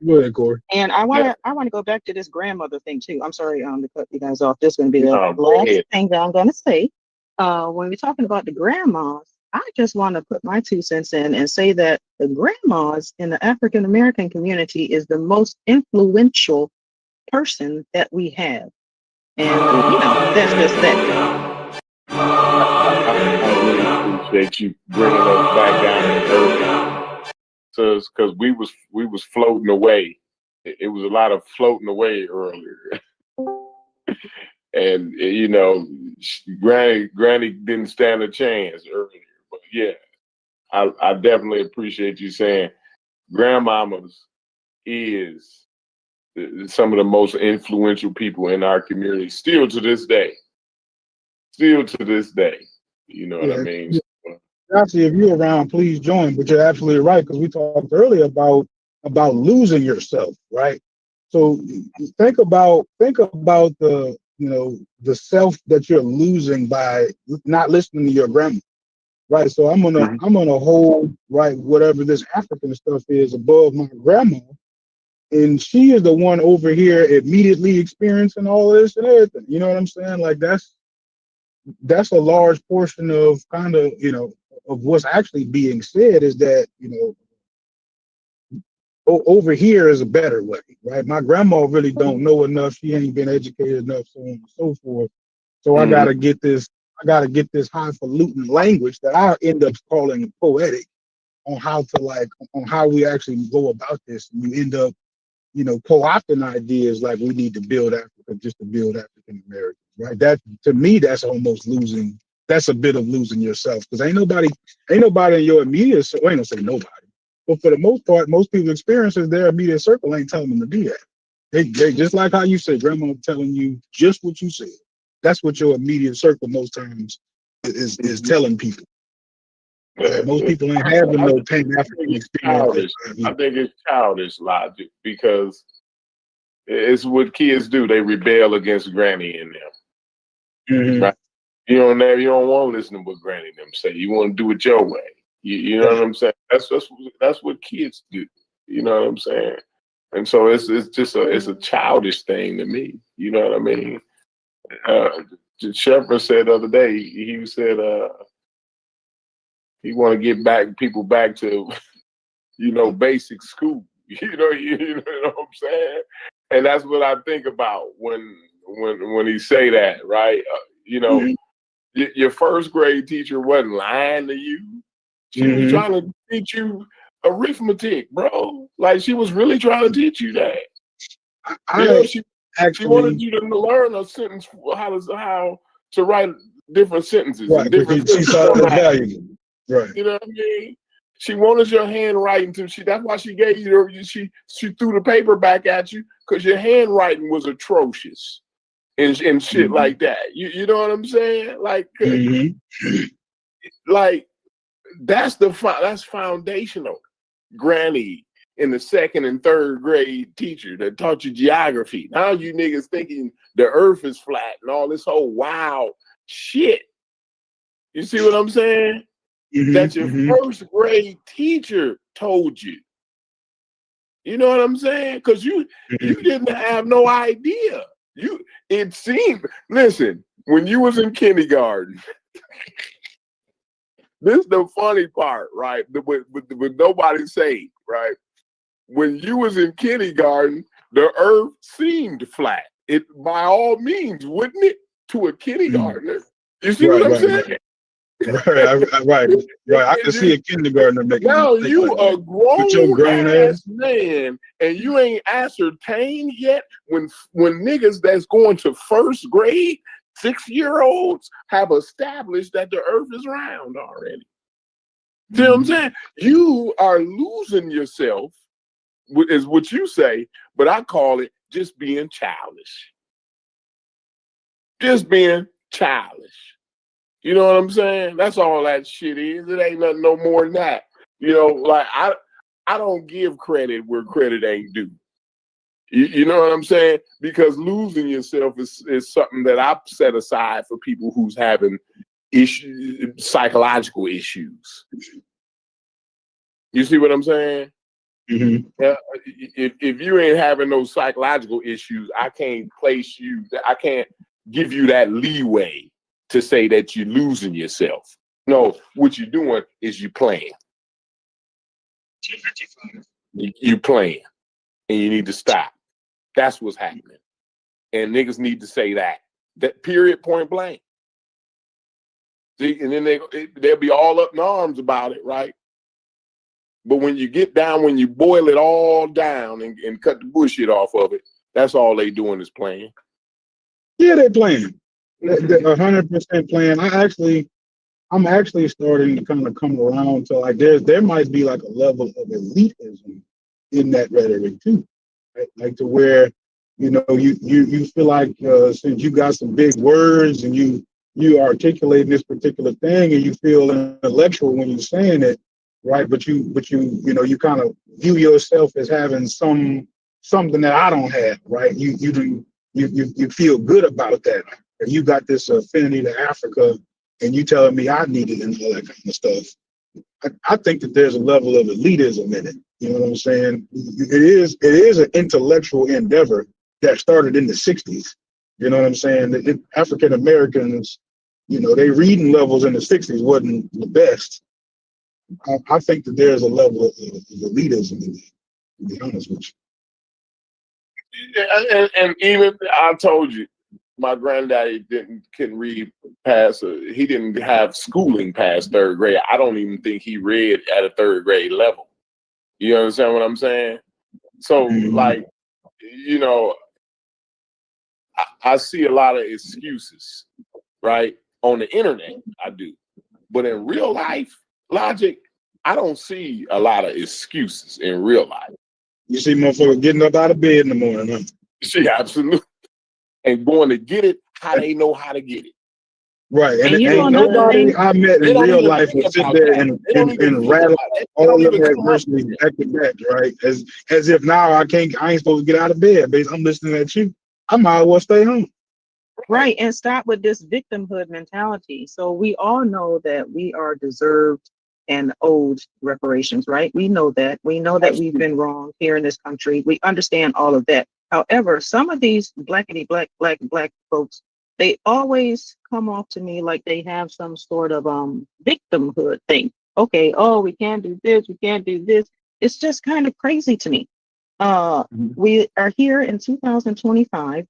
Go ahead, Corey. And I want to go back to this grandmother thing too. I'm sorry to cut you guys off. This is going to be the No, go last ahead. thing that I'm going to say. When we're talking about the grandmas, I just want to put my 2 cents in and say that the grandmas in the African American community is the most influential person that we have. And, you know, that's just that. I really appreciate you bringing us back down to earth. So, because we was floating away. It was a lot of floating away earlier. And you know, Granny didn't stand a chance earlier. But yeah, I definitely appreciate you saying grandmamas is some of the most influential people in our community still to this day. Still to this day. You know what I mean? Actually, if you're around, please join. But you're absolutely right, because we talked earlier about losing yourself, right? So think about the, you know, the self that you're losing by not listening to your grandma, right? So I'm gonna hold, right, whatever this African stuff is above my grandma, and she is the one over here immediately experiencing all this and everything. You know what I'm saying? Like that's a large portion of kind of, you know, of what's actually being said, is that, you know, over here is a better way, right? My grandma really don't know enough. She ain't been educated enough, so on and so forth. So I gotta get this highfalutin language that I end up calling poetic on how we actually go about this. And you end up, you know, co-opting ideas like we need to build Africa just to build African Americans, right? That, to me, that's almost losing. That's a bit of losing yourself, because ain't nobody in your immediate circle. I ain't gonna say nobody, but for the most part, most people's experiences, their immediate circle ain't telling them to do that. They just like how you said, grandma telling you just what you said. That's what your immediate circle most times is telling people. Most people ain't having no Pan-African experience. I think it's childish logic, because it's what kids do. They rebel against Granny and them. Right? You don't want to listen to what Granny and them say. You want to do it your way. You know what I'm saying? That's what kids do. You know what I'm saying? And so it's just a childish thing to me. You know what I mean? Shepard said the other day, he said he want to get people back to, you know, basic school. You know what I'm saying? And that's what I think about when he say that, right? You know, your first grade teacher wasn't lying to you. She was trying to teach you arithmetic, bro. Like, she was really trying to teach you that. She wanted you to learn a sentence, how to write different sentences, right, and different she saw the value. Right. You know what I mean? She wanted your handwriting to that's why she gave you she threw the paper back at you, because your handwriting was atrocious and shit like that. You know what I'm saying? Like like that's foundational. Granny in the 2nd and 3rd grade teacher that taught you geography. Now you niggas thinking the earth is flat and all this whole wow shit. You see what I'm saying? That your 1st grade teacher told you. You know what I'm saying? Because you didn't have no idea. It seemed, listen, when you was in kindergarten, this is the funny part, right? With nobody saying, right? When you was in kindergarten, the earth seemed flat. It by all means, wouldn't it? To a kindergartner. You see what I'm saying? Right. I can see a kindergartner making. Now you a grown ass ass man, and you ain't ascertained yet when niggas that's going to 1st grade, 6-year-olds have established that the earth is round already. See what I'm saying? You are losing yourself, is what you say, but I call it just being childish. Just being childish. You know what I'm saying? That's all that shit is. It ain't nothing no more than that. You know, like I don't give credit where credit ain't due. You know what I'm saying? Because losing yourself is something that I set aside for people who's having psychological issues. You see what I'm saying? If you ain't having those psychological issues, I can't place you. I can't give you that leeway to say that you're losing yourself. No, what you're doing is you playing. You playing, and you need to stop. That's what's happening, and niggas need to say that period, point blank. See, and then they'll be all up in arms about it, right? But when you get down, when you boil it all down and cut the bullshit off of it, that's all they doing is playing. Yeah, they're playing. They're 100% playing. I'm actually starting to kind of come around to like there might be like a level of elitism in that rhetoric too, right? Like to where you feel like since you got some big words and you articulating this particular thing and you feel intellectual when you're saying it, right? But you kind of view yourself as having something that I don't have, right? You feel good about that. And you got this affinity to Africa, and you telling me I need it and all that kind of stuff. I think that there's a level of elitism in it. You know what I'm saying? It is an intellectual endeavor that started in the 60s. You know what I'm saying? African Americans, their reading levels in the 60s wasn't the best. I think that there's a level of elitism in it, to be honest with you. And even I told you, my granddaddy couldn't read past. He didn't have schooling past 3rd grade. I don't even think he read at a 3rd grade level. You understand what I'm saying? So, like, I see a lot of excuses, right, on the internet. I do, but in real life, logic, I don't see a lot of excuses in real life. You see motherfuckers getting up out of bed in the morning, huh? See, absolutely. And going to get it how they know how to get it. Right. And ain't nobody I met in real life will sit there and rattle all of them adversities back to back, right? As if now I ain't supposed to get out of bed, but I'm listening at you. I might as well stay home. Right. And stop with this victimhood mentality. So we all know that we are deserved and owed reparations, right? We know that. We know that we've been wrong here in this country. We understand all of that. However, some of these black folks, they always come off to me like they have some sort of victimhood thing. Okay, we can't do this, we can't do this. It's just kind of crazy to me. We are here in 2025.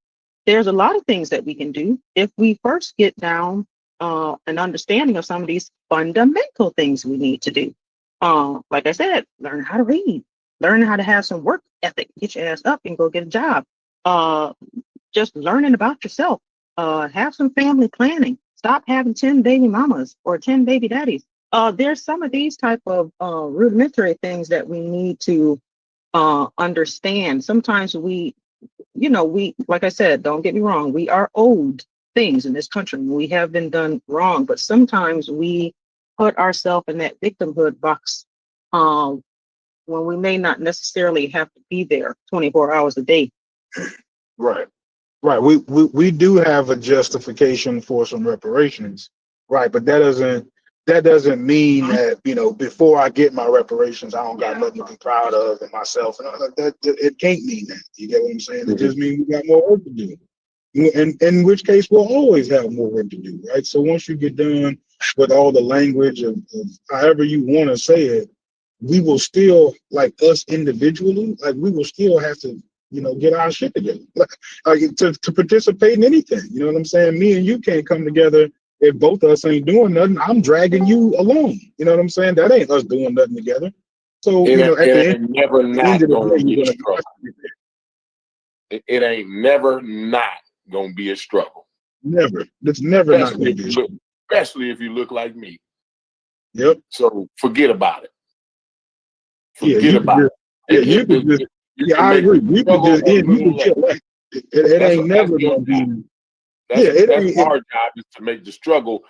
There's a lot of things that we can do if we first get down an understanding of some of these fundamental things we need to do. Like I said, learn how to read, learn how to have some work ethic, get your ass up and go get a job. Just learning about yourself. Have some family planning. Stop having 10 baby mamas or 10 baby daddies. There's some of these type of rudimentary things that we need to understand. Sometimes we, like I said, don't get me wrong, we are owed things in this country. We have been done wrong, but sometimes we put ourselves in that victimhood box when we may not necessarily have to be there 24 hours a day. Right. Right. We do have a justification for some reparations. Right. But that doesn't mean that, before I get my reparations, I don't got nothing to be proud of in myself. And that it can't mean that. You get what I'm saying? It just means we got more work to do. And in which case we'll always have more work to do, right? So once you get done with all the language of however you want to say it, we will still, like us individually, like we will still have to, get our shit together, like to participate in anything. You know what I'm saying? Me and you can't come together if both of us ain't doing nothing. I'm dragging you along. You know what I'm saying? That ain't us doing nothing together. So It at the ain't never end not of the gonna day, be you're a gonna struggle. It ain't never not gonna be a struggle. never. It's never not Especially gonna if be. you look, especially if you look like me. Yep. So forget about it. Yeah, Forget you can about just. it. Yeah, you can just. You Yeah, can I make agree. the You can struggle just a end. You little can less. chill out. It That's ain't never your gonna job. be. Yeah, it That's ain't. our job is to make the struggle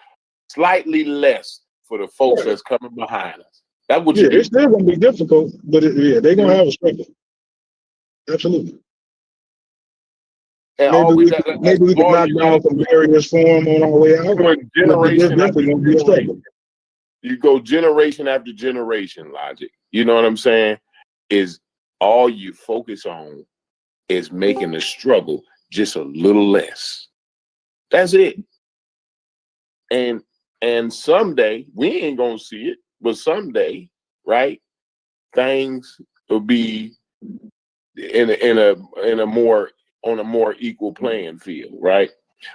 slightly less for the folks that's coming behind us. That's what Yeah, you do. it's still gonna be difficult, but they're gonna have a struggle. Absolutely. And Maybe all we we got, could, maybe we could all knock you down some barriers for them on our way out, doing but there's generation after definitely gonna be a struggle. generation. You go generation after generation, Logic. You know what I'm saying? Is all you focus on is making the struggle just a little less. That's it. And someday we ain't gonna see it, but someday, right? Things will be in a more on a more equal playing field, right?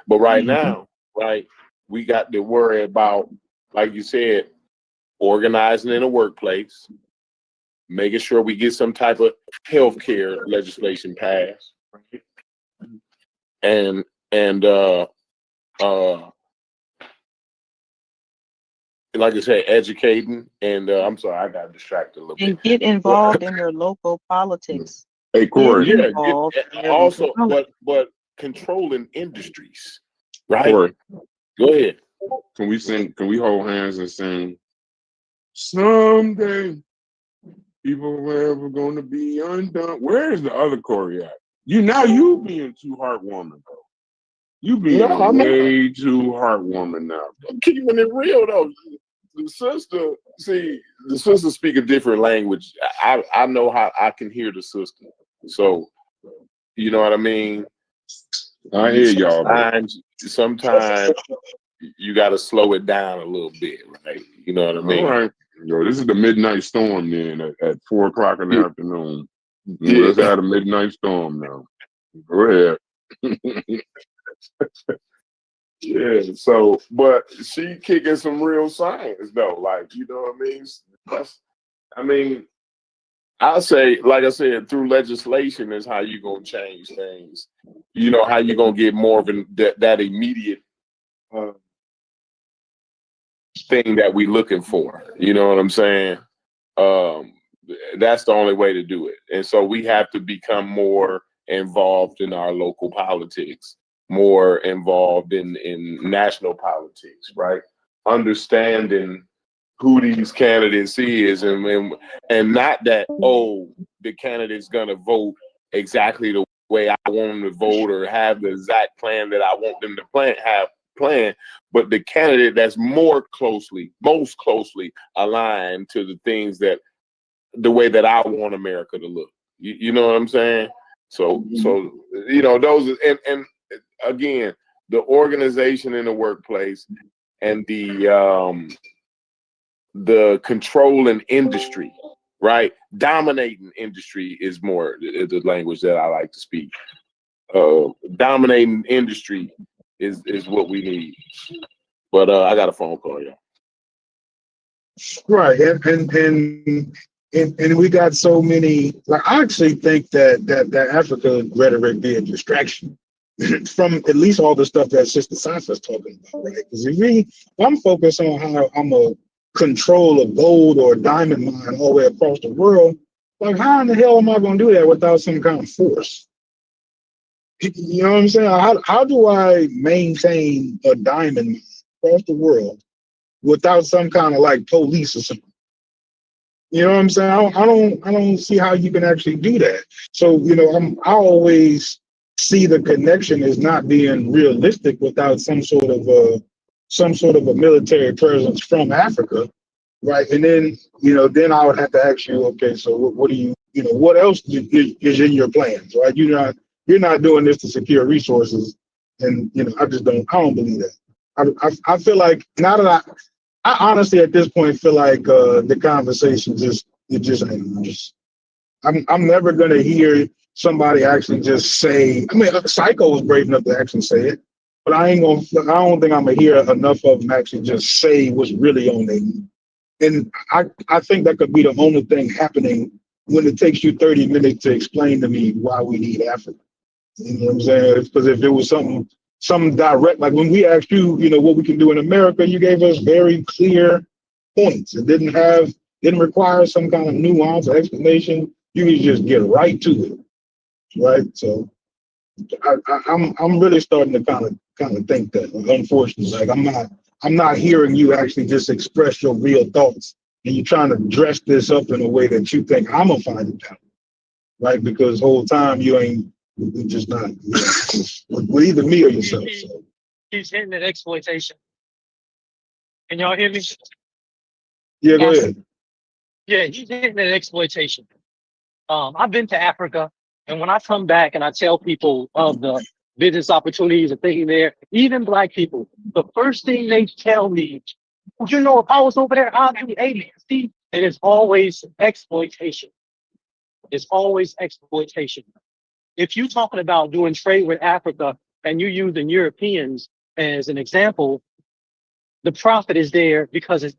But right now, right, we got to worry about, like you said, organizing in a workplace, making sure we get some type of healthcare legislation passed, and like I said, educating. And I'm sorry, I got distracted a little bit. And get involved in your local politics. Hey, Corey. Get Yeah, involved in your also, local politics. but controlling industries, right? Corey, Go ahead. can we sing? Can we hold hands and sing? Someday, people are ever gonna be undone. Where's the other Corey at? You being too heartwarming, bro. You being No, I'm not. way too heartwarming now, bro. I'm keeping it real though. The sister speak a different language. I know how I can hear the sister. So you know what I mean? I hear y'all, bro. Sometimes you gotta slow it down a little bit, right? You know what I mean? All right. Yo, this is the midnight storm then at 4 o'clock in the afternoon. Yeah. Let's have a midnight storm now. Go ahead. Yeah, so but she kicking some real science though, like, you know what I mean? I mean, I'll say, like I said, through legislation is how you gonna change things. You know how you gonna get more of that immediate thing that we looking for. You know what I'm saying? That's the only way to do it. And so we have to become more involved in our local politics, more involved in national politics, right? Understanding who these candidates is, and not that, oh, the candidate's gonna vote exactly the way I want them to vote or have the exact plan that I want them to have, but the candidate that's most closely aligned to the things that the way that I want America to look. You know what I'm saying? So you know, those and again, the organization in the workplace and the controlling industry, right? Dominating industry is more the language that I like to speak. Dominating industry is what we need. But I got a phone call, y'all. Right, and we got so many. Like, I actually think that Africa rhetoric be a distraction from at least all the stuff that Sister Sansa's talking about, right? Because if I'm focused on how I'm a control a gold or a diamond mine all the way across the world, like how in the hell am I going to do that without some kind of force? You know what I'm saying? How do I maintain a diamond mine across the world without some kind of like police or something? You know what I'm saying? I don't see how you can actually do that. So, you know, I always see the connection as not being realistic without some sort of a military presence from Africa, right? And then, you know, then I would have to ask you, okay, so what do you know, what else is in your plans, right? You're not doing this to secure resources, and you know, I don't believe that. I feel like now that I honestly at this point feel like the conversation just ends. I'm never gonna hear somebody actually just say. I mean, Psycho was brave enough to actually say it, but I don't think I'm gonna hear enough of them actually just say what's really on their mind. And I think that could be the only thing happening when it takes you 30 minutes to explain to me why we need Africa. You know what I'm saying? Because if it was something direct, like when we asked you, you know, what we can do in America, you gave us very clear points. It didn't require some kind of nuance or explanation. You could just get right to it, right? So I'm really starting to kind of think that, unfortunately, like I'm not hearing you actually just express your real thoughts, and you're trying to dress this up in a way that you think I'm gonna find it out, right? Because the whole time you're just not, you know, with either me or yourself. So. He's hitting at exploitation. Can y'all hear me? Yeah, go ahead. Yeah, he's hitting at exploitation. I've been to Africa, and when I come back and I tell people of the business opportunities and things there, even Black people, the first thing they tell me, you know, if I was over there, I'd be 80. See, it is always exploitation. It's always exploitation. If you're talking about doing trade with Africa and you're using Europeans as an example, the profit is there because of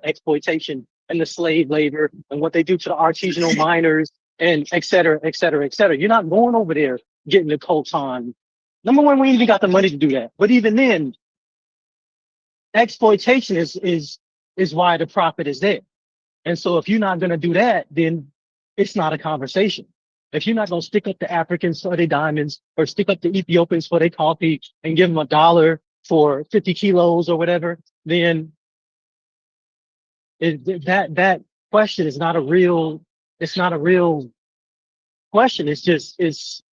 exploitation and the slave labor and what they do to the artisanal miners and et cetera, et cetera, et cetera. You're not going over there getting the coltan. Number one, we ain't even got the money to do that. But even then, exploitation is why the profit is there. And so if you're not going to do that, then it's not a conversation. If you're not going to stick up the Africans for their diamonds or stick up the Ethiopians for their coffee and give them $1 for 50 kilos or whatever, then that question is not a real, it's not a real question. It's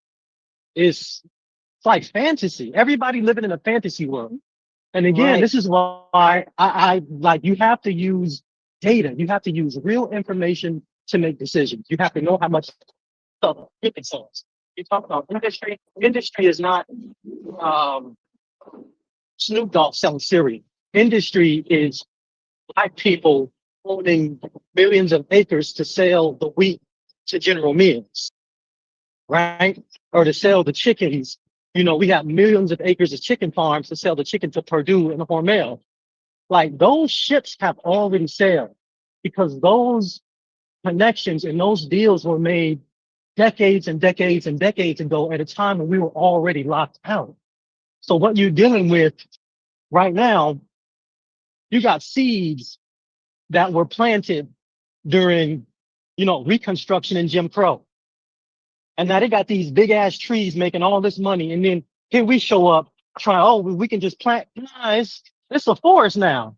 like fantasy. Everybody living in a fantasy world. And again, this is why I like, you have to use data. You have to use real information to make decisions. You have to know how much stuff it sells. You talk about industry. Industry is not Snoop Dogg selling cereal. Industry is Black people owning millions of acres to sell the wheat to General Mills, right? Or to sell the chickens. You know, we have millions of acres of chicken farms to sell the chicken to Purdue and Hormel. Like, those ships have already sailed because those connections and those deals were made decades and decades and decades ago at a time when we were already locked out. So what you're dealing with right now, you got seeds that were planted during, you know, Reconstruction and Jim Crow. And now they got these big ass trees making all this money. And then here we show up trying, oh, we can just plant. Nah, it's a forest now.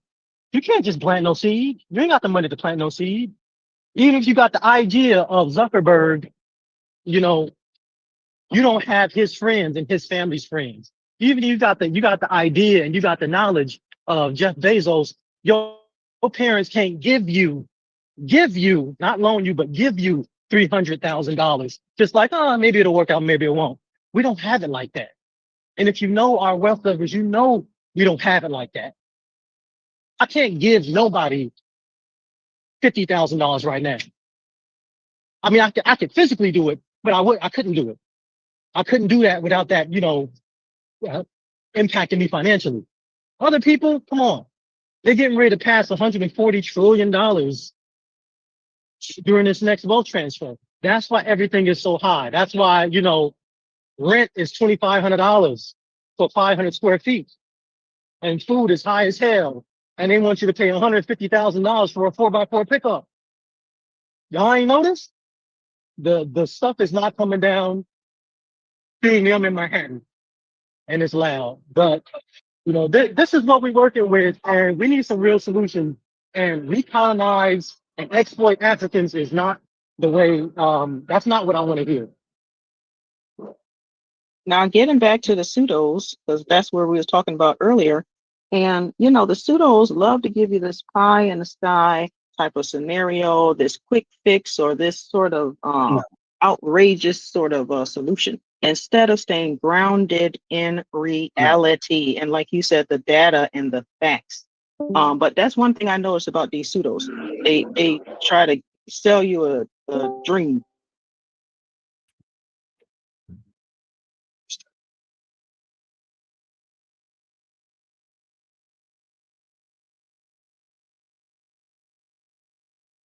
You can't just plant no seed. You ain't got the money to plant no seed. Even if you got the idea of Zuckerberg, you know, you don't have his friends and his family's friends. Even if you got the idea and you got the knowledge of Jeff Bezos, your parents can't give you, not loan you, but give you $300,000. Just like, oh, maybe it'll work out, maybe it won't. We don't have it like that. And if you know our wealth levers, you know we don't have it like that. I can't give nobody $50,000 right now. I mean, I could physically do it, but I couldn't do it. I couldn't do that without that, you know, impacting me financially. Other people, come on. They're getting ready to pass $140 trillion during this next wealth transfer. That's why everything is so high. That's why, you know, rent is $2,500 for 500 square feet. And food is high as hell. and they want you to pay $150,000 for a 4x4 pickup. Y'all ain't noticed? The stuff is not coming down premium in Manhattan, and it's loud. But this is what we're working with, and we need some real solutions. And recolonize and exploit Africans is not the way. That's not what I want to hear. Now, getting back to the pseudos, because that's where we was talking about earlier. And, the pseudos love to give you this pie in the sky type of scenario, this quick fix, or this sort of outrageous sort of solution, instead of staying grounded in reality. And like you said, the data and the facts. But that's one thing I noticed about these pseudos. They try to sell you a dream.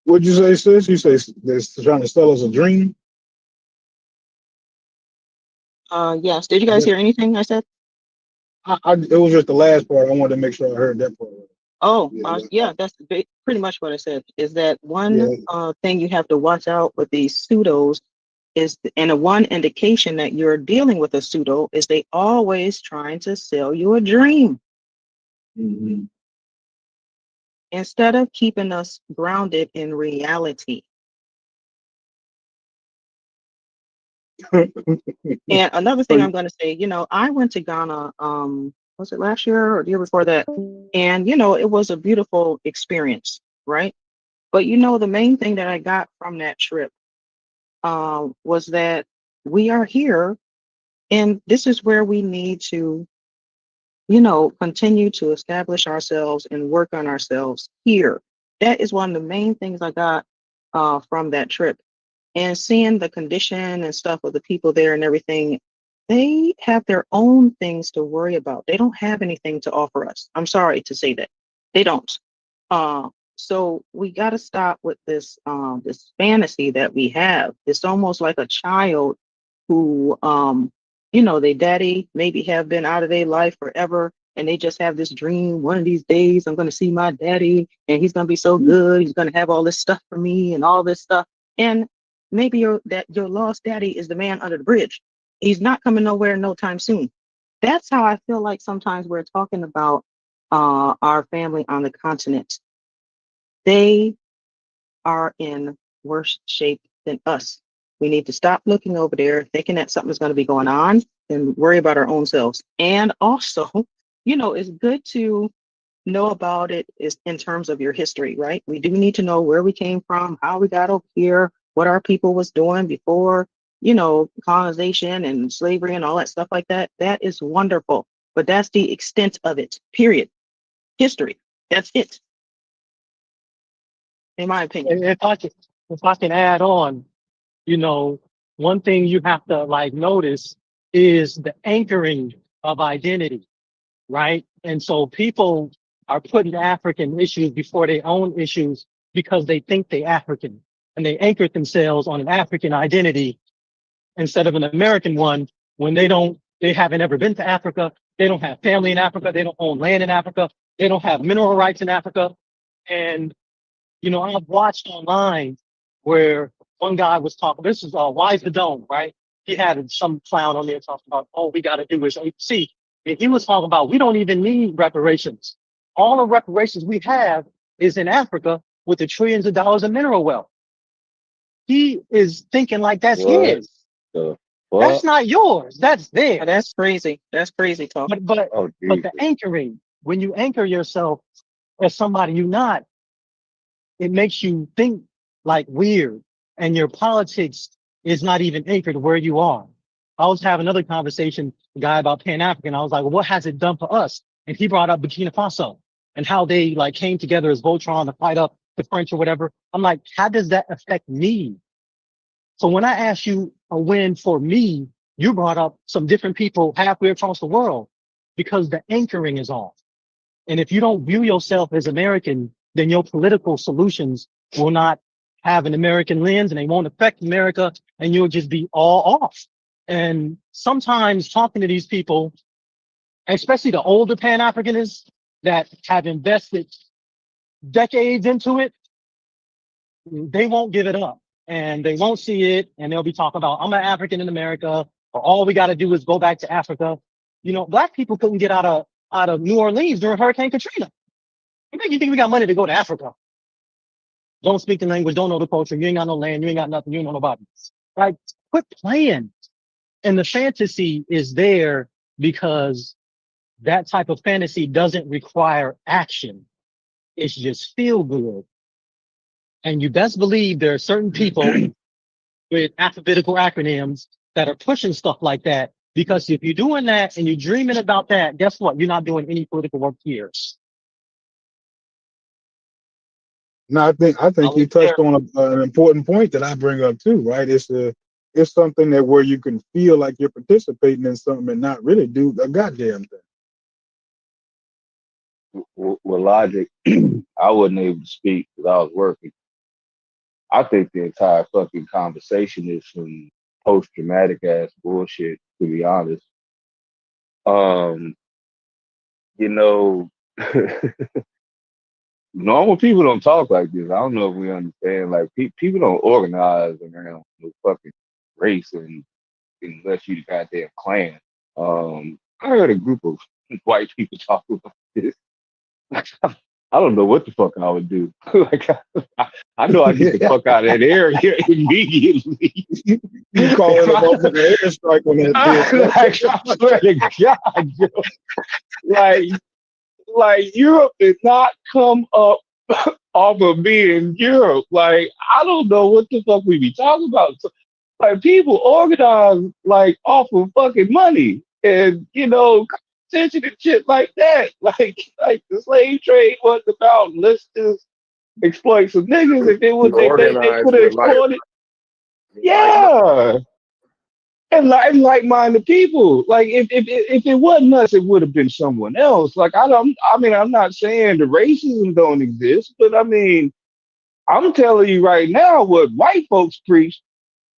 What'd you say, sis? You say they're trying to sell us a dream? Yes. Did you guys hear anything I said? It was just the last part. I wanted to make sure I heard that part. Oh, yeah, that's pretty much what I said. Is that one thing you have to watch out with these pseudos is, and a one indication that you're dealing with a pseudo is they always trying to sell you a dream. Mm-hmm. Instead of keeping us grounded in reality. And another thing I'm going to say, I went to Ghana, was it last year or the year before that? And, it was a beautiful experience, right? But, the main thing that I got from that trip was that we are here, and this is where we need to, continue to establish ourselves and work on ourselves here. That is one of the main things I got from that trip. And seeing the condition and stuff of the people there and everything, they have their own things to worry about. They don't have anything to offer us. I'm sorry to say that. They don't. So we got to stop with this fantasy that we have. It's almost like a child who, their daddy maybe have been out of their life forever, and they just have this dream. One of these days, I'm going to see my daddy, and he's going to be so good. He's going to have all this stuff for me and all this stuff. And maybe your lost daddy is the man under the bridge. He's not coming nowhere no time soon. That's how I feel like sometimes we're talking about our family on the continent. They are in worse shape than us. We need to stop looking over there thinking that something's going to be going on and worry about our own selves. And also, it's good to know about it is in terms of your history, right? We do need to know where we came from, how we got over here, what our people was doing before, colonization and slavery and all that stuff like that. That is wonderful, but that's the extent of it, period. History, that's it, in my opinion. If I can add on, one thing you have to notice is the anchoring of identity, right? And so people are putting African issues before their own issues because they think they're African, and they anchored themselves on an African identity instead of an American one when they haven't ever been to Africa. They don't have family in Africa. They don't own land in Africa. They don't have mineral rights in Africa. And, I've watched online where one guy was talking, this is Wise the Dome, right? He had some clown on there talking about, all we got to do is see. And he was talking about, we don't even need reparations. All the reparations we have is in Africa with the trillions of dollars of mineral wealth. He is thinking like that's his. That's not yours. That's theirs. That's crazy. That's crazy talk. But the anchoring, when you anchor yourself as somebody you're not, it makes you think like weird, and your politics is not even anchored where you are. I was having another conversation with a guy about Pan-African. I was like, well, what has it done for us? And he brought up Burkina Faso and how they came together as Voltron to fight up the French or whatever. I'm like, how does that affect me? So when I asked you a win for me, you brought up some different people halfway across the world because the anchoring is off. And if you don't view yourself as American, then your political solutions will not have an American lens, and they won't affect America, and you'll just be all off. And sometimes talking to these people, especially the older Pan-Africanists, that have invested decades into it, they won't give it up and they won't see it. And they'll be talking about, I'm an African in America, or all we got to do is go back to Africa. You know, black people couldn't get out of New Orleans during Hurricane Katrina. You think we got money to go to Africa? Don't speak the language, don't know the culture. You ain't got no land, you ain't got nothing, you ain't know nobody. Like, quit playing. And the fantasy is there because that type of fantasy doesn't require action. It's just feel good. And you best believe there are certain people with alphabetical acronyms that are pushing stuff like that. Because if you're doing that and you're dreaming about that, guess what? You're not doing any political work here. No, I think you touched on an important point that I bring up too, right? It's something that where you can feel like you're participating in something and not really do a goddamn thing. With logic, I wasn't able to speak because I was working. I think the entire fucking conversation is some post-traumatic ass bullshit, to be honest. You know, normal people don't talk like this. I don't know if we understand. Like, people don't organize around no fucking race and unless you the goddamn clan. I heard a group of white people talk about this. I don't know what the fuck I would do. Like, I know I get the fuck out of that area immediately. You call it a motherfucking airstrike on that bitch. Like, I swear to God, yo. Like Europe did not come up off of being Europe. Like, I don't know what the fuck we be talking about. So, like, people organize like off of fucking money and, you know, attention and shit like that. Like the slave trade wasn't about let's just exploit some niggas. If it was they could have exploited. Yeah. And like-minded people. Like if it wasn't us, it would have been someone else. Like I'm not saying the racism don't exist, but I mean, I'm telling you right now what white folks preach.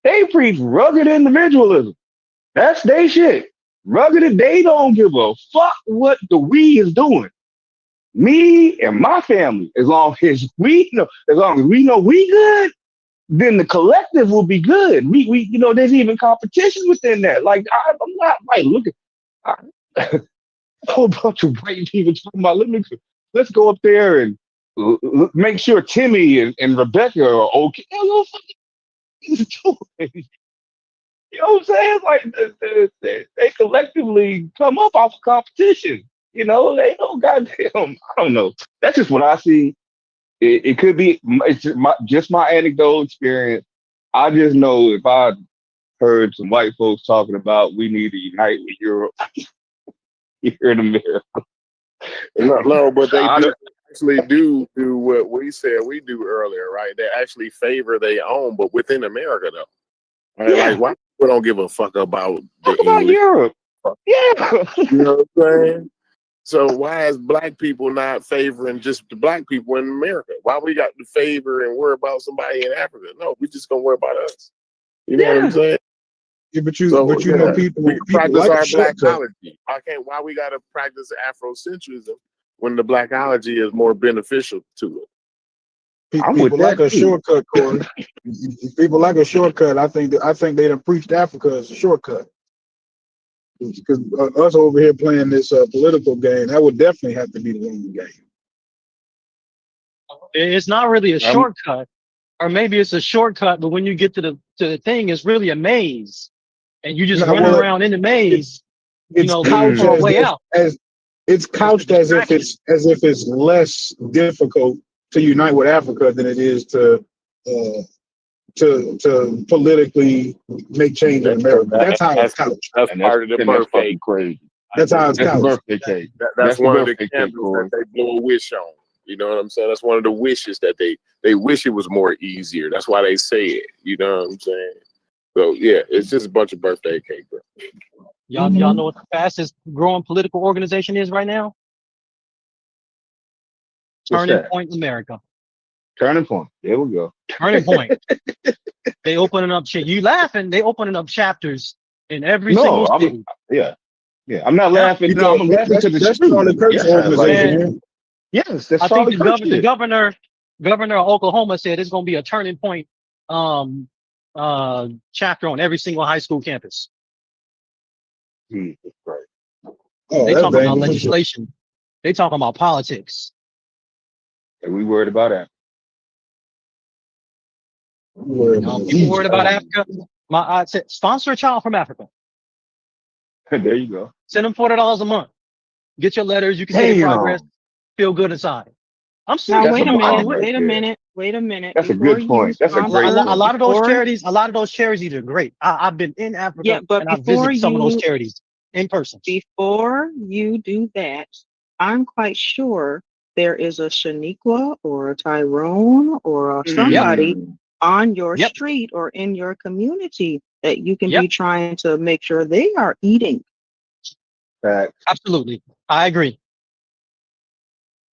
They preach rugged individualism. That's their shit. Rugged, they don't give a fuck what the we is doing. Me and my family, as long as we know we good, then the collective will be good. We you know, there's even competition within that. Like I'm not like looking a whole bunch of white people talking about let's go up there and make sure Timmy and Rebecca are okay. You know what I'm saying? Like they collectively come up off of competition. You know, they don't goddamn. I don't know. That's just what I see. It could be it's just my anecdotal experience. I just know if I heard some white folks talking about we need to unite with Europe here in America. No, but they actually do what we said we do earlier, right? They actually favor their own, but within America though. Right? Yeah. Like white people don't give a fuck about the about English. Europe. Yeah. You know what I'm saying? So why is black people not favoring just the black people in America? Why we got to favor and worry about somebody in Africa? No, we just gonna worry about us. You know what I'm saying? Yeah, but you know people we practice like our a shortcut. blackology. Why we gotta practice Afrocentrism when the blackology is more beneficial to it? People like a shortcut, Corey. People like a shortcut. I think they done preached Africa as a shortcut. Because us over here playing this political game, that would definitely have to be the wrong game. It's not really a shortcut, or maybe it's a shortcut, but when you get to the thing, it's really a maze, and you just run around in the maze. It's couched for a way out. It's couched as if it's less difficult to unite with Africa than it is to politically make change in America. That's how it's couched. That's part of the birthday crazy. That's how it's couched. Birthday cake. That's one of the candles that they blow a wish on. You know what I'm saying? That's one of the wishes that they wish it was more easier. That's why they say it. You know what I'm saying? So yeah, it's just a bunch of birthday cake, bro. Y'all know what the fastest growing political organization is right now? Turning Point America. Turning Point. There we go. Turning Point. They opening up shit. You laughing? They opening up chapters in every single city. Yeah. Yeah, I'm not Yeah. laughing. No, I'm laughing because it's That's true. Charlie Kirk's Yeah, like organization, And man. yes, that's I think Charlie Kirk shit. governor of Oklahoma said it's going to be a turning point chapter on every single high school campus. Jesus Christ. Oh, They that's talking about dangerous. legislation. They talking about politics. And we worried about that. People worried about Africa. I said, sponsor a child from Africa. There you go. Send them $40 a month. Get your letters. You can see the progress. Feel good inside. I'm serious. Now, wait a minute. right Wait a there. minute. Wait a minute. That's a Before good you point. That's a great sponsor, point. A lot of those before- charities are great. I've been in Africa Yeah, but and I've before visited some of those you charities in person. before you do that, I'm quite sure there is a Shaniqua or a Tyrone or a somebody on your Yep. street or in your community that you can Yep. be trying to make sure they are eating. Fact. Absolutely. I agree.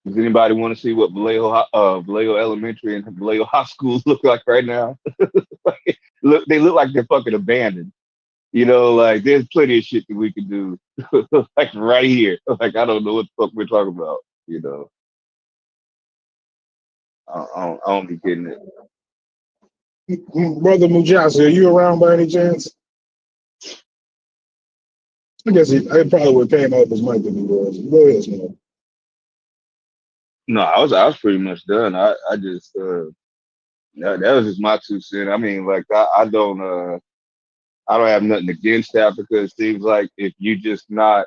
Does anybody want to see what Vallejo Elementary and Vallejo High School look like right now? They look like they're fucking abandoned. You know, like there's plenty of shit that we can do, like right here. Like I don't know what the fuck we're talking about. You know, I don't be getting it. Brother Mujasi, are you around by any chance? I guess I probably would have came out as mic if he was. Go ahead, man. No, I was pretty much done. I just that was just my 2 cents. I mean, like I don't have nothing against Africa. It seems like if you just not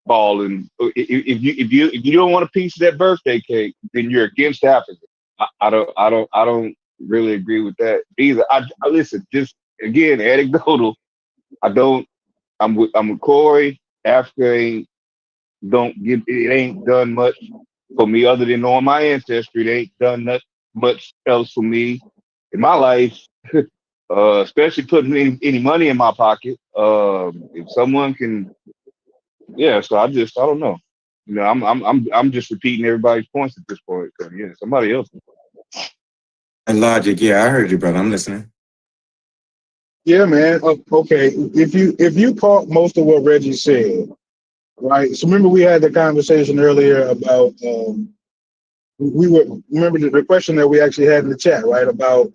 falling, if you don't want a piece of that birthday cake, then you're against Africa. I don't really agree with that either. I listen, just again, anecdotal. I'm with Corey. Africa ain't done much for me other than knowing my ancestry. They ain't done much else for me in my life. Especially putting any money in my pocket. If someone can, yeah. So I don't know. You know, I'm just repeating everybody's points at this point. So, yeah, somebody else. And Logic, yeah, I heard you, brother. I'm listening. Yeah, man. Okay, if you caught most of what Reggie said, right? So remember we had the conversation earlier about remember the question that we actually had in the chat, right? About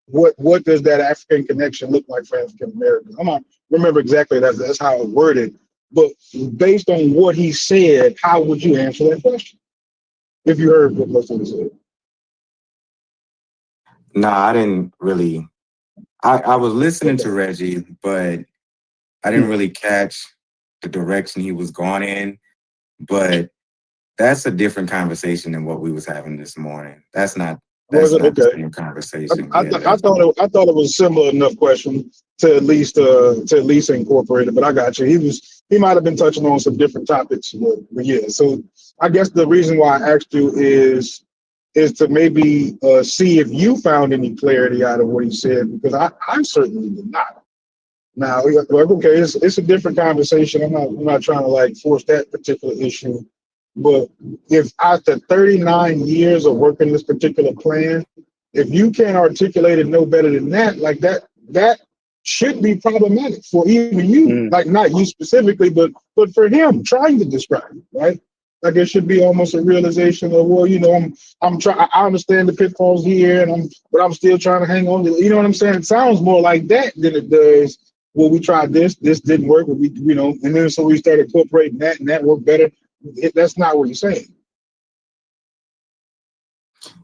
what does that African connection look like for African Americans? I don't remember exactly that's how it worded, but based on what he said, how would you answer that question if you heard what most of he said? Nah, I didn't really. I was listening to Reggie, but I didn't really catch the direction he was going in. But that's a different conversation than what we was having this morning. That's not the same conversation. I thought it was a similar enough question to at least incorporate it, but I got you. He might have been touching on some different topics, but yeah. So I guess the reason why I asked you is to maybe see if you found any clarity out of what he said, because I certainly did not. Now, like, okay, it's a different conversation. I'm not trying to like force that particular issue, but if after 39 years of working this particular plan, if you can't articulate it no better than that, like that should be problematic for even you, like not you specifically, but for him trying to describe it, right? Like it should be almost a realization of, well, you know, I'm trying. I understand the pitfalls here, but I'm still trying to hang on to. You know what I'm saying? It sounds more like that than it does. Well, we tried this didn't work, but and then so we started incorporating that, and that worked better. That's not what he's saying.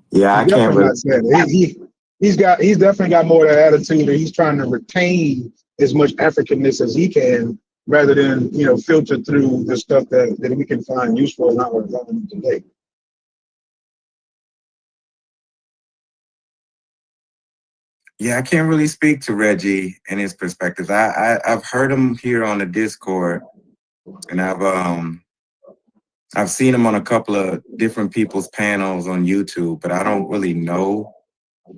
Yeah, I can't really. Not saying it. He's definitely got more of that attitude that he's trying to retain as much Africanness as he can, rather than filter through the stuff that we can find useful in our environment today. Yeah, I can't really speak to Reggie and his perspectives. I've heard him here on the Discord, and I've seen him on a couple of different people's panels on YouTube, but I don't really know.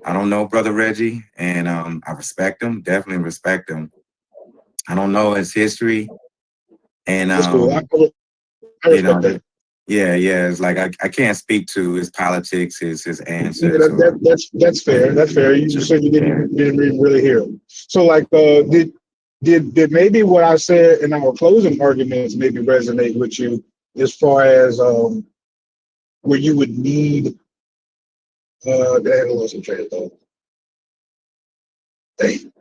I don't know Brother Reggie, and I respect him, definitely respect him. I don't know his history, and yeah, it's like I can't speak to his politics, his answers. That's fair. That's fair. You said you didn't really hear him. So like, did did maybe what I said in our closing arguments maybe resonate with you as far as where you would need that lost train of thought. Dang.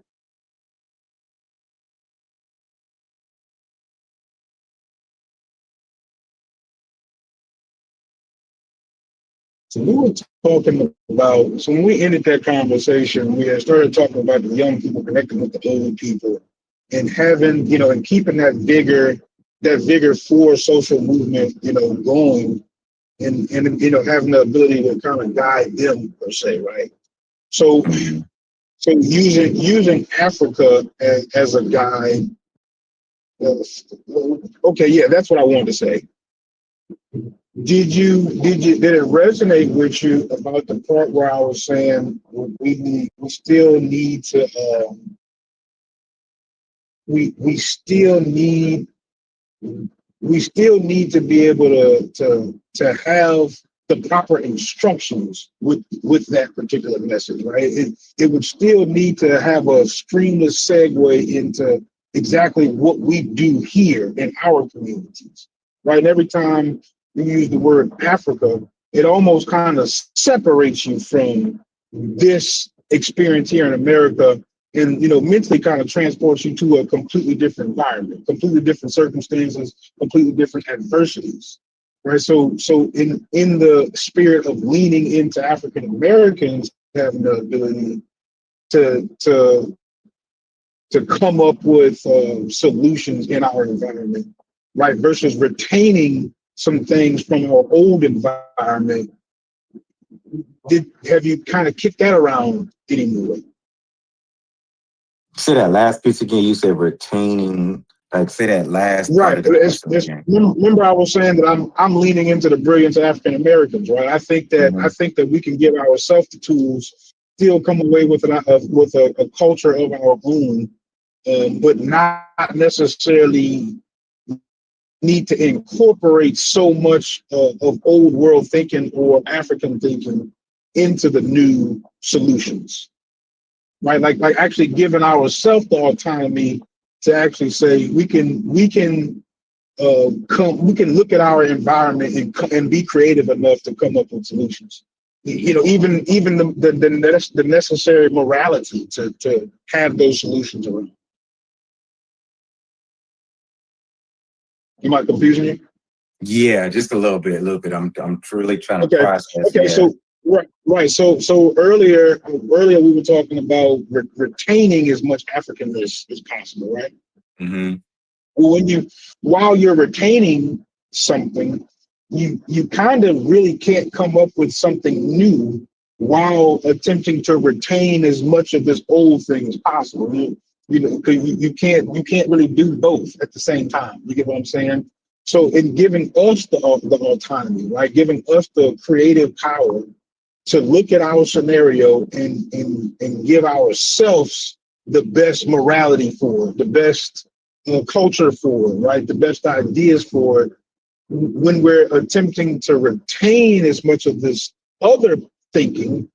So we were talking about, so when we ended that conversation, we had started talking about the young people connecting with the old people and having, you know, and keeping that vigor for social movement, you know, going and you know, having the ability to kind of guide them per se, right? So using Africa as a guide, okay, yeah, that's what I wanted to say. Did it resonate with you about the part where I was saying we still need to we still need to be able to have the proper instructions with that particular message, right? It would still need to have a streamless segue into exactly what we do here in our communities, right? And every time you use the word Africa, it almost kind of separates you from this experience here in America and, you know, mentally kind of transports you to a completely different environment, completely different circumstances, completely different adversities, right? So in the spirit of leaning into African Americans having the ability to come up with solutions in our environment, right, versus retaining some things from our old environment, have you kind of kicked that around anymore? Say that last piece again. You said retaining. Like, say that last Right. part of the question again. Remember, I was saying that I'm leaning into the brilliance of African Americans, right? I think that we can give ourselves the tools, still come away with a culture of our own, but not necessarily need to incorporate so much of old world thinking or African thinking into the new solutions, right? Like actually giving ourselves the autonomy to actually say we can look at our environment and be creative enough to come up with solutions. You know, even the necessary morality to have those solutions around. Am I confusing you? Yeah, just a little bit. I'm truly trying to process. Okay. Yeah. So right. So earlier we were talking about retaining as much Africanness as possible, right? Mm-hmm. While you're retaining something, you kind of really can't come up with something new while attempting to retain as much of this old thing as possible. You know, because you can't really do both at the same time. You get what I'm saying? So in giving us the autonomy, right, giving us the creative power to look at our scenario and give ourselves the best morality for it, the best culture for it, right, the best ideas for it, when we're attempting to retain as much of this other thinking,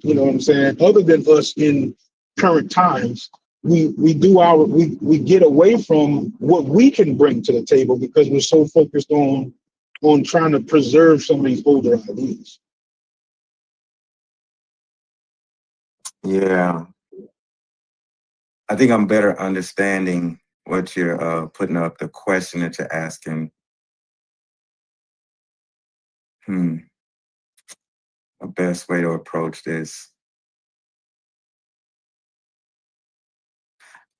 you know what I'm saying, other than us in current times, we get away from what we can bring to the table because we're so focused on trying to preserve some of these older ideas. Yeah. I think I'm better understanding what you're putting up, the question that you're asking. The best way to approach this.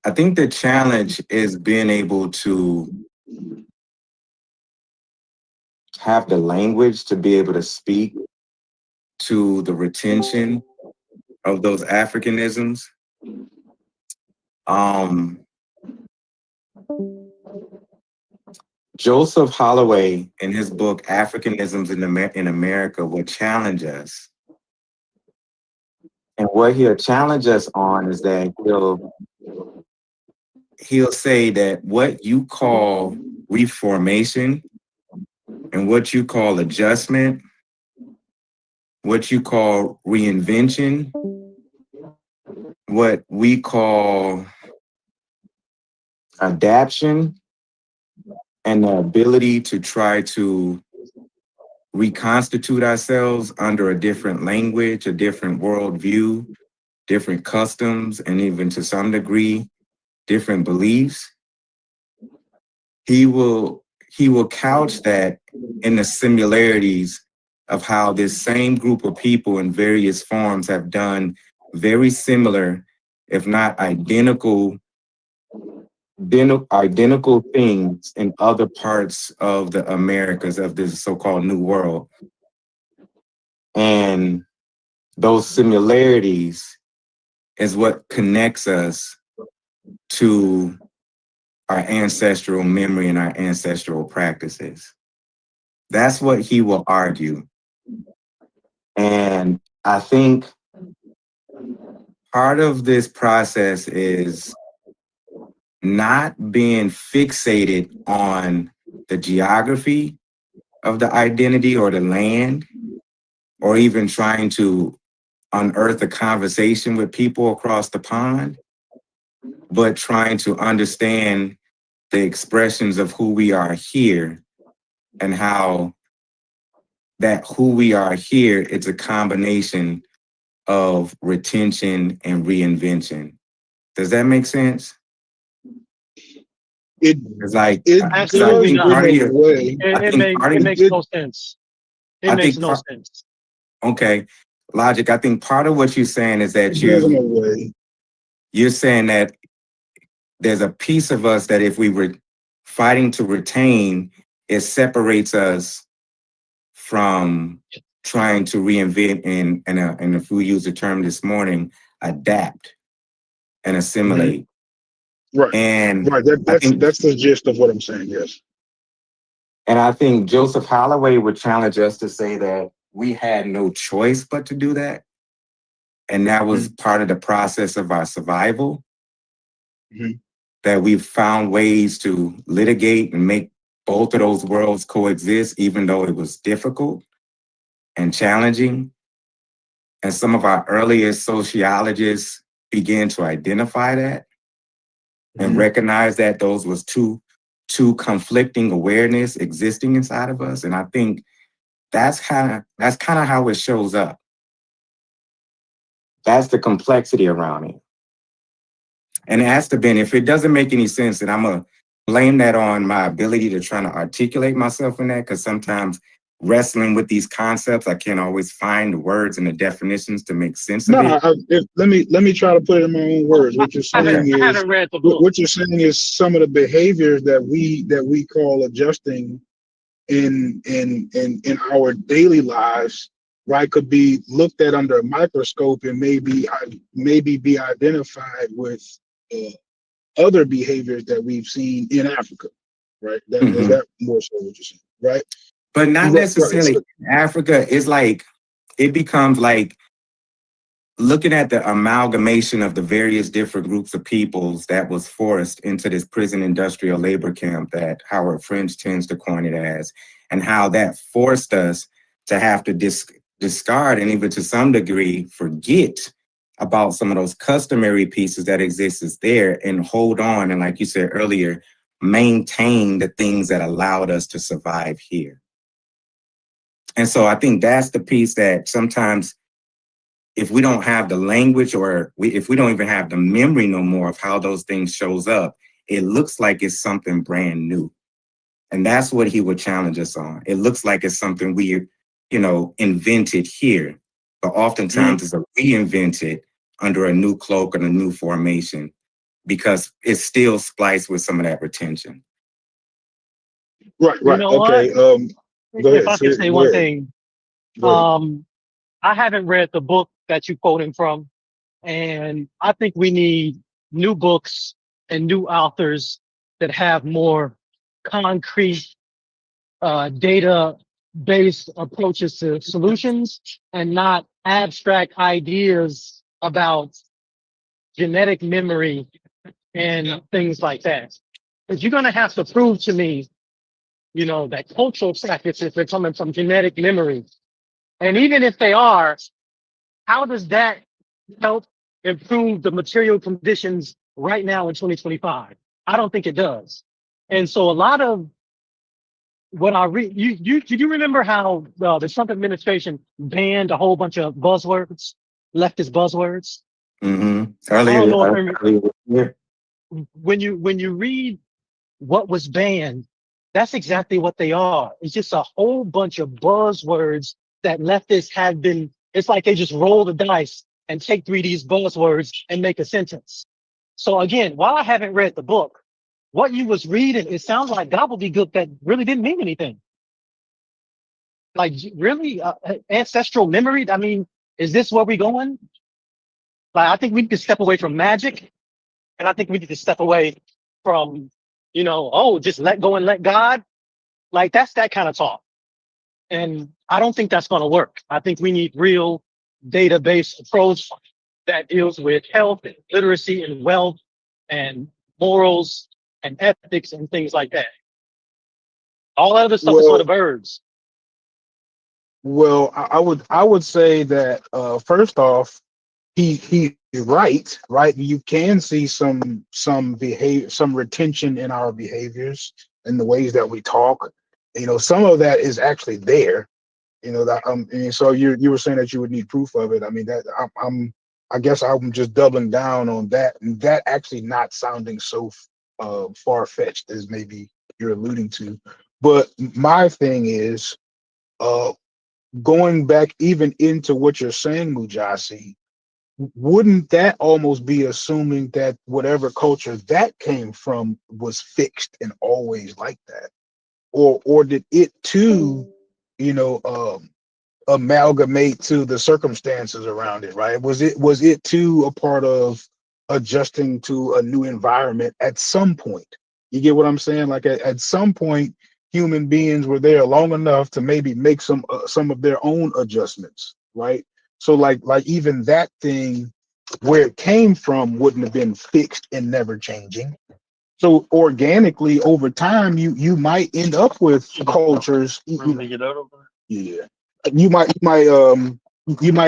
I think the challenge is being able to have the language to be able to speak to the retention of those Africanisms. Joseph Holloway, in his book Africanisms in America, will challenge us. And what he'll challenge us on is that he'll say that what you call reformation and what you call adjustment, what you call reinvention, what we call adaption, and the ability to try to reconstitute ourselves under a different language, a different worldview, different customs, and even to some degree, different beliefs. He will couch that in the similarities of how this same group of people in various forms have done very similar, if not identical things in other parts of the Americas of this so-called New World. And those similarities is what connects us to our ancestral memory and our ancestral practices. That's what he will argue. And I think part of this process is not being fixated on the geography of the identity or the land, or even trying to unearth a conversation with people across the pond, but trying to understand the expressions of who we are here and how that who we are here is a combination of retention and reinvention. Does that make sense? It's like, Absolutely not. It makes no sense. It makes no sense. Okay, Logic, I think part of what you're saying is that you're saying that there's a piece of us that if we were fighting to retain, it separates us from trying to reinvent and if we use the term this morning, adapt and assimilate. Right. And right. That's the gist of what I'm saying. Yes. And I think Joseph Holloway would challenge us to say that we had no choice but to do that. And that was part of the process of our survival. That we've found ways to litigate and make both of those worlds coexist, even though it was difficult and challenging. And some of our earliest sociologists began to identify that and recognize that those was two conflicting awareness existing inside of us. And I think that's kind of how it shows up. That's the complexity around it. And it has to be, if it doesn't make any sense, then I'm gonna blame that on my ability to try to articulate myself in that, because sometimes wrestling with these concepts, I can't always find the words and the definitions to make sense of it. Let me try to put it in my own words. What you're saying is some of the behaviors that we call adjusting in our daily lives, right, could be looked at under a microscope and maybe be identified with other behaviors that we've seen in Africa, right? Is that more so what you're saying, right? But not necessarily Africa. Is like, it becomes like looking at the amalgamation of the various different groups of peoples that was forced into this prison industrial labor camp that Howard French tends to coin it as, and how that forced us to have to discard and even to some degree forget about some of those customary pieces that exists there and hold on. And like you said earlier, maintain the things that allowed us to survive here. And so I think that's the piece that sometimes, if we don't have the language or if we don't even have the memory no more of how those things shows up, it looks like it's something brand new. And that's what he would challenge us on. It looks like it's something we, invented here, but oftentimes it's reinvented under a new cloak and a new formation, because it's still spliced with some of that retention. Right. You know okay. what? Go ahead. If I can say one thing, I haven't read the book that you're quoting from, and I think we need new books and new authors that have more concrete, data-based approaches to solutions and not abstract ideas about genetic memory and things like that. Because you're going to have to prove to me, that cultural practices are coming from genetic memory. And even if they are, how does that help improve the material conditions right now in 2025? I don't think it does. And so a lot of what I read, do you remember how the Trump administration banned a whole bunch of buzzwords, leftist buzzwords? I don't know if Earlier, when you read what was banned, that's exactly what they are. It's just a whole bunch of buzzwords that leftists have been. It's like they just roll the dice and take 3 of these buzzwords and make a sentence. So again, while I haven't read the book, what you was reading, it sounds like gobbledygook that really didn't mean anything. Like really, ancestral memory. I mean, is this where we going? Like, I think we need to step away from magic, and I think we need to step away from, just let go and let God. Like that's that kind of talk. And I don't think that's going to work. I think we need real database approach that deals with health and literacy and wealth and morals and ethics and things like that. All that other stuff is for the birds. Well, I would say that first off, he's right. You can see some behavior, some retention in our behaviors and the ways that we talk. Some of that is actually there. That and so you were saying that you would need proof of it. I mean that I guess I'm just doubling down on that, and that actually not sounding so far-fetched as maybe you're alluding to. But my thing is going back even into what you're saying, Mujasi, wouldn't that almost be assuming that whatever culture that came from was fixed and always like that? Or did it too, amalgamate to the circumstances around it, right? Was it too a part of adjusting to a new environment at some point? You get what I'm saying? Like at some point, human beings were there long enough to maybe make some of their own adjustments, right? So like even that thing, where it came from, wouldn't have been fixed and never changing. So organically over time, you might end up with cultures. Yeah, you might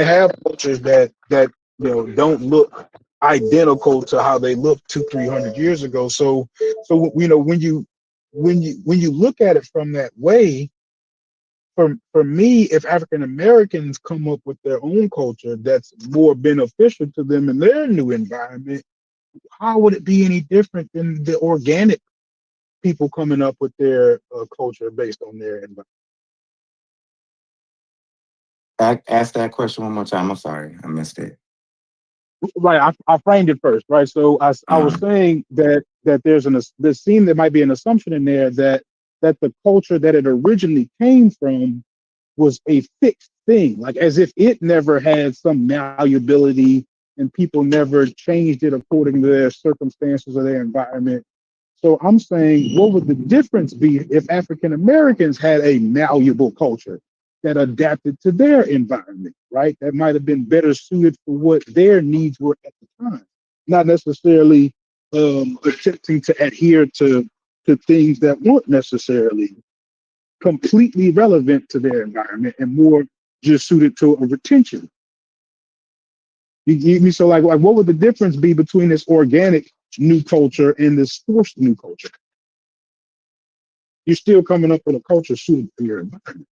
have cultures that don't look identical to how they looked 200-300 years ago. So when you look at it from that way, for me, if African Americans come up with their own culture that's more beneficial to them in their new environment, how would it be any different than the organic people coming up with their culture based on their environment? Ask that question one more time. I'm sorry, I missed it. Right, I framed it first, right? So I was saying that there seemed there might be an assumption in there that the culture that it originally came from was a fixed thing, like as if it never had some malleability and people never changed it according to their circumstances or their environment. So I'm saying, what would the difference be if African Americans had a malleable culture that adapted to their environment, right? That might have been better suited for what their needs were at the time, not necessarily attempting to adhere to things that weren't necessarily completely relevant to their environment and more just suited to a retention. You get me? So like what would the difference be between this organic new culture and this forced new culture? You're still coming up with a culture suited for your environment.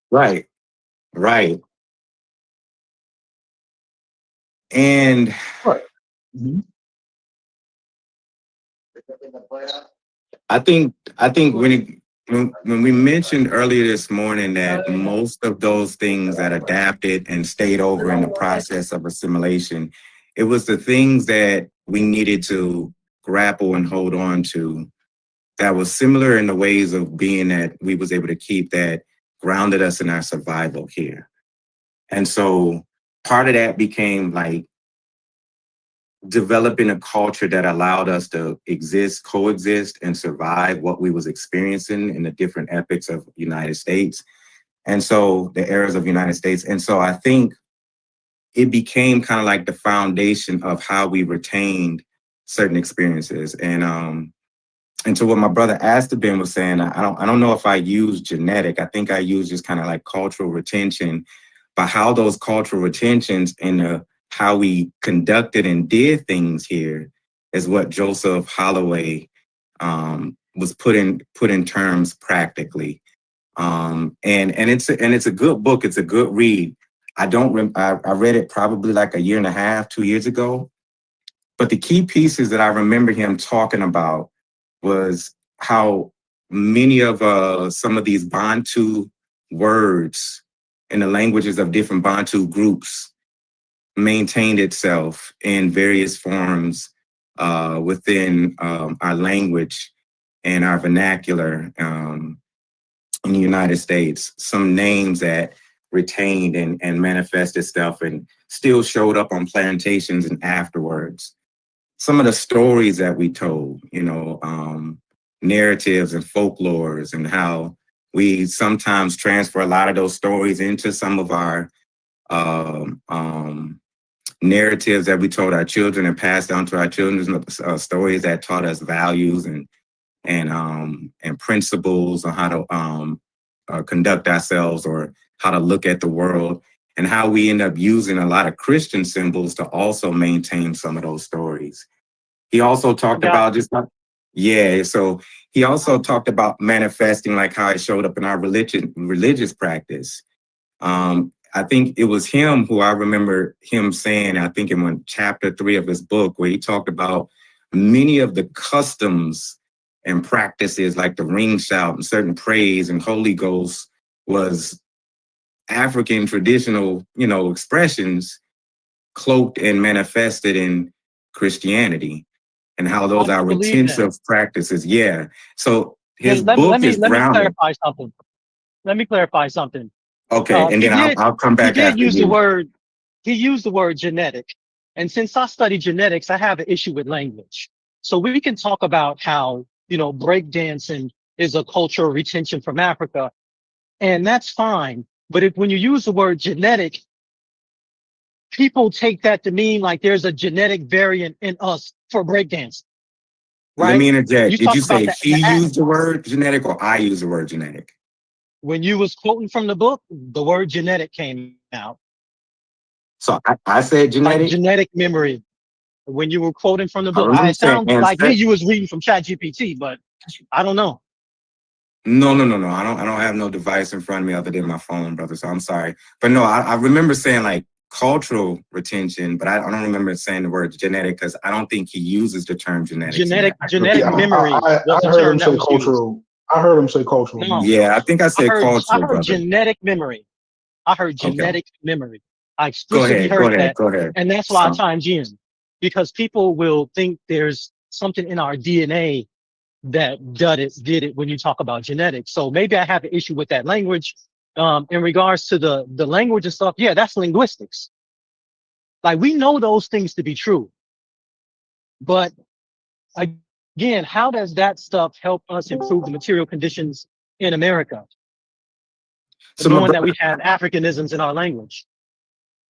Right. And I think when we mentioned earlier this morning that most of those things that adapted and stayed over in the process of assimilation, it was the things that we needed to grapple and hold on to that was similar in the ways of being that we was able to keep that grounded us in our survival here. And so part of that became like developing a culture that allowed us to exist, coexist, and survive what we was experiencing in the different epochs of the United States. And so the eras of the United States. And so I think it became kind of like the foundation of how we retained certain experiences. And to what my brother Astabin was saying, I don't know if I use genetic. I think I use just kind of like cultural retention, but how those cultural retentions and how we conducted and did things here is what Joseph Holloway was put in terms practically. And it's a good book. It's a good read. I read it probably like a year and a half, 2 years ago. But the key pieces that I remember him talking about was how many of some of these Bantu words in the languages of different Bantu groups maintained itself in various forms within our language and our vernacular in the United States. Some names that retained and manifested itself and still showed up on plantations and afterwards. Some of the stories that we told, narratives and folklores, and how we sometimes transfer a lot of those stories into some of our narratives that we told our children and passed down to our children, stories that taught us values and principles on how to conduct ourselves or how to look at the world, and how we end up using a lot of Christian symbols to also maintain some of those stories. He also talked about so he also talked about manifesting, like how it showed up in our religious practice. I think it was him who I remember him saying, I think in chapter 3 of his book, where he talked about many of the customs and practices like the ring shout and certain praise and Holy Ghost was African traditional, expressions cloaked and manifested in Christianity, and how those are retentive practices. Yeah. So his book is grounded. Let me clarify something. Let me clarify something. Okay, and then I'll come back after use you. He used the word genetic. And since I study genetics, I have an issue with language. So we can talk about how, breakdancing is a cultural retention from Africa, and that's fine. But when you use the word genetic, people take that to mean like there's a genetic variant in us for breakdancing. Right? Let me interject. Did you say he used the word genetic or I use the word genetic? When you was quoting from the book, the word genetic came out. So I said genetic? Like genetic memory. When you were quoting from the book, it sounds like me you was reading from ChatGPT, but I don't know. No. I don't have no device in front of me other than my phone, brother. So I'm sorry. But no, I remember saying like cultural retention, but I don't remember saying the word genetic because I don't think he uses the term genetic. Genetic memory. I heard him say cultural. I heard him say cultural. No. Yeah, I think I said cultural. I heard brother. genetic memory. I heard genetic memory. I Go explicitly ahead. heard that. And that's why I chimed in. Because people will think there's something in our DNA that did it when you talk about genetics. So maybe I have an issue with that language. In regards to the language and stuff, yeah, that's linguistics. Like we know those things to be true. But again, how does that stuff help us improve the material conditions in America? So knowing that we have Africanisms in our language.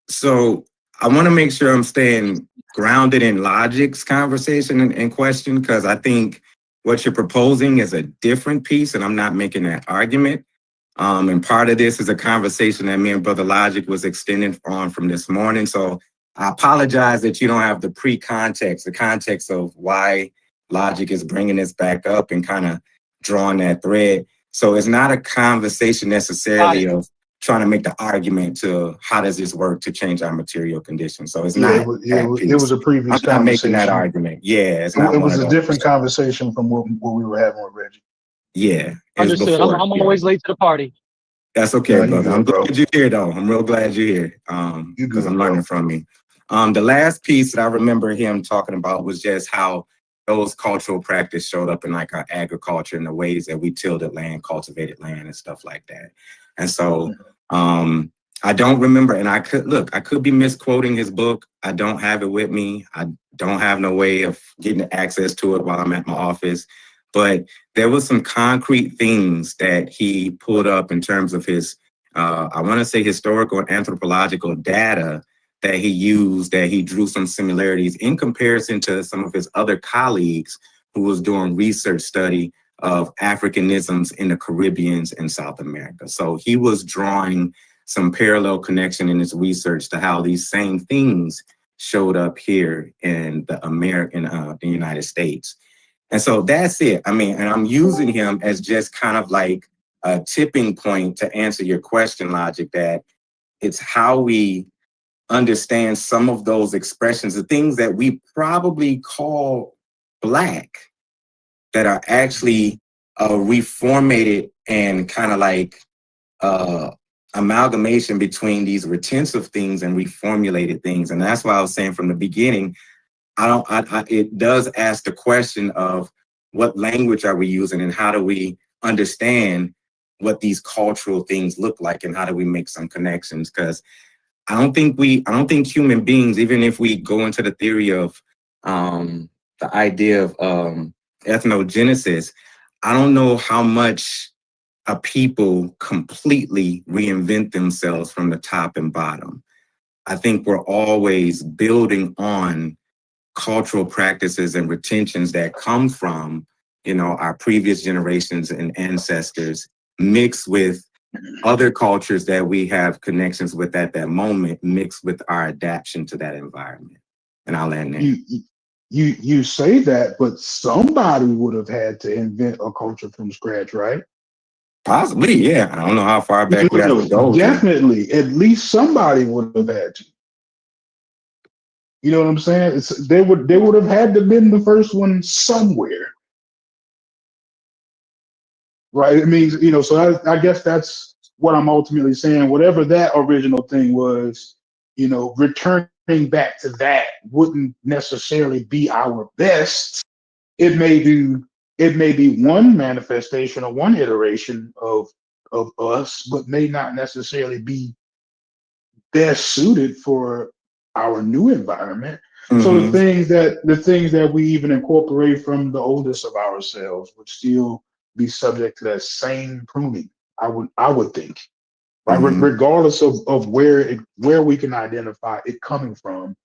So I want to make sure I'm staying grounded in logic's conversation and question, because I think what you're proposing is a different piece, and I'm not making that argument. And part of this is a conversation that me and Brother Logic was extending on from this morning. So I apologize that you don't have the the context of why Logic is bringing this back up and kind of drawing that thread. So it's not a conversation necessarily of trying to make the argument to how does this work to change our material conditions. So it's not. It was a previous I'm not making that conversation. argument. Yeah, it's not. It was a different conversation from what we were having with Reggie. Yeah, understood. I'm always late to the party. That's okay, No, brother. I'm glad you're here, though. I'm real glad you're here. Because I'm learning from you. The last piece that I remember him talking about was just how those cultural practices showed up in like our agriculture and the ways that we tilled land, cultivated land, and stuff like that. And so I don't remember, and I could be misquoting his book. I don't have it with me. I don't have no way of getting access to it while I'm at my office. But there was some concrete things that he pulled up in terms of his, I want to say historical and anthropological data that he used, that he drew some similarities in comparison to some of his other colleagues who was doing research study of Africanisms in the Caribbean and South America. So he was drawing some parallel connection in his research to how these same things showed up here in the the United States. And so that's it. I mean, and I'm using him as just kind of like a tipping point to answer your question, Logic, that it's how we understand some of those expressions, the things that we probably call Black, that are actually reformatted and kind of like amalgamation between these retentive things and reformulated things. And that's why I was saying from the beginning, it does ask the question of what language are we using and how do we understand what these cultural things look like and how do we make some connections? Because I don't think human beings, even if we go into the theory of the idea of ethnogenesis, I don't know how much a people completely reinvent themselves from the top and bottom. I think we're always building on cultural practices and retentions that come from, our previous generations and ancestors, mixed with other cultures that we have connections with at that moment, mixed with our adaptation to that environment. And I'll end there. You say that, but somebody would have had to invent a culture from scratch, right? Possibly, yeah. I don't know how far back we have to go. Definitely, at least somebody would have had to. You know what I'm saying? They would have had to been the first one somewhere, right? It means, so I guess that's what I'm ultimately saying. Whatever that original thing was, returning back to that wouldn't necessarily be our best. It may be one manifestation or one iteration of us, but may not necessarily be best suited for our new environment. Mm-hmm. So the things that we even incorporate from the oldest of ourselves would still be subject to that same pruning. I would think, right? Mm-hmm. Regardless of where we can identify it coming from,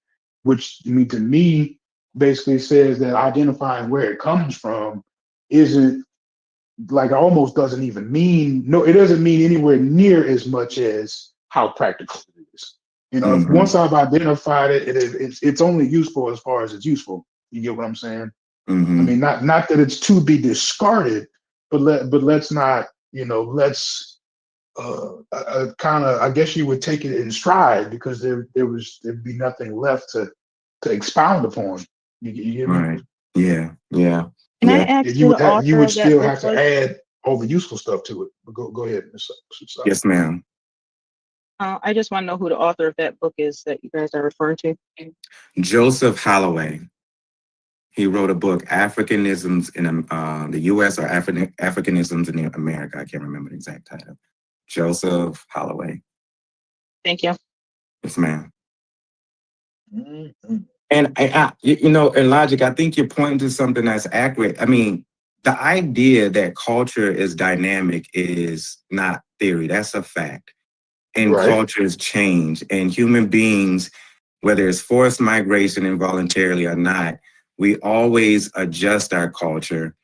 which to me basically says that identifying where it comes from isn't like almost doesn't even mean it doesn't mean anywhere near as much as how practical it is. If once I've identified it's only useful as far as it's useful. You get what I'm saying? Mm-hmm. I mean, not that it's to be discarded, but let's not, let's kind of, I guess you would take it in stride because there'd be nothing left to expound upon. You get me? Right. Yeah. Yeah. Can I ask And who the author you would of that still book have to was? add all the useful stuff to it. But go ahead, Ms. Sasha. Yes, ma'am. I just want to know who the author of that book is that you guys are referring to. Joseph Holloway. He wrote a book, Africanisms in the U.S. or Africanisms in America. I can't remember the exact title. Joseph Holloway. Thank you. Yes, ma'am. Mm-hmm. And in Logic, I think you're pointing to something that's accurate. I mean, the idea that culture is dynamic is not theory. That's a fact. And Right. cultures change. And human beings, whether it's forced migration involuntarily or not, we always adjust our culture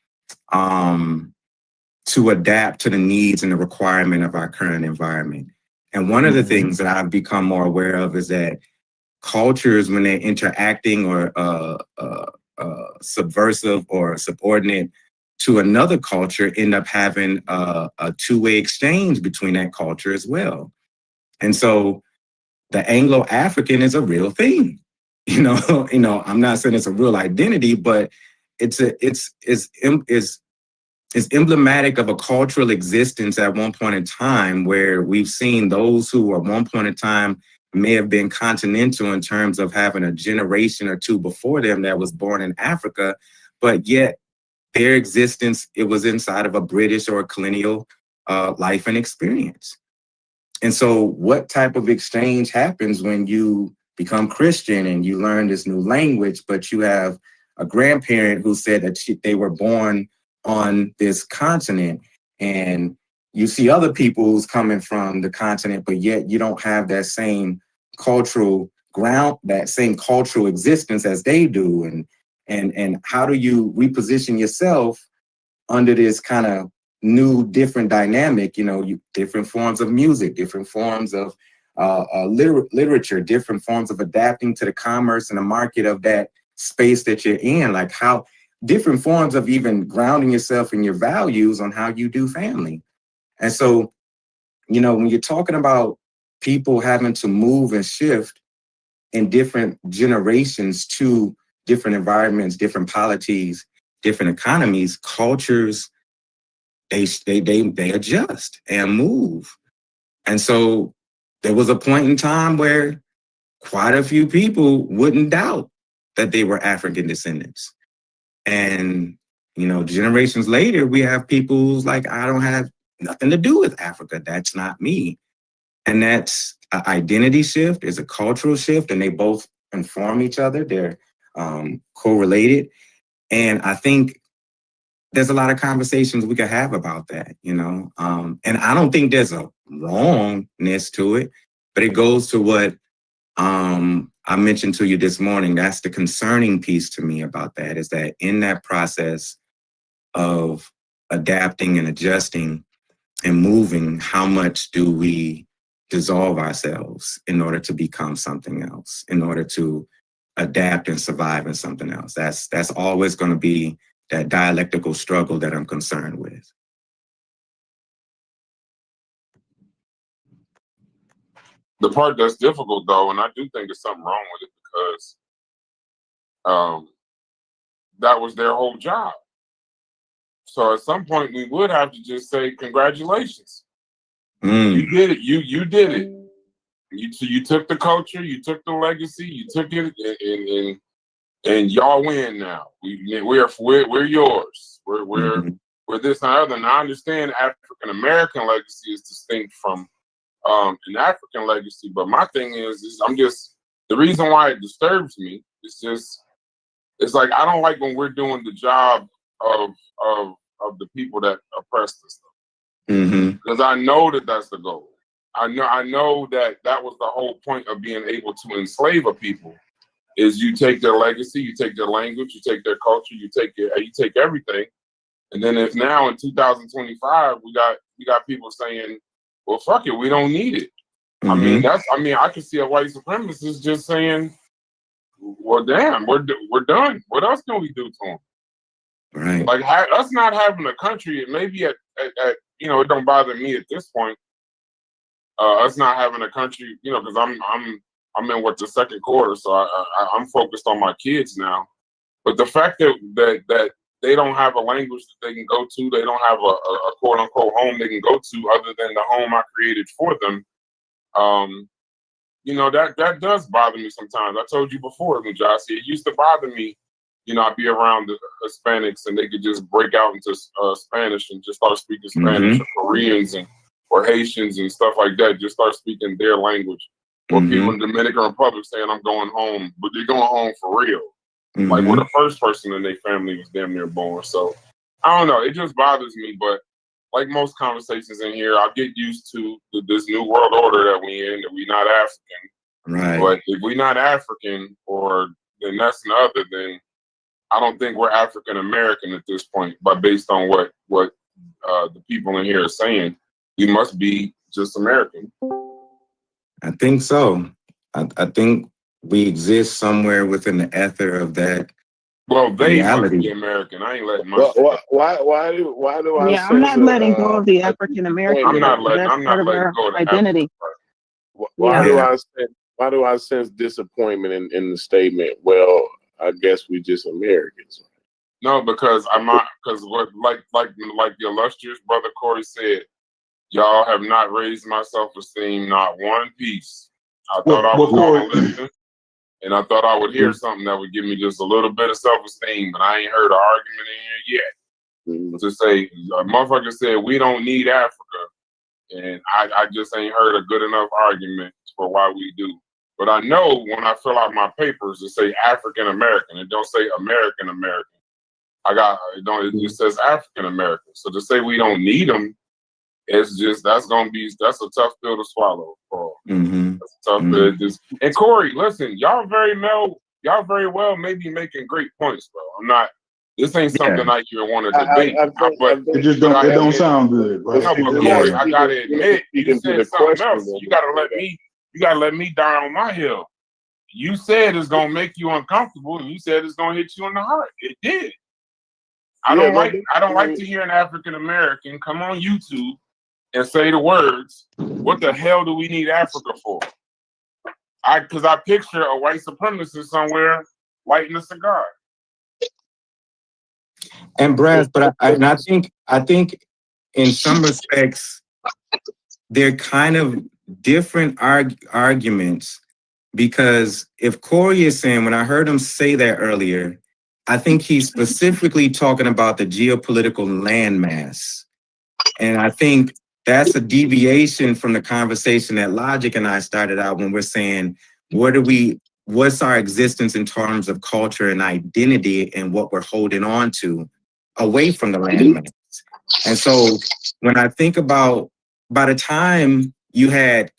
to adapt to the needs and the requirement of our current environment. And one of the things that I've become more aware of is that cultures, when they're interacting or subversive or subordinate to another culture, end up having a two-way exchange between that culture as well. And so the Anglo-African is a real thing. I'm not saying it's a real identity, but it's emblematic of a cultural existence at one point in time where we've seen those who at one point in time may have been continental in terms of having a generation or two before them that was born in Africa, but yet their existence, it was inside of a British or a colonial life and experience. And so what type of exchange happens when you become Christian and you learn this new language, but you have a grandparent who said that they were born on this continent, and you see other people who's coming from the continent, but yet you don't have that same cultural ground, that same cultural existence as they do. And how do you reposition yourself under this kind of new, different dynamic, different forms of music, different forms of literature, different forms of adapting to the commerce and the market of that space that you're in, like how different forms of even grounding yourself in your values on how you do family. And so, you know, when you're talking about people having to move and shift in different generations to different environments, different polities, different economies, cultures, they adjust and move. And so there was a point in time where quite a few people wouldn't doubt that they were African descendants. And, you know, generations later, we have people who's like, I don't have nothing to do with Africa. That's not me. And that's an identity shift, is a cultural shift, and they both inform each other. They're correlated. And I think there's a lot of conversations we could have about that, you know. And I don't think there's a wrongness to it, but it goes to what I mentioned to you this morning. That's the concerning piece to me about that, is that in that process of adapting and adjusting and moving, how much do we dissolve ourselves in order to become something else, in order to adapt and survive in something else? That's always going to be that dialectical struggle that I'm concerned with. The part that's difficult, though, and I do think there's something wrong with it, because that was their whole job. So at some point, we would have to just say, congratulations. You did it. You did it. You took the culture, you took the legacy, you took it, and y'all win now. We're yours. We're this and other. And I understand African American legacy is distinct from an African legacy, but my thing is the reason why it disturbs me is it's like I don't like when we're doing the job of the people that oppressed us, because I know that that's the goal. I know that was the whole point of being able to enslave a people, is you take their legacy, you take their language, you take their culture, you take everything, and then if now in 2025 we got people saying, well, fuck it, we don't need it. I mean, I can see a white supremacist just saying, well, damn, we're done. What else can we do to them? Right. Like us not having a country, maybe at you know, it don't bother me at this point. Us not having a country, you know, because I'm in the second quarter, so I'm focused on my kids now. But the fact that they don't have a language that they can go to, they don't have a quote unquote home they can go to other than the home I created for them. You know, that does bother me sometimes. I told you before, Mujasi, it used to bother me. You know, I'd be around the Hispanics and they could just break out into Spanish and just start speaking Spanish, or Koreans or Haitians and stuff like that, just start speaking their language. Or people in the Dominican Republic saying, I'm going home, but they're going home for real. Like where the first person in their family was damn near born. So I don't know, it just bothers me. But like most conversations in here, I get used to this new world order that we in, that we not African. Right. But if we not African, or then that's the other, then I don't think we're African American at this point. But based on what the people in here are saying, we must be just American. I think so. I think we exist somewhere within the ether of that. Well, they reality. must be American. I ain't letting my Why do I Yeah, I'm not letting go of the African American. I'm not letting our go of the identity. Why do I sense disappointment in the statement? Well, I guess we just Americans. No, because what like the illustrious brother Corey said, y'all have not raised my self-esteem not one piece. I thought I was going to listen, and I thought I would hear something that would give me just a little bit of self-esteem, but I ain't heard an argument in here yet. To say, a motherfucker said, we don't need Africa, and I just ain't heard a good enough argument for why we do. But I know when I fill out my papers, it say African American. It don't say American American. It just says African American. So to say we don't need them, it's just that's a tough pill to swallow. That's a tough pill. And Corey, listen, y'all very well may be making great points, bro. I'm not. This ain't something I even want to debate. It just don't sound good, bro. No, but Corey, I gotta admit, you said something else. You gotta let me You gotta let me die on my hill. You said it's gonna make you uncomfortable, and you said it's gonna hit you in the heart. It did. I don't like to hear an African American come on YouTube and say the words, "What the hell do we need Africa for?" Because I picture a white supremacist somewhere lighting a cigar. And Brad, but I think in some respects they're kind of different arguments, because if Corey is saying, when I heard him say that earlier, I think he's specifically talking about the geopolitical landmass. And I think that's a deviation from the conversation that Logic and I started out when we're saying, what's our existence in terms of culture and identity and what we're holding on to away from the landmass. And so when I think about, by the time you had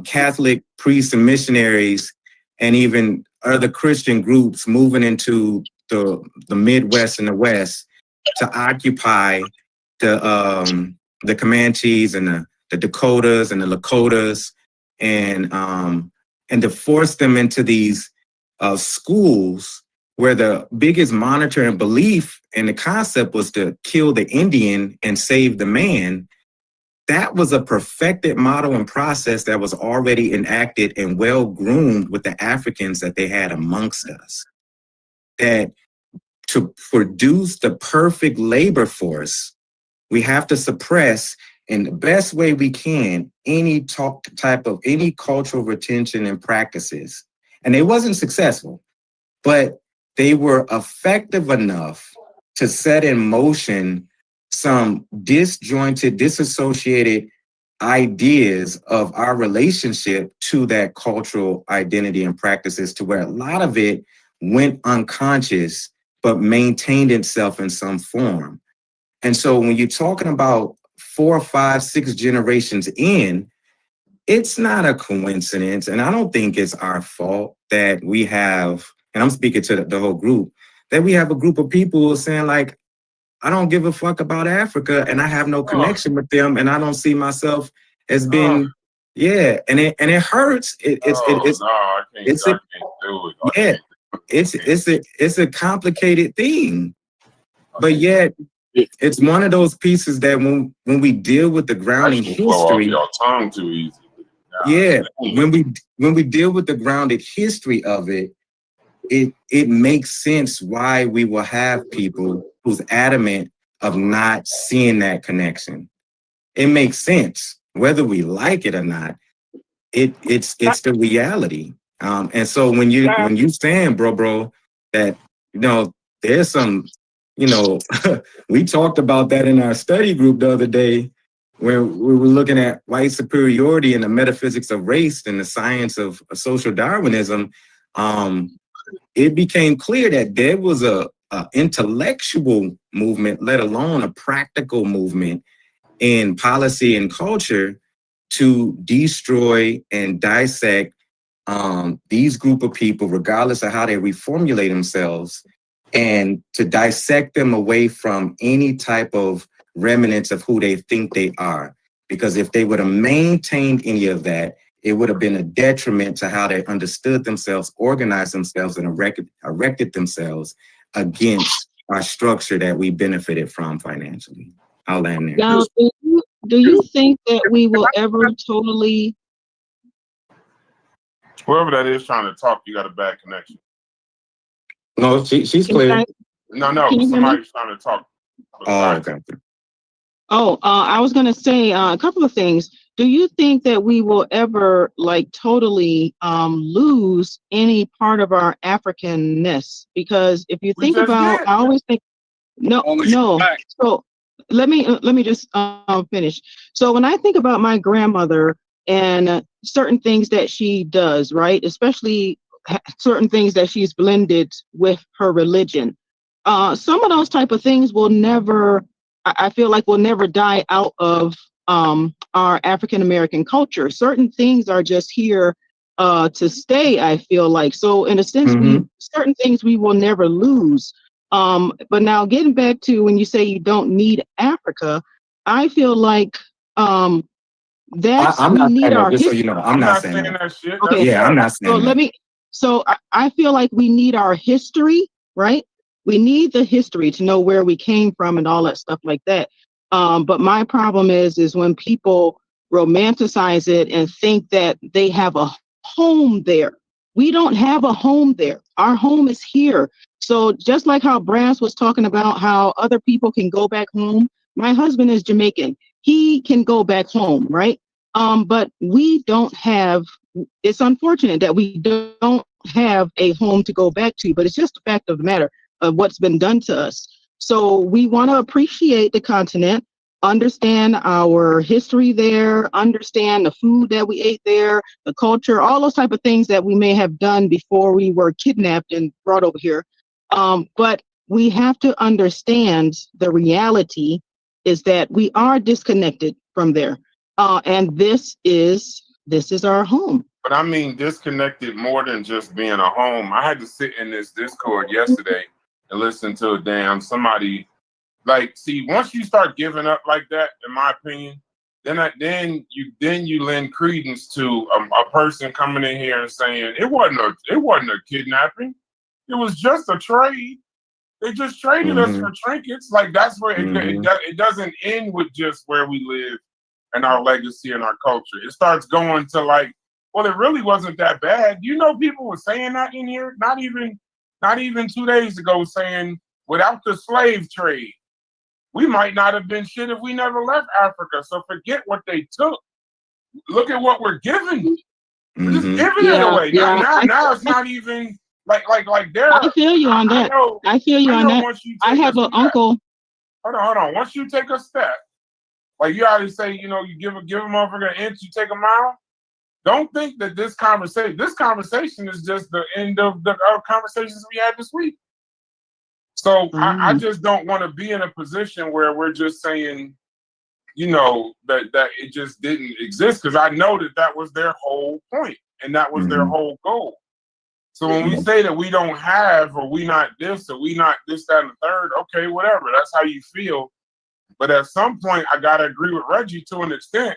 Catholic priests and missionaries and even other Christian groups moving into the Midwest and the West to occupy the Comanches and the Dakotas and the Lakotas, and to force them into these schools where the biggest monitor and belief and the concept was to kill the Indian and save the man. That was a perfected model and process that was already enacted and well groomed with the Africans that they had amongst us. That to produce the perfect labor force, we have to suppress in the best way we can any type of any cultural retention and practices. And they wasn't successful, but they were effective enough to set in motion some disjointed, disassociated ideas of our relationship to that cultural identity and practices, to where a lot of it went unconscious, but maintained itself in some form. And so when you're talking about 4, 5, 6 generations in, it's not a coincidence. And I don't think it's our fault that we have, and I'm speaking to the whole group, that we have a group of people saying like, I don't give a fuck about Africa and I have no connection with them and I don't see myself as being, yeah. And it hurts. It's a complicated thing, but yet it's one of those pieces that when we deal with the grounding history, tongue too easy. Yeah, when we deal with the grounded history of it, it makes sense why we will have people who's adamant of not seeing that connection. It makes sense whether we like it or not. It's the reality. And so when you stand, bro, that there's some, we talked about that in our study group the other day, where we were looking at white superiority and the metaphysics of race and the science of social Darwinism. It became clear that there was a intellectual movement, let alone a practical movement in policy and culture to destroy and dissect these group of people, regardless of how they reformulate themselves, and to dissect them away from any type of remnants of who they think they are. Because if they would have maintained any of that, it would have been a detriment to how they understood themselves, organized themselves, and erected themselves against our structure that we benefited from financially. I'll land there. Now, do you think that we will ever totally... Whoever that is trying to talk, you got a bad connection. No, she's clear. No, somebody's trying to talk. Oh, okay. I was going to say a couple of things. Do you think that we will ever totally lose any part of our Africanness? Because if you think about, I always think, no. So let me just finish. So when I think about my grandmother and certain things that she does, right, especially certain things that she's blended with her religion, some of those type of things will never, I feel like, will never die out of our African American culture. Certain things are just here to stay, I feel like. So in a sense, certain things we will never lose. But now getting back to when you say you don't need Africa, I feel like I'm We not need saying that. our Just so history. you know, I'm not saying that. that shit. Okay, Yeah, I'm not so saying that. I feel like we need our history, right? We need the history to know where we came from and all that stuff like that. But my problem is when people romanticize it and think that they have a home there. We don't have a home there. Our home is here. So just like how Brass was talking about how other people can go back home, my husband is Jamaican. He can go back home, right? But we don't have, it's unfortunate that we don't have a home to go back to, but it's just a fact of the matter of what's been done to us. So we want to appreciate the continent, understand our history there, understand the food that we ate there, the culture, all those type of things that we may have done before we were kidnapped and brought over here. But we have to understand the reality is that we are disconnected from there. And this is our home. But I mean, disconnected more than just being a home. I had to sit in this Discord yesterday and listen to a damn somebody. Like, see, once you start giving up like that, in my opinion, then you lend credence to a person coming in here and saying it wasn't a kidnapping, it was just a trade. They just traded us for trinkets. Like that's where it doesn't end with just where we live and our legacy and our culture. It starts going to like, well, it really wasn't that bad. You know, people were saying that in here, not even 2 days ago, saying without the slave trade, we might not have been shit if we never left Africa. So forget what they took. Look at what we're giving. We're just giving it away. Now it's not even like they're. I feel you on that. I feel you on that. I have an uncle. Hold on. Once you take a step, like you already say, you know, you give a motherfucker an inch, you take a mile. Don't think that this conversation is just the end of the conversations we had this week. So I just don't want to be in a position where we're just saying, you know, that it just didn't exist, because I know that was their whole point and that was their whole goal. So when we say that we don't have, or we not this, or we not this, that, and the third, okay, whatever. That's how you feel. But at some point, I gotta agree with Reggie to an extent.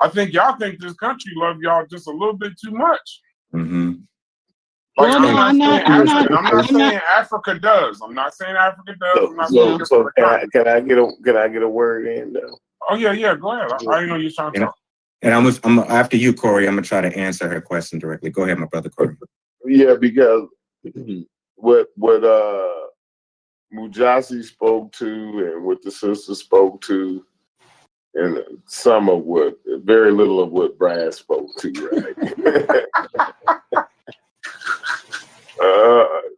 I think y'all think this country love y'all just a little bit too much. Like, I'm not saying Africa does. I'm not saying Africa does. Can I get a word in though? Oh yeah, go ahead. I didn't know you were trying to talk. And I'm after you, Corey. I'm gonna try to answer her question directly. Go ahead, my brother Corey. Yeah, because what Mujasi spoke to and what the sister spoke to, and very little of what Brad spoke to, right?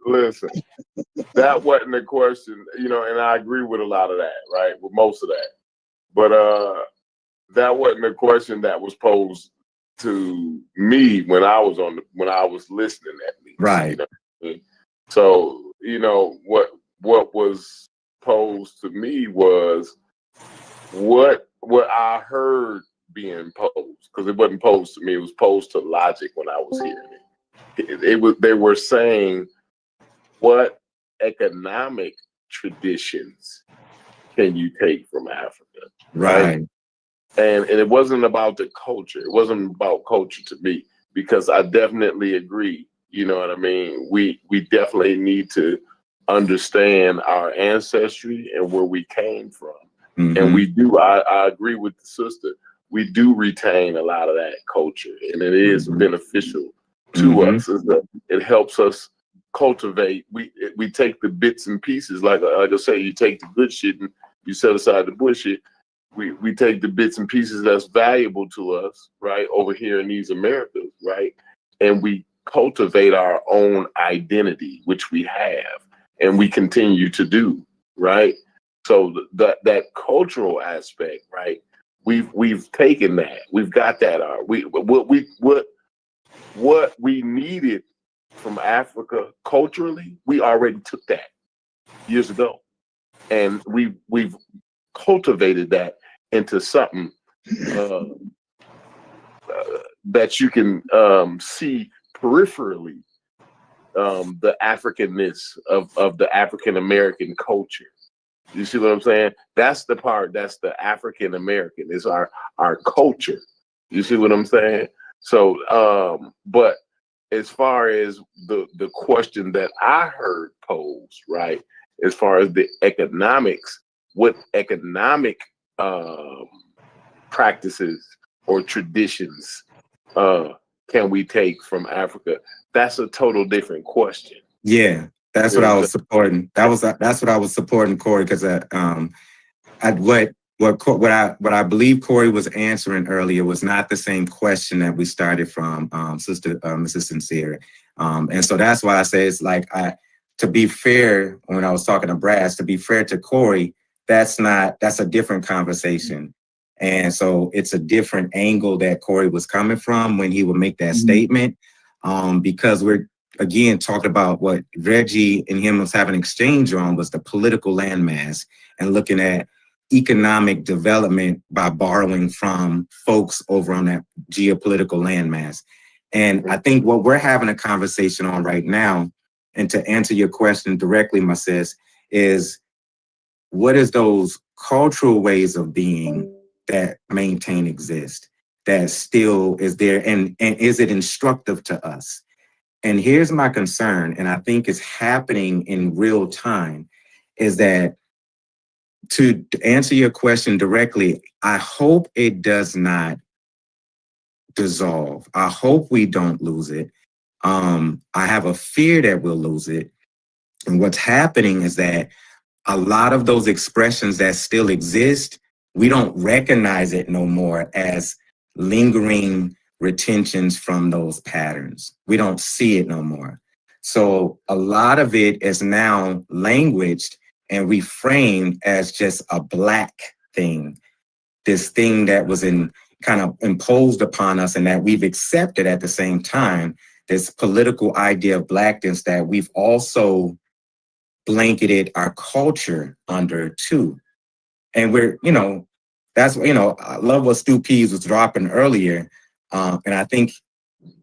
Listen, that wasn't a question, you know, and I agree with a lot of that, right? With most of that. But that wasn't a question that was posed to me when I was listening at me. Right. You know? So, you know, what was posed to me was what I heard being posed, because it wasn't posed to me, it was posed to Logic when I was hearing it. They were saying, what economic traditions can you take from Africa? Right. And it wasn't about the culture. It wasn't about culture to me, because I definitely agree. You know what I mean? We definitely need to understand our ancestry and where we came from. And we do. I agree with the sister. We do retain a lot of that culture, and it is beneficial to us. It helps us cultivate. We take the bits and pieces, like I say, you take the good shit and you set aside the bullshit. We take the bits and pieces that's valuable to us, right, over here in these Americas, right, and we cultivate our own identity, which we have and we continue to do, right. So that cultural aspect, right, we've taken that, we've got that. What we needed from Africa culturally, we already took that years ago, and we've cultivated that into something that you can see peripherally, the Africanness of the African American culture. You see what I'm saying? That's the part. That's the African American. Is our culture. You see what I'm saying? So, but as far as the question that I heard posed, right? As far as the economics, what economic practices or traditions can we take from Africa? That's a total different question. Yeah, that's You what know I what I'm was supporting. That's what I was supporting, Corey, because what I believe Corey was answering earlier was not the same question that we started from Sister Mrs. Sincere, and so that's why I say it's like to be fair, when I was talking to Brass, to be fair to Corey, that's a different conversation, and so it's a different angle that Corey was coming from when he would make that statement, because we're again talking about what Reggie and him was having an exchange on was the political landmass and looking at economic development by borrowing from folks over on that geopolitical landmass. And I think what we're having a conversation on right now, and to answer your question directly, my sis, is what is those cultural ways of being that maintain exist, that still is there, and is it instructive to us? And here's my concern, and I think it's happening in real time, is that to answer your question directly, I hope it does not dissolve. I hope we don't lose it. I have a fear that we'll lose it. And what's happening is that a lot of those expressions that still exist, we don't recognize it no more as lingering retentions from those patterns. We don't see it no more. So a lot of it is now languaged and reframed as just a Black thing, this thing that was kind of imposed upon us and that we've accepted at the same time, this political idea of Blackness that we've also blanketed our culture under too. And that's, I love what Stu Pease was dropping earlier. And I think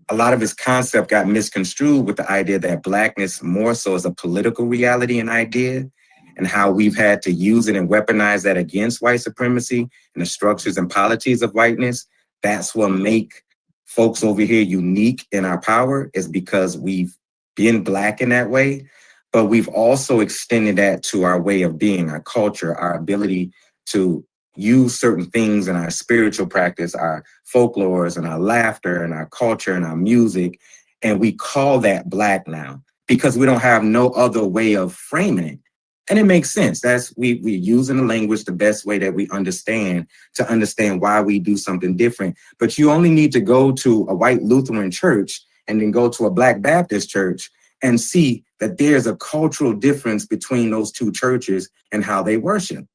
a lot of his concept got misconstrued with the idea that Blackness more so is a political reality and idea, and how we've had to use it and weaponize that against white supremacy and the structures and polities of whiteness. That's what make folks over here unique in our power, is because we've been Black in that way, but we've also extended that to our way of being, our culture, our ability to use certain things in our spiritual practice, our folklores and our laughter and our culture and our music. And we call that Black now because we don't have no other way of framing it. And it makes sense. We're using the language the best way that we understand to understand why we do something different. But you only need to go to a white Lutheran church and then go to a Black Baptist church and see that there's a cultural difference between those two churches and how they worship.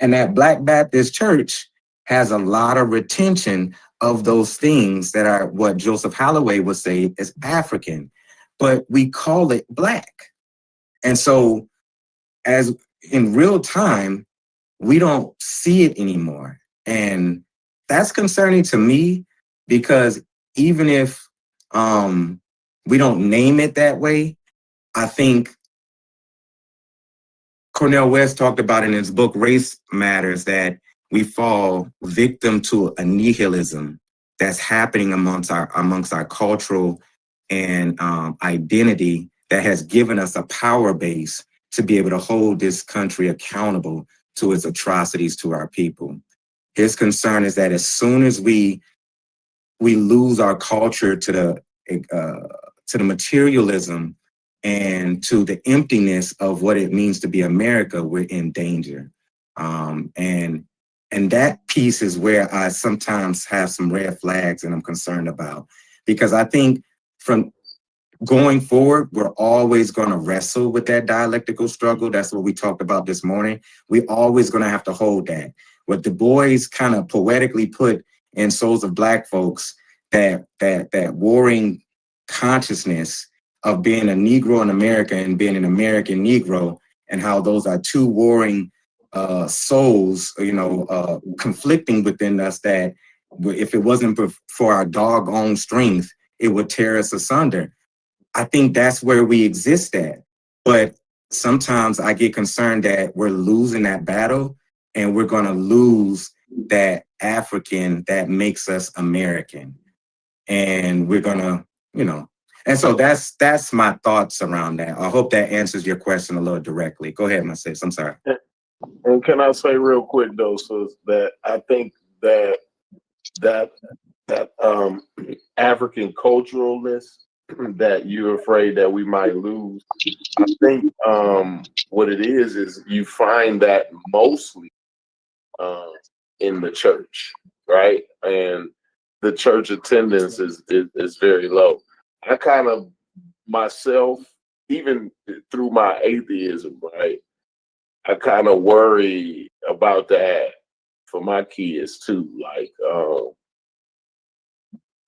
And that Black Baptist church has a lot of retention of those things that are what Joseph Holloway would say is African, but we call it Black. And so as in real time, we don't see it anymore. And that's concerning to me, because even if we don't name it that way, I think Cornel West talked about in his book, Race Matters, that we fall victim to a nihilism that's happening amongst our cultural and identity that has given us a power base to be able to hold this country accountable to its atrocities to our people. His concern is that as soon as we lose our culture to the materialism and to the emptiness of what it means to be America, we're in danger. And that piece is where I sometimes have some red flags and I'm concerned about, because I think from going forward, we're always going to wrestle with that dialectical struggle. That's what we talked about this morning. We're always going to have to hold that. What Du Bois kind of poetically put in Souls of Black Folks, that warring consciousness of being a Negro in America and being an American Negro, and how those are two warring souls, conflicting within us, that if it wasn't for our doggone strength, it would tear us asunder. I think that's where we exist at. But sometimes I get concerned that we're losing that battle and we're going to lose that African that makes us American. And we're gonna, and so that's my thoughts around that. I hope that answers your question a little directly. Go ahead, my sis. I'm sorry. And can I say real quick though, sis, that I think that African culturalness that you're afraid that we might lose, I think what it is you find that mostly in the church, right? And the church attendance is very low. I kind of myself, even through my atheism, right, I kind of worry about that for my kids too. Like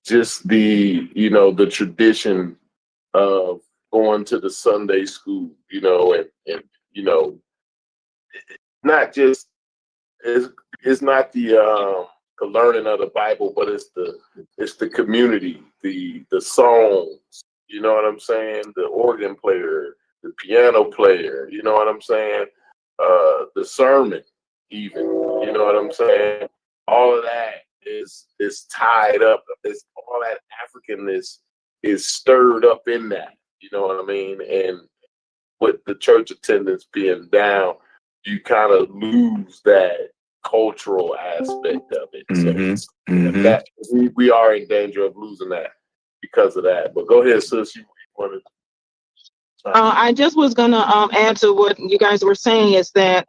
just the the tradition of going to the Sunday school, and not just it's not the learning of the Bible, but it's the community, the songs, you know what I'm saying? The organ player, the piano player, you know what I'm saying? The sermon, even, you know what I'm saying? All of that is tied up. It's all that Africanness is stirred up in that, you know what I mean? And with the church attendance being down, you kind of lose that cultural aspect of it. So that we are in danger of losing that because of that. But go ahead, sis. You wanted. I just was gonna add to what you guys were saying is that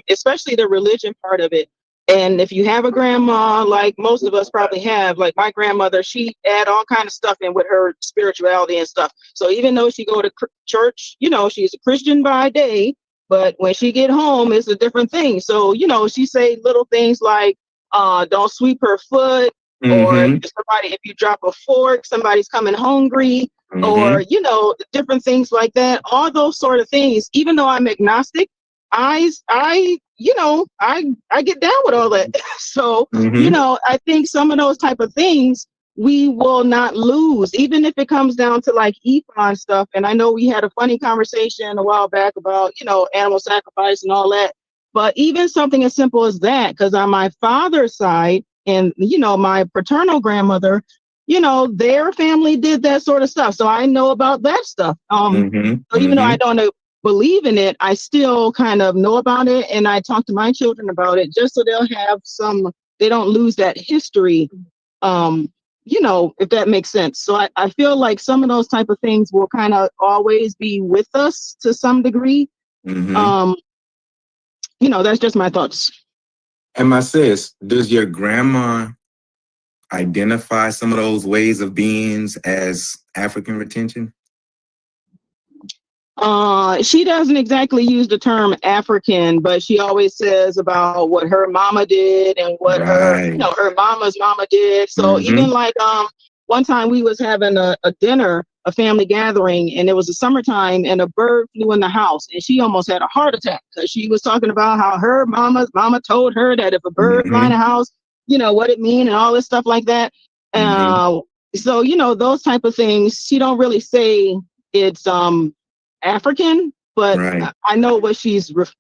especially the religion part of it. And if you have a grandma, like most of us probably have, like my grandmother, she add all kind of stuff in with her spirituality and stuff. So even though she go to church, she's a Christian by day, but when she get home, it's a different thing. So, she say little things like, don't sweep her foot, or if you drop a fork, somebody's coming hungry, or, different things like that. All those sort of things, even though I'm agnostic, I get down with all that. So, I think some of those type of things we will not lose, even if it comes down to like Ifa stuff. And I know we had a funny conversation a while back about, animal sacrifice and all that. But even something as simple as that, because on my father's side and, my paternal grandmother, their family did that sort of stuff. So I know about that stuff. So even though I don't believe in it, I still kind of know about it. And I talk to my children about it just so they'll have they don't lose that history. If that makes sense. So I feel like some of those type of things will kind of always be with us to some degree. That's just my thoughts. And my sis, does your grandma identify some of those ways of beings as African retention? She doesn't exactly use the term African, but she always says about what her mama did and what her mama's mama did. So even like one time we was having a dinner, a family gathering, and it was the summertime, and a bird flew in the house, and she almost had a heart attack because she was talking about how her mama told her that if a bird fly in the house, what it mean and all this stuff like that. So those type of things, she don't really say it's African, but I know what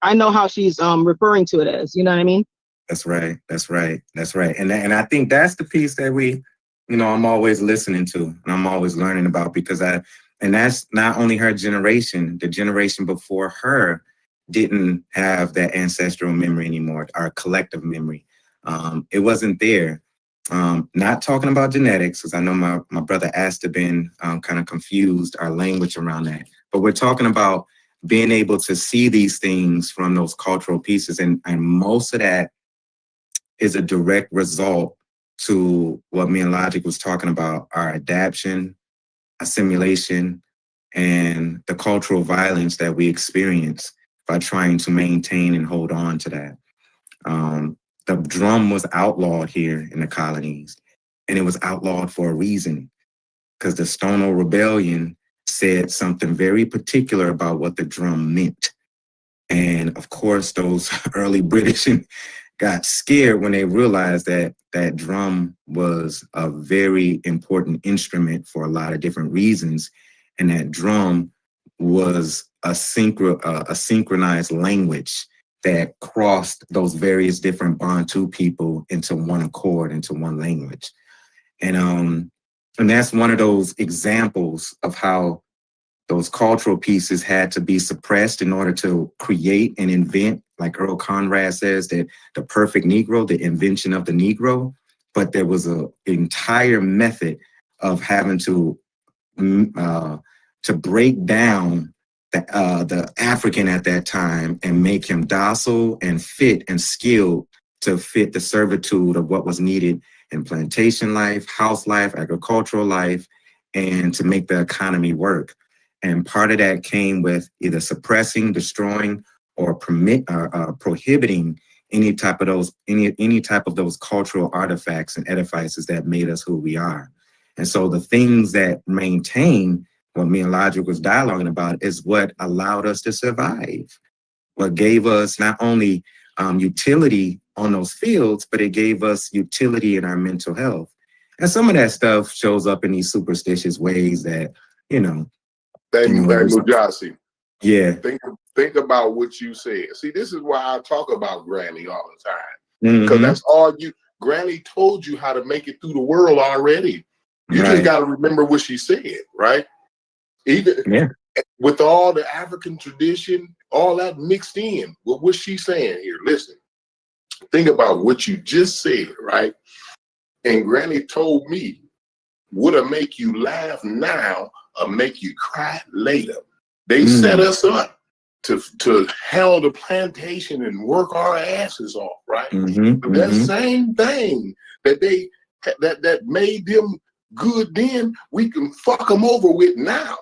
I know how she's referring to it as, you know what I mean? That's right. And I think that's the piece that I'm always listening to and I'm always learning about, because that's not only her generation, the generation before her didn't have that ancestral memory anymore, our collective memory. It wasn't there. Not talking about genetics, because I know my brother Asta been kind of confused our language around that. But we're talking about being able to see these things from those cultural pieces. And most of that is a direct result to what me and Logic was talking about, our adaptation, assimilation, and the cultural violence that we experience by trying to maintain and hold on to that. The drum was outlawed here in the colonies, and it was outlawed for a reason, because the Stonewall Rebellion said something very particular about what the drum meant. And of course, those early British got scared when they realized that that drum was a very important instrument for a lot of different reasons. And that drum was a synchronized language that crossed those various different Bantu people into one accord, into one language. And that's one of those examples of how those cultural pieces had to be suppressed in order to create and invent, like Earl Conrad says, that the perfect Negro, the invention of the Negro. But there was an entire method of having to break down the African at that time and make him docile and fit and skilled to fit the servitude of what was needed in plantation life, house life, agricultural life, and to make the economy work. And part of that came with either suppressing, destroying, or prohibiting any type of those cultural artifacts and edifices that made us who we are. And so the things that maintain what me and Logic was dialoguing about is what allowed us to survive. What gave us not only utility on those fields, but it gave us utility in our mental health. And some of that stuff shows up in these superstitious ways that, Mujasi. Yeah. Think about what you said. See, this is why I talk about Granny all the time. Because that's all Granny told you how to make it through the world already. You just got to remember what she said, right? Even with all the African tradition, all that mixed in with what she's saying here. Listen, think about what you just said, right? And Granny told me, what'll make you laugh now or make you cry later. They set us up to handle the plantation and work our asses off, right? But that same thing that made them good then, we can fuck them over with now.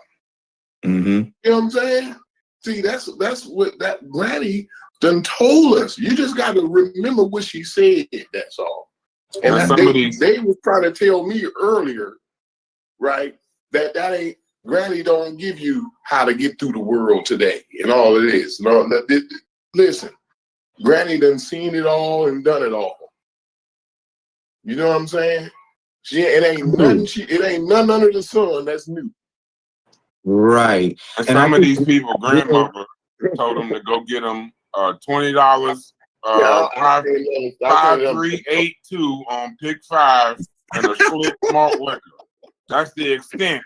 You know what I'm saying? See, that's what that Granny done told us. You just got to remember what she said. That's all. And they were trying to tell me earlier, right, that ain't Granny don't give you how to get through the world today and all of this. No, listen, Granny done seen it all and done it all. You know what I'm saying? It ain't nothing under the sun that's new. Right. And some of these people, grandmother told them to go get them $20, 5382 on pick 5 and a slip malt liquor. That's the extent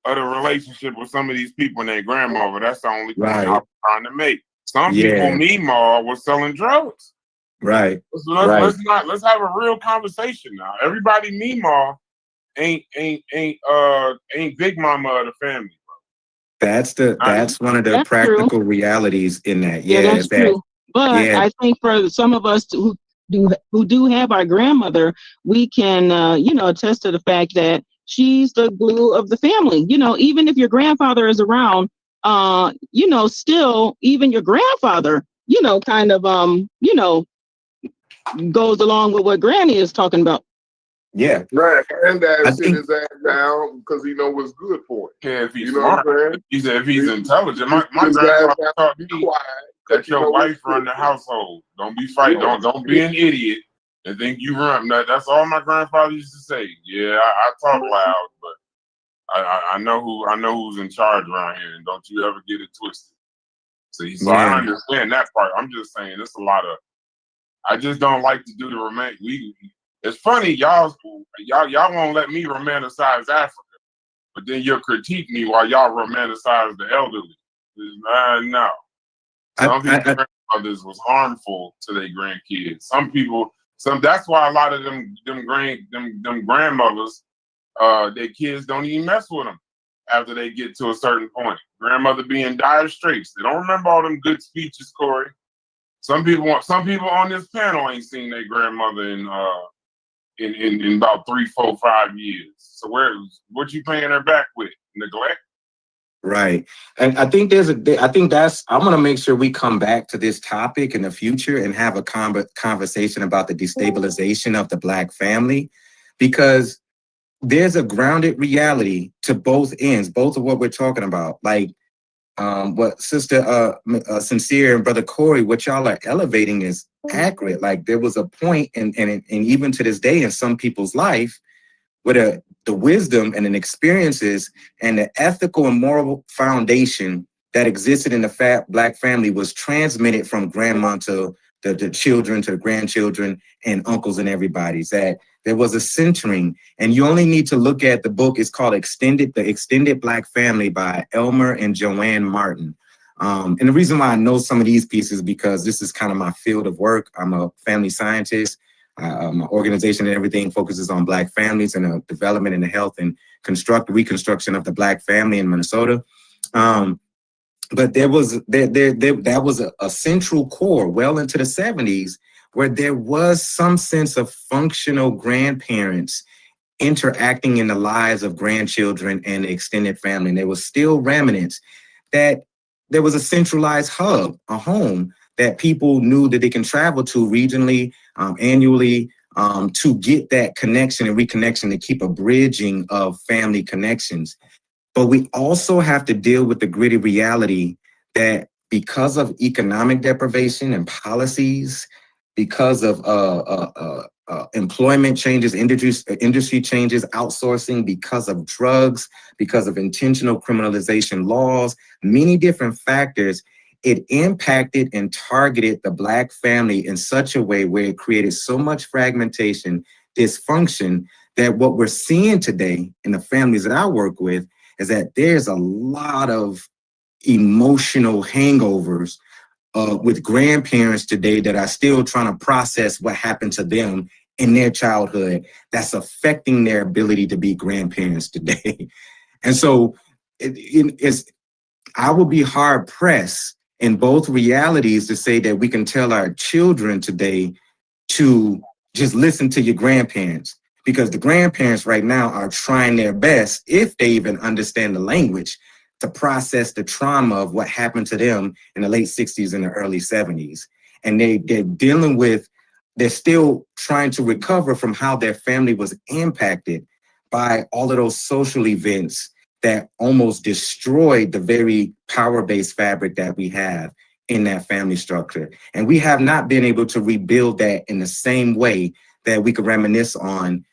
of the relationship with some of these people and their grandmother. That's the only point I was trying to make. Some people, meemaw, was selling drugs. Right. Let's have a real conversation now. Everybody meemaw ain't big mama of the family. That's one of the practical realities in that. Yeah, that's true. But I think for some of us who do have our grandmother, we can attest to the fact that she's the glue of the family. Even if your grandfather is around, still even your grandfather, kind of goes along with what Granny is talking about. Yeah. Right. And that sit his ass down because he know what's good for it. Yeah, if he's smart. He said if he's intelligent. My grandfather taught me that your wife run the household. Don't be fighting. Don't be an idiot and think you run. That's all my grandfather used to say. Yeah, I talk loud, but I know who's in charge around here, and don't you ever get it twisted. See, so I understand that part. I'm just saying it's a lot of. I just don't like to do the romantic. It's funny, y'all won't let me romanticize Africa, but then you'll critique me while y'all romanticize the elderly. No. Some people's grandmothers was harmful to their grandkids. That's why a lot of them grandmothers, their kids don't even mess with them after they get to a certain point. Grandmother be in dire straits. They don't remember all them good speeches, Corey. Some people on this panel ain't seen their grandmother in about 3, 4, 5 years. So what you paying her back with? Neglect? Right. And I think I'm going to make sure we come back to this topic in the future and have a conversation about the destabilization of the Black family, because there's a grounded reality to both ends, both of what we're talking about. Like what Sister Sincere and Brother Corey, what y'all are elevating is accurate. Like there was a point, and even to this day in some people's life, where the wisdom and the experiences and the ethical and moral foundation that existed in the Black family was transmitted from grandma to the children, to the grandchildren, and uncles and everybody's. That there was a centering, and you only need to look at the book. It's called The Extended Black Family by Elmer and Joanne Martin. And the reason why I know some of these pieces, because this is kind of my field of work. I'm a family scientist. My organization and everything focuses on Black families and the development and the health and reconstruction of the Black family in Minnesota. But there was that was a central core well into the 70s where there was some sense of functional grandparents interacting in the lives of grandchildren and the extended family. And there was still remnants that there was a centralized hub, a home that people knew that they can travel to regionally, annually, to get that connection and reconnection, to keep a bridging of family connections. But we also have to deal with the gritty reality that because of economic deprivation and policies, because of employment changes, industry changes, outsourcing, because of drugs, because of intentional criminalization laws, many different factors, it impacted and targeted the Black family in such a way where it created so much fragmentation, dysfunction, that what we're seeing today in the families that I work with is that there's a lot of emotional hangovers with grandparents today that are still trying to process what happened to them in their childhood that's affecting their ability to be grandparents today. And so I will be hard pressed in both realities to say that we can tell our children today to just listen to your grandparents, because the grandparents right now are trying their best, if they even understand the language, to process the trauma of what happened to them in the late 60s and the early 70s. And they're still trying to recover from how their family was impacted by all of those social events that almost destroyed the very power-based fabric that we have in that family structure. And we have not been able to rebuild that in the same way that we could reminisce on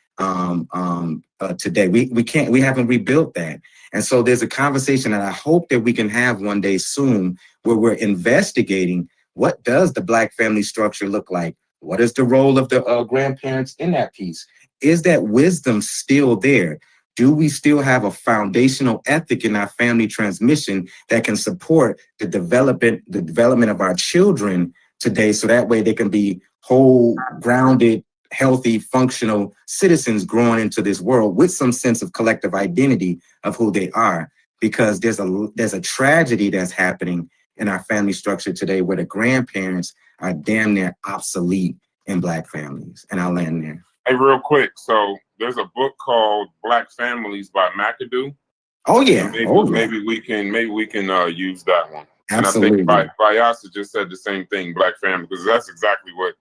today. We haven't rebuilt that. And so there's a conversation that I hope that we can have one day soon where we're investigating, what does the Black family structure look like? What is the role of the grandparents in that piece? Is that wisdom still there? Do we still have a foundational ethic in our family transmission that can support the development of our children today, so that way they can be whole, grounded, healthy, functional citizens growing into this world with some sense of collective identity of who they are? Because there's a tragedy that's happening in our family structure today where the grandparents are damn near obsolete in Black families. And I'll land there. Hey, real quick. So there's a book called Black Families by McAdoo. Oh yeah. Maybe we can use that one. Absolutely. And I think Vyasa just said the same thing, Black family, because that's exactly what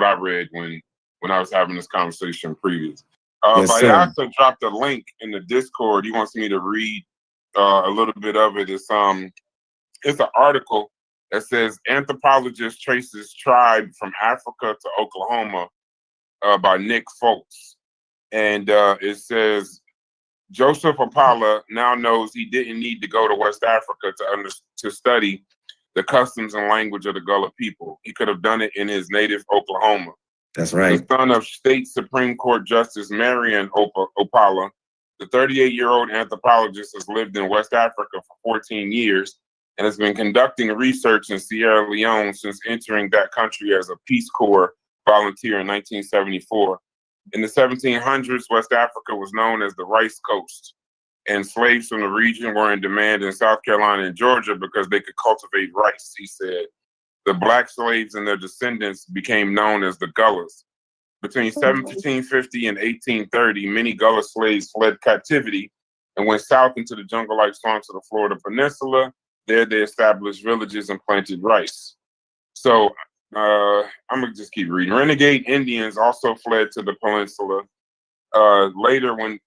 I read when I was having this conversation previous. Yes, Vyasa dropped a link in the Discord. He wants me to read a little bit of it. It's an article that says anthropologist traces tribe from Africa to Oklahoma by Nick Foltz. And it says Joseph Opala now knows he didn't need to go to West Africa to study the customs and language of the Gullah people. He could have done it in his native Oklahoma. That's right. The son of State Supreme Court Justice Marion Opala, the 38-year-old anthropologist has lived in West Africa for 14 years and has been conducting research in Sierra Leone since entering that country as a Peace Corps volunteer in 1974. In the 1700s, West Africa was known as the Rice Coast, and slaves from the region were in demand in South Carolina and Georgia because they could cultivate rice, he said. The Black slaves and their descendants became known as the Gullahs. Between 1750 and 1830, many Gullah slaves fled captivity and went south into the jungle-like swamps of the Florida Peninsula. There they established villages and planted rice. So I'm gonna just keep reading. Renegade Indians also fled to the peninsula. Later, when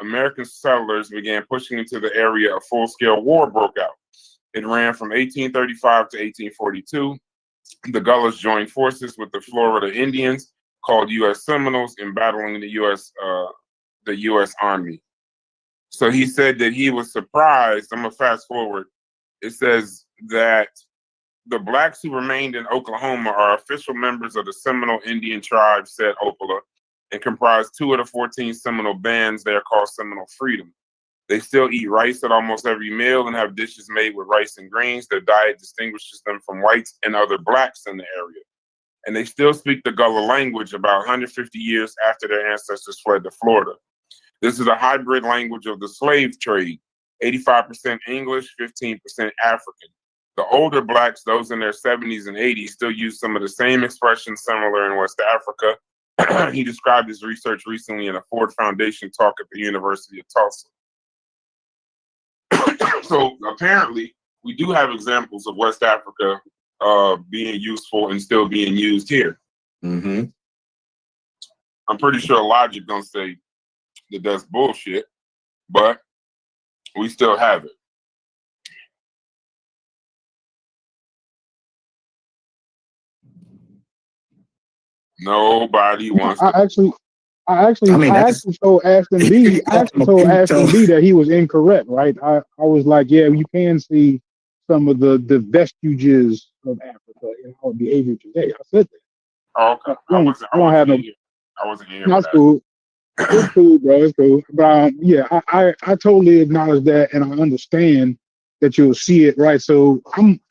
American settlers began pushing into the area, a full-scale war broke out. It ran from 1835 to 1842. The Gullahs joined forces with the Florida Indians, called U.S. Seminoles, in battling the U.S. Army. So he said that he was surprised. I'm gonna fast forward. It says that the blacks who remained in Oklahoma are official members of the Seminole Indian tribe, said Opala, and comprise 2 of the 14 Seminole bands. They are called Seminole Freedom. They still eat rice at almost every meal and have dishes made with rice and greens. Their diet distinguishes them from whites and other blacks in the area. And they still speak the Gullah language about 150 years after their ancestors fled to Florida. This is a hybrid language of the slave trade, 85% English, 15% African. The older blacks, those in their 70s and 80s, still use some of the same expressions similar in West Africa. He described his research recently in a Ford Foundation talk at the University of Tulsa. So apparently, we do have examples of West Africa being useful and still being used here. Mm-hmm. I'm pretty sure Logic gonna say that that's bullshit, but we still have it. Nobody wants to. I actually told Ashton B. That he was incorrect, right? I was like, yeah, you can see some of the vestiges of Africa in our behavior today. I said that. Oh, okay. I don't have no. I wasn't here. That's cool. It's cool, bro. It's cool. But yeah, I totally acknowledge that, and I understand that you'll see it, right? So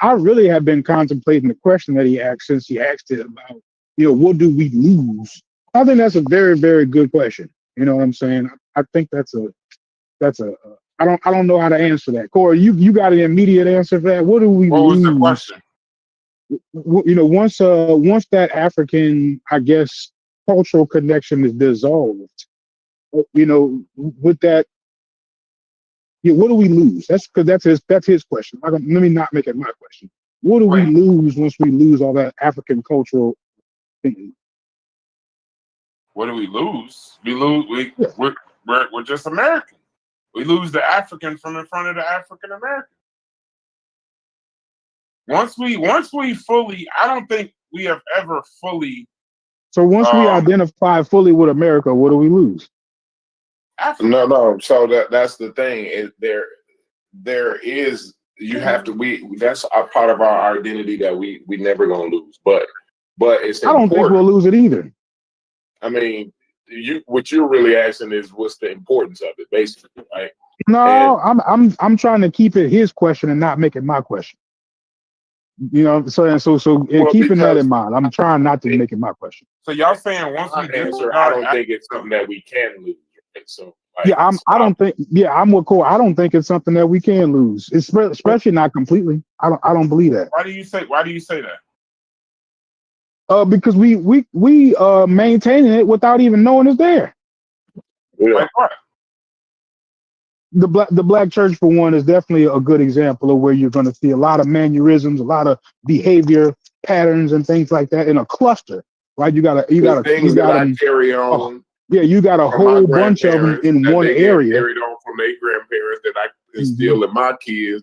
I really have been contemplating the question that he asked since he asked it about, what do we lose? I think that's a very, very good question. You know what I'm saying? I think that's a I don't know how to answer that. Corey, you got an immediate answer for that? What do we lose? What was the question? Once that African, I guess, cultural connection is dissolved, with that, what do we lose? That's his question. Let me not make it my question. What do we lose once we lose all that African cultural thinking? What do we lose? We're just American. We lose the African from in front of the African American. Once we fully, I don't think we have ever fully. So once we identify fully with America, what do we lose? Africa. No. So that's the thing. There is, you have to, that's a part of our identity that we never gonna lose. But it's important. I don't think we'll lose it either. I mean, what you're really asking is what's the importance of it, basically, right? No, I'm trying to keep it his question and not make it my question. So keeping that in mind, I'm trying not to make it my question. So y'all saying once we answer, I don't think it's something that we can lose. Right? So I'm with Corey. I don't think it's something that we can lose, especially not completely. I don't believe that. Why do you say that? Because we maintaining it without even knowing it's there. Yeah. Like what? The black church, for one, is definitely a good example of where you're going to see a lot of mannerisms, a lot of behavior patterns, and things like that in a cluster, right? You got to carry on. You got a whole bunch of them in one area. Carried on from their grandparents that I instill in my kids.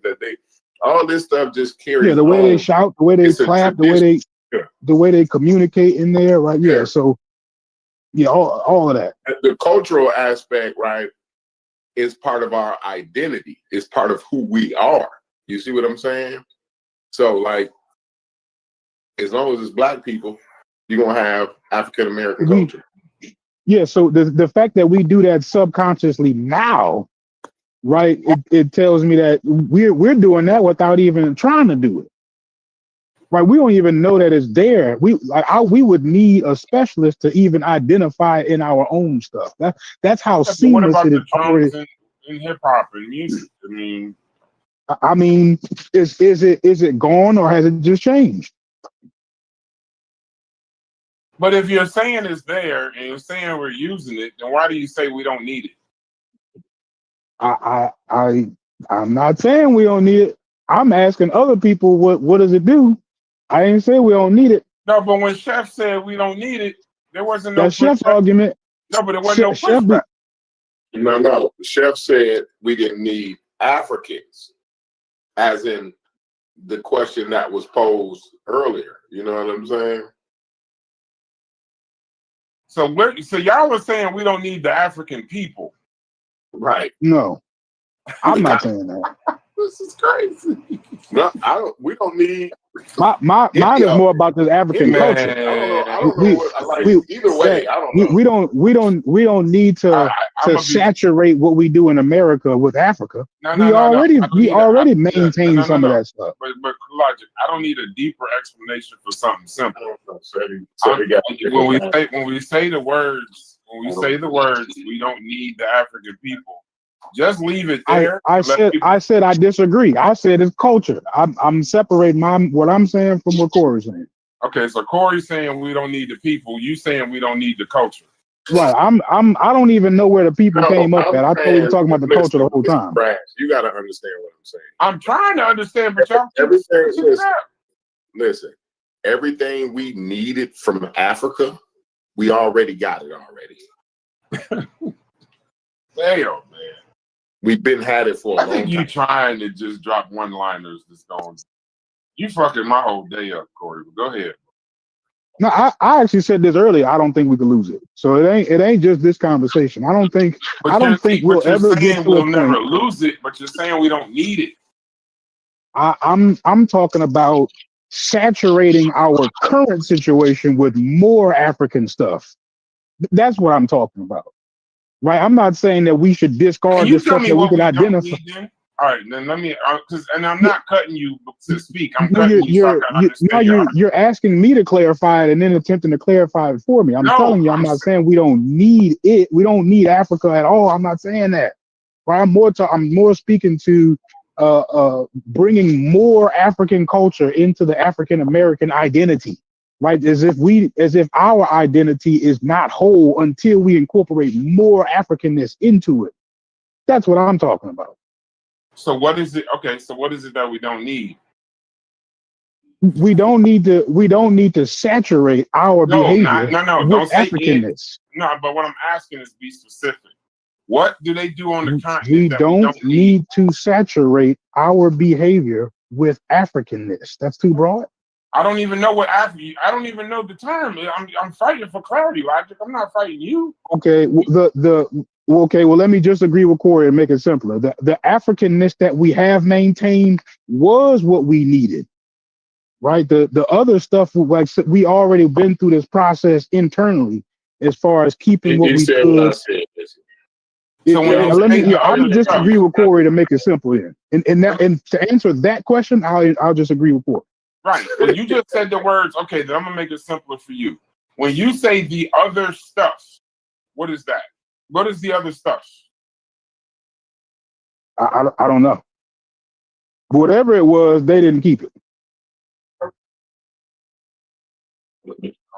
All this stuff just carries. Yeah, the way they shout, the way they clap, the way they communicate in there, right? Yeah. So all of that. The cultural aspect, right, is part of our identity. It's part of who we are. You see what I'm saying? So, like, as long as it's black people, you're gonna have African American culture. Yeah. So the fact that we do that subconsciously now, right? It tells me that we're doing that without even trying to do it. Right, we don't even know that it's there. We would need a specialist to even identify in our own stuff. That's how seamless it is already. In hip hop and music, I mean, is it gone or has it just changed? But if you're saying it's there and you're saying we're using it, then why do you say we don't need it? I'm not saying we don't need it. I'm asking other people what does it do. I ain't say we don't need it. No, but when Chef said we don't need it, there wasn't no Chef's argument. No, but there wasn't no pushback. No. Chef said we didn't need Africans, as in the question that was earlier. You know what I'm saying? So y'all were saying we don't need the African people. Right. No, I'm not saying that. This is crazy. No, I don't. We don't need. Mine is more about this African Man, culture. I don't know what. Like either way, I don't know. We don't need to saturate what we do in America with Africa. We already maintain some of that stuff. But logic, I don't need a deeper explanation for something simple. When we say the words, we don't need the African people. Just leave it there. I said I disagree. I said it's culture. I'm separating what I'm saying from what Corey's saying. Okay, so Corey's saying we don't need the people. You saying we don't need the culture. Right. I don't even know where the people came up at. I thought we were talking about the culture the whole time. You got to understand what I'm saying. I'm trying to understand, but y'all listen. Everything we needed from Africa, we already got it already. Damn, man. We've been had it for a long time. I think you trying to just drop one-liners that's going. You fucking my whole day up, Corey. But go ahead. No, I actually said this earlier. I don't think we can lose it. So it ain't just this conversation. I don't think we'll ever get to we'll a never point. lose it, but you're saying we don't need it. I'm talking about saturating our current situation with more African stuff. That's what I'm talking about. Right? I'm not saying that we should discard the stuff that we can identify. All right, then let me, and I'm not cutting you to speak. I'm cutting you so I can understand. You're asking me to clarify it and then attempting to clarify it for me. I'm telling you, I'm not saying we don't need it. We don't need Africa at all. I'm not saying that. Right? I'm more speaking to bringing more African culture into the African American identity. Right? As if our identity is not whole until we incorporate more Africanness into it. That's what I'm talking about. So what is it? Okay, so what is it that we don't need? We don't need to saturate our behavior with don't say Africanness. No, but what I'm asking is be specific. What do they do on the continent? We don't need to saturate our behavior with Africanness. That's too broad. I don't even know what I don't even know the term. I'm fighting for clarity, Logic. I'm not fighting you. Okay, well, let me just agree with Corey and make it simpler. The Africanness that we have maintained was what we needed, right? The other stuff, like we already been through this process internally as far as keeping what we could. I would just agree with Corey to make it simple here. And to answer that question, I'll just agree with Corey. Right. When you just said the words, okay, then I'm gonna make it simpler for you. When you say the other stuff, what is that? What is the other stuff? I don't know. Whatever it was, they didn't keep it.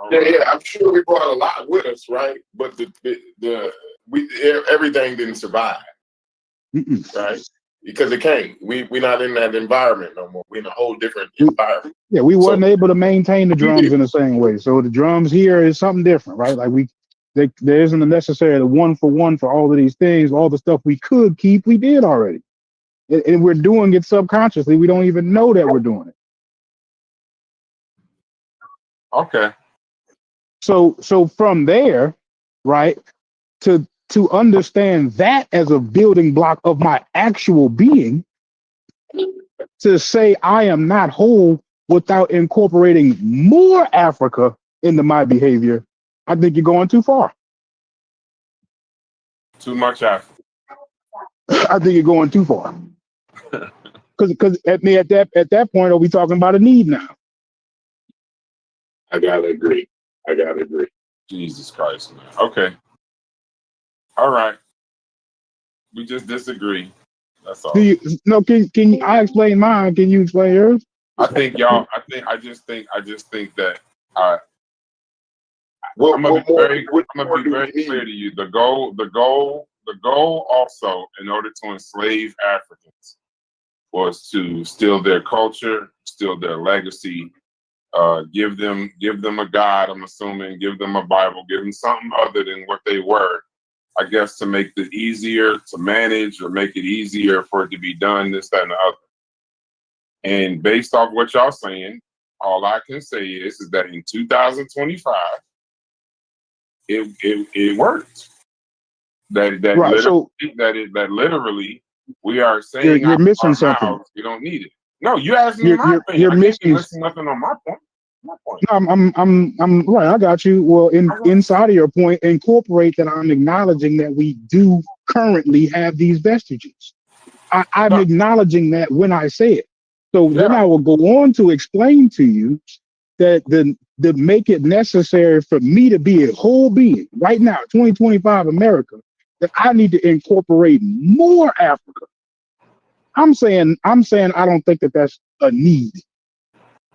Yeah, I'm sure we brought a lot with us, right? But everything didn't survive, right? Because it can't. We're not in that environment no more. We're in a whole different environment. Yeah, we wasn't able to maintain the drums in the same way. So the drums here is something different, right? Like there isn't a necessary one for all of these things. All the stuff we could keep, we did already. And we're doing it subconsciously. We don't even know that we're doing it. Okay. So from there, right, to understand that as a building block of my actual being, to say I am not whole without incorporating more Africa into my behavior, I think you're going too far. Too much Africa. I think you're going too far. Because at that point, are we talking about a need now? I gotta agree. Jesus Christ, man. Okay. All right. We just disagree. That's all. Can I explain mine? Can you explain yours? I just think that I'm gonna be very clear to you. The goal also, in order to enslave Africans, was to steal their culture, steal their legacy, give them a God, I'm assuming, give them a Bible, give them something other than what they were, I guess, to make it easier to manage or make it easier for it to be done, this, that, and the other. And based off what y'all saying, all I can say is that in 2025, it worked. That literally We are saying You're out missing our something. mouths we don't need it. No, you asked me my opinion. You're I can't be missing. missing nothing on my point. My point. No, I'm right. I got you. Well, inside of your point, incorporate that I'm acknowledging that we do currently have these vestiges. I'm acknowledging that when I say it. So then I will go on to explain to you that the make it necessary for me to be a whole being right now, 2025 America, that I need to incorporate more Africa. I'm saying I don't think that that's a need.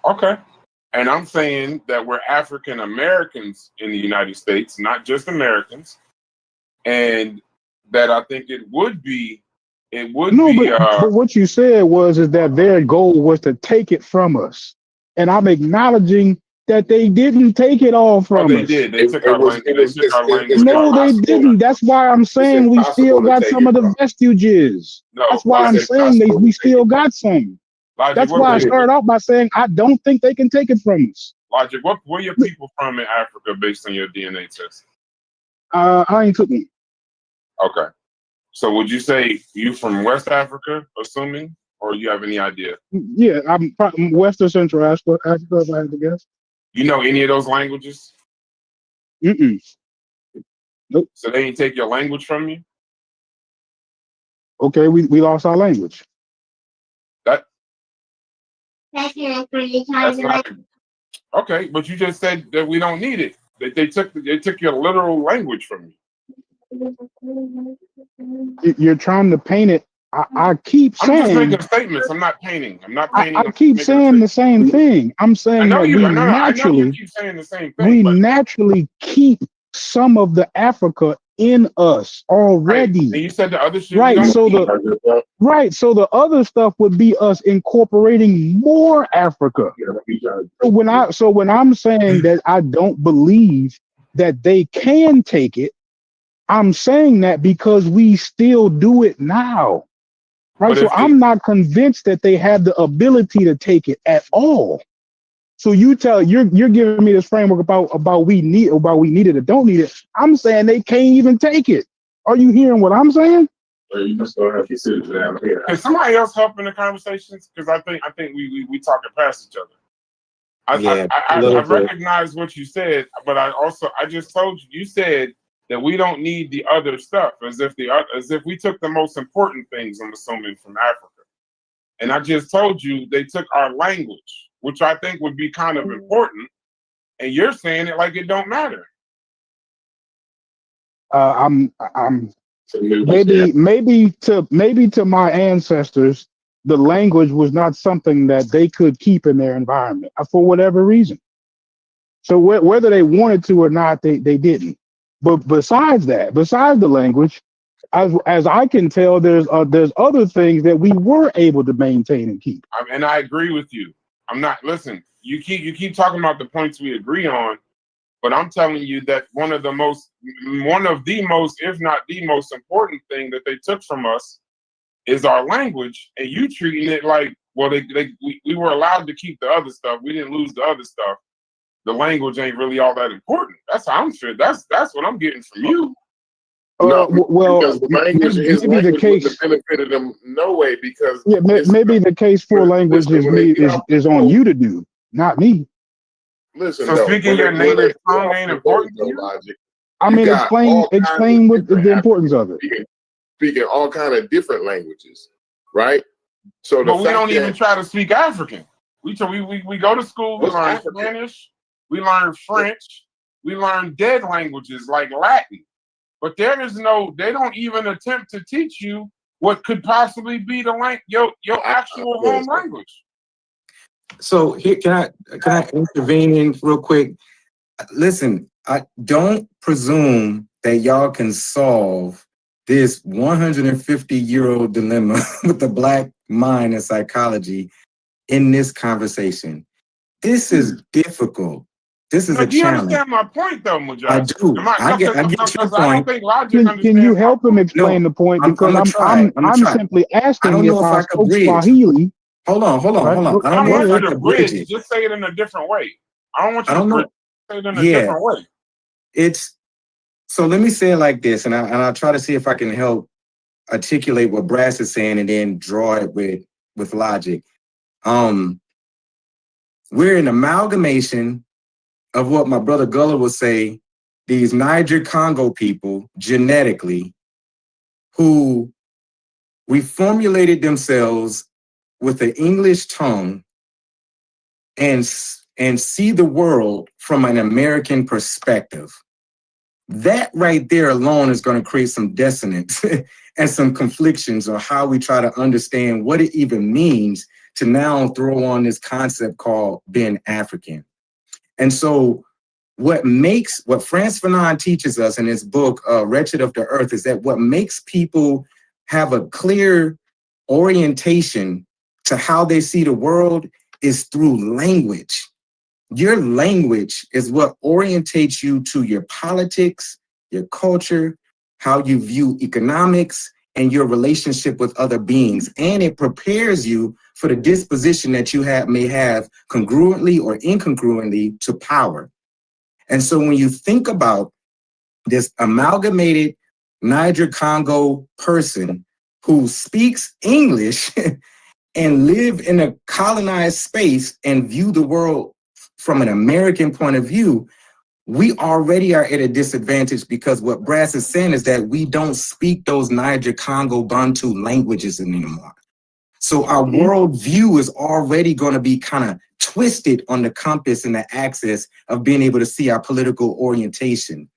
Okay. And I'm saying that we're African Americans in the United States, not just Americans, and that I think it would be. But what you said is that their goal was to take it from us, and I'm acknowledging that they didn't take it all from they us. did. They took our language. They took our language. No, they didn't. That's why I'm saying we still got some of the vestiges. That's why I'm saying we still got some. That's why I started out by saying I don't think they can take it from us. Logic, where your people from in Africa based on your DNA test? I ain't took one. Okay. So would you say you from West Africa, assuming, or you have any idea? Yeah, I'm West or Central Africa, if I had to guess. You know any of those languages? Mm-mm. Nope. So they didn't take your language from you? Okay, we lost our language. That's not, okay, but you just said that we don't need it. That they took your literal language from you. You're trying to paint it. I keep saying. I'm just making statements. I'm not painting. I'm not painting. I keep saying the same thing. I'm saying that we naturally. I know you keep saying the same thing. We naturally keep some of the Africa in us already. Right. And you said the other shit. Right. So the other stuff would be us incorporating more Africa. So when I'm saying that I don't believe that they can take it, I'm saying that because we still do it now. Right. So I'm not convinced that they have the ability to take it at all. So you're giving me this framework about we need it or don't need it. I'm saying they can't even take it. Are you hearing what I'm saying? You just gonna have to sit down here. Can somebody else help in the conversations? Because I think we talking past each other. I recognize what you said, but I just told you said that we don't need the other stuff, as if we took the most important things, I'm assuming, from Africa. And I just told you they took our language, which I think would be kind of important, and you're saying it like it don't matter. I'm maybe to my ancestors, the language was not something that they could keep in their environment for whatever reason. So whether they wanted to or not, they didn't. But besides the language, as I can tell, there's other things that we were able to maintain and keep. And I agree with you. Listen, you keep talking about the points we agree on, but I'm telling you that one of the most, if not the most important thing that they took from us is our language, and you treating it like, well, we were allowed to keep the other stuff. We didn't lose the other stuff. The language ain't really all that important. That's how I'm feeling. That's what I'm getting from you. No, well, because the language, his maybe language the case wouldn't have benefited them no way because maybe the case for language is on you to do, not me. Listen, so speaking your native tongue ain't important to you? Logic. I mean, explain what the importance of it. Speaking all kind of different languages, right? So, but we don't even try to speak African. We go to school. We learn Spanish. We learn French. We learn dead languages like Latin. But they don't even attempt to teach you what could possibly be your actual home language. So here, can I intervene real quick? Listen, I don't presume that y'all can solve this 150-year-old dilemma with the Black mind and psychology in this conversation. This is difficult. This is a do you challenge. Understand my point, though, Mujahid? I do. I get your point. Can you help him explain the point? Because I'm simply asking if I spoke Swahili. Hold on. I don't want you to bridge. Just say it in a different way. I don't want you to say it in a different way. So let me say it like this, and I'll try to see if I can help articulate what Brass is saying and then draw it with logic. We're an amalgamation of what my brother Gullah would say, these Niger Congo people genetically who reformulated themselves with the English tongue and see the world from an American perspective. That right there alone is going to create some dissonance and some conflictions on how we try to understand what it even means to now throw on this concept called being African. And so what Frantz Fanon teaches us in his book, Wretched of the Earth, is that what makes people have a clear orientation to how they see the world is through language. Your language is what orientates you to your politics, your culture, how you view economics, and your relationship with other beings. And it prepares you for the disposition that you may have congruently or incongruently to power. And so when you think about this amalgamated Niger Congo person who speaks English and live in a colonized space and view the world from an American point of view, we already are at a disadvantage because what Brass is saying is that we don't speak those Niger Congo Bantu languages anymore. So our worldview is already going to be kind of twisted on the compass and the axis of being able to see our political orientation.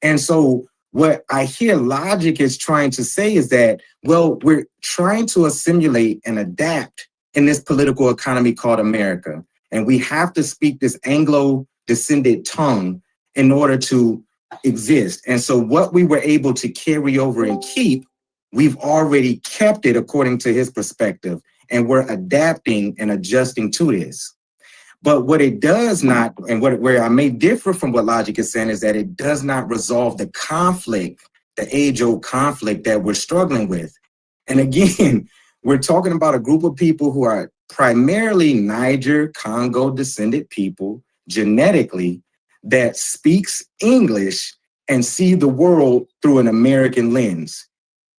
And so what I hear logic is trying to say is that, well, we're trying to assimilate and adapt in this political economy called America. And we have to speak this Anglo-descended tongue in order to exist. And so what we were able to carry over and keep, we've already kept it according to his perspective. And we're adapting and adjusting to this. But what it does not, and where I may differ from what logic is saying, is that it does not resolve the conflict, the age-old conflict that we're struggling with. And again, we're talking about a group of people who are primarily Niger, Congo descended people, genetically, that speaks English and see the world through an American lens.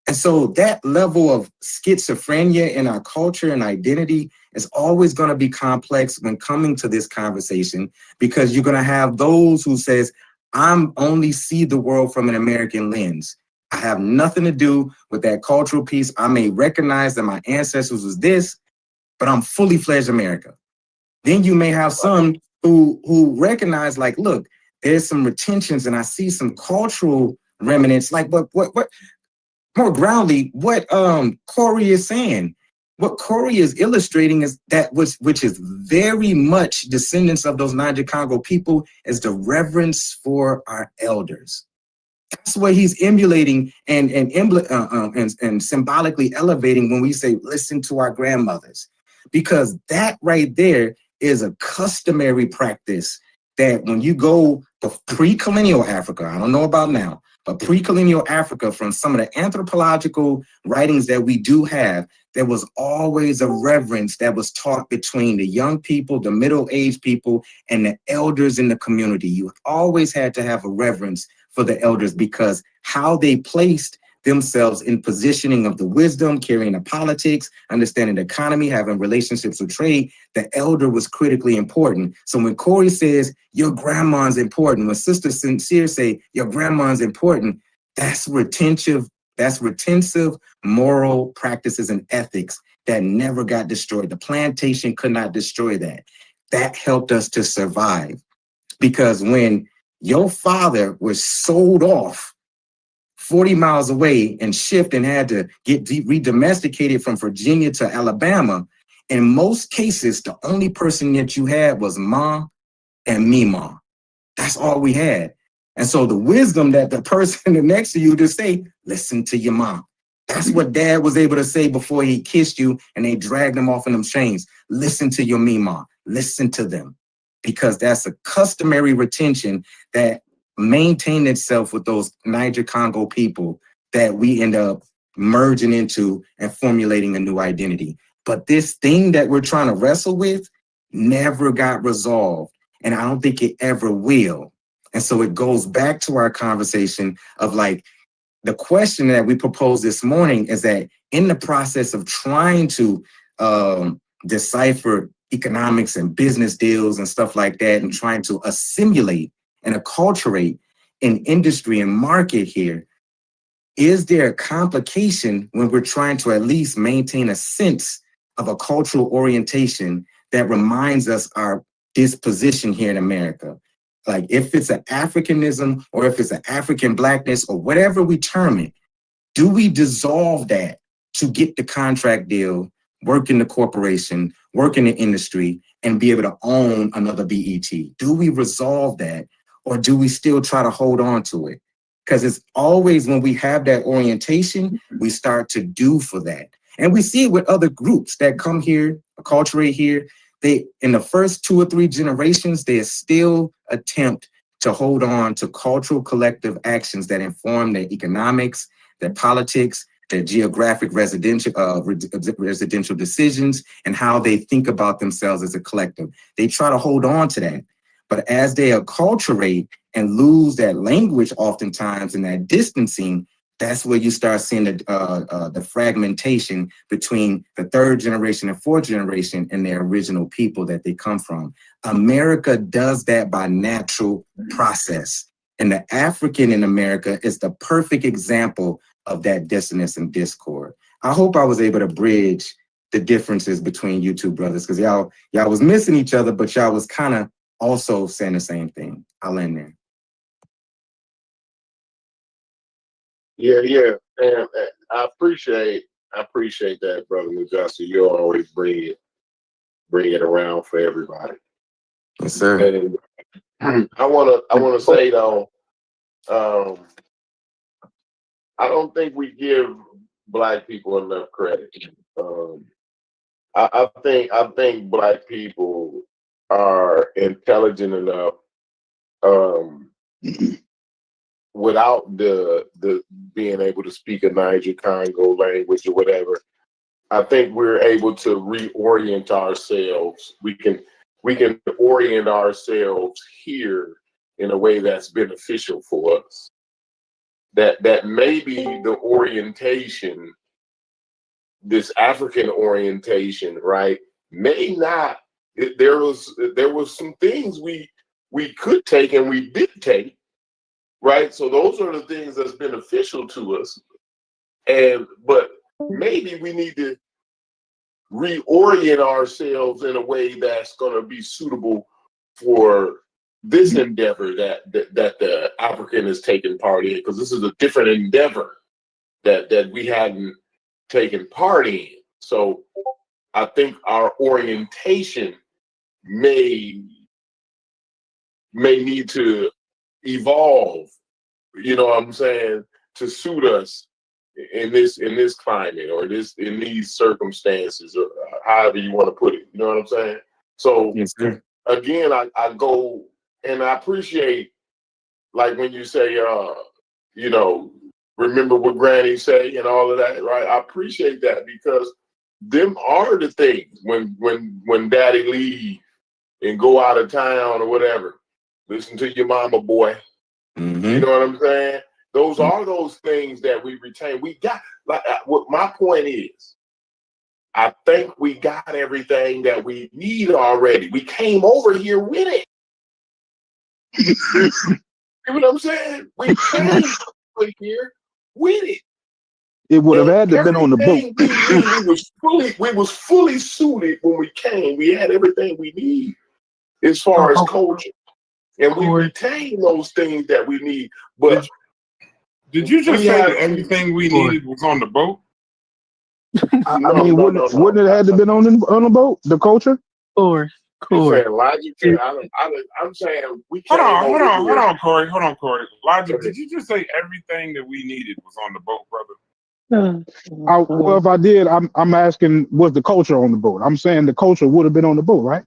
And so that level of schizophrenia in our culture and identity is always going to be complex when coming to this conversation, because you're going to have those who says, I'm only see the world from an American lens. I have nothing to do with that cultural piece. I may recognize that my ancestors was this, but I'm fully fledged America. Then you may have some who recognize, like, look, there's some retentions and I see some cultural remnants, like what more groundly, what Corey is saying. What Corey is illustrating is that which is very much descendants of those Niger Congo people, is the reverence for our elders. That's what he's emulating and symbolically elevating when we say, listen to our grandmothers. Because that right there is a customary practice that when you go to pre-colonial Africa, I don't know about now, but pre-colonial Africa, from some of the anthropological writings that we do have, there was always a reverence that was taught between the young people, the middle-aged people, and the elders in the community. You always had to have a reverence for the elders because how they placed themselves in positioning of the wisdom, carrying the politics, understanding the economy, having relationships with trade, the elder was critically important. So when Corey says, your grandma's important, when Sister Sincere say, your grandma's important, that's retentive moral practices and ethics that never got destroyed. The plantation could not destroy that. That helped us to survive. Because when your father was sold off 40 miles away and shipped and had to get re-domesticated from Virginia to Alabama, in most cases, the only person that you had was Ma and Mima. That's all we had. And so the wisdom that the person next to you to say, listen to your mom. That's what Dad was able to say before he kissed you and they dragged him off in them chains. Listen to your Mima. Listen to them. Because that's a customary retention that maintained itself with those Niger Congo people that we end up merging into and formulating a new identity. But this thing that we're trying to wrestle with never got resolved. And I don't think it ever will. And so it goes back to our conversation of like, the question that we proposed this morning is that in the process of trying to decipher economics and business deals and stuff like that, and trying to assimilate and acculturate an industry and market here, is there a complication when we're trying to at least maintain a sense of a cultural orientation that reminds us our disposition here in America? Like if it's an Africanism or if it's an African blackness or whatever we term it, do we dissolve that to get the contract deal, work in the corporation, work in the industry, and be able to own another BET? Do we resolve that, or do we still try to hold on to it? Because it's always when we have that orientation, we start to do for that. And we see it with other groups that come here, acculturate here. They, in the first 2 or 3 generations, they still attempt to hold on to cultural collective actions that inform their economics, their politics, their geographic residential decisions, and how they think about themselves as a collective. They try to hold on to that. But as they acculturate and lose that language oftentimes and that distancing, that's where you start seeing the fragmentation between the 3rd generation and 4th generation and their original people that they come from. America does that by natural process. And the African in America is the perfect example of that dissonance and discord. I hope I was able to bridge the differences between you two brothers, because y'all was missing each other, but y'all was kind of also saying the same thing. I'll end there. Yeah. And I appreciate that, Brother Mujasa. You always bring it around for everybody. Yes, sir. And I wanna say though, I don't think we give Black people enough credit. I think Black people are intelligent enough without the being able to speak a Niger Congo language or whatever. I think we're able to reorient ourselves. We can orient ourselves here in a way that's beneficial for us. That maybe the orientation, this African orientation, right, may not. There was some things we could take and we did take, right? So those are the things that's beneficial to us. But maybe we need to reorient ourselves in a way that's going to be suitable for this endeavor that the African is taking part in, because this is a different endeavor that we hadn't taken part in. So I think our orientation may need to evolve, you know what I'm saying, to suit us in this climate or in these circumstances, or however you want to put it. You know what I'm saying? So yes, sir. Again, I go and I appreciate, like when you say, you know, remember what Granny say and all of that, right? I appreciate that, because them are the things when Daddy leave and go out of town or whatever. Listen to your mama, boy. Mm-hmm. You know what I'm saying? Those are those things that we retain. We got, like, what my point is, I think we got everything that we need already. We came over here with it. You know what I'm saying? We came over here with it. It would have had to have been on the boat. We was fully suited when we came. We had everything we need as far as culture. And we retain those things that we need. But did you just say that everything we needed was on the boat? I mean, wouldn't it have to been on the boat? The culture? I'm saying we Hold came on, Corey. Logic, did you just say everything that we needed was on the boat, brother? Well, if I did, I'm asking, was the culture on the boat? I'm saying the culture would have been on the boat, right?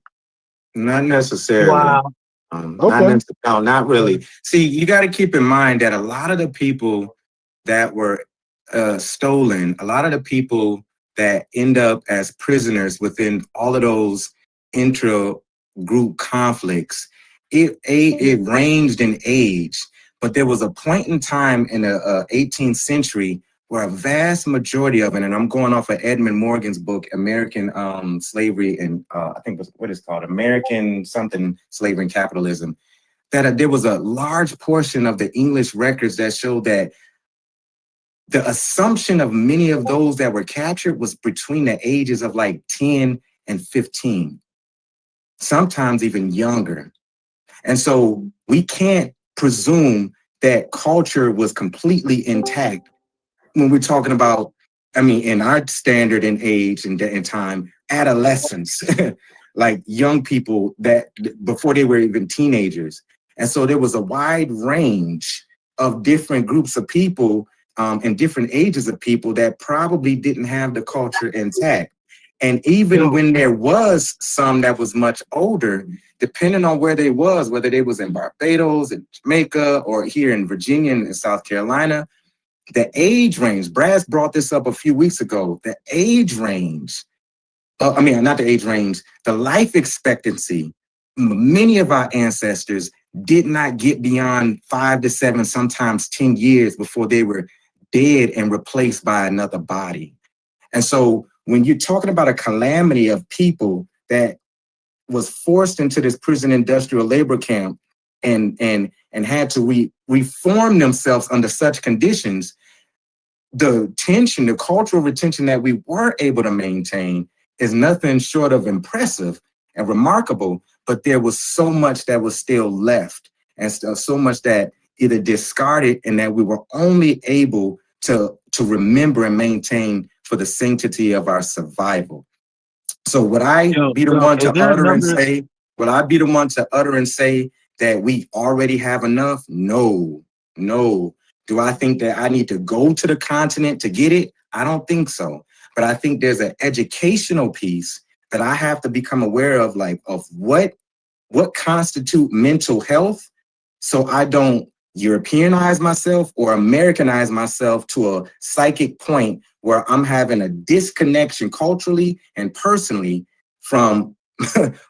Not necessarily. Wow. Okay. No, not really. See, you got to keep in mind that a lot of the people that were stolen, a lot of the people that end up as prisoners within all of those intra-group conflicts, it ranged in age, but there was a point in time in the 18th century where a vast majority of it, and I'm going off of Edmund Morgan's book, American Slavery and I think what it's called, American something, Slavery and Capitalism, that there was a large portion of the English records that showed that the assumption of many of those that were captured was between the ages of like 10 and 15, sometimes even younger. And so we can't presume that culture was completely intact when we're talking about, I mean, in our standard and age and time, adolescents, like young people that before they were even teenagers. And so there was a wide range of different groups of people and different ages of people that probably didn't have the culture intact. And even when there was some that was much older, depending on where they was, whether they was in Barbados, in Jamaica, or here in Virginia and South Carolina, the age range, Braz brought this up a few weeks ago, the age range, not the age range, the life expectancy, many of our ancestors did not get beyond 5 to 7, sometimes 10 years before they were dead and replaced by another body. And so when you're talking about a calamity of people that was forced into this prison industrial labor camp and had to reform themselves under such conditions, the tension, the cultural retention that we were able to maintain is nothing short of impressive and remarkable, but there was so much that was still left and so much that either discarded and that we were only able to remember and maintain for the sanctity of our survival. So would I be the one to utter and say, would I be the one to utter and say that we already have enough? No. Do I think that I need to go to the continent to get it? I don't think so. But I think there's an educational piece that I have to become aware of, like, of what constitute mental health, so I don't Europeanize myself or Americanize myself to a psychic point where I'm having a disconnection culturally and personally from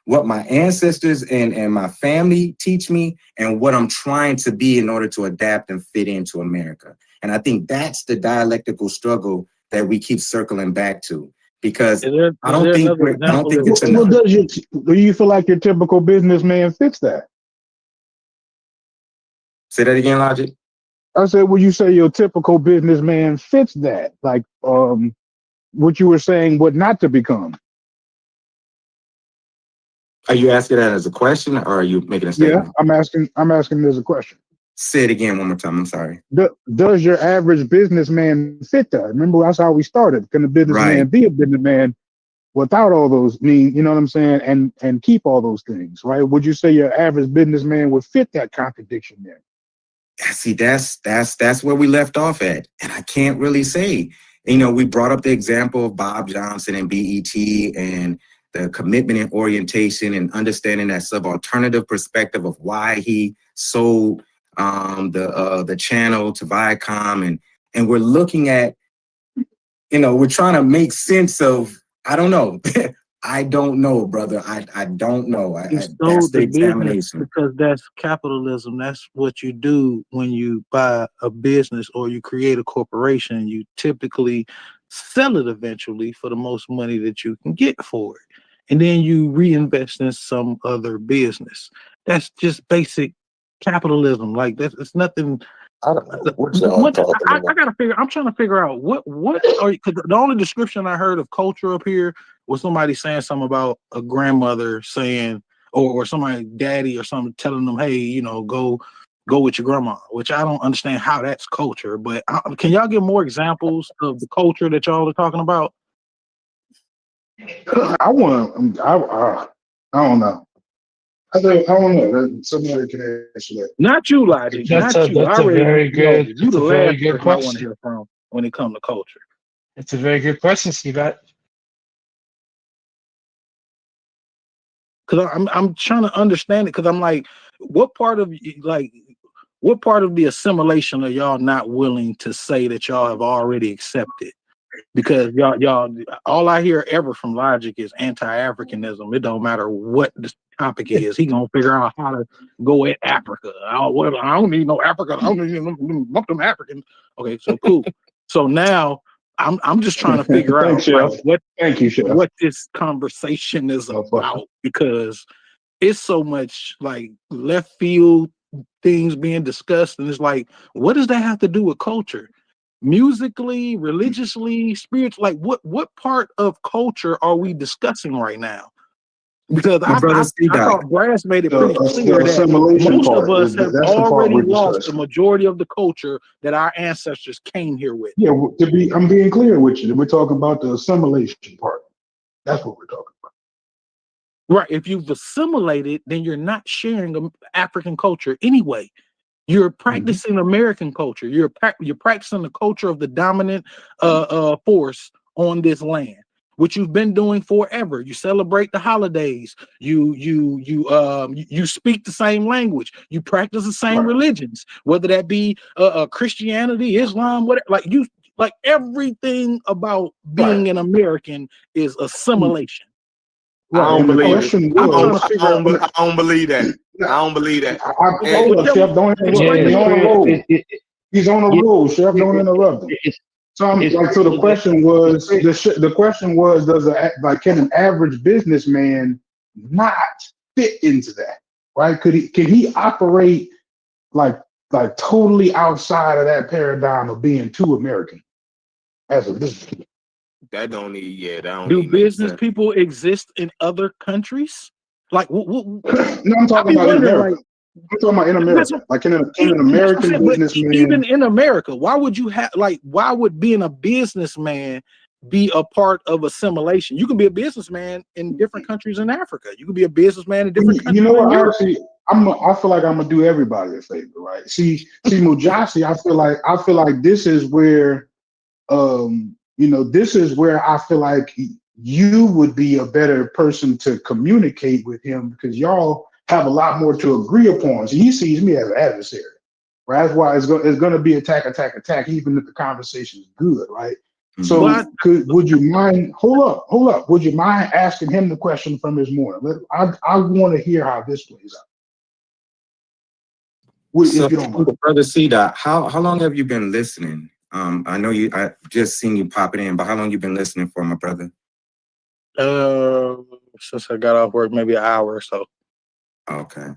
what my ancestors and my family teach me and what I'm trying to be in order to adapt and fit into America. And I think that's the dialectical struggle that we keep circling back to, because I don't think it's enough. Do you feel like your typical businessman fits that? Say that again, Logic. I said, well, you say your typical businessman fits that, like what you were saying, what not to become. Are you asking that as a question, or are you making a statement? Yeah, I'm asking as a question. Say it again one more time. I'm sorry. Does your average businessman fit that? Remember, that's how we started. Can a businessman be a businessman without all those you know what I'm saying, and keep all those things, right? Would you say your average businessman would fit that contradiction there? See, that's where we left off at, and I can't really say. You know, we brought up the example of Bob Johnson and BET and the commitment and orientation and understanding that subalternative perspective of why he sold the channel to Viacom, and we're looking at, you know, we're trying to make sense of, I don't know. I don't know, brother. I don't know. That's the examination. Because that's capitalism. That's what you do when you buy a business or you create a corporation. You typically sell it eventually for the most money that you can get for it. And then you reinvest in some other business. That's just basic capitalism. Like it's nothing. I'm trying to figure out what are, because the only description I heard of culture up here was somebody saying something about a grandmother saying, or somebody, daddy or something, telling them, hey, you know, go with your grandma, which I don't understand how that's culture. But can y'all give more examples of the culture that y'all are talking about? I don't know. I don't know. Somebody can answer that. Not you, Logic. That's not you. That's a very good. You the last person I want to question. hear from when it comes to culture. It's a very good question, Steve. Because I'm trying to understand it. Because I'm like, what part of the assimilation are y'all not willing to say that y'all have already accepted? because y'all, all I hear ever from Logic is anti-Africanism. It don't matter what the topic is. He gonna figure out how to go at Africa. I don't need no Africa. I don't need them Africans. Okay, so cool. So now I'm just trying to figure out Thanks, Chef. like Thank you, Chef. what this conversation is about, because it's so much like left field things being discussed, and it's like, what does that have to do with culture? Musically, religiously, spiritual, like what part of culture are we discussing right now? Because My brother I thought Brass made it pretty The clear that assimilation most part, of us have that's the part already we're lost the discussing. majority of the culture that our ancestors came here with. Yeah, I'm being clear with you. We're talking about the assimilation part. That's what we're talking about. Right. If you've assimilated, then you're not sharing African culture anyway. You're practicing American culture. You're practicing the culture of the dominant force on this land, which you've been doing forever. You celebrate the holidays. You speak the same language. You practice the same religions, whether that be Christianity, Islam, whatever. Like everything about being an American is assimilation. I don't believe it. I'm trying to figure out. I don't believe that. I don't believe that. Hold up, Chef. Don't interrupt. He's on a roll. He's on a roll, Chef. Don't interrupt him. So the question was, the question was, can an average businessman not fit into that? Right? Can he operate like totally outside of that paradigm of being too American as a businessman? That don't need. Yeah, that don't. Do business people exist in other countries? Like, No, I'm talking about in America. I'm talking about in America. Like, can an American businessman, even in America, why would being a businessman be a part of assimilation? You can be a businessman in different countries in Africa. You can be a businessman in different countries. You know what? in Europe. Actually, I feel like I'm gonna do everybody a favor, right? See, Mujasi, I feel like this is where, this is where I feel like you would be a better person to communicate with him, because y'all have a lot more to agree upon. So he sees me as an adversary, right? That's why it's going to be attack, even if the conversation is good, right? So would you mind? Hold up. Would you mind asking him the question from this morning? I want to hear how this plays out. So, if you don't mind. Brother C-Dot, how long have you been listening? I know I just seen you popping in, but how long you been listening for, my brother? Since I got off work, maybe an hour or so. Okay.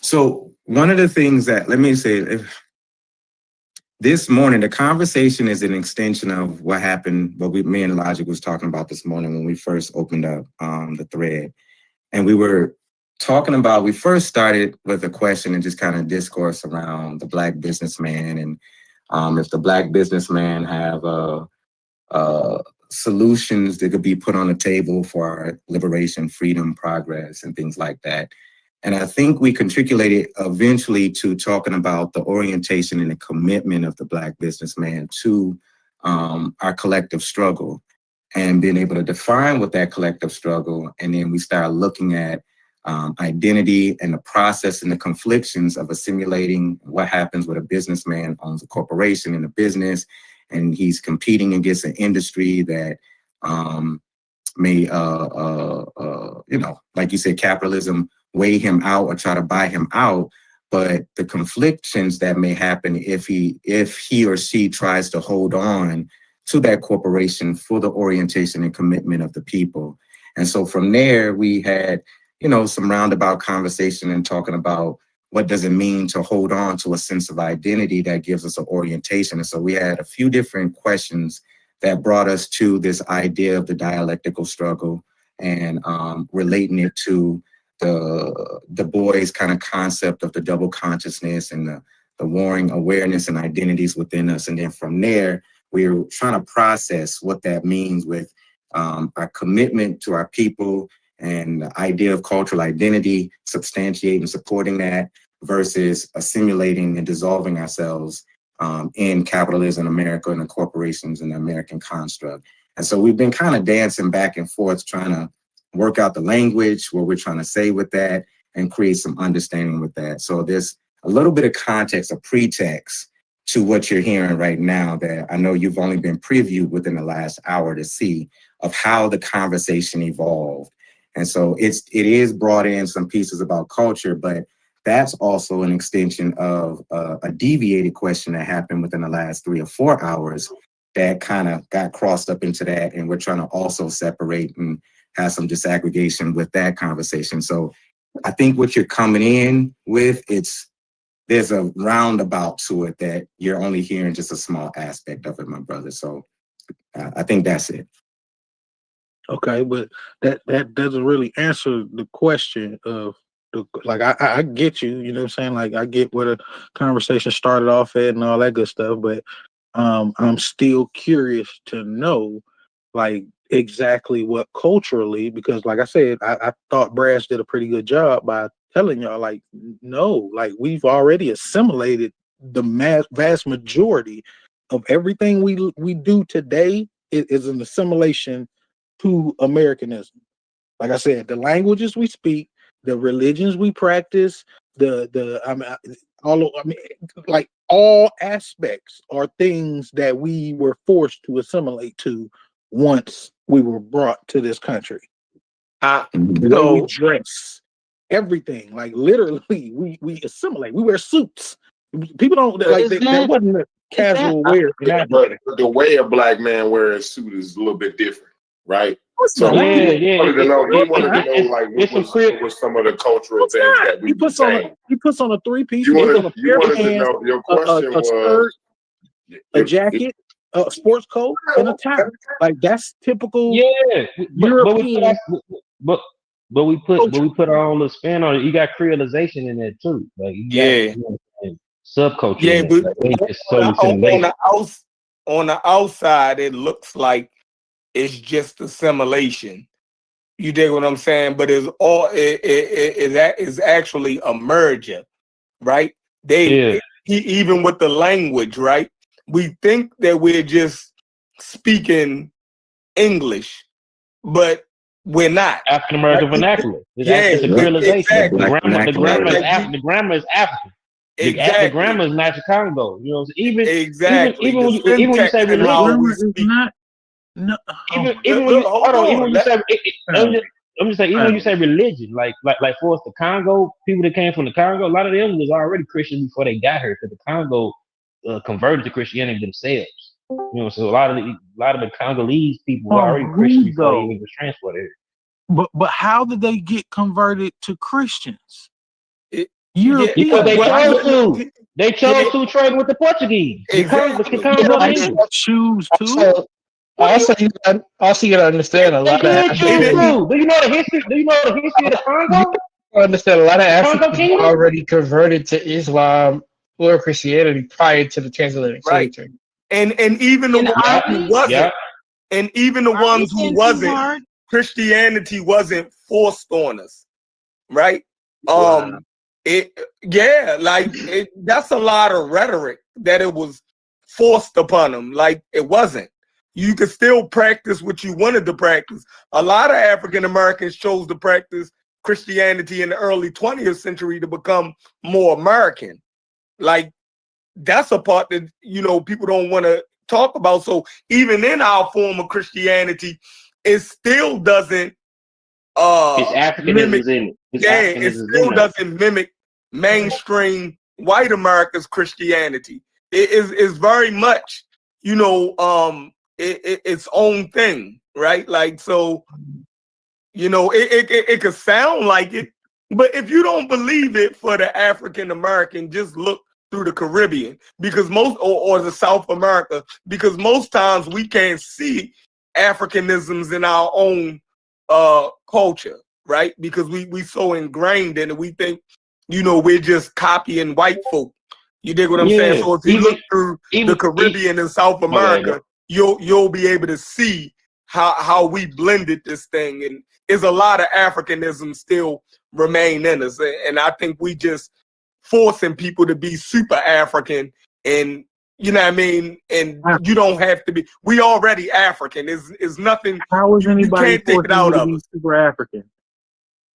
So one of the things that, let me say, this morning, the conversation is an extension of what happened, me and Logic was talking about this morning when we first opened up the thread. And we were talking about, we first started with a question and just kind of discourse around the Black businessman, and if the Black businessman have solutions that could be put on the table for our liberation, freedom, progress, and things like that. And I think we contributed eventually to talking about the orientation and the commitment of the Black businessman to our collective struggle, and being able to define what that collective struggle. And then we start looking at identity and the process and the conflictions of assimilating what happens when a businessman owns a corporation and a business, and he's competing against an industry that may, like you said, capitalism weigh him out or try to buy him out. But the conflictions that may happen if he or she tries to hold on to that corporation for the orientation and commitment of the people. And so from there, we had, some roundabout conversation and talking about what does it mean to hold on to a sense of identity that gives us an orientation. And so we had a few different questions that brought us to this idea of the dialectical struggle, and relating it to the boys' kind of concept of the double consciousness and the warring awareness and identities within us. And then from there, we're trying to process what that means with our commitment to our people and the idea of cultural identity, substantiating, supporting that, versus assimilating and dissolving ourselves in capitalism, America, and the corporations and the American construct. And so we've been kind of dancing back and forth, trying to work out the language, what we're trying to say with that, and create some understanding with that. So there's a little bit of context, a pretext to what you're hearing right now that I know you've only been previewed within the last hour to see of how the conversation evolved. And so it is brought in some pieces about culture, but that's also an extension of a deviated question that happened within the last 3 or 4 hours that kind of got crossed up into that. And we're trying to also separate and have some disaggregation with that conversation. So I think what you're coming in with, there's a roundabout to it that you're only hearing just a small aspect of it, my brother. So I think that's it. Okay, but that doesn't really answer the question of like I get you, you know what I'm saying? Like I get where the conversation started off at and all that good stuff, but I'm still curious to know like exactly what culturally, because like I said, I thought Brass did a pretty good job by telling y'all like no, like we've already assimilated the vast majority of everything we do today is an assimilation to Americanism. Like I said, the languages we speak, the religions we practice, like all aspects are things that we were forced to assimilate to once we were brought to this country. The way we dress, everything, like literally, we assimilate. We wear suits. People don't like that wasn't a casual wear in Africa. But the way a black man wears a suit is a little bit different, right? So Yeah, he wanted to know like what was some of the cultural things that we He puts on a three-piece. You He wanted, puts on a you pair of wanted to pants, know, your question a skirt, was a jacket, a sports coat, and a tie. Like that's typical. Yeah, European. but we put our own little spin on it. You got creolization in there too. Like you got subculture. Yeah, in it. but Like, it's totally assimilation. on the outside, it looks like it's just assimilation. You dig what I'm saying? But it's all it is actually a merger, right? Even with the language, right? We think that we're just speaking English, but we're not. African American vernacular. It's a creolization. Exactly. The grammar is African. The grammar is National Congo. You know, even when you say religion, even when you say I'm just saying, even when you say religion, like for us, the Congo people that came from the Congo, a lot of them was already Christian before they got here, because the Congo converted to Christianity themselves. You know, so a lot of the Congolese people were already Christian before they even was transported here. But how did they get converted to Christians? Because they chose to trade with the Portuguese. Exactly. The choose to. Also, you gotta understand a lot of. Do you know the history? Do you know the history of the Congo? You understand a lot of Africans already converted to Islam or Christianity prior to the transatlantic slave trade. And even the ones who wasn't, and even the ones who wasn't, Christianity wasn't forced on us, right? That's a lot of rhetoric that it was forced upon them. Like it wasn't. You could still practice what you wanted to practice. A lot of African Americans chose to practice Christianity in the early 20th century to become more American. Like that's a part that, you know, people don't want to talk about. So even in our form of Christianity, it still doesn't it's Africanism in it. it still doesn't mimic mainstream white America's Christianity. It is very much, you know, its own thing, right? Like, so, you know, it could sound like it, but if you don't believe it for the African American, just look through the Caribbean, because or the South America, because most times we can't see Africanisms in our own culture, right? Because we so ingrained in it, we think, you know, we're just copying white folk. You dig what I'm saying? So if you look through the Caribbean and South America, you'll be able to see how we blended this thing, and there's a lot of Africanism still remain in us, and I think we just forcing people to be super African and You know what I mean? And you don't have to be. We already African. Is nothing. How is You anybody can't take it forcing you out to of be us, super African?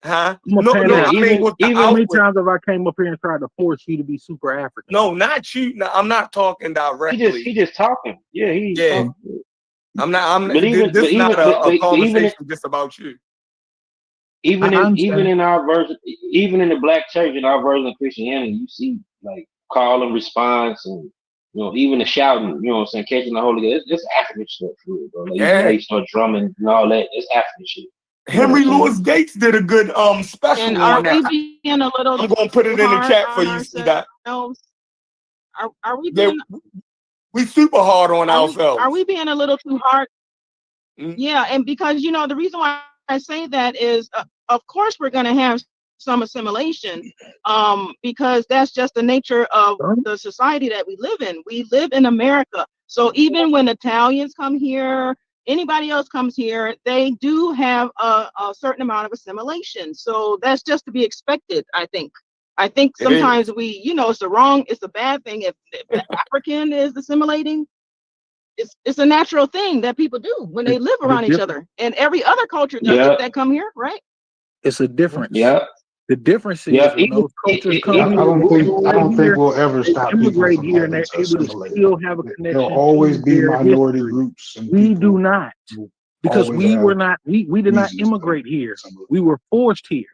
huh? I'm a No, Pan no. I mean, with the How many outward. times have I came up here and tried to force you to be super African? No, not you. No, I'm not talking directly. He just talking. Yeah, he's Yeah, talking. I'm not. But even, This but is even, not a but even, conversation just about you. even I in understand. our version, even in the black church in our version of Christianity, you see like call and response, and even the shouting. You know what I'm saying? Catching the Holy Ghost. It's African stuff, for real, bro. Like Yeah. they start drumming and all that. It's African shit. Henry Louis Gates did a good special And are on that. we being a little I'm gonna put it too in the hard chat for on you, see that. ourselves? Are we Yeah, being we super hard on are ourselves. we being a little too hard? Mm. Yeah, and because the reason why I say that is, of course, we're going to have some assimilation, because that's just the nature of the society that we live in. We live in America, so even when Italians come here, anybody else comes here, they do have a certain amount of assimilation. So that's just to be expected. I think sometimes we, it's a bad thing if the African is assimilating. It's a natural thing that people do when they live around each other, and every other culture does it that come here, right? It's a difference. Yeah. The difference is when those cultures come I don't think we'll ever they stop people immigrate from here and having they're to able to assimilate. still have a There'll connection always to be their minority history. groups, and We people do not, because always we have were not. We did not reasons to immigrate here. We were forced here.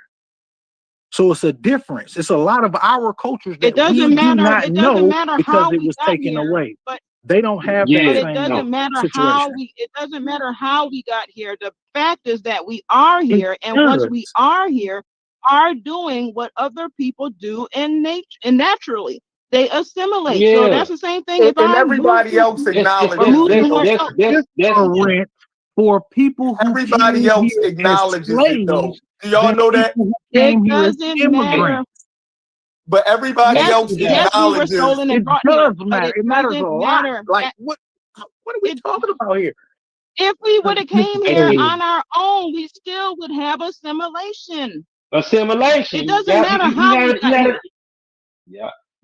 So it's a difference. It's a lot of our cultures that It doesn't we do matter. not It doesn't know matter because how it we was got taken here, away. but They don't have Yeah. that it same doesn't matter situation. it doesn't matter how we got here. The fact is that we are here, and does. once we are here, are doing what other people do in nature and naturally. They assimilate. So Yeah. that's the same thing. If And I everybody else acknowledges it though. It's different for people who Everybody came else here as acknowledges it though. slaves Do y'all than know that? people who it came here as doesn't matter. immigrants. But everybody else Yes, we were acknowledges stolen and It brought here, does but matter. it It matters a doesn't lot. matter. Like what are we talking about here? If we would have came here Hey. on our own, we still would have assimilation. Assimilation. It doesn't Yeah, matter you how had we it. got here.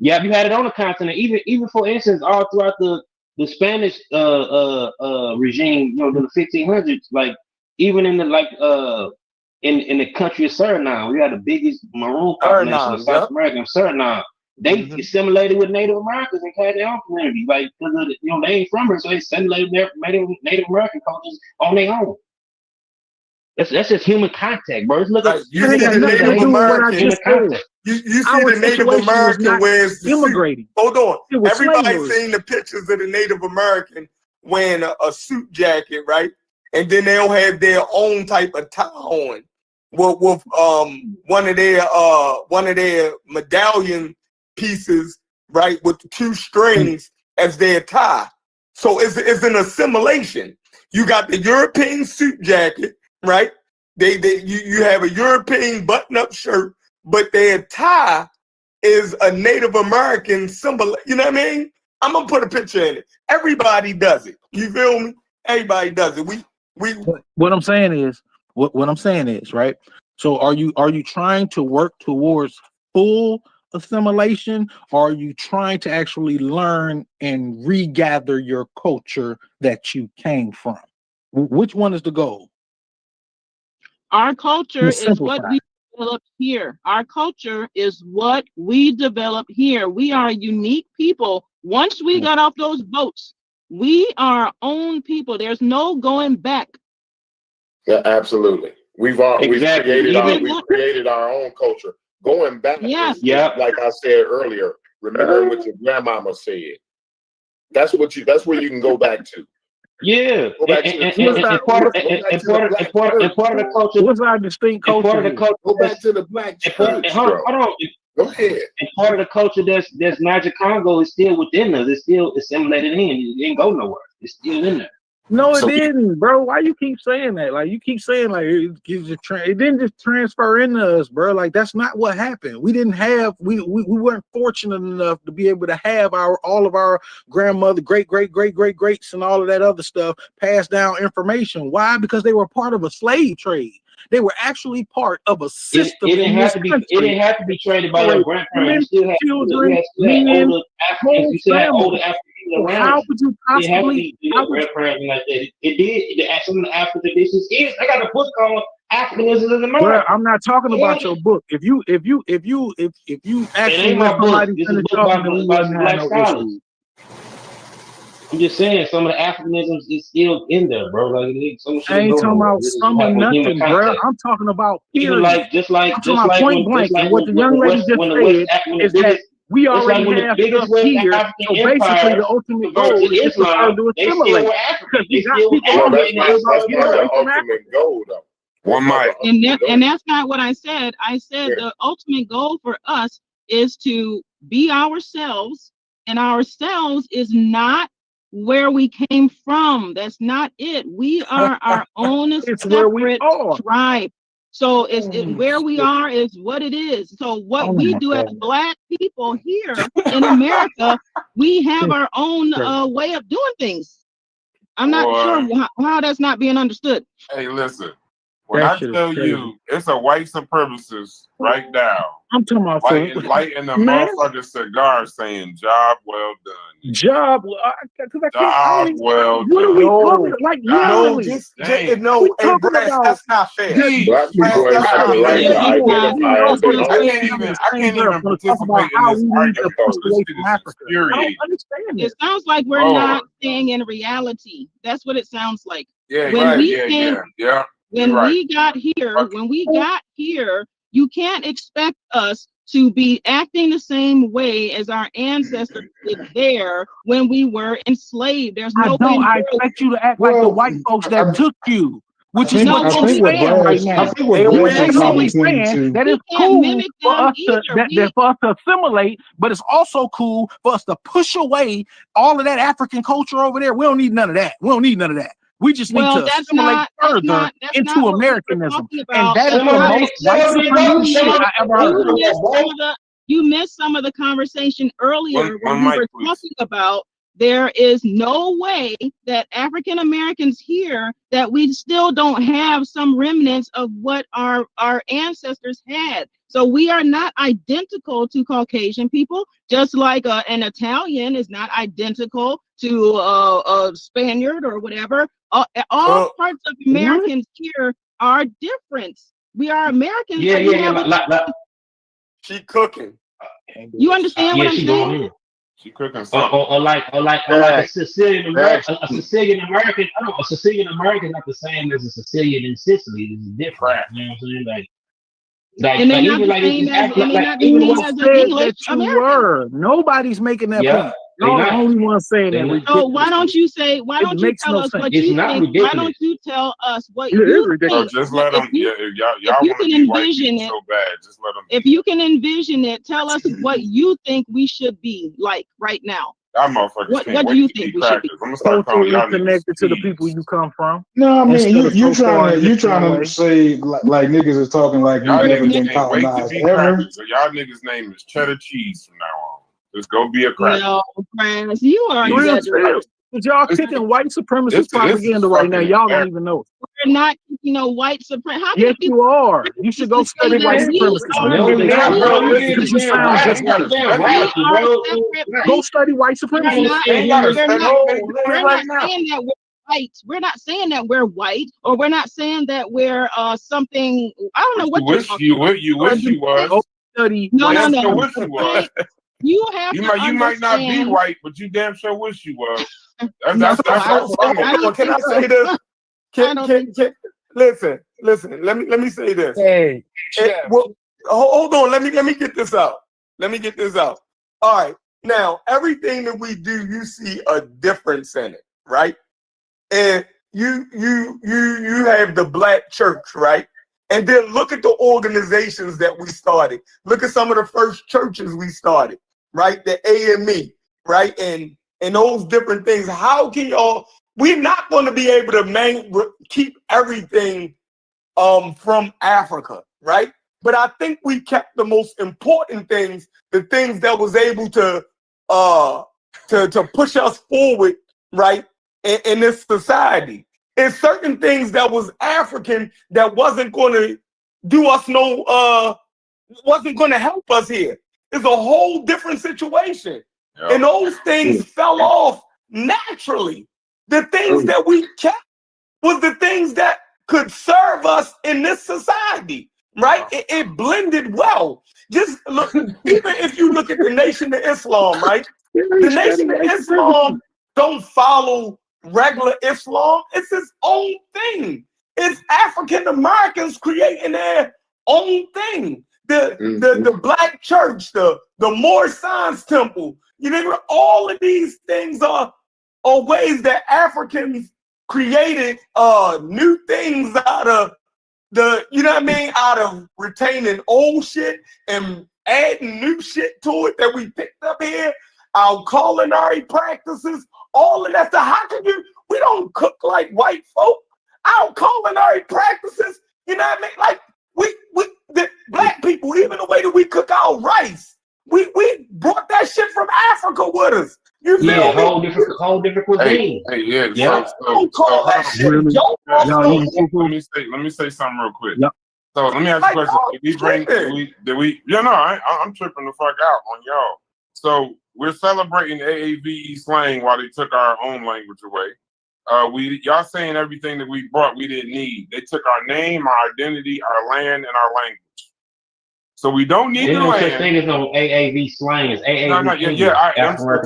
Yeah, you had it on the continent. Even for instance, all throughout the Spanish regime, in the 1500s, like even in the in the country of Suriname, we had the biggest maroon population of South America. Suriname, they assimilated with Native Americans and had their own community. Like they ain't from here, so they assimilated their Native American cultures on their own. That's just human contact, bro. Look at you see the Native American. You see the Native American wears the immigrating. Suit. Hold on. It was Everybody's slavery. seen the pictures of the Native American wearing a suit jacket, right? And then they'll have their own type of tie on with one of their medallion pieces, right, with 2 strings as their tie. So it's an assimilation. You got the European suit jacket, right? You have a European button-up shirt, but their tie is a Native American symbol. You know what I mean? I'm gonna put a picture in it. Everybody does it. You feel me? Everybody does it. What I'm saying is, right? So are you trying to work towards full assimilation, or are you trying to actually learn and regather your culture that you came from? Which one is the goal? Our culture is what we develop here. Our culture is what we develop here. We are a unique people. Once we got off those boats, we are our own people. There's no going back. Yeah, absolutely. We've created our own culture. Going back, is like I said earlier. Remember what your grandmama said. That's where you can go back to. Yeah, Go back to and part of the culture. What's our distinct culture? Part of the culture. Go back to the black church. Hold on. Go ahead. And part of the culture that's Niger Congo is still within us. It's still assimilated in. It didn't go nowhere. It's still in there. No, it didn't, bro. Why you keep saying that? Like you keep saying like it didn't just transfer into us, bro. Like that's not what happened. We didn't have we weren't fortunate enough to be able to have all of our grandmother, greats and all of that other stuff pass down information. Why? Because they were part of a slave trade. They were actually part of a system. It didn't have to be traded by your grandparents. You still had older Africans. You still had older Africans people around how us. would you It has to possibly? be How would Reframing like that. It did. Some of the African traditions is. I got a book called Africanism in Well, America. I'm not talking about your book. If you actually ain't let my book. somebody This is a finish book talking, then we by wouldn't some have black no scholars. issue. I'm just saying some of the Africanisms is still in there, bro. Like some shit I ain't ain't go talking nowhere. about This is some what or happened with human nothing, bro. contact. I'm talking about Even period. like I'm talking about point blank. And what the young lady just said is that we it's already like when the have biggest stuff West here. African So basically, empires the ultimate converted goal to is to Islam, further they still assimilate were African. because They we got still people No, over African here in talking their about that's getting not historical the away from ultimate Africa. goal, though. One That's not mic. the ultimate goal. And that's not what I said. I said the ultimate goal for us is to be ourselves, and ourselves is not where we came from. That's not it. We are our own It's where we separate are. tribe. So where we are is what it is. So what we do as Black people here in America, we have our own way of doing things. I'm not sure how that's not being understood. Hey, listen. When I tell you it's a white supremacist right now, I'm talking about lighting the man. motherfucking cigar saying job well done. Job, because I Job well what are done. we talking about? Like No, literally, just we no. Hey, talking Brass, about that's not fair. Black people ain't That's got not the right fair. to identify as their I own can't people. even participate in how this we need to argument, bro. push This away shit from is Africa. I don't infuriating. understand It this. sounds like we're Lord. not staying in reality. That's what it sounds like. Yeah, When we yeah, came, yeah. when You're right. we got here, you can't expect us to be acting the same way as our ancestors did there when we were enslaved. There's no way. I expect you to act like the white folks that took you, which is what I you're think what saying right now. I think what Brad You is basically probably saying that we it's can't cool mimic for them us to either. for us to assimilate, but it's also cool for us to push away all of that African culture over there. We don't need none of that. We don't need none of that. We just need to assimilate further into Americanism. And that is the most white supremacist shit I ever heard. You missed some of the conversation earlier when we were talking about there is no way that African Americans here that we still don't have some remnants of what our ancestors had. So we are not identical to Caucasian people, just like an Italian is not identical to a Spaniard or whatever. All parts of Americans here are different. We are Americans. She cooking. You understand what I'm saying? She cooking something. Or like a Sicilian American. A Sicilian American. A Sicilian American not the same as a Sicilian in Sicily. This is different. You know what I'm saying? And they're not the same as English American. Nobody's making that point. Y'all the only ones saying that. So why don't you tell us what you think? Why don't you tell us what you think? Just let them. Y'all want to be white people so bad. Just let them. If you can envision it, tell us what you think we should be like right now. Y'all motherfuckers What do you think we should be? I'm gonna start calling y'all connected to the people you come from. No, I mean you trying to say like niggas is talking like we've never been colonized ever. So y'all niggas' name is cheddar cheese from now on. Just go be a cracker. No, friends, you are exaggerating. But y'all kicking white supremacist propaganda right now. Y'all don't even know. We're not kicking no white supremacy. Yes, you are. You should go study white supremacy. Because you sound just like go study white supremacy. We're not saying that we're white. We're not saying that we're white, or we're not saying that we're something. I don't know what you wish you was. No. You might not be white, but you damn sure wish you was. Can I say this? Listen. Let me say this. Hey, hold on. Let me get this out. All right. Now, everything that we do, you see a difference in it, right? And you have the Black church, right? And then look at the organizations that we started. Look at some of the first churches we started, right? The AME, right? And those different things. How can y'all? We're not going to be able to keep everything from Africa, right? But I think we kept the most important things, the things that was able to push us forward, right? In this society. It's certain things that was African that wasn't going to do us wasn't going to help us here. It's a whole different situation. And those things fell off naturally. The things that we kept was the things that could serve us in this society, right? It blended well. Just look, even if you look at the Nation of Islam, right? The Nation of Islam don't follow regular Islam. It's its own thing. It's African Americans creating their own thing. The black church, the Moorish Science Temple, you know, all of these things are ways that Africans created new things out of the, you know what I mean, out of retaining old shit and adding new shit to it that we picked up here, our culinary practices, all of that stuff. How can you, we don't cook like white folk. Our culinary practices, you know what I mean? Like the black people, even the way that we cook our rice, we brought that shit from Africa with us. You feel Yeah, me? whole different cuisine. Hey, yeah. Yeah. Don't call that shit Really? yo. Let me say something real quick. Yep. So let me ask you a question. Did we? Yeah, no, I'm tripping the fuck out on y'all. So we're celebrating AAVE slang while they took our own language away. Y'all saying everything that we brought we didn't need. They took our name, our identity, our land, and our language. So we don't need There's the no land. such thing as no AAV slang as AAV. I'm still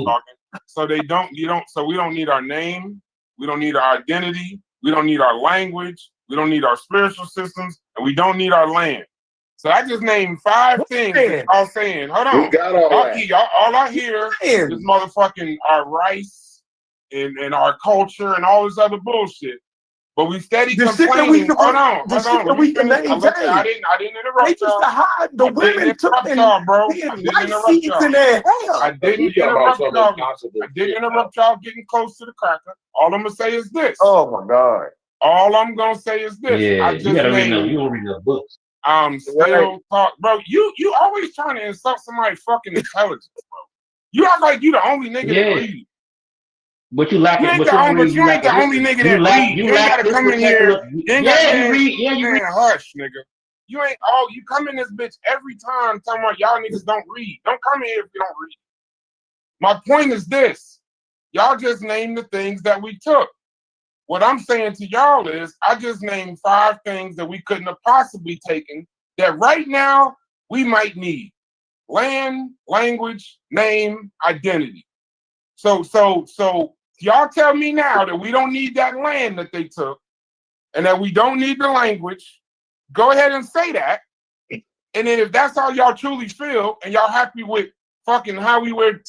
talking. So we don't need our name, we don't need our identity, we don't need our language, we don't need our spiritual systems, and we don't need our land. So I just named 5 things that y'all saying. Hold on. We got all that. All I hear is motherfucking our rice and our culture and all this other bullshit. But we steady complaining. Hold on. Let me finish. I didn't interrupt They used to y'all. hide the women took y'all, bro. rice I didn't interrupt seeds y'all. in their hair. I didn't interrupt y'all getting close to the cracker. All I'm gonna say is this. Oh my God. All I'm gonna say is this. Yeah, I just you gotta read named, you don't read no books. I'm still talk, bro. You always trying to insult somebody's fucking intelligence, bro. You act like you the only nigga that read. But you lack You ain't the only nigga that read. You ain't gotta come in here. You read. Hush, nigga. You come in this bitch every time talking about y'all niggas don't read. Don't come in here if you don't read. My point is this. Y'all just named the things that we took. What I'm saying to y'all is I just named 5 things that we couldn't have possibly taken that right now we might need. Land, language, name, identity. So y'all tell me now that we don't need that land that they took and that we don't need the language. Go ahead and say that. And then if that's how y'all truly feel and y'all happy with fucking how we wear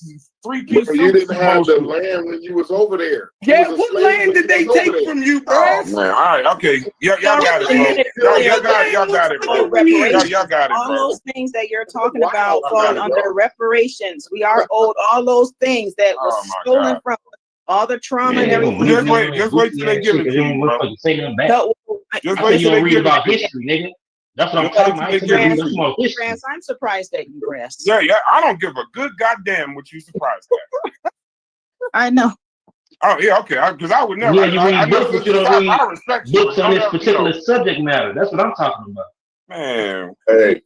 3-piece suits. You didn't have the land when you was over there. Yeah, what land did they take from you, bro? Oh, man. All right, okay. Y'all got it, bro. Y'all got it, bro. Y'all got it, all bro. those things that you're talking about fall under reparations. We are owed all those things that was stolen from us. All the trauma and everything. Just wait till they give it to you, bro. Just wait till they give it to you. Nigga. That's what I'm talking about. I'm surprised that you rest. Yeah, I don't give a good goddamn what you surprised at. I know. Oh yeah, okay. Because I would never. Yeah, you read books, but you don't read respect books on this particular subject matter. That's what I'm talking about. Man. Hey.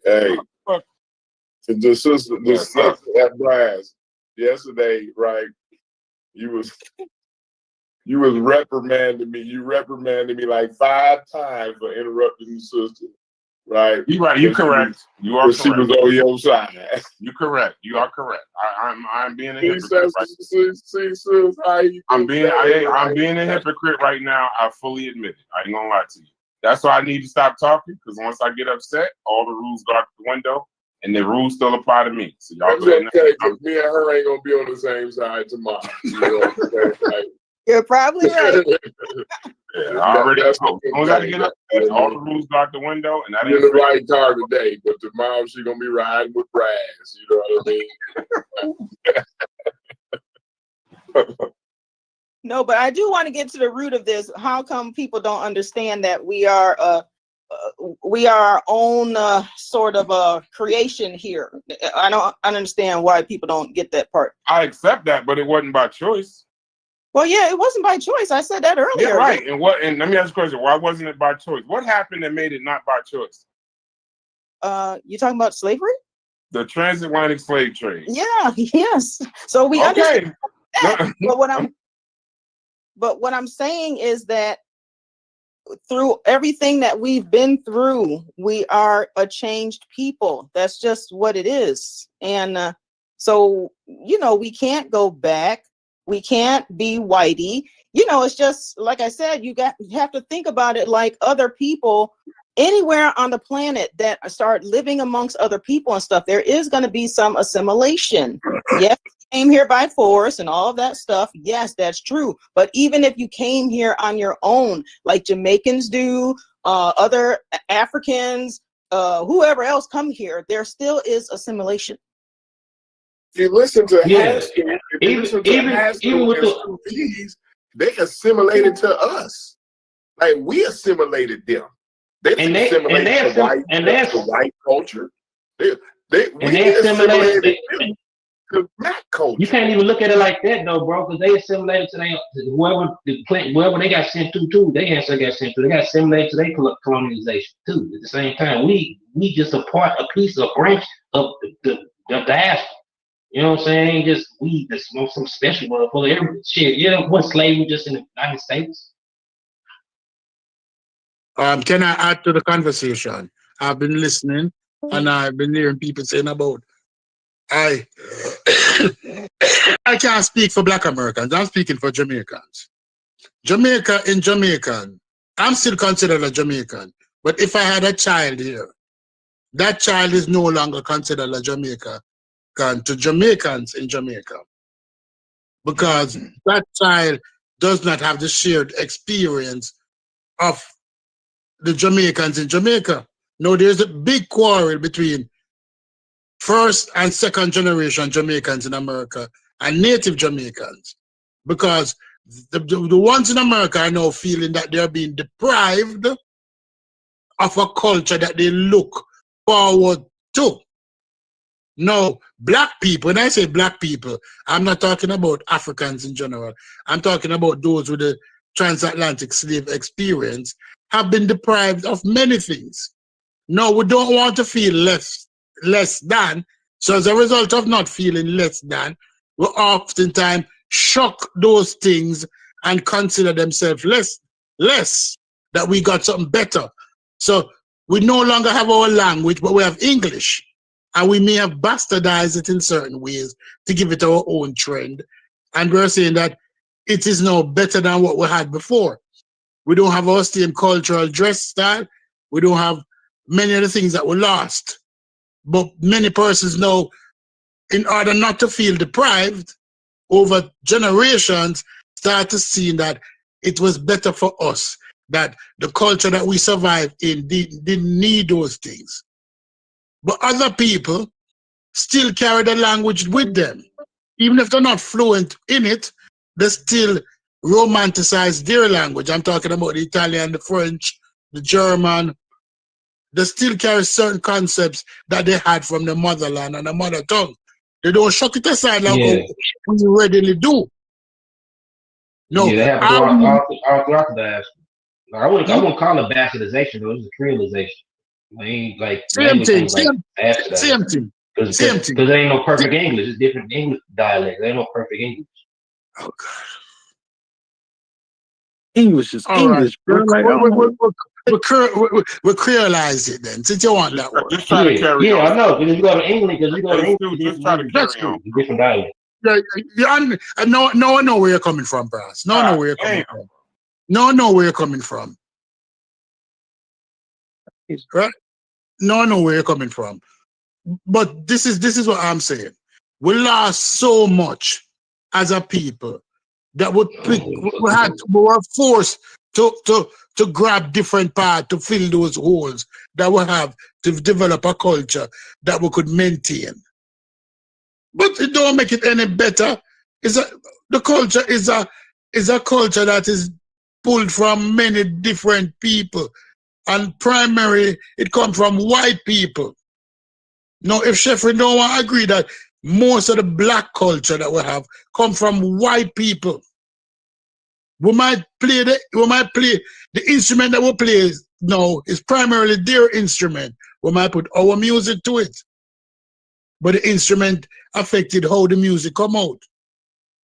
The sister at Brass yesterday, right? You was reprimanding me. You reprimanded me like 5 times for interrupting the sister. Right. You're right. You're correct. You are correct. She was on your side. You're correct. You are correct. I'm being a hypocrite. I'm being a hypocrite right now. I fully admit it. I ain't gonna lie to you. That's why I need to stop talking, because once I get upset, all the rules go out the window, and the rues still apply to me. So y'all That's okay, because me and her ain't gonna be on the same side tomorrow. You know what I'm saying? Like, you're probably right. Yeah, I already know. As long as I get upset, all the rules go out the window, and that ain't in the right car today, but tomorrow she gonna be riding with Brass. You know what I mean? No, but I do want to get to the root of this. How come people don't understand that we are our own sort of creation here? I don't understand why people don't get that part. I accept that, but it wasn't by choice. Well, yeah, it wasn't by choice. I said that earlier. Yeah, right. And let me ask you a question. Why wasn't it by choice? What happened that made it not by choice? You talking about slavery? The transatlantic slave trade. Yeah, yes. So we understand that. But what I'm saying is that through everything that we've been through, we are a changed people. That's just what it is. And so, we can't go back. We can't be whitey. It's just like I said, you have to think about it like other people anywhere on the planet that start living amongst other people and stuff. There is going to be some assimilation. Yes, came here by force and all of that stuff. Yes, that's true. But even if you came here on your own, like Jamaicans do, other Africans, whoever else come here, there still is assimilation. If you listen to Haskell, even with the they assimilated to us. Like we assimilated them. They assimilated the white culture. We assimilated them to black culture. You can't even look at it like that though, bro, because they assimilated to whoever they got sent to too. They also got sent to. They got assimilated to their colonization too. At the same time, we just a branch of the diaspora. You know what I'm saying? Just we just some special motherfucker. Every shit. What slavery just in the United States? Can I add to the conversation? I've been listening and I've been hearing people saying about I can't speak for Black Americans. I'm speaking for Jamaicans. In Jamaican, I'm still considered a Jamaican. But if I had a child here, that child is no longer considered a Jamaican to Jamaicans in Jamaica. Because that child does not have the shared experience of the Jamaicans in Jamaica. No, there's a big quarrel between first and second generation Jamaicans in America and native Jamaicans, because the ones in America are now feeling that they're being deprived of a culture that they look forward to. No, Black people, when I say Black people, I'm not talking about Africans in general. I'm talking about those with the transatlantic slave experience have been deprived of many things. No, we don't want to feel less than. So as a result of not feeling less than, we oftentimes shock those things and consider themselves less, that we got something better. So we no longer have our language, but we have English. And we may have bastardized it in certain ways to give it our own trend. And we're saying that it is now better than what we had before. We don't have our same cultural dress style. We don't have many of the things that were lost. But many persons know, in order not to feel deprived over generations, start to see that it was better for us, that the culture that we survived in didn't need those things. But other people still carry the language with them. Even if they're not fluent in it, they still romanticize their language. I'm talking about the Italian, the French, the German. They still carry certain concepts that they had from the motherland and the mother tongue. They don't chuck it aside like we readily do. No, they have all throughout the diaspora. I wouldn't call it bastardization though. It's a creolization. Like same thing. Because there ain't no perfect English. It's different English dialects. There ain't no perfect English. Oh God. English is English, bro. We'll creolize it then, since you want that word. Just try to carry on. I know. Because you go to England, just try to carry on. Different dialects. No, I know where you're coming from, Brass. No, I know where you're coming from. No, I know where you're coming from. Right? No, I know where you're coming from. But this is what I'm saying. We lost so much as a people that we were forced to grab different parts to fill those holes that we have to develop a culture that we could maintain. But it don't make it any better. The culture is a culture that is pulled from many different people, and primarily it comes from white people. Now, if Sheffrey don't want to agree that most of the Black culture that we have come from white people, we might play the instrument that we play now is primarily their instrument. We might put our music to it. but the instrument affected how the music come out.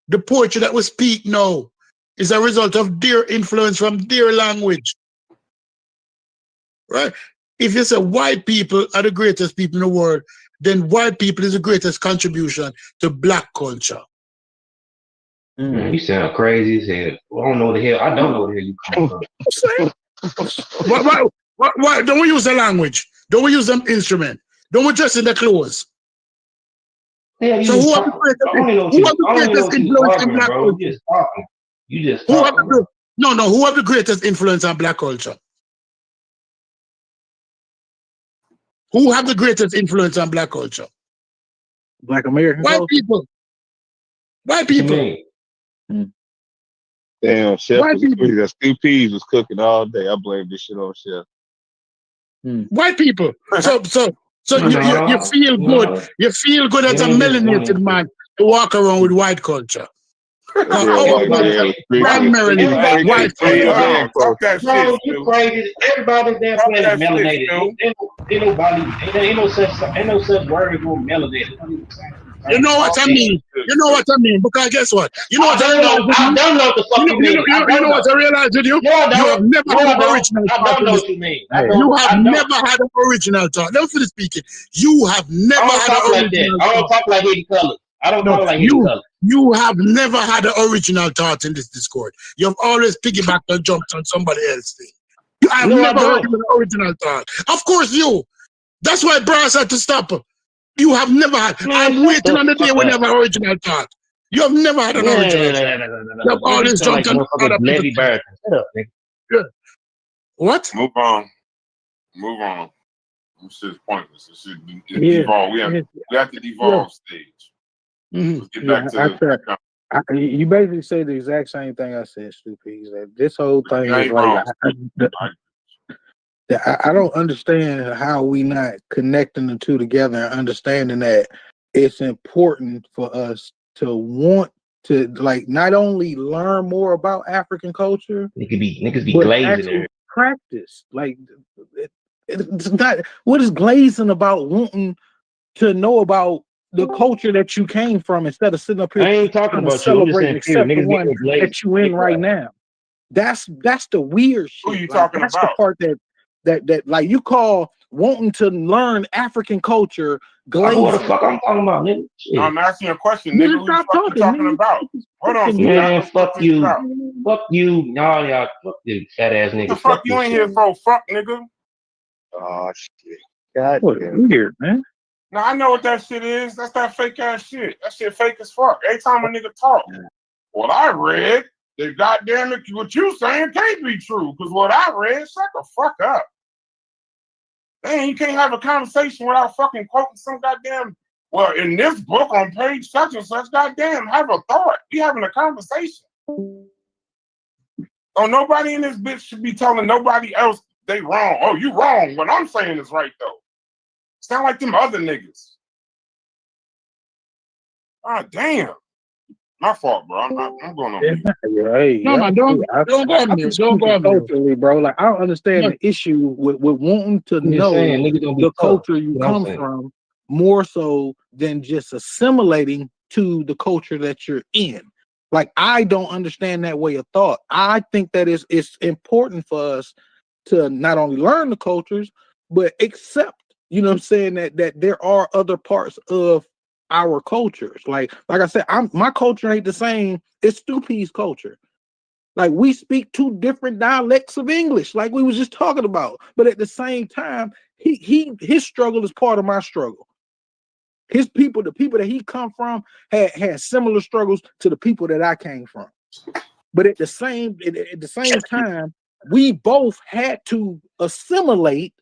The poetry that we speak now is a result of their influence from their language. Right? If you say white people are the greatest people in the world, then white people is the greatest contribution to black culture. Man, you sound crazy as hell. I don't know the hell. I don't know where you come from. Why don't we use the language? Don't we use them instrument? Don't we dress in the clothes? Yeah, So who have the greatest influence in black culture? You just talking. You just talking. Who have the greatest influence on black culture? Who have the greatest influence on black culture? Black American White culture? people. White people. Damn, Chef White was people. that Stu Peas was cooking all day. I blame this shit on Chef. White people. So you feel good. You feel good as a melanated man to walk around with white culture. Primarily white culture. Fuck that shit. You crazy. Everybody's damn planet melanated. Ain't no such word as melanated. You know what I mean? You know what I mean? Because guess what? You know what I realize with you? I don't know what the fuck you mean. You know what I realize with you? You have never had an original thought. I don't know what you mean. You have never had an original thought. Don't finish speaking. You have never had an original thought. I don't talk like Hidden Colors. I don't talk like Hidden Colors. You have never had an original thought in this Discord. You've always piggybacked and jumped on somebody else's thing. You have never had an original thought. Of course you. That's why Brass had to stop him. You have never had. I'm waiting on the day when you have an original thought. You have never had an original thought. You have always jumped on other people's things. Yeah. What? Move on. This shit's pointless. This shit devolve. We have to devolve stage. Let's get back to you basically say the exact same thing I said, Stupid. That this whole thing is like I don't understand how we not connecting the two together and understanding that it's important for us to want to like not only learn more about African culture, niggas be but glazing actually there. practice. Like it's not what is glazing about wanting to know about the culture that you came from instead of sitting up here I ain't talking about you. I'm just saying, except the niggas one get glazed. that you in right now. That's the weird shit. Who you like, talking that's about? The part that like you call wanting to learn African culture glazing. What the fuck I'm talking about, nigga? No, I'm asking you a question, nigga. Who the fuck you talking about? Hold on, man. Fuck you. Fuck you. No, y'all. Fuck you, fat ass nigga. The fuck you ain't here for? Fuck, nigga. Oh shit. God what weird, man. Now I know what that shit is. That's that fake ass shit. That shit fake as fuck. Every time a nigga talk, what I read, the goddamn what you saying can't be true. Cause what I read, shut the fuck up. Dang, you can't have a conversation without fucking quoting some goddamn. Well, in this book on page such and such, goddamn, have a thought. We having a conversation. Oh, nobody in this bitch should be telling nobody else they wrong. Oh, you wrong. What I'm saying is right though. Sound like them other niggas. Ah, damn. My fault, bro. I'm going on mute. Right. No, man, don't go on mute. Don't go on mute. Culturally, bro. Like I don't understand the issue with wanting to know the culture you come from more so than just assimilating to the culture that you're in. Like I don't understand that way of thought. I think that it's important for us to not only learn the cultures, but accept, you know what I'm saying, that there are other parts of our cultures. Like I said, my culture ain't the same. It's Stupid's culture. Like we speak two different dialects of English, like we was just talking about. But at the same time, his struggle is part of my struggle. His people, the people that he come from, had similar struggles to the people that I came from. But at the same time, we both had to assimilate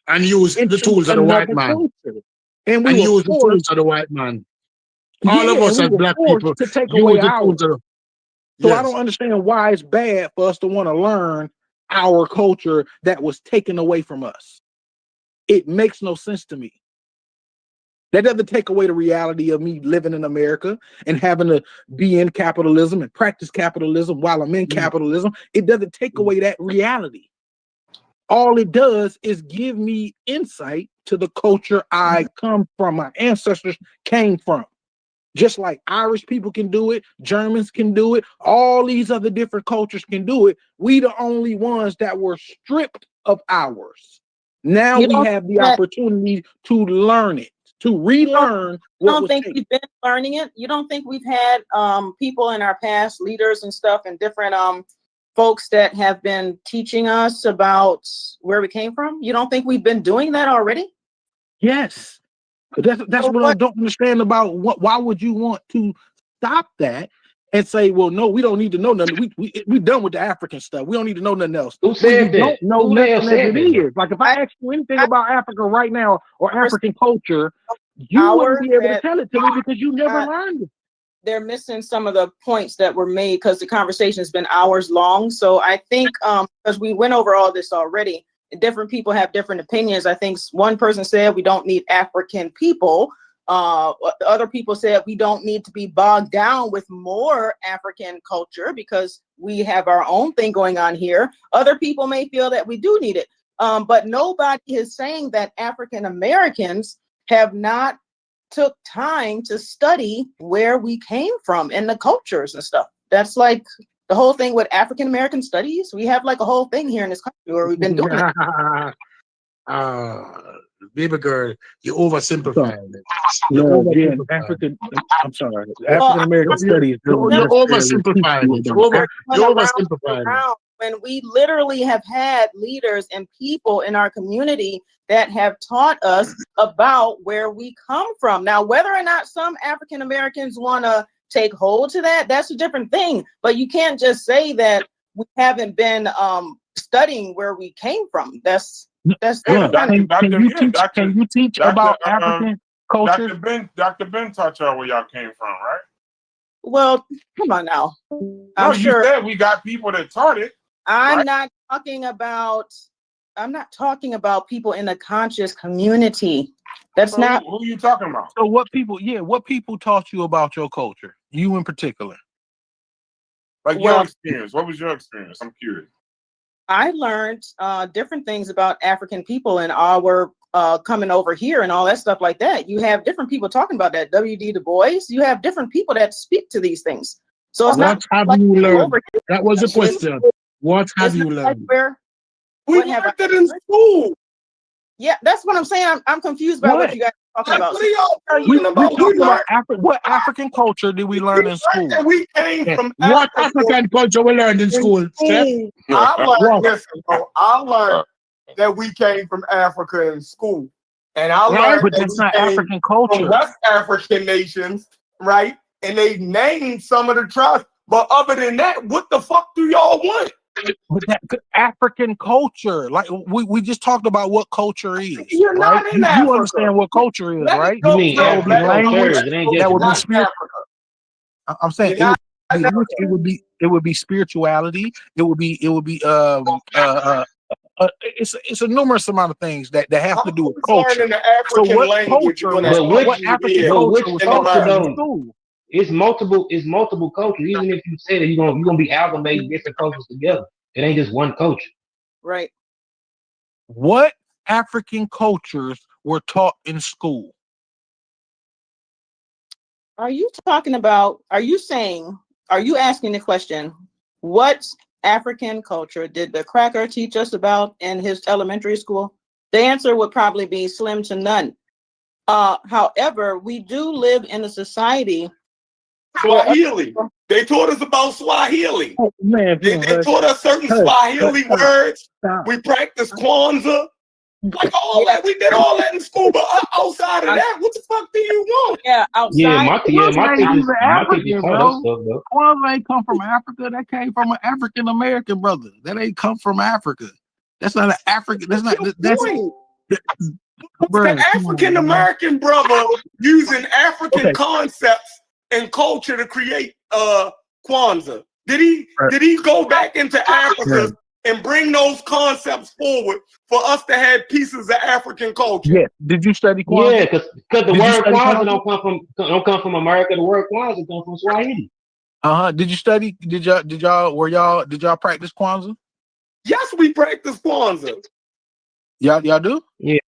and use the tools of the white man. And use the tools of the white man. All of us as black people to take use away the ours. tools of So I don't understand why it's bad for us to want to learn our culture that was taken away from us. It makes no sense to me. That doesn't take away the reality of me living in America and having to be in capitalism and practice capitalism while I'm in capitalism. It doesn't take away that reality. all it does is give me insight to the culture I come from, my ancestors came from. Just like Irish people can do it, Germans can do it, all these other different cultures can do it. We the only ones that were stripped of ours. Now You we don't have the think that opportunity to learn it, to relearn you what don't was think taken. we've been learning it? You don't think we've had people in our past, leaders and stuff, and different folks that have been teaching us about where we came from? You don't think we've been doing that already? Yes. That's So what I don't understand about why would you want to stop that and say, well, no, we don't need to know nothing. We done with the African stuff. We don't need to know nothing else. Who When said you that? don't know Who the hell nothing as said it that? is. Like if I ask you anything about Africa right now or African culture, you Hours wouldn't be able to that tell it to me because you never learned it. they're missing some of the points that were made because the conversation has been hours long. So I think because we went over all this already, different people have different opinions. I think one person said we don't need African people. Other people said we don't need to be bogged down with more African culture because we have our own thing going on here. Other people may feel that we do need it. But nobody is saying that African Americans have not took time to study where we came from and the cultures and stuff. That's like the whole thing with African American studies. We have like a whole thing here in this country where we've been doing it. Baby girl, you oversimplified it. No, again, Oversimplified. I'm sorry. African American studies don't You necessarily teach oversimplified you it. about You oversimplified it. When we literally have had leaders and people in our community that have taught us about where we come from. Now, whether or not some African Americans want to take hold to that, that's a different thing. But you can't just say that we haven't been studying where we came from. That's Can you teach about African culture? Dr. Ben taught y'all where y'all came from, right? Well, come on now. No, you said we got people that taught it. I'm not talking about people in the conscious community. That's So not who are you talking about? So what people taught you about your culture? You in particular. Like your experience. What was your experience? I'm curious. I learned different things about African people and our coming over here and all that stuff like that. You have different people talking about that. W.D. Du Bois, you have different people that speak to these things. So it's What not have you learned? over here. That was the question. What have you learned? We learned it in school. Yeah, that's what I'm saying. I'm confused by what you guys are talking about. What are y'all We talking about? talking about what African culture did we learn in school? That we came from What Africa. African culture we learned in school, Steph? I learned, What? listen, bro, I learned that we came from Africa in school. And I Right, learned but that that's we not came African culture. from West African nations, right? And they named some of the tribes. But other than that, what the fuck do y'all want? But that African culture, like we just talked about what culture is. You're right? not in You Africa. understand what culture is, Let me right? go You mean to- That would be African language. cultures? It ain't just That would be one. spirit. I'm saying You're it would be spirituality. It would be it's a numerous amount of things that have to do with culture. learning the So African what language culture? when But I which, What African but which culture was in the taught to culture you in Bible. though? school? It's multiple cultures. Even if you say that you're gonna be amalgamating different cultures together, it ain't just one culture. Right. What African cultures were taught in school? Are you asking the question, what African culture did the cracker teach us about in his elementary school? The answer would probably be slim to none. However, we do live in a society. Swahili. They taught us about Swahili. Oh, man, They taught us certain Swahili words. We practiced Kwanzaa. Like all that. We did all that in school. But outside of that, what the fuck do you want? Yeah, outside. My teachers taught us stuff though. Kwanzaa ain't come from Africa. That came from an African American brother. That ain't come from Africa. That's not an African. That's not. That's the African American brother using African concepts and culture to create Kwanzaa. Did he go back into Africa and bring those concepts forward for us to have pieces of African culture? Yeah. Did you study Kwanzaa? Yeah, because the word Kwanzaa don't come from America. The word Kwanzaa comes from Swahili. Did you study? Did y'all practice Kwanzaa? Yes, we practice Kwanzaa. Y'all do? Yeah,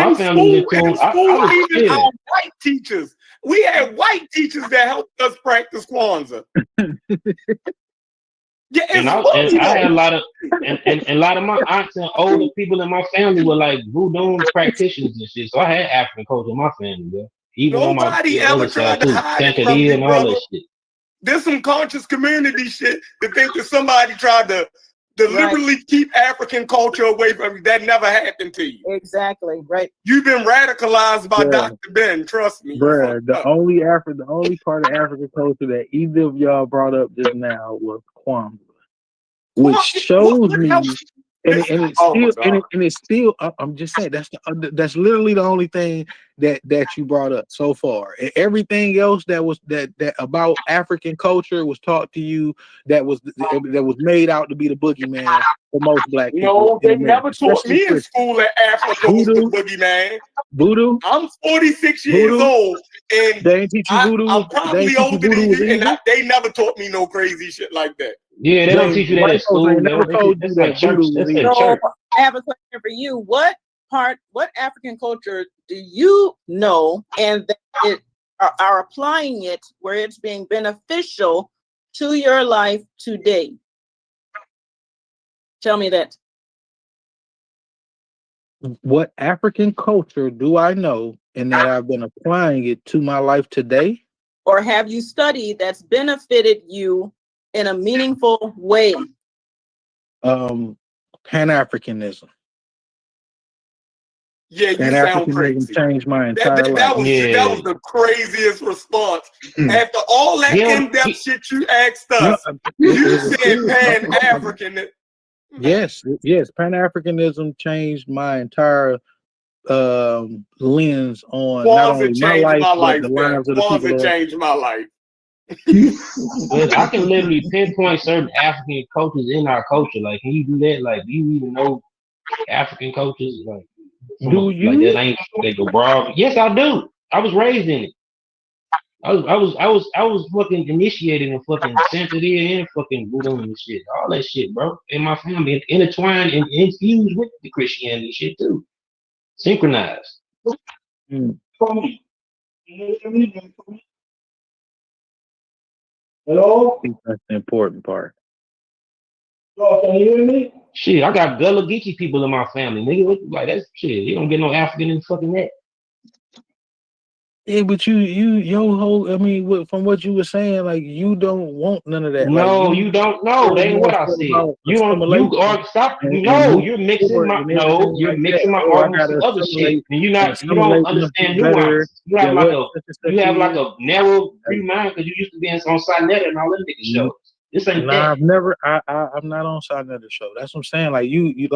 my In family did school, too. I was even yeah. our white teachers, we had white teachers that helped us practice Kwanzaa. Yeah, And it's I funny had a though. lot of a lot of my aunts and older people in my family were like voodoo practitioners and shit. So I had African culture in my family, yeah. Even on my Nobody ever other side tried to too, hide it from Santeria you, and all brother. that shit. There's some conscious community shit to think that somebody tried to deliberately keep African culture away from you. That never happened to you. Exactly, right. You've been radicalized by Yeah. Dr. Ben. Trust me. Bruh, the only part of African culture that either of y'all brought up just now was Kwanzaa, which shows me, and it's still, and it's still. I'm just saying that's literally the only thing that you brought up so far. And everything else that was that about African culture was taught to you that was made out to be the boogeyman for most black people. No, they in America, never taught especially me in Christians. school that Africa was the boogeyman. Voodoo. I'm 46 years Voodoo? old, and They ain't teach you voodoo. I'm They probably ain't teach you older voodoo than was you, and evil. they never taught me no crazy shit like that. Yeah, they don't teach you that White at folks school. ain't never told you That's that like church. voodoo was That's at evil. So church. I have a question for you. What African culture do you know and that it are applying it where it's being beneficial to your life today? Tell me that. What African culture do I know and that I've been applying it to my life today? Or have you studied that's benefited you in a meaningful way? Pan-Africanism. Yeah, you sound Pan-Africanism crazy. changed my entire That life. was the craziest response. After all that in-depth shit you asked us, you said Pan-African. Yes, Pan-Africanism changed my entire lens on not only Kwanzaa my changed life my but life the then. lives of the people Kwanzaa that changed my life. But I can literally pinpoint certain African cultures in our culture. Like, can you do that? Like, do you even know African cultures? Like, like that ain't they go broad. Yes, I do. I was raised in it. I was fucking initiated in fucking Santeria and fucking voodoo and shit. All that shit, bro. In my family, intertwined and infused with the Christianity shit too. Synchronized. Hello? I think that's the important part. Can you hear me? Shit, I got Gullah Geechee people in my family, nigga. Like that's shit. You don't get no African in fucking that. Yeah, but your whole, I mean, from what you were saying, like you don't want none of that. No, like you don't know. That ain't what I said. You don't. You are stop. No, you're mixing my. No, you're mixing my arguments with other shit. And you're not. You don't understand nuances. You have like a. You have like a narrow free mind because you used to be on Sinetta and all them nigga shows. This ain't that. I've never. I'm not on Sinetta show. That's what I'm saying. Like you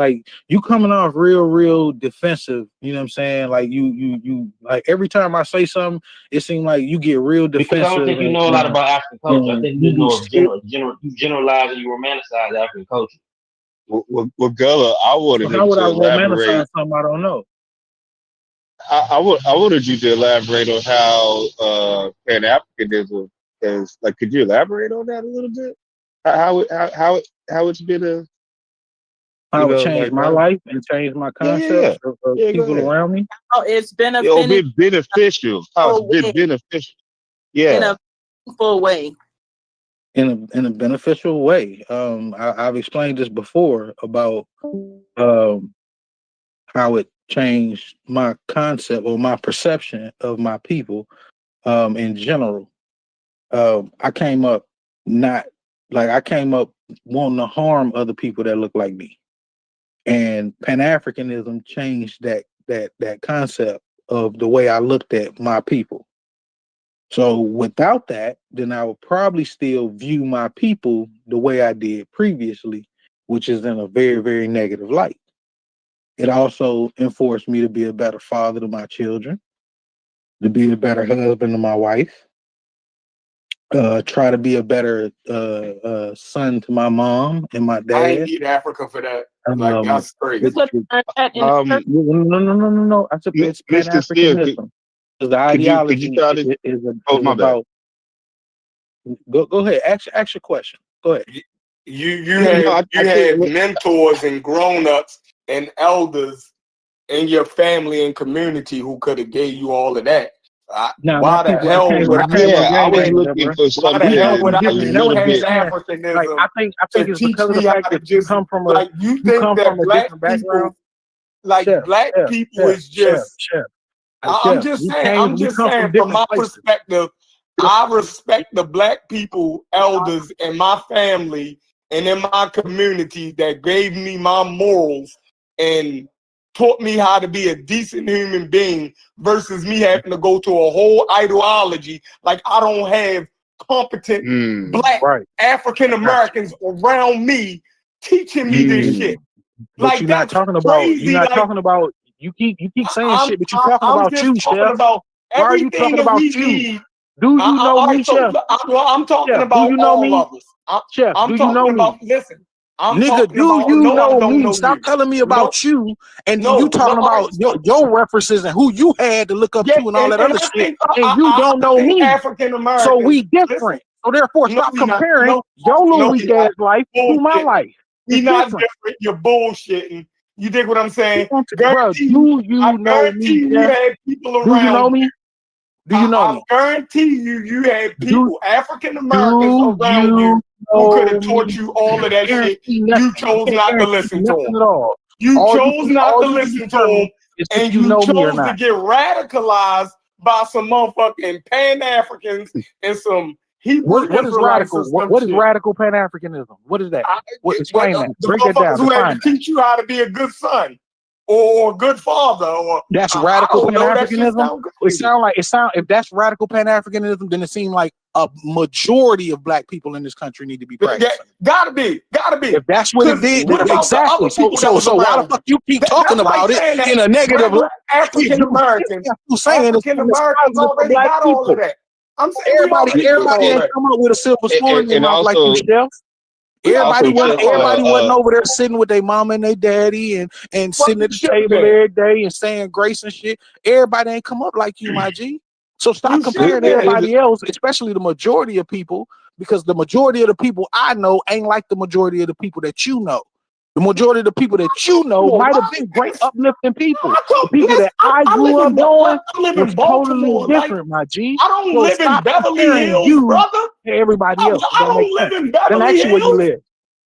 coming off real defensive. You know what I'm saying? Like you like every time I say something, it seems like you get real defensive. Because I don't think you know a lot about African culture. I think you just know you generalize and you romanticize African culture. Well, Gullah, I wanted him how would to I elaborate. romanticize something I don't know? I wanted you to elaborate on how Pan-Africanism is. Like, could you elaborate on that a little bit? How it's been a How it changed my life and changed my concepts of people around me. Oh, it's It'll be beneficial. How it's been beneficial. Yeah. In a meaningful way. In a beneficial way. I've explained this before about how it changed my concept or my perception of my people in general. I came up wanting to harm other people that look like me. And Pan-Africanism changed that concept of the way I looked at my people. So without that, then I would probably still view my people the way I did previously, which is in a very, very negative light. It also enforced me to be a better father to my children, to be a better husband to my wife, try to be a better son to my mom and my dad. I ain't need Africa for that. Like, that's crazy. No. It's Pan-Africanism. The ideology is about. Go ahead. Ask your question. Go ahead. You had mentors and grown-ups and elders in your family and community who could have gave you all of that. Now, my Why the people, I hell came, would I I came need up Yeah, I gave was that, Pan? looking bro. for Why the We hell came, would something I a and need that little was what I'm bit. saying. Like, Pan-Africanism I think to it's teach because of the me how fact to that you just come from like you you think come that from a black different background. people like Chef, black chef, people chef, is chef, just chef, I'm chef. just We saying, came, I'm we just come from saying from different my places. perspective, I respect the black people, elders in my family and in my community that gave me my morals and taught me how to be a decent human being versus me having to go to a whole ideology. Like I don't have competent black Right. African Americans around me teaching me this shit. But Like you're not that's talking about. You're crazy. not Like talking about. You keep saying shit, but you're talking I'm about just you, talking chef. about Why are you everything talking that about we you? need. Do you know All me, right, so chef? I'm talking Chef, do about you know all me? of us. Chef, I'm do you know talking me? about, listen, I'm Nigga, talking do about, you no, I know don't me? know Stop you. telling me No, about you, and then no, you talking all right, about your references and who you had to look up yeah, to and all that and other I shit, think, and you don't I know think me. African So Americans, we listen, different. So therefore, no, stop we not, comparing no, your little no, weak we not. ass life to my Bullshit. life. We It's not different. different. You're bullshitting. You dig what I'm saying? Bro, Guarantee do I you know guarantee me, you chef? had people Do you know around. me? Do you know I me? guarantee you had Do people, African Americans do around you you who could have know taught me? you all of that shit. Guarantee You nothing. You chose can't not to guarantee listen to nothing them. at all. You chose not All to you can listen to them, determine is if and you you know me or chose to not. get radicalized by some motherfucking Pan-Africans and some Hebrew What is Israelites or radical? some What is shit. radical Pan Africanism? What is that? What explain that? The Break that motherfuckers down. who had Define to that. teach you how to be a good son or a good father, or That's I radical don't Pan know. That shit Africanism. sound crazy. If that's radical Pan Africanism, then it seems like a majority of black people in this country need to be practicing. Gotta be. If that's what it did, What about the exactly. other people that was So why the around you? fuck you keep talking That's like about it saying that in a negative regular light? African Americans, You saying it's African-Americans positive for already black got all people. of that. I'm saying we already get Everybody all ain't that. come up with a silver spoon in their And mouth like you, also, Chef. Everybody wasn't just over there sitting with their mama and their daddy and sitting at the table every day and saying grace and shit. Everybody ain't come up like you, my G. So stop comparing everybody else, especially the majority of people, because the majority of the people I know ain't like the majority of the people that you know. The majority of the people that you know might have been great uplifting people. The people that I grew up knowing was totally different, my G. I don't So live in stop Beverly comparing Hills, you brother. to everybody else. It I don't make don't live sense. in I didn't Beverly ask you where you Hills. live.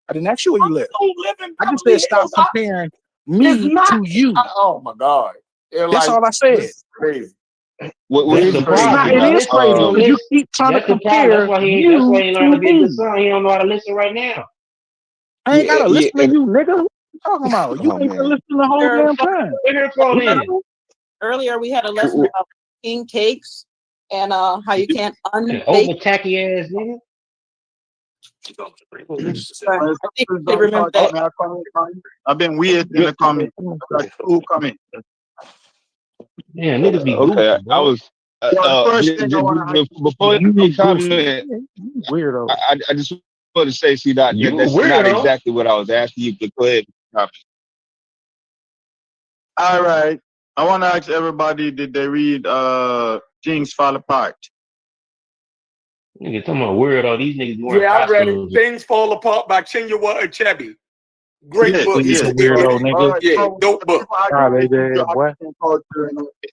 I didn't ask you where you live. I don't live in I just Beverly said stop Hills. comparing It's me not. to you. Oh my God. That's all I said. This is crazy. That's the problem. It is crazy because you keep trying to That's the problem. compare That's why he you ain't learning to to be a good me. son. He don't know how to listen right now. I ain't gotta listen to and, you, nigga. What you talking about? You oh ain't been man, listening the whole damn time. Earlier, we had a lesson about king cakes and how you can't unbake. Over tacky ass nigga. I think they remember that. I've been weird in the comment. Who coming? Yeah, niggas be okay. goofy, bro. I was The first thing I want to before you comment. Weirdo. I just want to say, see that You a that's not weirdo. exactly what I was asking you, but go ahead. All right. I want to ask everybody, did they read Things Fall Apart? Nigga, talking about weirdo. These niggas wearing Yeah, I read it. costumes. Things Fall Apart by Chinua Achebe. Great book. He's a weirdo, nigga. Yeah, dope book. African culture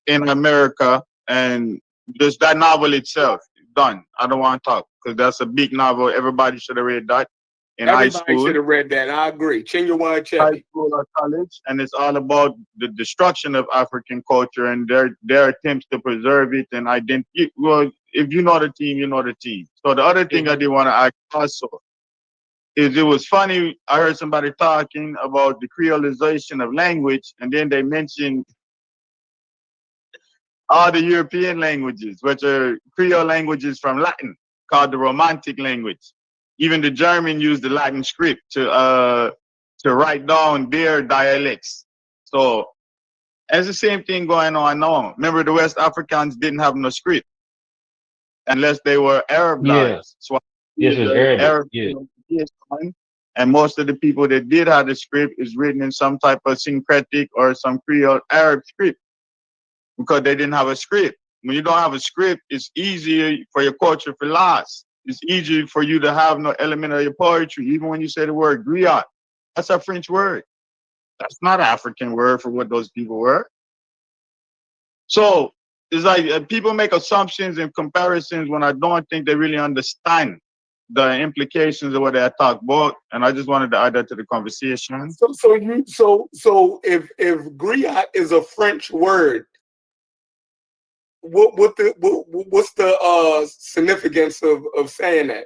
in America, and just that novel itself, done. I don't want to talk because that's a big novel. Everybody should have read that in high Everybody school. should have read that. I agree. Chinua High Achebe. school or college, and it's all about the destruction of African culture and their attempts to preserve it and identity. Well, if you know the team, you know the team. So the other thing I did want to ask also is it was funny. I heard somebody talking about the creolization of language, and then they mentioned all the European languages, which are Creole languages from Latin, called the Romantic language. Even the German used the Latin script to write down their dialects. So it's the same thing going on now. Remember, the West Africans didn't have no script unless they were Arabized. Yeah. So Yes, it's Arabic. Yeah. And most of the people that did have the script is written in some type of syncretic or some Creole Arab script because they didn't have a script. When you don't have a script, it's easier for your culture to last. It's easier for you to have no element of your poetry. Even when you say the word griot, that's a French word. That's not an African word for what those people were. So it's like people make assumptions and comparisons when I don't think they really understand the implications of what they talk about. And I just wanted to add that to the conversation. So if griot is a French word, what's the significance of saying that?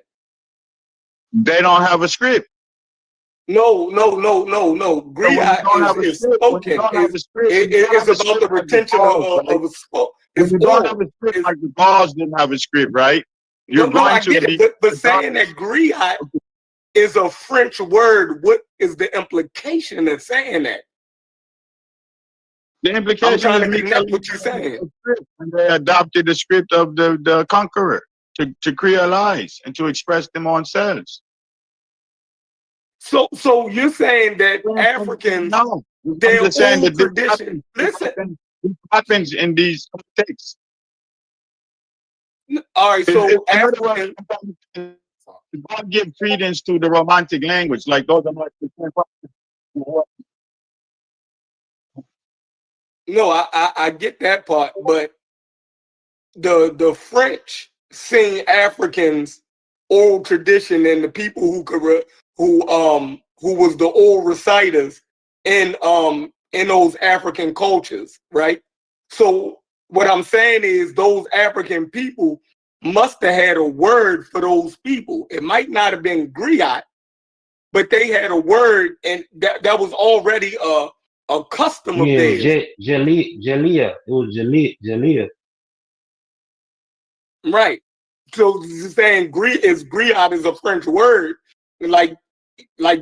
They don't have a script. No. Griot is spoken. It's about the retention of a spoke. When you don't have a script, like the Gauls didn't have a script, right? You're going I to get be, it, but saying that griot is a French word, what is the implication of saying that? the implication I'm trying is to connect what you're saying. and they adopted the script of the conqueror to create lies and to express them on selves. So you're saying that Africans, their old tradition. Listen, this happens in these contexts. All right, so African. God give credence to the romantic language, like those are like No, I get that part, but the French sing Africans oral tradition and the people who was the old reciters in those African cultures, right? So what I'm saying is those African people must have had a word for those people. It might not have been griot, but they had a word, and that was already a custom of theirs. Jalia. It was Jalia. Right. So saying griot is a French word, like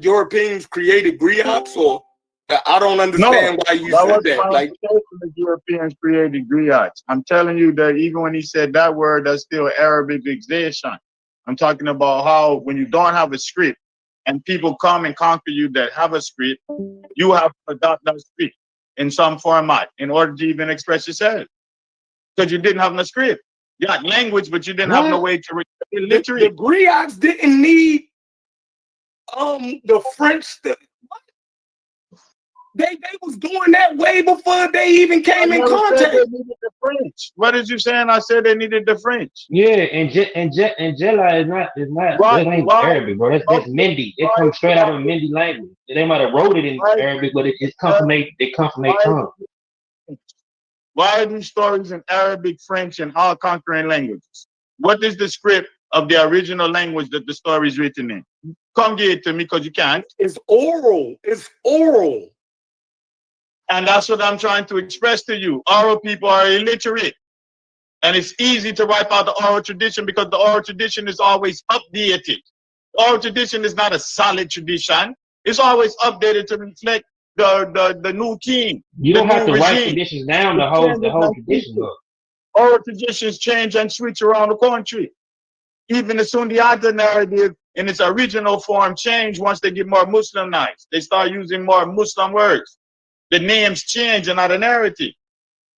Europeans created griots, or I don't understand why you said that. Like the Europeans created griots. I'm telling you that even when he said that word, that's still Arabicization. I'm talking about how when you don't have a script and people come and conquer you that have a script, you have to adopt that script in some format in order to even express yourself. Because you didn't have no script. You had language, but you didn't have no way to the griots didn't need the French. They was doing that way before they even came in contact. They needed the French. What is you saying? I said they needed the French. Yeah, and Jela is not that ain't Arabic, bro. That's Mindi. It comes straight out of Mindi language. They might have wrote it in Arabic, but it confirmate tongue. Why are these stories in Arabic, French, and all conquering languages? What is the script of the original language that the story is written in? Come give it to me, because you can't. It's oral. It's oral. And that's what I'm trying to express to you. Oral people are illiterate. And it's easy to wipe out the oral tradition because the oral tradition is always updated. Oral tradition is not a solid tradition. It's always updated to reflect the new king. You don't have to write traditions down to hold the whole tradition up. Oral traditions change and switch around the country. Even the Sundiata narrative in its original form changed once they get more Muslimized. They start using more Muslim words. The names change and not the narrative.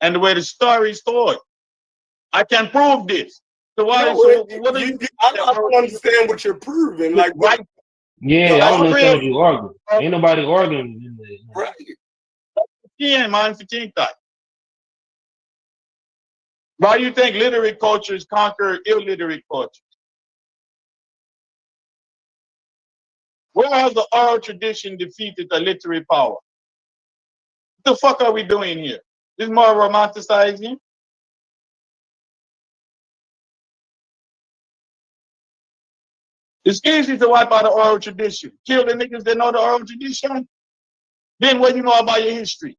And the way the story is told. I can prove this. So why? I don't understand what you're proving. Like, right? Yeah, I don't understand what you arguing. Ain't nobody arguing. Right. Yeah, man, if you think that. Why do you think literate cultures conquer illiterate cultures? Where has the oral tradition defeated the literary power? What the fuck are we doing here? This is more romanticizing. It's easy to wipe out the oral tradition. Kill the niggas that know the oral tradition. Then what you know about your history?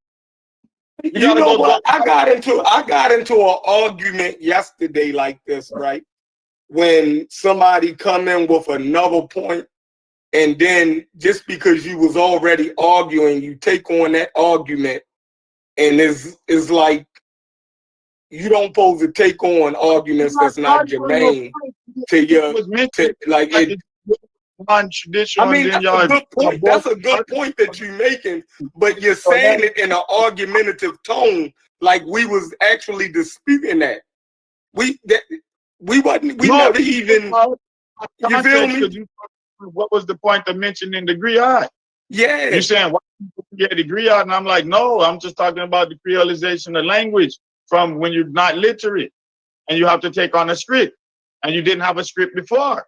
You know what? I got into an argument yesterday like this, right? When somebody come in with another point, and then just because you was already arguing, you take on that argument, and it's like you don't supposed to take on arguments that's not germane to your like it. I mean, that's a good point. That's a good point that you're making, but you're saying it in an argumentative tone, like we was actually disputing that. We never even. You feel me? What was the point of mentioning the griot? Yeah. You saying get a degree out, and I'm like, no, I'm just talking about the creolization of language from when you're not literate and you have to take on a script, and you didn't have a script before.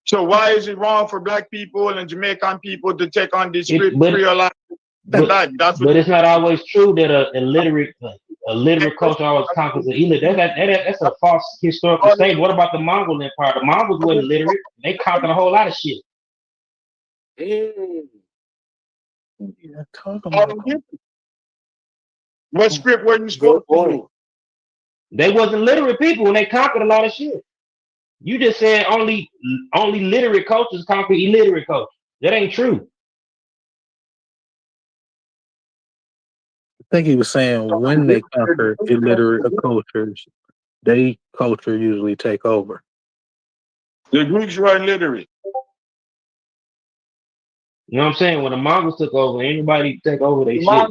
So why is it wrong for Black people and Jamaican people to take on this script, creolize? But it's not always true that a literate culture always conquers the illiterate. That's a false historical statement. What about the Mongol Empire? The Mongols wasn't literate. They conquered a whole lot of shit. Yeah, talking about. What script were you supposed to do? They wasn't literate people when they conquered a lot of shit. You just said only literate cultures conquer illiterate cultures. That ain't true. I think he was saying when they conquer illiterate cultures, they culture usually take over. The Greeks were illiterate. You know what I'm saying? When the Mongols took over, anybody take over their shit.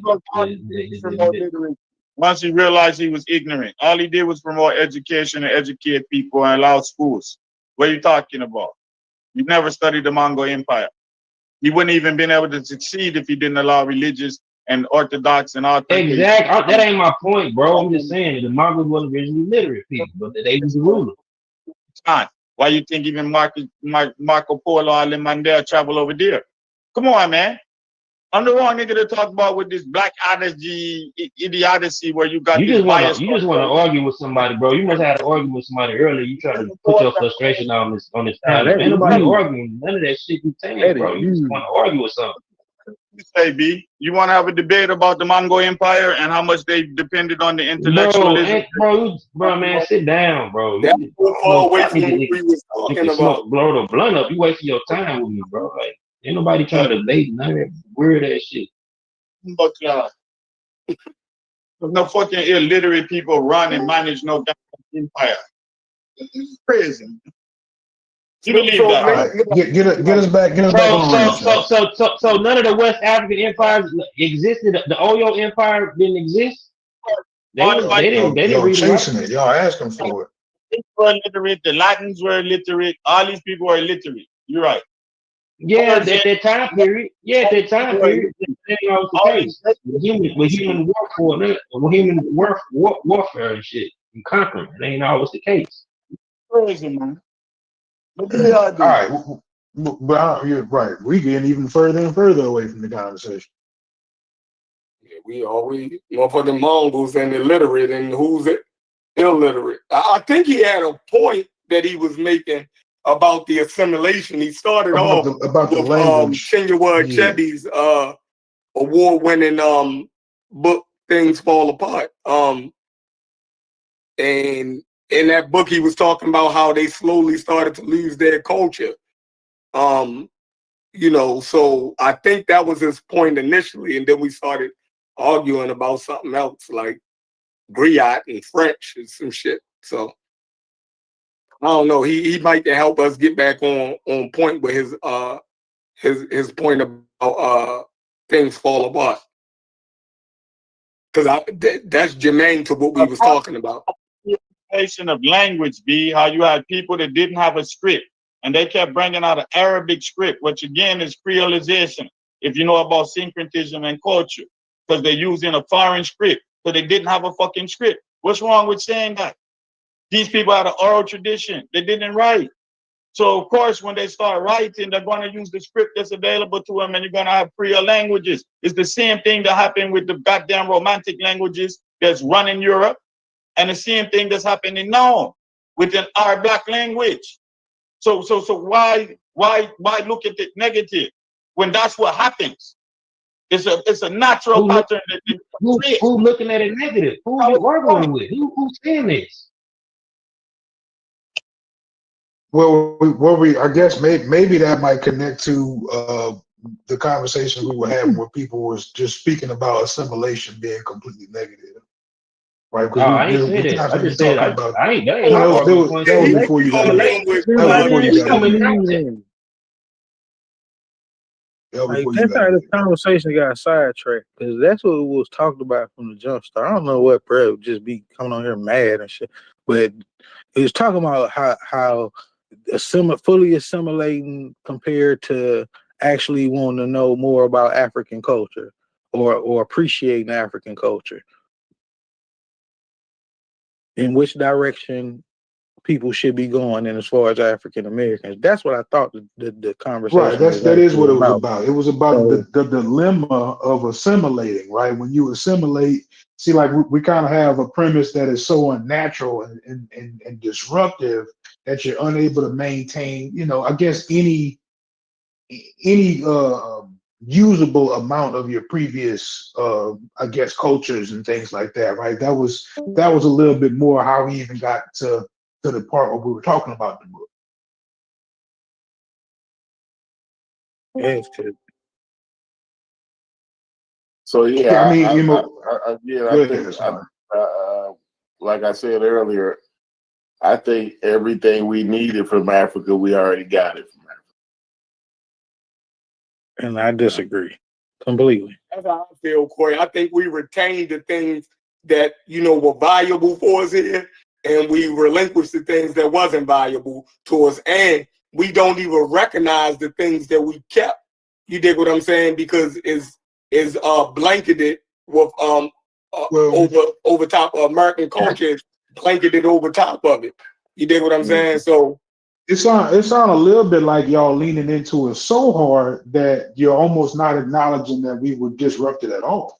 Once he realized he was ignorant, all he did was promote education and educate people and allow schools. What are you talking about? You never studied the Mongol Empire. He wouldn't even been able to succeed if he didn't allow religious and orthodox and all. Exactly. That ain't my point, bro. I'm just saying that the Mongols wasn't originally literate people, but they was the ruler. Why you think even Marco Polo and Mandela travel over there? Come on, man. I'm the wrong nigga to talk about with this black idiocy where you got You this just want bias. to argue with somebody, bro. You must have had an argument with somebody earlier. You try to put your frustration on this panel. Ain't nobody arguing none of that shit you saying, bro. You just want to argue with something. You say, B, you want to have a debate about the Mongol Empire and how much they depended on the intellectualism? Bro, man, sit down, bro. That's so far away from what we was talking about. Blow the blunt up. You wasting your time with me, bro. Like, ain't nobody trying to debate none of that weird ass shit. But there's no fucking illiterate people run and manage no goddamn empire. It's crazy. You believe that? Get us back. Get us back on. So none of the West African empires existed. The Oyo Empire didn't exist. They didn't read chasing it. Y'all asking for it. They were illiterate. The Latins were illiterate. All these people were illiterate. You're right. Yeah, at that time period. That ain't always the case. With human warfare and shit and conquering, that ain't always the case. Crazy, man. All right, but you're right. We getting even further and further away from the conversation. Yeah, we always motherfucking Mongols and illiterate, and who's illiterate? I think he had a point that he was making about the assimilation. He started off about the language. Chinua Achebe's award-winning book, Things Fall Apart. And in that book, he was talking about how they slowly started to lose their culture. So I think that was his point initially, and then we started arguing about something else like griot and French and some shit. So I don't know. He might help us get back on point with his point about things fall apart. Because that's germane to what we was talking about. Of language, B, how you had people that didn't have a script and they kept bringing out an Arabic script, which again is creolization, if you know about syncretism and culture, because they're using a foreign script, so they didn't have a fucking script. What's wrong with saying that? These people had an oral tradition. They didn't write. So, of course, when they start writing, they're going to use the script that's available to them, and you're going to have Creole languages. It's the same thing that happened with the goddamn romantic languages that's running Europe. And the same thing that's happening now within our black language. So why look at it negative when that's what happens? It's a natural pattern. Who looking at it negative? Who are you arguing with? Who's saying this? Well, I guess maybe that might connect to the conversation we were having where people was just speaking about assimilation being completely negative. Right? I ain't say that. I just said that ain't my argument. That was before you got That's how this conversation got sidetracked, because that's what was talked about from the jump start. I don't know what Brad would just be coming on here mad and shit, but he was talking about how fully assimilating compared to actually wanting to know more about African culture or appreciating African culture. In which direction people should be going in as far as African Americans. That's what I thought the conversation Right. was That is what actually it was about. about. It was about So, the dilemma of assimilating, right? When you assimilate, see, like we kind of have a premise that is so unnatural and disruptive that you're unable to maintain, you know, I guess any usable amount of your previous I guess cultures and things like that, right? That was a little bit more how we even got to the part where we were talking about the book. yes, 'cause So yeah, Yeah, I mean, you know, I go think, ahead, sorry. like I said earlier, I think everything we needed from Africa, we already got it from Africa. and I disagree completely. That's how I feel, Corey. I think we retained the things that, you know, were valuable for us here, and we relinquished the things that wasn't valuable to us, and we don't even recognize the things that we kept. You dig what I'm saying? Because is blanketed with over top of American culture, is blanketed over top of it. You dig what I'm saying? So It sound a little bit like y'all leaning into it so hard that you're almost not acknowledging that we were disrupted at all.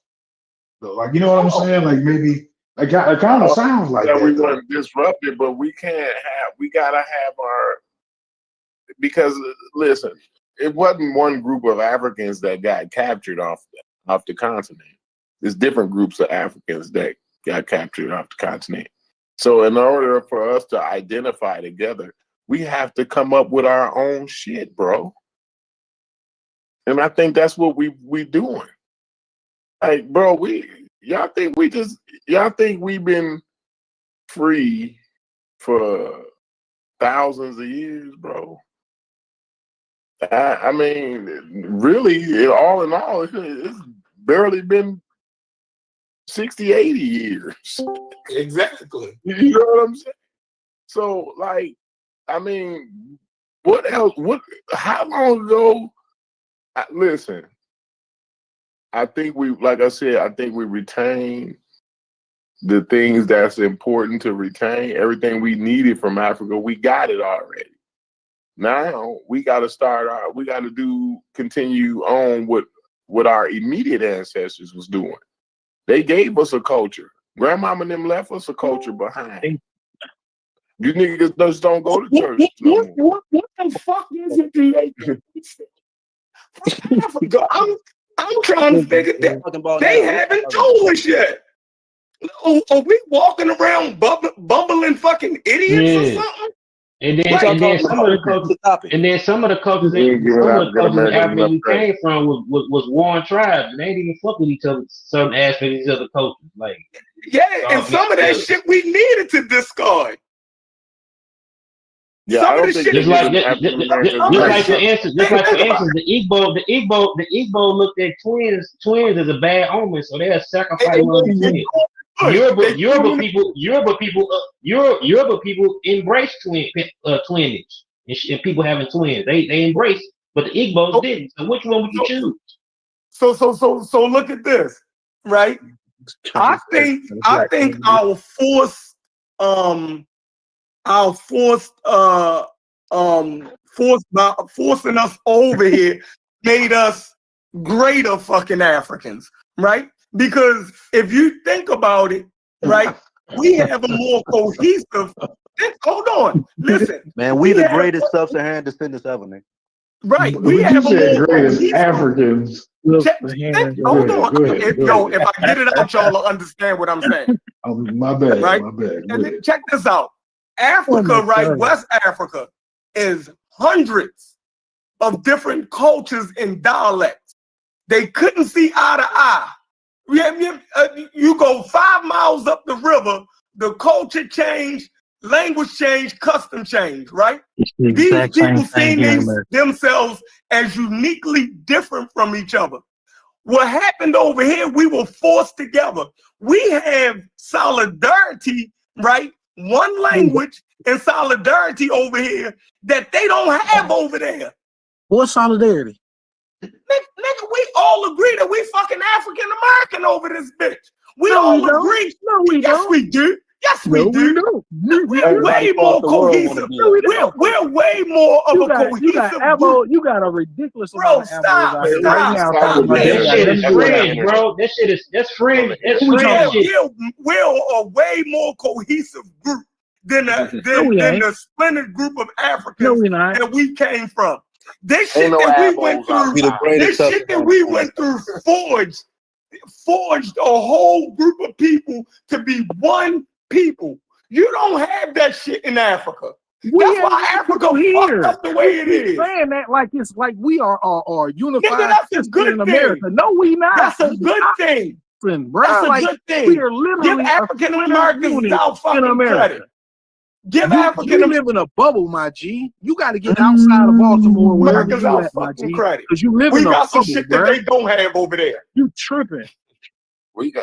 So, like, you know what I'm saying? Like maybe like it kind of sounds like that we that. weren't disrupted, but we gotta have our, because listen, it wasn't one group of Africans that got captured off the continent. There's different groups of Africans that got captured off the continent. So in order for us to identify together, we have to come up with our own shit, bro. And I think that's what we doing. Like, bro, y'all think we've been free for thousands of years, bro? I mean, really, all in all, it's barely been 60, 80 years. exactly. You know what I'm saying? So, like, I mean, what else? How long ago? Listen, I think like I said, I think we retain the things that's important to retain. Everything we needed from Africa, we got it already. Now we got to continue on what our immediate ancestors was doing. They gave us a culture. Grandmama and them left us a culture behind. You niggas just don't go to church no more. What the fuck is it? Africa. I'm trying to figure that they haven't told us yet. Are we walking around bumbling fucking idiots or something? And then some of the cultures, in Africa we came from was warring tribes, and they didn't even fuck with each other. Certain aspects of these other cultures, like and some of that shit we needed to discard. Yeah, some I of don't the think shit. For instance, the Igbo looked at twins as a bad omen, so they'll sacrifice one of the twins. Yoruba people embrace twinage and people having twins. They embrace, but the Igbos didn't. So which one would you choose? So look at this, right? I think our forced forcing us over here made us greater fucking Africans, right? Because if you think about it, right, we have a more cohesive. Hold on, listen, man, we the greatest sub-Saharan descendants ever, man. Right, But we you have a said more greatest cohesive. Africans. Hold on, Go ahead. if I get it out, y'all will understand what I'm saying. My bad. Right? My bad. And then check this out. Africa, right? West Africa is hundreds of different cultures and dialects. They couldn't see eye to eye. You go 5 miles up the river, the culture changed, language changed, custom changed, right? These people seeing themselves as uniquely different from each other. What happened over here, we were forced together. We have solidarity, right? One language and solidarity over here that they don't have over there. What solidarity? Nigga, we all agree that we fucking African American over this bitch. We No, all we don't. agree. No, we Yes, don't. we do. Yes, No, we do. we don't. We're Everybody way across more the world want to cohesive. be a We're way more of You a got cohesive ammo. group. You got a ridiculous Bro, amount of ammos stop, out here right stop, now stop. talking about But they that ain't got shit nothing is to do with fringe, Africa. bro. That's fringe. That's What we fringe talking shit. We're a way more cohesive group than No, we ain't. the splintered group of No, Africans we not. that we came from. This Ain't shit no that we went apples through, outside. this shit that we went through forged a whole group of people to be one people. You don't have that shit in Africa. That's why Africa fucked up the way it You keep is. saying that like it's like we are Nigga, unified that's a system good in America. thing. No, we not. That's a good thing. Bro. That's a Like good thing. we are Give literally a African splintered Americans unit our in fucking America. credit. Give You African live in a bubble, my G. You got to get outside of Baltimore, wherever Americans you our at, my fucking G, credit. because you live We in a got some bubble, shit bro. that they don't have over there. You tripping. We a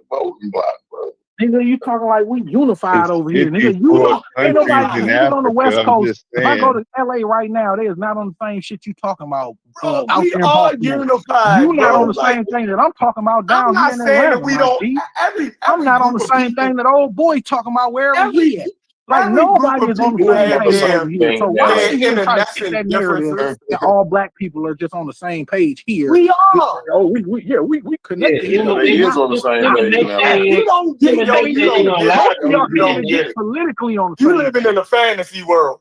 voting block, bro. Nigga, you talking like we unified It's over here. Nigga, 54 ain't nobody, countries in niggas on the West Africa. I'm Coast. just If I go saying. to LA right now, they is not on the same shit you talking about Bro, out we there in are Baltimore. unified, You not bro. on the Like, same thing that I'm talking about I'm down here not in saying Atlanta, that we my don't. G. Every I'm not on group the of same people, thing that old boy talking about wherever he at. Like every group nobody of is on the people same have page their over here. So why their sit here and try to get internecine that narrative differences. that all black people are just on the same page here? We are. Oh, we connected here. They is on the same page now. You don't get human yo, nature you ain't don't gonna get allow it. them to Y'all be can't that even get different. politically on the You same living page. in a fantasy world.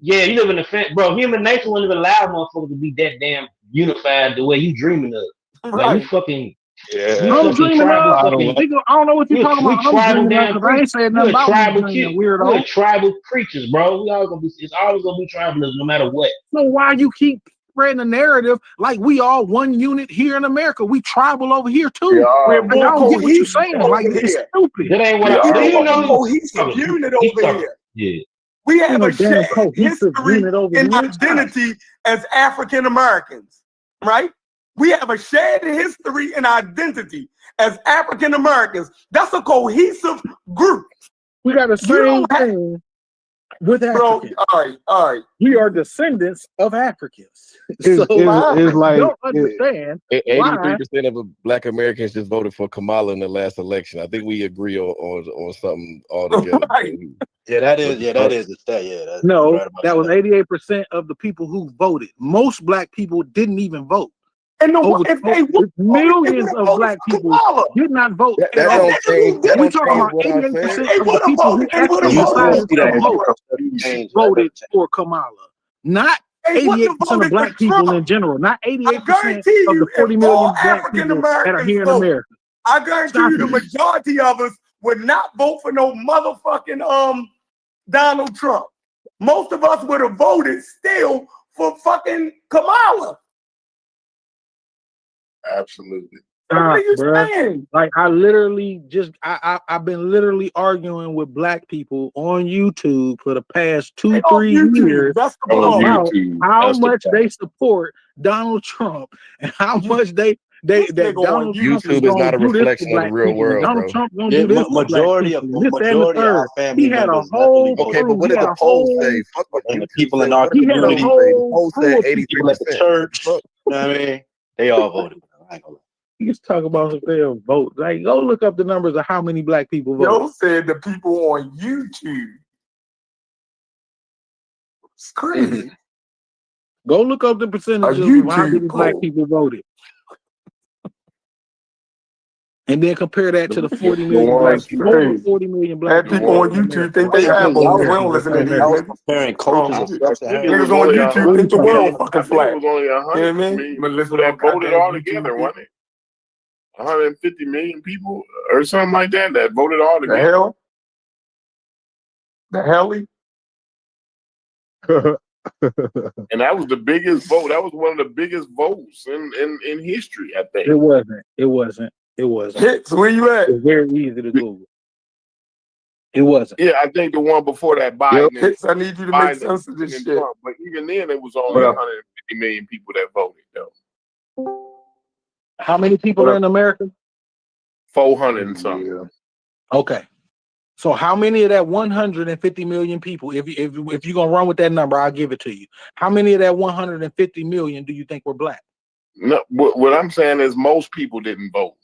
Yeah, you live in the bro. Human nature won't even allow motherfuckers to be that damn unified the way you dreaming of. Like we Right. fucking, we I'm fucking dreaming tribal of. fucking. Nigga, I don't know what you talking We about. I'm tribal dreaming of damn because I ain't creatures. said nothing about me dreaming, We're weirdo. tribal creatures, bro. We all gonna be. It's always gonna be tribalism, no matter what. So why you keep spreading the narrative like we all one unit here in America? We tribal over here too. We're Like, I more don't get what you're cohesive saying. Like over it's here. stupid. That ain't what We I. are You a know, cohesive unit over here. Yeah. We Ain't have no a damn shared cohesive history unit over and here. identity as African Americans, right? We have a shared history and identity as African Americans. That's a cohesive group. We got the You same don't have, thing with bro. Africans. All right. We are descendants of Africans. It's like don't understand why. 83% of Black Americans just voted for Kamala in the last election. I think we agree on something altogether. Right. Yeah, that is the stat. Yeah, that's No, right about that was 88% of the people who voted. Most black people didn't even vote. And Over millions of black people did not vote That at all. don't change. That We don't talking change about what I 88% said. of the people who actually decided to vote voted for Kamala. Not 88% of black people in general. Not 88% of the 40 million black people that are here in America. I guarantee you the majority of us would not vote for no motherfucking Donald Trump. Most of us would have voted still for fucking Kamala. Absolutely. What are you Bruh. saying? Like I literally just I've been literally arguing with black people on YouTube for the past 2-3 years That's the about YouTube. how That's the much problem. they support Donald Trump and how much that Donald Trump is YouTube is not gonna a do this reflection to of the black real people, and world, Donald bro. Trump gonna do this to black majority people, of and this, that, and the third. our family He had a members whole Okay, crew. but what He did had the a poll whole say? Fuck what and the YouTube people say. in our What did he the had a poll say? The whole poll crew said of people. people at the 83%. church. Fuck. You know what I mean? They all voted. I ain't gonna lie. You just talk about some damn vote. Like, go look up the numbers of how many black people voted. Yo said the people on YouTube. It's crazy. Go look up the percentages of how many black people voted. And then compare that to the 40 million black people. Over 40 million black Had people on YouTube think they assholes. We don't listen to these I was niggas. comparing coaches and stuff. Niggas on YouTube think the world fucking flat. It was only 100 million people that voted all together, wasn't it? 150 million people or something like that voted all The together. hell? The helly? And that was the biggest vote. That was one of the biggest votes in history, I think. It wasn't. Hits, where you at? It's very easy to Google. It wasn't. Yeah, I think the one before that, Biden. Hits, I need you to make sense of this shit. Trump. But even then, it was only 150 million people that voted, though. How many people are in America? 400 and something. Okay. So how many of that 150 million people, if you're gonna run with that number, I'll give it to you. How many of that 150 million do you think were black? No, what I'm saying is most people didn't vote.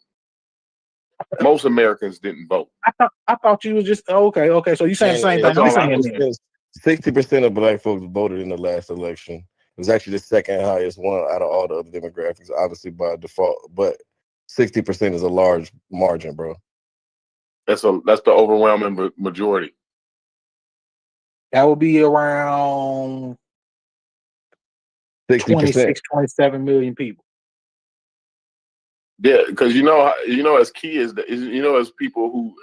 Most Americans didn't vote. I thought you was just okay. So you saying the same thing I'm saying then. 60% of black folks voted in the last election. It was actually the second highest one out of all the other demographics, obviously by default. But 60% is a large margin, bro. That's the overwhelming majority. That would be around 60%. 26, 27 million people. Yeah, because as kids, as people who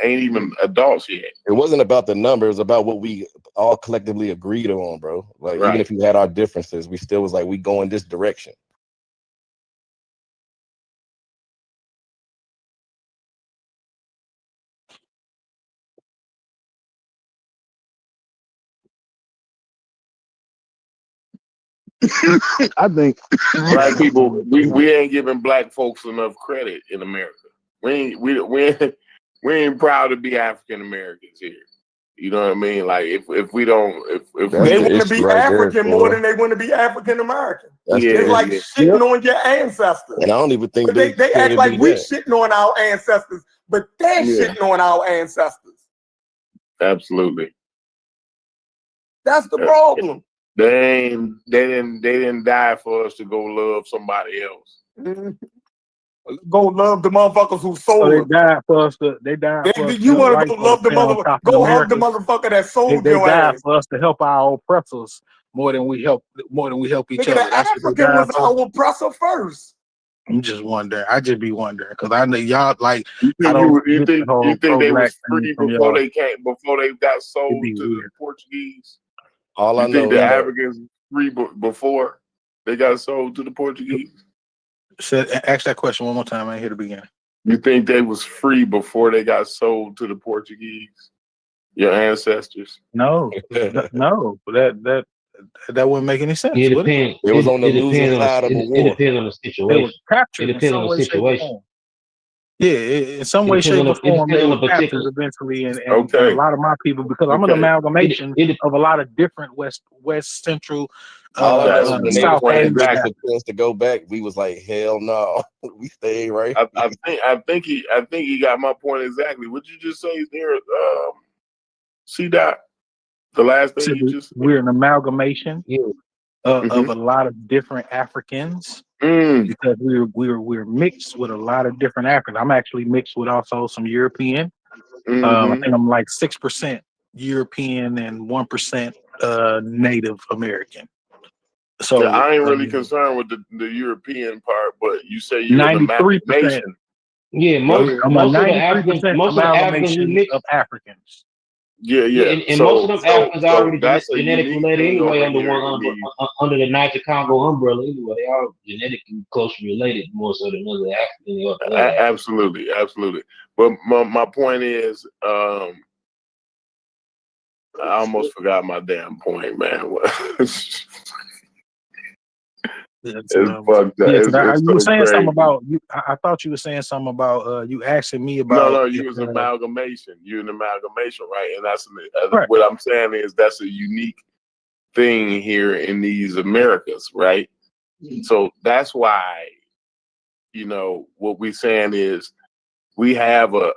ain't even adults yet. It wasn't about the number. It was about what we all collectively agreed on, bro. Like, even if you had our differences, we still was like, we go in this direction. I think black people, we ain't giving black folks enough credit in America. We ain't proud to be African Americans here. You know what I mean? Like if we don't, if they want to be African more than they want to be African American. It's like shitting on your ancestors. And I don't even think they act like we shitting on our ancestors, but they're shitting on our ancestors. Absolutely. That's the problem. They didn't die for us to go love somebody else. Go love the motherfuckers who sold So they died for us to. They died for us. You want to go love the motherfucker? Go hug the motherfucker that sold they your died ass. for us to help our oppressors more than we help each Nigga, other. the That's what they African died was for. our oppressor first. I'm just wondering. I just be wondering because I know y'all like. You I don't think get the whole you think they pro-black was free thing from before y'all. they got sold be to the weird. Portuguese? All I You think know the is Africans free before they got sold to the Portuguese? Ask that question one more time. I ain't hear the beginning. You think they was free before they got sold to the Portuguese? Your ancestors? No, no. That wouldn't make any sense. It would depends. It was on the It losing depends on side of a it war. depends on the They situation. were captured It in depends some on the way, shape, or situation. form. Yeah, in some It way, depends shape, on or it form, depends they on were the captured particular. eventually, and Okay. a lot of my people, because I'm an Okay. amalgamation of a lot of different West, Central, All I know is when they was South playing Asian back Africa. for chance to go back, we was like, hell no. We stayed right. I think he got my point exactly. What you just say there? See that the last thing So you just said? we're an amalgamation of a lot of different Africans because we're mixed with a lot of different Africans. I'm actually mixed with also some European. I think I'm like 6% European and 1% Native American. So Yeah, I ain't really concerned with the European part, but you say you an 93%. amalgamation. Yeah, I'm a 93% amalgamation of Africans. Yeah. And most of them Africans are already that's a genetically unique related thing anyway over under here one in these. under the Niger Congo umbrella anyway. They are genetically closely related more so than other Africans. Absolutely. But my point is, I almost forgot my damn point, man. It's fucked up. It's you were so saying crazy. something about you. I thought you were saying something about you asking me about. No, you was an amalgamation. You're an amalgamation, right? And that's what I'm saying is that's a unique thing here in these Americas, right? So that's why, what we're saying is we have a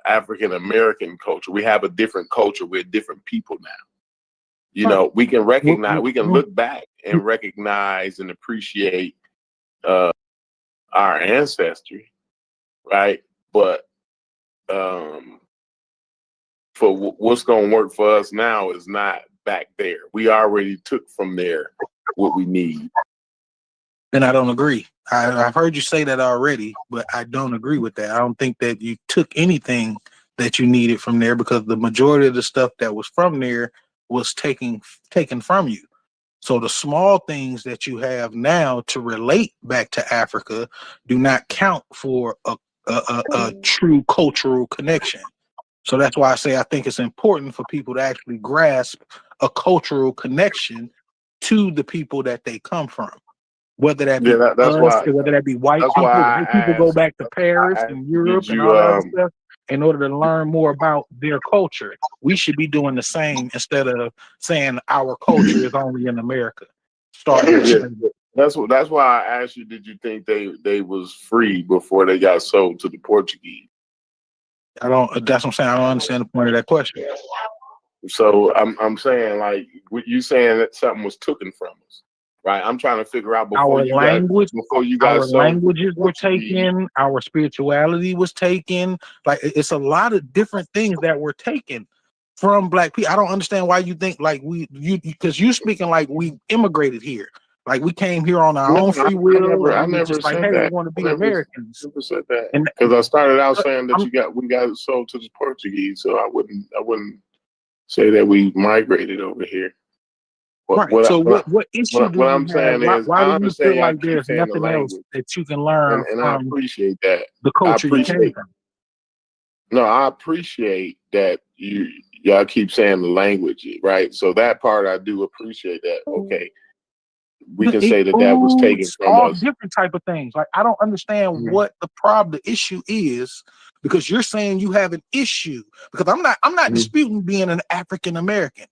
African American culture. We have a different culture. We're different people now. We can recognize, we can look back and recognize and appreciate our ancestry, right? But for what's going to work for us now is not back there. We already took from there what we need. And I don't agree. I've heard you say that already, but I don't agree with that. I don't think that you took anything that you needed from there because the majority of the stuff that was from there was taken from you. So the small things that you have now to relate back to Africa do not count for a true cultural connection. So that's why I say I think it's important for people to actually grasp a cultural connection to the people that they come from. Whether that be that's us, why. whether that be white That's people, why white people go back to Paris I and asked, Europe did and all that other you stuff in order to learn more about their culture. We should be doing the same instead of saying our culture is only in America. Starting with slavery. That's why I asked you, did you think they was free before they got sold to the Portuguese? That's what I'm saying. I don't understand the point of that question. So I'm saying, like, you saying that something was taken from us, right? I'm trying to figure out before Our you guys our sold to the languages were Portuguese. taken, our spirituality was taken. Like it's a lot of different things that were taken from black people. I don't understand why you think like because you speaking like we immigrated here. Like we came here on our No, own free will I and we were never just like, said hey, we that. want to be Never Americans. said that. And Because I started out saying that I'm, we got sold to the Portuguese, so I wouldn't say that we migrated over here. right. So what issue do What you I'm have? saying is, Why I do you feel understand y'all like keep there's saying the nothing else language, that you can learn and I from appreciate that. the culture you came from? No, I appreciate that y'all keep saying the language, right? So that part I do appreciate that. Okay, we can say that was taken from all us. different type of things. Like I don't understand what the issue is, because you're saying you have an issue. Because I'm not disputing being an African American.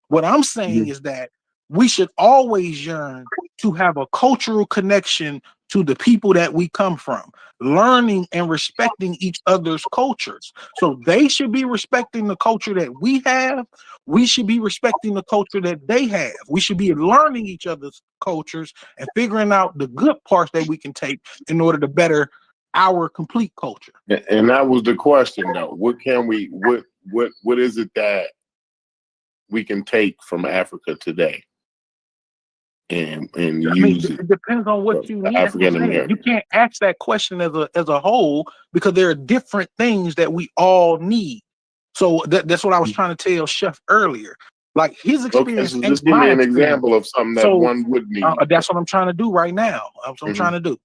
What I'm saying is that we should always yearn to have a cultural connection to the people that we come from, learning and respecting each other's cultures. So they should be respecting the culture that we have. We should be respecting the culture that they have. We should be learning each other's cultures and figuring out the good parts that we can take in order to better our complete culture. And that was the question, though. What can we? What is it that we can take from Africa today and use it? It depends on what you need. African American. You can't ask that question as a whole, because there are different things that we all need. So that's what I was trying to tell Chef earlier. Like his experience Okay, so ain't just give me my an experience. example of something that one would need. That's what I'm trying to do right now. That's what I'm trying to do.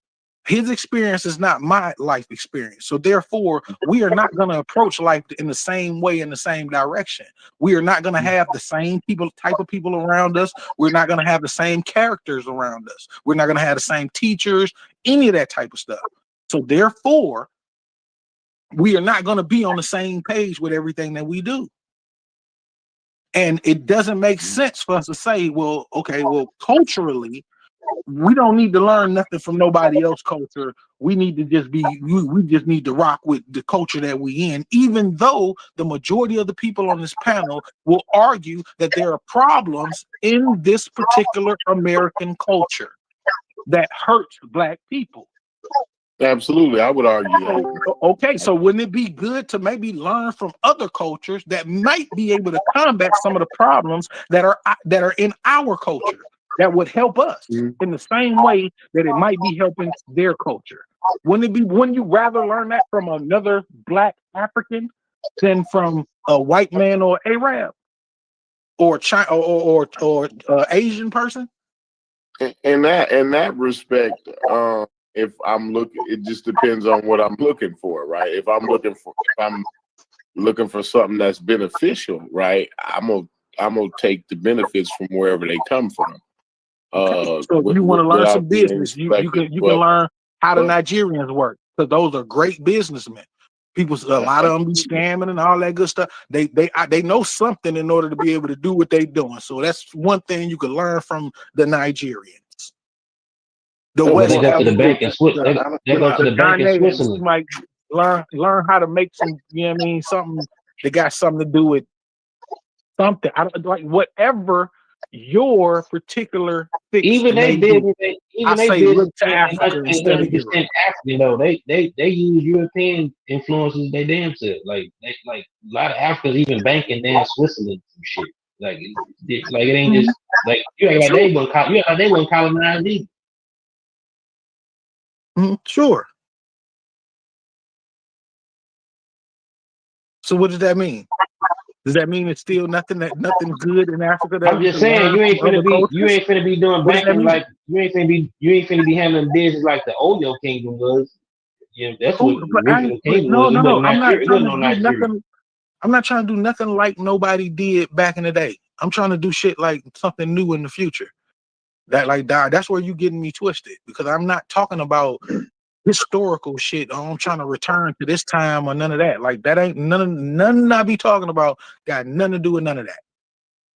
His experience is not my life experience. So therefore, we are not going to approach life in the same way, in the same direction. We are not going to have the same type of people around us. We're not going to have the same characters around us. We're not going to have the same teachers, any of that type of stuff. So therefore, we are not going to be on the same page with everything that we do. And it doesn't make sense for us to say, well, okay, well, culturally, we don't need to learn nothing from nobody else's culture. We need to just we just need to rock with the culture that we in, even though the majority of the people on this panel will argue that there are problems in this particular American culture that hurts Black people. Absolutely, I would argue that. Okay, so wouldn't it be good to maybe learn from other cultures that might be able to combat some of the problems that are in our culture, that would help us in the same way that it might be helping their culture? Wouldn't you rather learn that from another Black African than from a white man or Arab or China or Asian person? In that respect, if I'm looking, it just depends on what I'm looking for, right? If I'm looking for something that's beneficial, right, I'm gonna take the benefits from wherever they come from. So if you want to learn some business, you can learn how the Nigerians work, because those are great businessmen. People, a lot of them be scamming and all that good stuff. They know something in order to be able to do what they're doing. So that's one thing you can learn from the Nigerians. The West they go to the bank in Switzerland. They go to the bank in Switzerland. You might learn how to make some, you know what I mean, something that got something to do with something. I don't like whatever your particular fix. Even they did. I say look to Africa instead of Europe. African though, they use European influences they damn self. Like a lot of Africans even bank in damn Switzerland and shit. Like it ain't just like you act like they weren't colonized either. Sure. So what does that mean? Does that mean it's still nothing good in Africa? That I'm just saying you ain't finna be doing banking like you ain't finna be handling business like the Oyo Kingdom was. You know, that's what the original kingdom was. No. I'm not trying to do nothing. I'm not trying to do nothing like nobody did back in the day. I'm trying to do shit like something new in the future. That's where you getting me twisted, because I'm not talking about historical shit. I'm trying to return to this time or none of that. Like that ain't none I be talking about got nothing to do with none of that.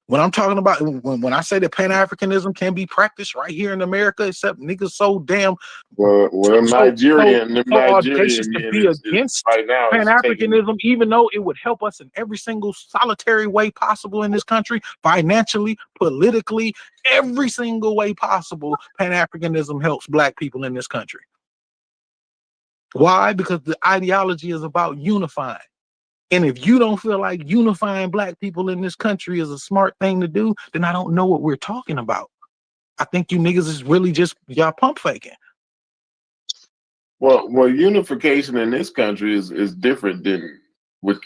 When I'm talking about when I say that Pan-Africanism can be practiced right here in America, except niggas so damn Well, Nigerian, them so Nigerian audacious to men be is against right now is taking. Pan-Africanism, even though it would help us in every single solitary way possible in this country, financially, politically, every single way possible, Pan-Africanism helps black people in this country. Why? Because the ideology is about unifying. And if you don't feel like unifying black people in this country is a smart thing to do, then I don't know what we're talking about. I think you niggas is really just y'all pump faking. Well, unification in this country is different than what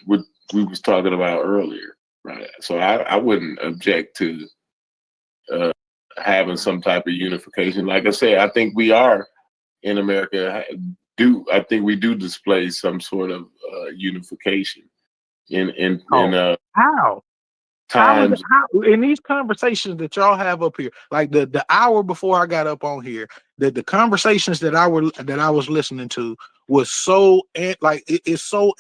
we was talking about earlier, right? So I wouldn't object to having some type of unification. Like I said, I think we are in America. I think we do display some sort of unification in How? times. How in these conversations that y'all have up here, like the hour before I got up on here, the conversations that I was listening to was so it's so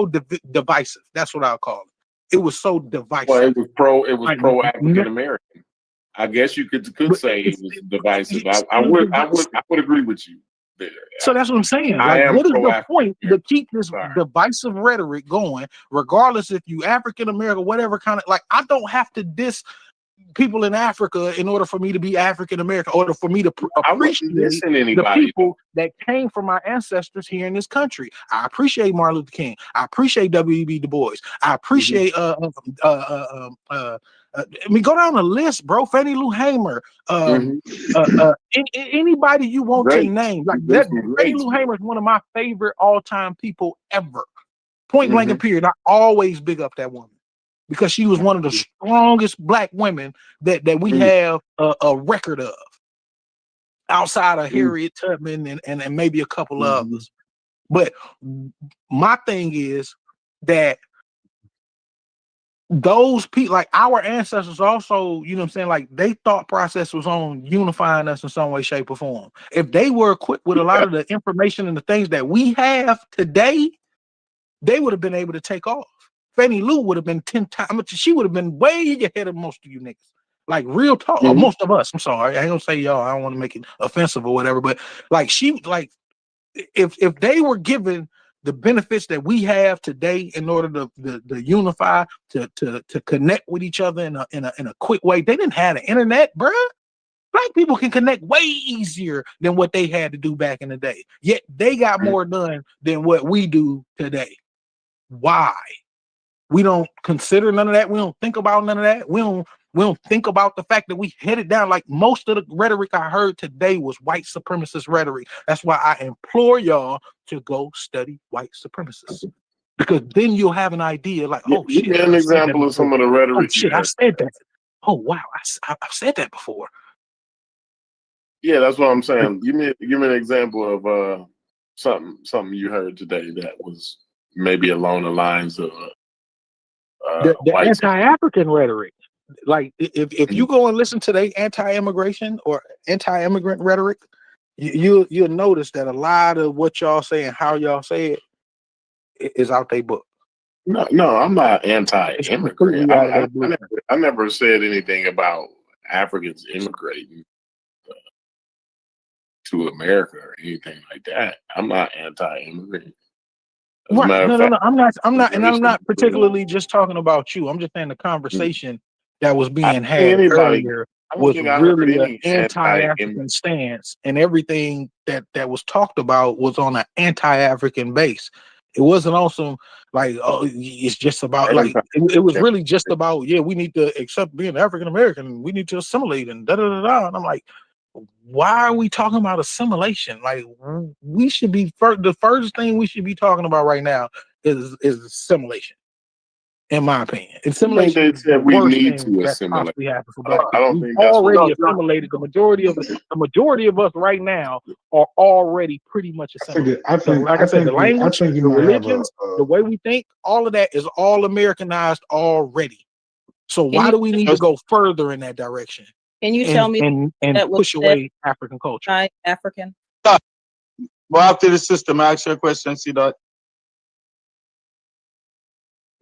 divisive. That's what I'll call it. It was so divisive. Well, it was pro Like, African American. I guess you could say it was divisive. I would agree with you there. So that's what I'm saying. I Like, am what is the pro-African point to keep this Sorry. divisive rhetoric going, regardless if you African American, whatever kind of, like, I don't have to diss people in Africa in order for me to be African American, or for me to appreciate the people that came from my ancestors here in this country. I appreciate Martin Luther King. I appreciate W.E.B. Du Bois. I appreciate I mean, go down the list, bro. Fannie Lou Hamer, anybody you want to name. Like that, Fannie Lou Hamer is one of my favorite all-time people ever. Point blank and period. I always big up that woman because she was one of the strongest black women that we have a record of, outside of Harriet Tubman and maybe a couple of others. But my thing is that those people, like our ancestors also, you know what I'm saying, like they thought process was on unifying us in some way, shape, or form. If they were equipped with a lot of the information and the things that we have today, they would have been able to take off. Fannie Lou would have been 10 times, she would have been way ahead of most of you niggas. Like real talk, or most of us. I'm sorry, I ain't gonna say y'all, I don't want to make it offensive or whatever, but like if they were given the benefits that we have today in order to unify, to connect with each other in a quick way. They didn't have the internet, bruh. Black people can connect way easier than what they had to do back in the day. Yet they got more done than what we do today. Why? We don't consider none of that. We don't think about none of that. We don't think about the fact that we headed down. Like most of the rhetoric I heard today was white supremacist rhetoric. That's why I implore y'all to go study white supremacists, because then you'll have an idea. Like, oh shit, give me an example of some of the rhetoric. Oh shit, I said that. Oh wow, I've said that before. Yeah, that's what I'm saying. Give me an example of something you heard today that was maybe along the lines of the anti-African rhetoric. Like if you go and listen to the anti-immigration or anti-immigrant rhetoric, you'll notice that a lot of what y'all say and how y'all say it is out their book. No, I'm not anti-immigrant. I never said anything about Africans immigrating to America or anything like that. I'm not anti-immigrant. Right. No. I'm not particularly just talking about you. I'm just saying the conversation that was being had earlier was really an anti-African stance, and everything that was talked about was on an anti-African base. It wasn't also like, oh, it's just about like it was really just about, yeah, we need to accept being African American, we need to assimilate and da da da da. And I'm like, why are we talking about assimilation? Like, we should be the first thing we should be talking about right now is assimilation. In my opinion, assimilation is the worst thing that possibly happens for black people. I don't think that's already assimilated. The majority of us right now are already pretty much assimilated. Like I said, the language, the religions, the way we think, all of that is all Americanized already. So why do we need to go further in that direction? Can you tell me and push away African culture? African. Well, after the system, I ask you a question, see that.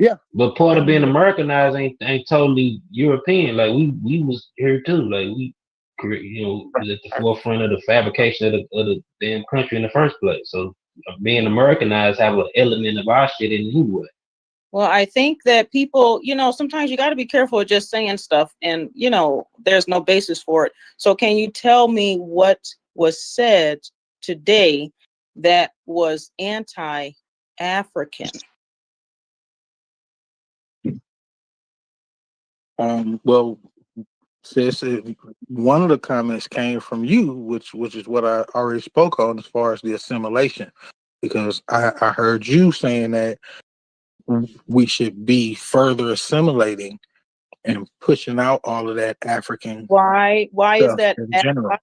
Yeah. But part of being Americanized ain't totally European. Like we was here too. Like we, was at the forefront of the fabrication of the damn country in the first place. So being Americanized have an element of our shit in anyway. Well, I think that people, sometimes you got to be careful of just saying stuff and, there's no basis for it. So can you tell me what was said today that was anti-African? Well, sis, one of the comments came from you, which is what I already spoke on as far as the assimilation, because I heard you saying that we should be further assimilating and pushing out all of that African. Why is stuff that in general.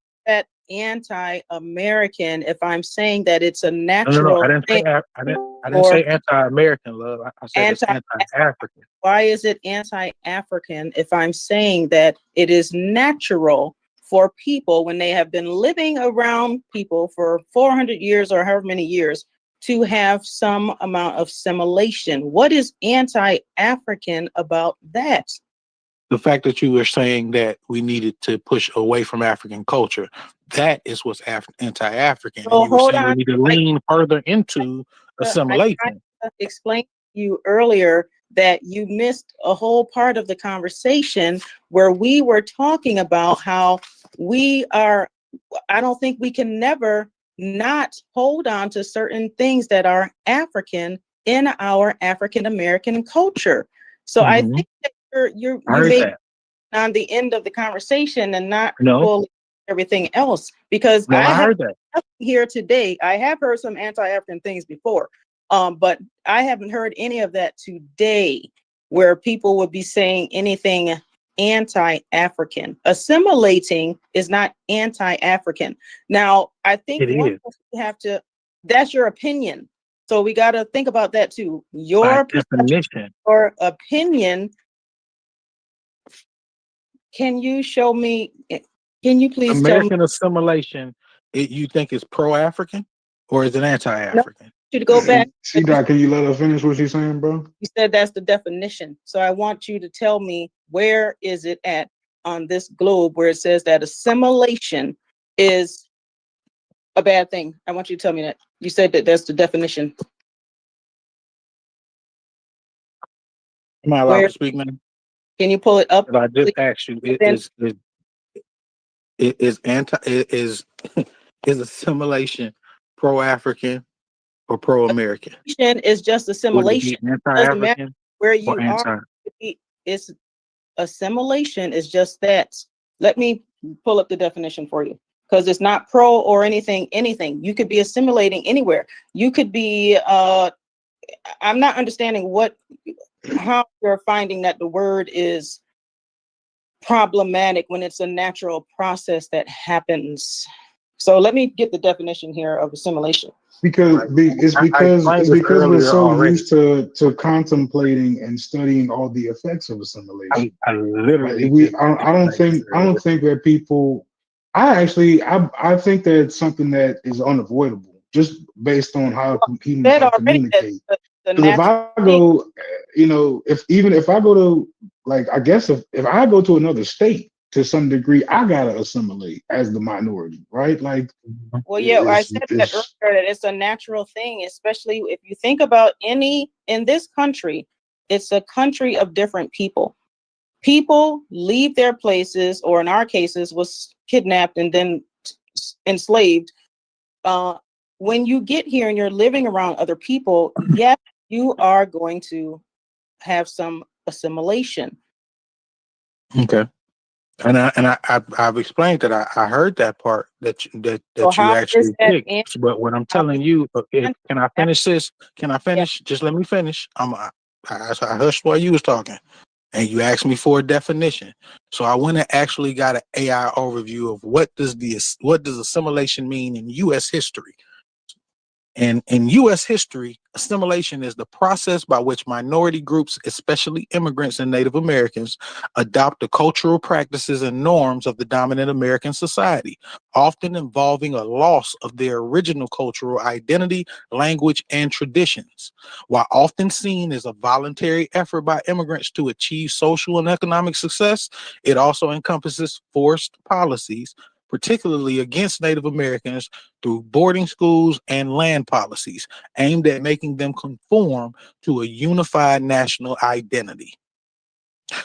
anti-American if I'm saying that it's a No, natural I didn't say thing? I didn't say anti-American, love. I said it's Anti- anti-African. Why is it anti-African if I'm saying that it is natural for people when they have been living around people for 400 years or however many years to have some amount of assimilation? What is anti-African about that? The fact that you were saying that we needed to push away from African culture, that is what's anti-African. So And you were hold saying we on. need to lean further into I assimilation. tried to explain to you earlier that you missed a whole part of the conversation where we were talking about how I don't think we can never not hold on to certain things that are African in our African American culture. So I think that you may be on the end of the conversation and not fully everything else, because I have nothing here today. I have heard some anti-African things before, but I haven't heard any of that today where people would be saying anything anti-African. Assimilating is not anti-African. Now, I think that's your opinion. So we got to think about that too. Your definition or opinion. Can you show me? Can you please American tell me? assimilation, you think is pro-African or is it anti-African? You to go back. See, Doc, can you let her finish what she's saying, bro? You said that's the definition. So I want you to tell me, where is it at on this globe where it says that assimilation is a bad thing? I want you to tell me that. You said that that's the definition. Am I allowed to speak now? Can you pull it up? I just asked you, is assimilation pro-African or pro-American? Is just assimilation. Doesn't matter where you are. It's assimilation is just that. Let me pull up the definition for you, because it's not pro or anything. You could be assimilating anywhere. You could be. I'm not understanding how you're finding that the word is problematic when it's a natural process that happens. So let me get the definition here of assimilation. Because we're so used to contemplating and studying all the effects of assimilation. I literally, I don't think that people. I think that it's something that is unavoidable, just based on how humans communicate. Because if I go, if I go to, like, I guess if I go to another state, to some degree, I gotta assimilate as the minority, right? Like, well, yeah, I said that earlier, that it's a natural thing, especially if you think about in this country, it's a country of different people. People leave their places, or in our cases, was kidnapped and then enslaved. When you get here and you're living around other people, yes, you are going to have some assimilation. Okay. And I've explained that I heard that part that you actually picked. But what I'm telling you, can I finish this? Can I finish? Just let me finish. I hushed while you was talking, and you asked me for a definition. So I went and actually got an AI overview of what does assimilation mean in U.S. history. And in U.S. history, assimilation is the process by which minority groups, especially immigrants and Native Americans, adopt the cultural practices and norms of the dominant American society, often involving a loss of their original cultural identity, language, and traditions. While often seen as a voluntary effort by immigrants to achieve social and economic success, it also encompasses forced policies, particularly against Native Americans, through boarding schools and land policies aimed at making them conform to a unified national identity.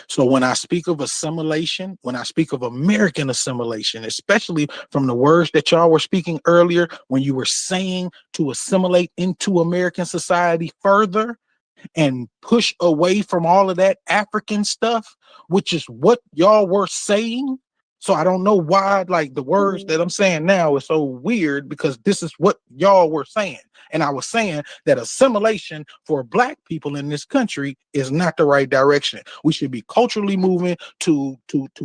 So when I speak of assimilation, when I speak of American assimilation, especially from the words that y'all were speaking earlier, when you were saying to assimilate into American society further and push away from all of that African stuff, which is what y'all were saying. So I don't know why, like, the words that I'm saying now is so weird, because this is what y'all were saying. And I was saying that assimilation for Black people in this country is not the right direction. We should be culturally moving to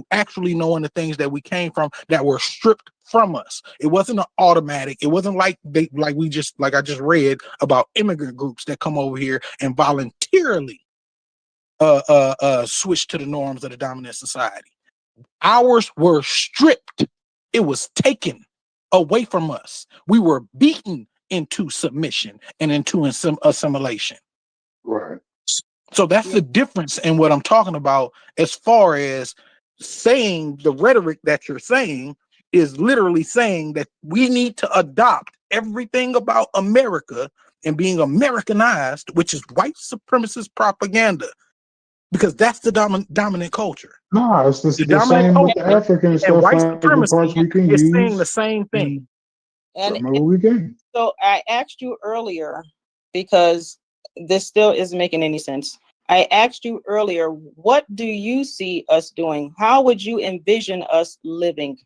actually knowing the things that we came from that were stripped from us. It wasn't an automatic. It wasn't like I just read about immigrant groups that come over here and voluntarily switch to the norms of the dominant society. Ours were stripped. It was taken away from us. We were beaten into submission and into assimilation. Right. So that's the difference in what I'm talking about, as far as saying the rhetoric that you're saying is literally saying that we need to adopt everything about America and being Americanized, which is white supremacist propaganda, because that's the dominant culture. No, it's The the dominant same with the culture African and stuff, white like the parts supremacy we can is saying the use. same thing. And What we can. so I asked you earlier, because this still isn't making any sense. I asked you earlier, what do you see us doing? How would you envision us living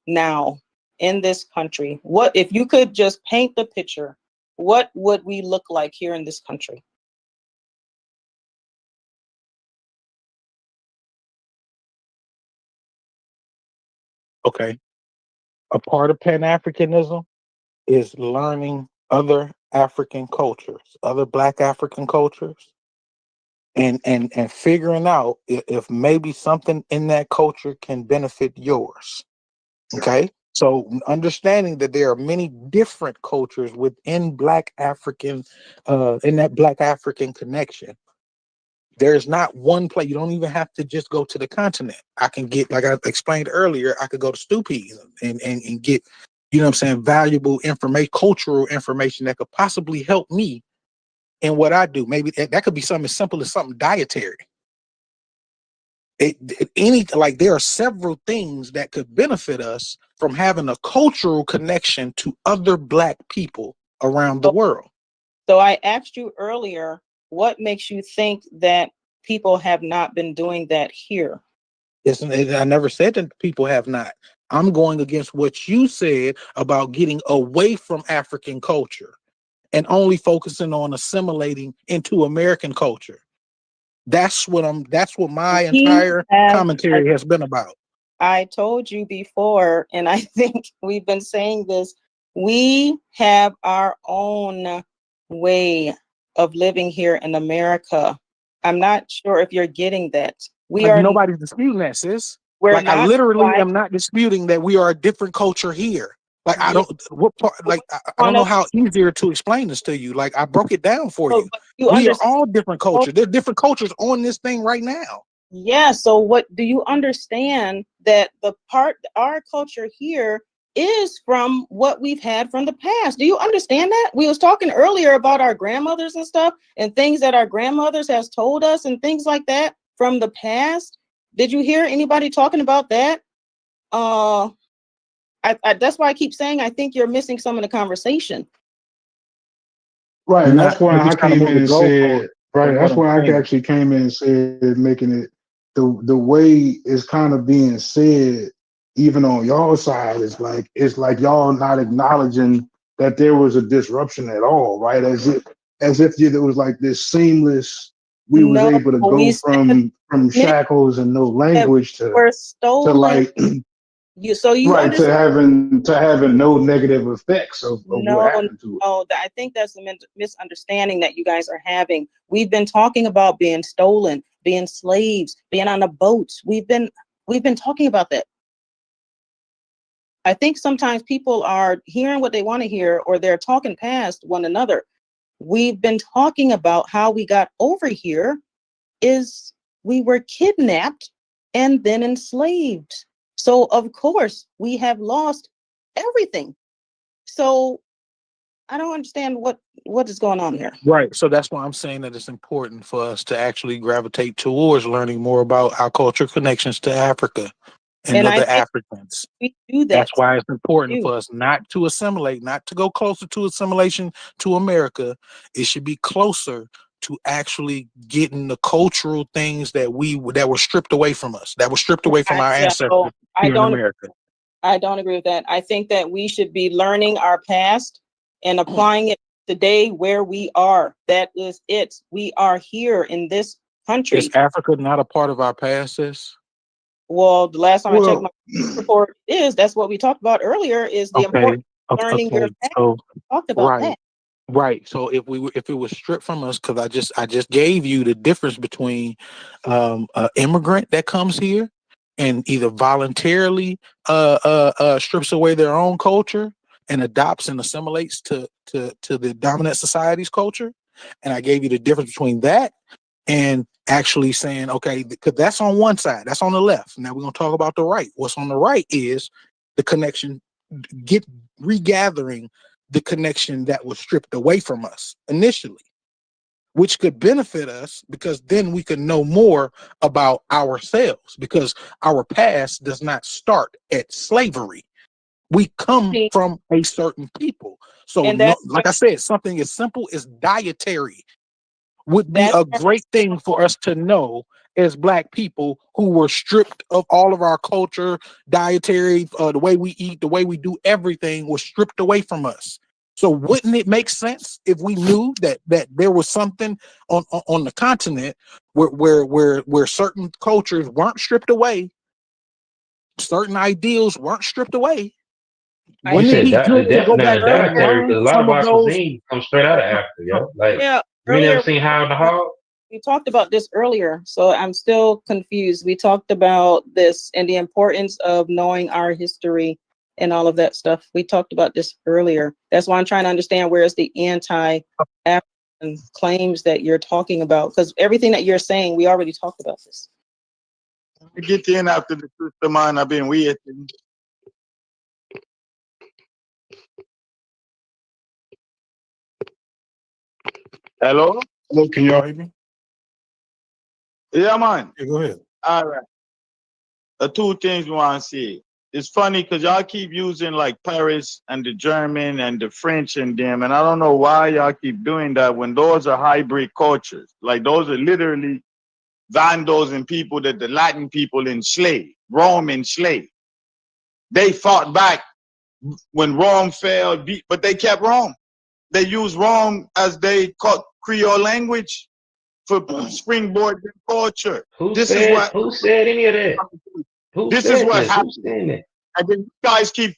now in this country? What if you could just paint the picture? What would we look like here in this country? Okay. A part of Pan-Africanism is learning other African cultures, other Black African cultures, and figuring out if maybe something in that culture can benefit yours. Okay. So understanding that there are many different cultures within Black African, in that Black African connection. There's not one place. You don't even have to just go to the continent. I can get, like I explained earlier, I could go to Stupes and get, you know what I'm saying, valuable information, cultural information that could possibly help me in what I do. Maybe that could be something as simple as something dietary. There are several things that could benefit us from having a cultural connection to other Black people around the world. So I asked you earlier, what makes you think that people have not been doing that here? I never said that people have not. I'm going against what you said about getting away from African culture and only focusing on assimilating into American culture. That's what my entire commentary has been about. I told you before, and I think we've been saying this, we have our own way of living here in America. I'm not sure if you're getting that. Nobody's disputing that, sis. I literally am not disputing that we are a different culture here. I don't know how easier to explain this to you. Like, I broke it down for you. We are all different cultures. There are different cultures on this thing right now. Yeah. So what do you understand that our culture here is from what we've had from the past? Do you understand that? We was talking earlier about our grandmothers and stuff and things that our grandmothers has told us and things like that from the past. Did you hear anybody talking about that? That's why I keep saying I think you're missing some of the conversation. Right, and that's why I came in and said, right, that's why I actually came in and said, making it the way it's kind of being said, even on y'all side, it's like y'all not acknowledging that there was a disruption at all, right? As if it was like this seamless. We was able to go from shackles and no language to like You Right, understand? to having no negative effects of what No, happened to it. no, I think that's the misunderstanding that you guys are having. We've been talking about being stolen, being slaves, being on the boats. We've been talking about that. I think sometimes people are hearing what they want to hear, or they're talking past one another. We've been talking about how we got over here is we were kidnapped and then enslaved. So of course we have lost everything. So I don't understand what is going on here. Right. So that's why I'm saying that it's important for us to actually gravitate towards learning more about our cultural connections to Africa and And I other think Africans. we do that. That's why it's important too. for us not to assimilate, not to go closer to assimilation to America. It should be closer to actually getting the cultural things that were stripped away from us, that were stripped away from our ancestors here in America. I don't agree with that. I think that we should be learning our past and applying it today where we are. That is it. We are here in this country. Is Africa not a part of our past, sis? Well, the last time I checked my report that's what we talked about earlier, is the importance of learning your past. So We talked about that. Right. So if it was stripped from us, because I just gave you the difference between an immigrant that comes here and either voluntarily strips away their own culture and adopts and assimilates to the dominant society's culture, and I gave you the difference between that and actually saying, okay, because that's on one side, that's on the left. Now we're gonna talk about the right. What's on the right is the connection, regathering the connection that was stripped away from us initially, which could benefit us because then we could know more about ourselves, because our past does not start at slavery. We come from a certain people. So like I said, something as simple as dietary would be a great thing for us to know as Black people who were stripped of all of our culture, dietary, the way we eat, the way we do everything was stripped away from us. So wouldn't it make sense if we knew that there was something on the continent where certain cultures weren't stripped away, certain ideals weren't stripped away? Wouldn't it be good to go back there and dietary, because learn a lot some of of our those? cuisine comes straight out of Africa, yo. Like, Yeah, you never earlier seen Howard the Hog? we talked about this earlier, so I'm still confused. We talked about this and the importance of knowing our history and all of that stuff. We talked about this earlier. That's why I'm trying to understand where's the anti-African claims that you're talking about, because everything that you're saying, we already talked about this. Get in after the sister man. I've been waiting. Hello? Hello, can y'all hear me? Yeah, man. Yeah, go ahead. All right. The two things we want to say. It's funny because y'all keep using like Paris and the German and the French and them, and I don't know why y'all keep doing that when those are hybrid cultures. Like those are literally Vandals and people that the Latin people enslaved, Rome enslaved. They fought back when Rome fell, but they kept Rome. They used Rome as they called Creole language for springboard culture. Who said any of that? This is what happened. And then you guys keep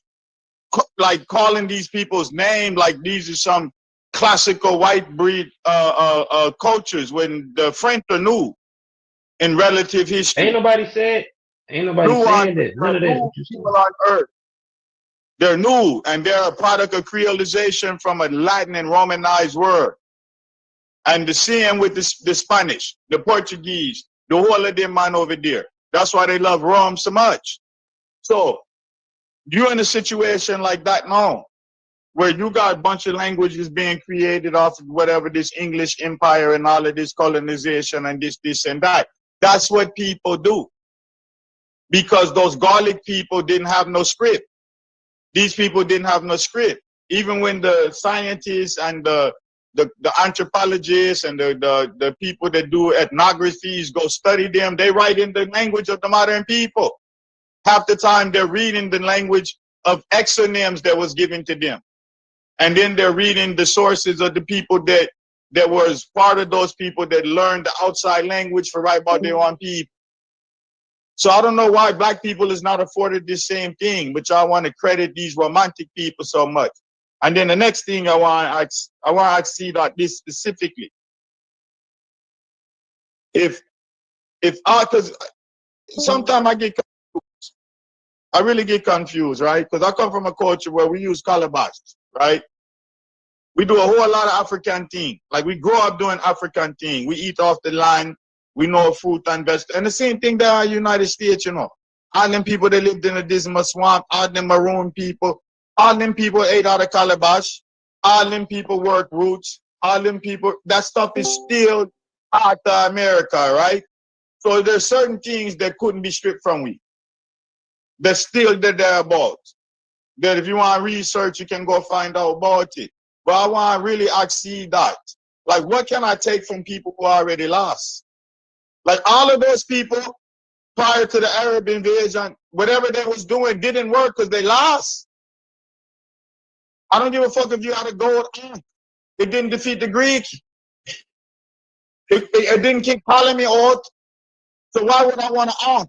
like calling these people's name like these are some classical white breed cultures when the French are new in relative history. Ain't nobody saying that. None of that. People on earth. They're new and they're a product of creolization from a Latin and Romanized word. And the same with the Spanish, the Portuguese, the whole of them man over there. That's why they love Rome so much. So you're in a situation like that now, where you got a bunch of languages being created off of whatever this English empire and all of this colonization and this and that. That's what people do. Because those Gallic people didn't have no script. These people didn't have no script. Even when the scientists and the anthropologists and the people that do ethnographies go study them, they write in the language of the modern people. Half the time they're reading the language of exonyms that was given to them. And then they're reading the sources of the people that was part of those people that learned the outside language for right about their own people. So I don't know why black people is not afforded this same thing, but y'all want to credit these romantic people so much. And then the next thing I want to see that this specifically. If because sometimes I really get confused, right? Because I come from a culture where we use calabash, right? We do a whole lot of African thing. Like we grow up doing African thing. We eat off the land. We know fruit and vegetables. And the same thing there in the United States, you know. All them people that lived in the dismal swamp, all them maroon people, all them people ate out of calabash, all them people work roots, all them people, that stuff is still part of America, right? So there's certain things that couldn't be stripped from we. They're still there about. That if you want to research, you can go find out about it. But I want to really see that. Like, what can I take from people who already lost? Like, all of those people prior to the Arab invasion, whatever they was doing didn't work because they lost. I don't give a fuck if you had a gold Aint. It didn't defeat the Greek. It didn't kick Ptolemy out. So why would I want to Aint?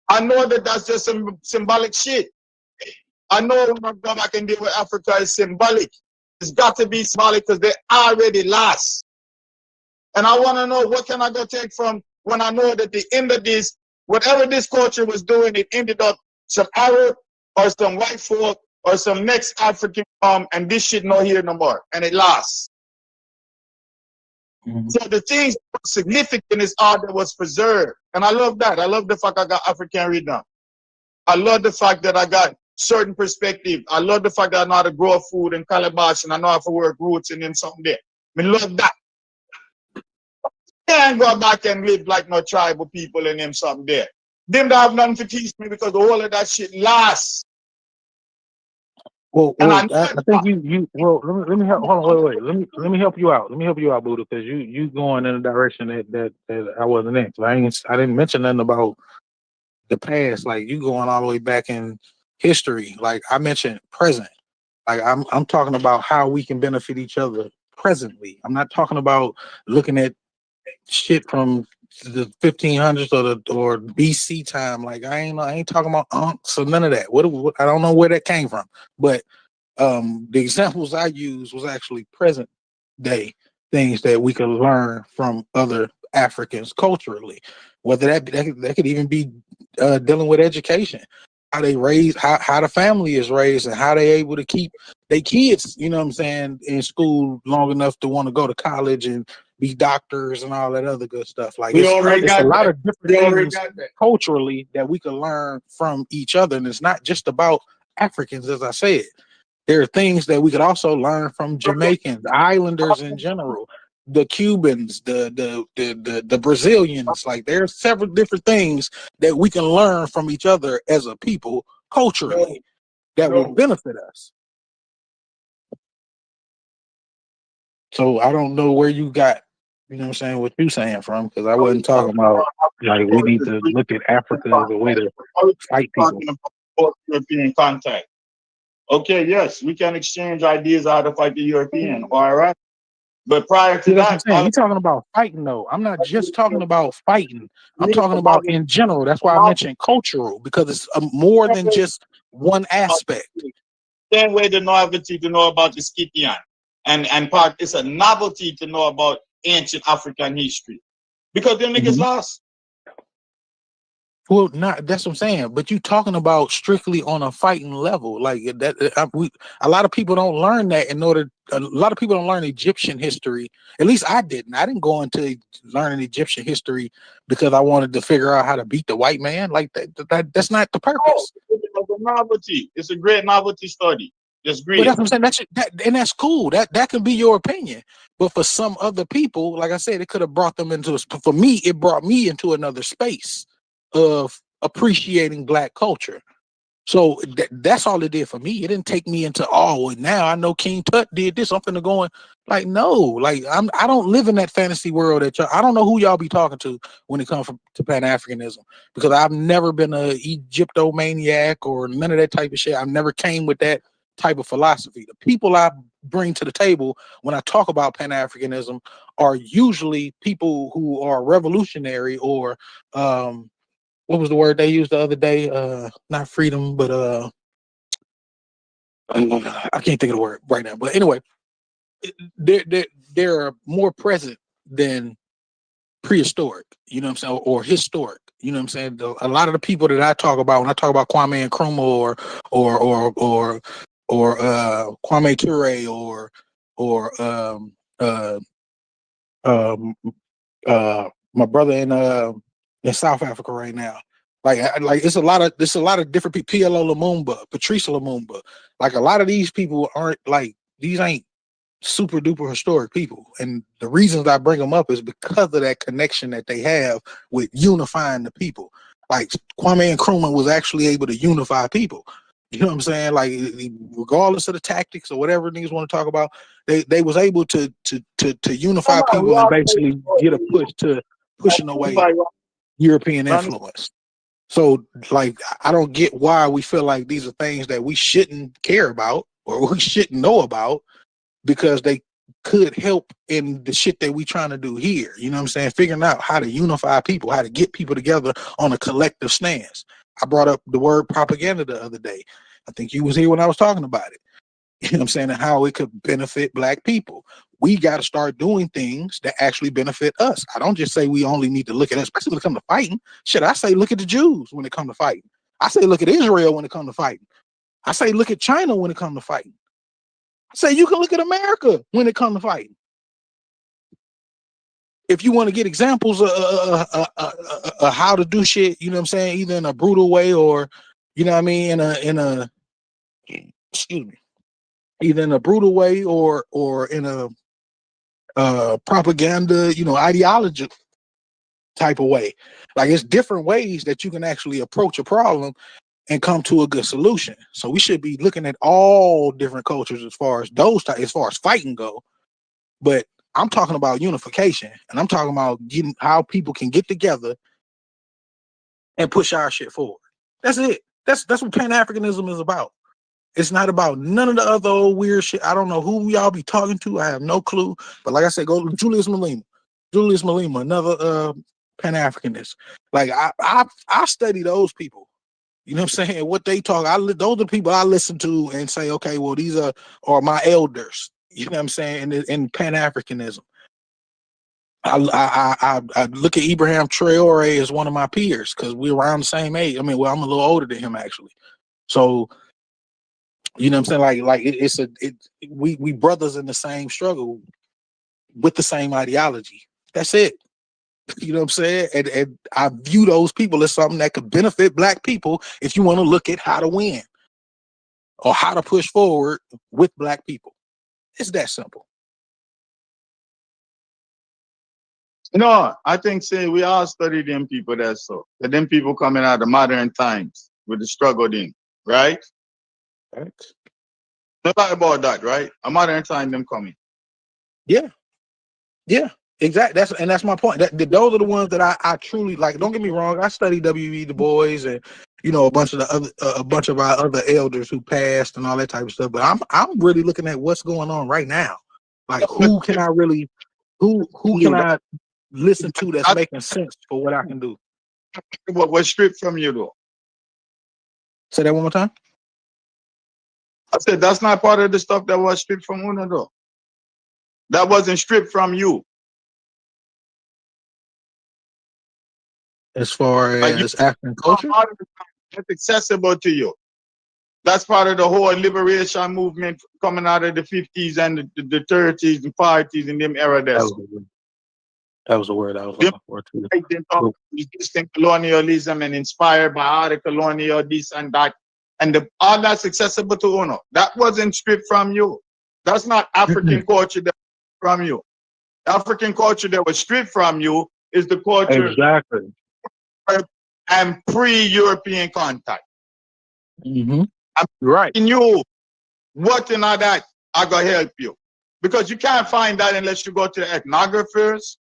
I know that that's just some symbolic shit. I know when I go back and deal with Africa is symbolic. It's got to be symbolic because they already lost. And I want to know what can I go take from when I know that the end of this, whatever this culture was doing, it ended up some Arab or some white folk or some next African and this shit not here no more. And it lost. So the things that were significant is all that was preserved. And I love that. I love the fact I got African rhythm. I love the fact that I got certain perspective. I love the fact that I know how to grow food and calabash and I know how to work roots and then something there. I love that. Can't go back and live like no tribal people and them something there. Them don't have nothing to teach me because the whole of that shit lasts. Well, And I think well, let me help. Hold on, wait. Let me help you out. Let me help you out, Buddha, because you going in a direction that I wasn't in. So I didn't mention nothing about the past. Like you going all the way back in history. Like I mentioned present. Like I'm talking about how we can benefit each other presently. I'm not talking about looking at shit from the 1500s or BC time. Like I ain't talking about unks or none of that. What I don't know where that came from, but the examples I used was actually present day things that we could learn from other Africans culturally. Whether that could even be dealing with education, how they raise, how the family is raised, and how they able to keep their kids, you know what I'm saying, in school long enough to want to go to college and be doctors and all that other good stuff. Like it's a lot of different things culturally that we can learn from each other, and it's not just about Africans, as I said. There are things that we could also learn from Jamaicans, islanders in general, the Cubans, the Brazilians. Like there's several different things that we can learn from each other as a people culturally that will benefit us. So I don't know where you got, you know what I'm saying, what you saying from, because I wasn't talking about like we need to look at Africa as a way to fight people. European contact. Okay, yes, we can exchange ideas how to fight the European, all right? But prior to that, you're talking about fighting though. I'm not just talking about fighting. I'm talking about in general. That's why I mentioned cultural, because it's more than just one aspect. Same way the novelty to know about the Scythian, and part it's a novelty to know about ancient African history, because them niggas lost. Well, that's what I'm saying. But you talking about strictly on a fighting level, like that. A lot of people don't learn that a lot of people don't learn Egyptian history. At least I didn't. I didn't go into learning Egyptian history because I wanted to figure out how to beat the white man. Like that's not the purpose. It's a novelty. It's a great novelty study. Just great. But that's what I'm saying. And that's cool. That can be your opinion. But for some other people, like I said, it could have brought them into. For me, it brought me into another space of appreciating Black culture. So that's all it did for me. It didn't take me into, well, now I know King Tut did this. I'm finna go in. Like, no, like I don't live in that fantasy world that I don't know who y'all be talking to when it comes to Pan-Africanism, because I've never been a Egyptomaniac or none of that type of shit. I've never came with that type of philosophy. The people I bring to the table when I talk about Pan-Africanism are usually people who are revolutionary or what was the word they used the other day? Not freedom, but I can't think of the word right now. But anyway, they're more present than prehistoric, you know what I'm saying, or historic, you know what I'm saying. A lot of the people that I talk about when I talk about Kwame Nkrumah or Kwame Ture or my brother in South Africa right now. Like it's a lot of different people. PLO Lumumba, Patrice Lumumba. Like a lot of these people aren't like these ain't super duper historic people, and the reasons I bring them up is because of that connection that they have with unifying the people. Like Kwame Nkrumah was actually able to unify people. You know what I'm saying? Like regardless of the tactics or whatever niggas want to talk about, they was able to unify people and basically get a push to pushing away European influence. So like I don't get why we feel like these are things that we shouldn't care about or we shouldn't know about, because they could help in the shit that we trying to do here. You know what I'm saying? Figuring out how to unify people, how to get people together on a collective stance. I brought up the word propaganda the other day. I think you was here when I was talking about it. You know what I'm saying? And how it could benefit black people. We got to start doing things that actually benefit us. I don't just say we only need to look at us, especially when it comes to fighting. Shit, I say look at the Jews when it comes to fighting. I say look at Israel when it comes to fighting. I say look at China when it comes to fighting. I say you can look at America when it comes to fighting. If you want to get examples of how to do shit, you know what I'm saying, either in a brutal way or, you know what I mean, in a excuse me, either in a brutal way or in a propaganda, you know, ideology type of way. Like it's different ways that you can actually approach a problem and come to a good solution. So we should be looking at all different cultures as far as as far as fighting go. But I'm talking about unification, and I'm talking about getting how people can get together and push our shit forward. That's it. That's what Pan-Africanism is about. It's not about none of the other old weird shit. I don't know who y'all be talking to. I have no clue. But like I said, go to Julius Malema. Julius Malema, another Pan-Africanist. Like I study those people. You know what I'm saying? What they talk, those are the people I listen to and say, okay, well, these are my elders. You know what I'm saying? In Pan-Africanism. I look at Ibrahim Traore as one of my peers because we're around the same age. I mean, well, I'm a little older than him actually. So, you know what I'm saying? Like we brothers in the same struggle with the same ideology. That's it. You know what I'm saying? And I view those people as something that could benefit black people if you want to look at how to win or how to push forward with black people. It's that simple. No, I think say we all study them people that's so. That them people coming out of modern times with the struggle thing, right? Right. No talk about that, right? A modern time them coming. Yeah. Yeah. Exactly. That's my point. Those are the ones that I truly like. Don't get me wrong. I study W.E. Du Bois and a bunch of our other elders who passed and all that type of stuff. But I'm really looking at what's going on right now. Like who can I listen to that's making sense for what I can do? What was stripped from you though? Say that one more time. I said that's not part of the stuff that was stripped from Uno though. That wasn't stripped from you. As far as African culture? That's accessible to you. That's part of the whole liberation movement coming out of the 50s and the 30s and 40s and them era there. That was the word I was looking for too. Resisting colonialism and inspired by all the colonial this and that. And all that's accessible to Uno. That wasn't stripped from you. That's not African culture that was from you. African culture that was stripped from you is the culture exactly and pre-European contact. Mm-hmm. Right. You what in all that I gonna help you. Because you can't find that unless you go to the ethnographers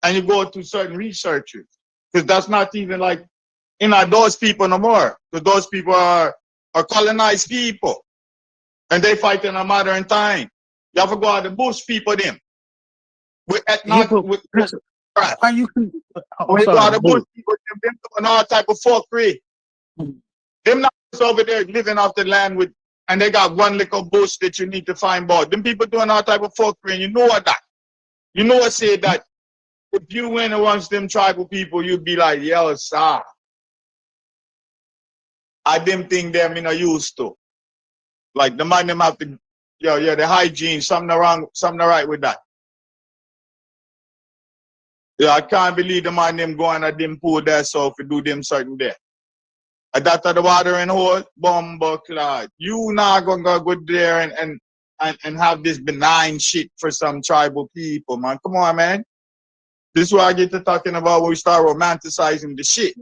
and you go to certain researchers. Because that's not even like those people no more. Because those people are colonized people. And they fight in a modern time. You have to go out the bush people them. With Why you? When you go out, a bunch of people, them doing all type of fuckery. Them not just over there living off the land with, and they got one little bush that you need to find out. Them people doing all type of fuckery, and you know what that. You know what say that if you went amongst them tribal people, you'd be like, yo, sir. I them think them in a used to. Like the man them have to, yeah, the hygiene, something wrong, something right with that. Yeah, I can't believe the man them going at them pool there so to do them certain there. And that the watering hole, bumbo clot. You not gonna go there and have this benign shit for some tribal people, man. Come on, man. This is what I get to talking about when we start romanticizing the shit.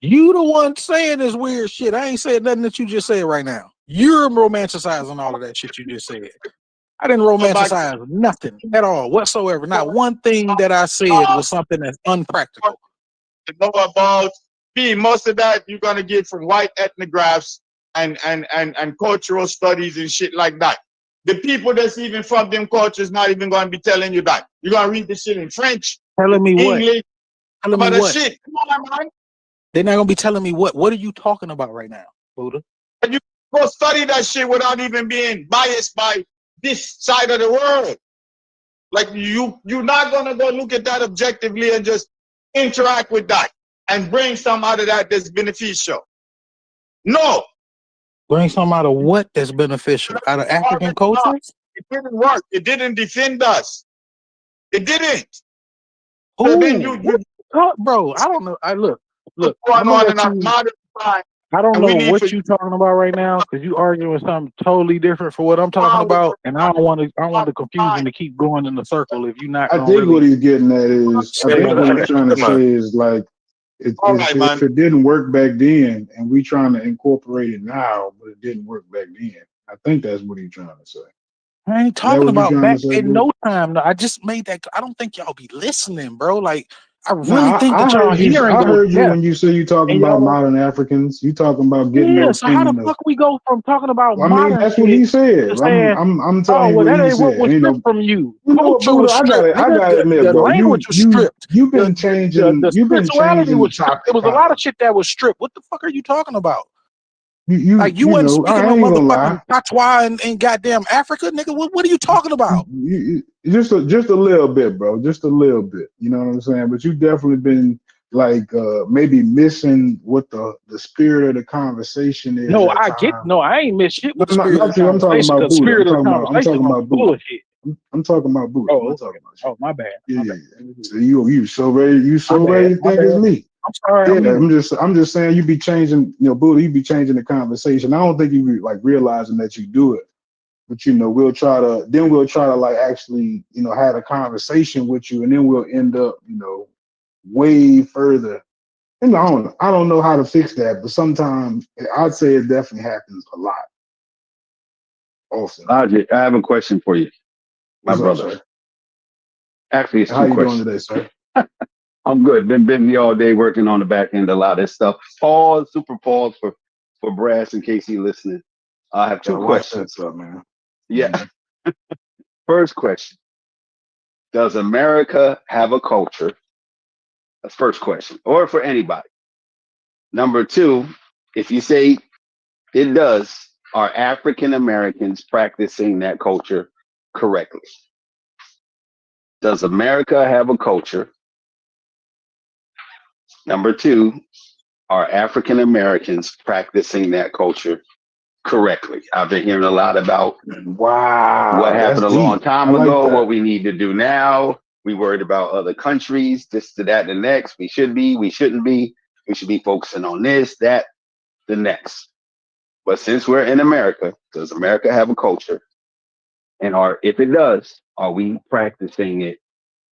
You the one saying this weird shit. I ain't saying nothing that you just said right now. You're romanticizing all of that shit you just said. I didn't romanticize nothing at all whatsoever. Not one thing that I said was something that's unpractical. To know about me, most of that you're gonna get from white ethnographs and cultural studies and shit like that. The people that's even from them cultures not even gonna be telling you that. You're gonna read the shit in French, telling me English, what? Telling me what? Shit. Come on, man. They're not gonna be telling me what. What are you talking about right now, Buddha? And you go study that shit without even being biased by this side of the world. Like you're not gonna go look at that objectively and just interact with that and bring some out of that that's beneficial. No. Bring some out of what that's beneficial? Out of African cultures? It didn't work. It didn't defend us. It didn't. Oh, So then you bro, I don't know. Look. I don't know what you talking about right now because you arguing something totally different for what I'm talking about, and I don't want the confusion to keep going in the circle if you're not. I think what he's getting at is, I think what he's trying to say is like, if it didn't work back then, and we trying to incorporate it now, but it didn't work back then. I think that's what he's trying to say. I ain't talking about back in no time. No, I just made that. I don't think y'all be listening, bro. Like, I really think that y'all hearing. I heard you when you say you talking about modern Africans. You talking about getting those. So how the fuck we go from talking about I mean, that's what he said. I'm telling you what he said. That ain't what was stripped from you. You know what, Buddha? I got to admit, the bro. language was stripped. You've been changing. You've been changing the topic. There was a lot of shit that was stripped. What the fuck are you talking about? You wasn't speaking on motherfucking patois and goddamn Africa, nigga. What are you talking about? Just a little bit, bro. Just a little bit. You know what I'm saying? But you definitely been like maybe missing what the spirit of the conversation is. No, I ain't miss shit with the spirit of the conversation. I'm talking about bullshit. I'm talking about Buddha. Oh, my bad. So you so ready to think it's me. I'm sorry. Yeah, I'm just saying you be changing, Buddha, you be changing the conversation. I don't think you be like realizing that you do it. But we'll try to like actually, have a conversation with you, and then we'll end up, way further. And I don't know how to fix that, but sometimes I'd say it definitely happens a lot. Awesome. Logic, I have a question for you, my brother. Actually, it's two questions. How you doing today, sir? I'm good. Been busy all day working on the back end, a lot of this stuff. Super pause for Brass in case he's listening. I have two questions. Up, man. Yeah. First question. Does America have a culture? That's first question. Or for anybody. Number two, if you say it does, are African Americans practicing that culture correctly? Does America have a culture? Number two, are African Americans practicing that culture correctly? I've been hearing a lot about what happened a long time ago, what we need to do now. We worried about other countries, this to that, the next. We should be, we shouldn't be. We should be focusing on this, that, the next. But since we're in America, does America have a culture? And if it does, are we practicing it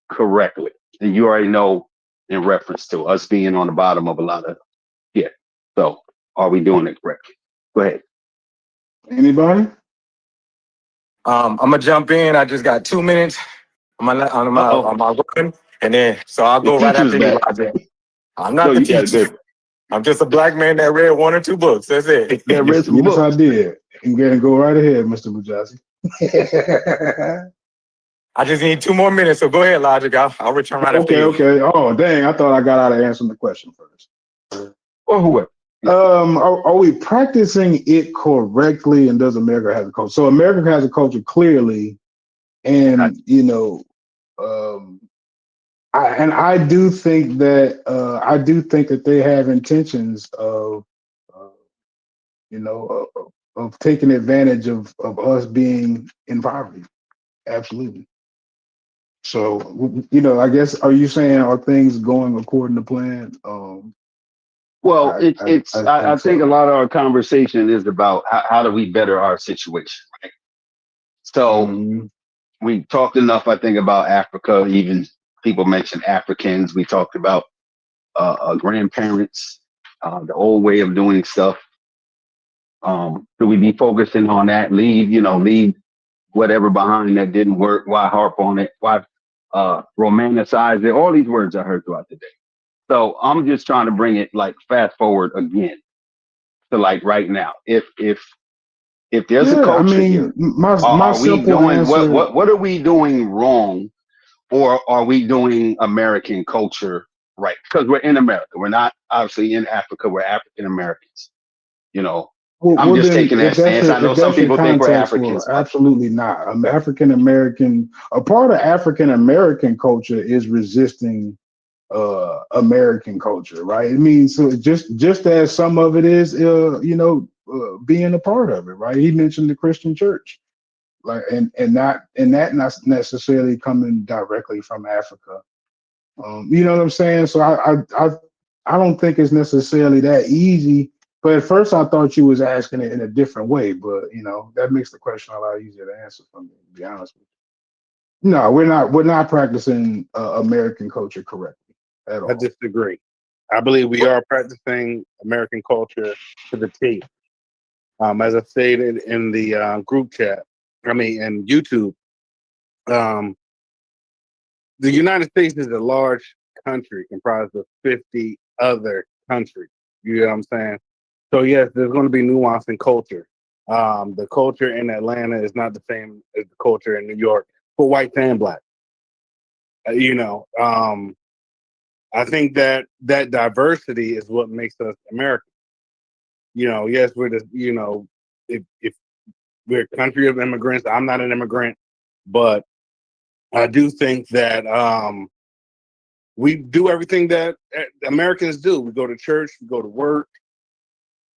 correctly? And you already know in reference to us being on the bottom of a lot of, So are we doing it correctly? Go ahead. Anybody? I'm gonna jump in. I just got 2 minutes on my run, and then so I'll go right after you, Roger. I'm not the teacher. I'm just a black man that read 1 or 2 books. That's it. Yes, I did. You gotta go right ahead, Mr. Bujazi. I just need 2 more minutes, so go ahead, Logic. I'll return right after you. Okay. Oh, dang! I thought I got out of answering the question first. Or whoever. Are we practicing it correctly? And does America have a culture? So America has a culture clearly, and I do think that they have intentions of, of taking advantage of us being in poverty. Absolutely. So, I guess, are you saying, are things going according to plan? Well, I think a so. lot of our conversation is about how do we better our situation, right? So we talked enough, I think, about Africa. Even people mentioned Africans. We talked about grandparents, the old way of doing stuff. Should we be focusing on that? Leave whatever behind that didn't work. Why harp on it? Why romanticize it? All these words I heard throughout the day. So I'm just trying to bring it like fast forward again to like right now. If there's a culture here, are we doing what are we doing wrong, or are we doing American culture right? Because we're in America. We're not obviously in Africa. We're African Americans. I'm just taking that stance. I know some people think we're Africans. Absolutely not. African American, a part of African American culture is resisting American culture, right? I mean, so just as some of it is, being a part of it, right? He mentioned the Christian church, like, and that not necessarily coming directly from Africa. You know what I'm saying? So I don't think it's necessarily that easy. But at first I thought you was asking it in a different way, but that makes the question a lot easier to answer for me, to be honest with you. No, we're not practicing American culture correctly at all. I disagree. I believe we are practicing American culture to the T. As I stated in the group chat, and YouTube, the United States is a large country comprised of 50 other countries. You know what I'm saying? So yes, there's going to be nuance in culture. The culture in Atlanta is not the same as the culture in New York for whites and blacks. I think that diversity is what makes us American. Yes, we're if we're a country of immigrants. I'm not an immigrant, but I do think that we do everything that Americans do. We go to church, we go to work,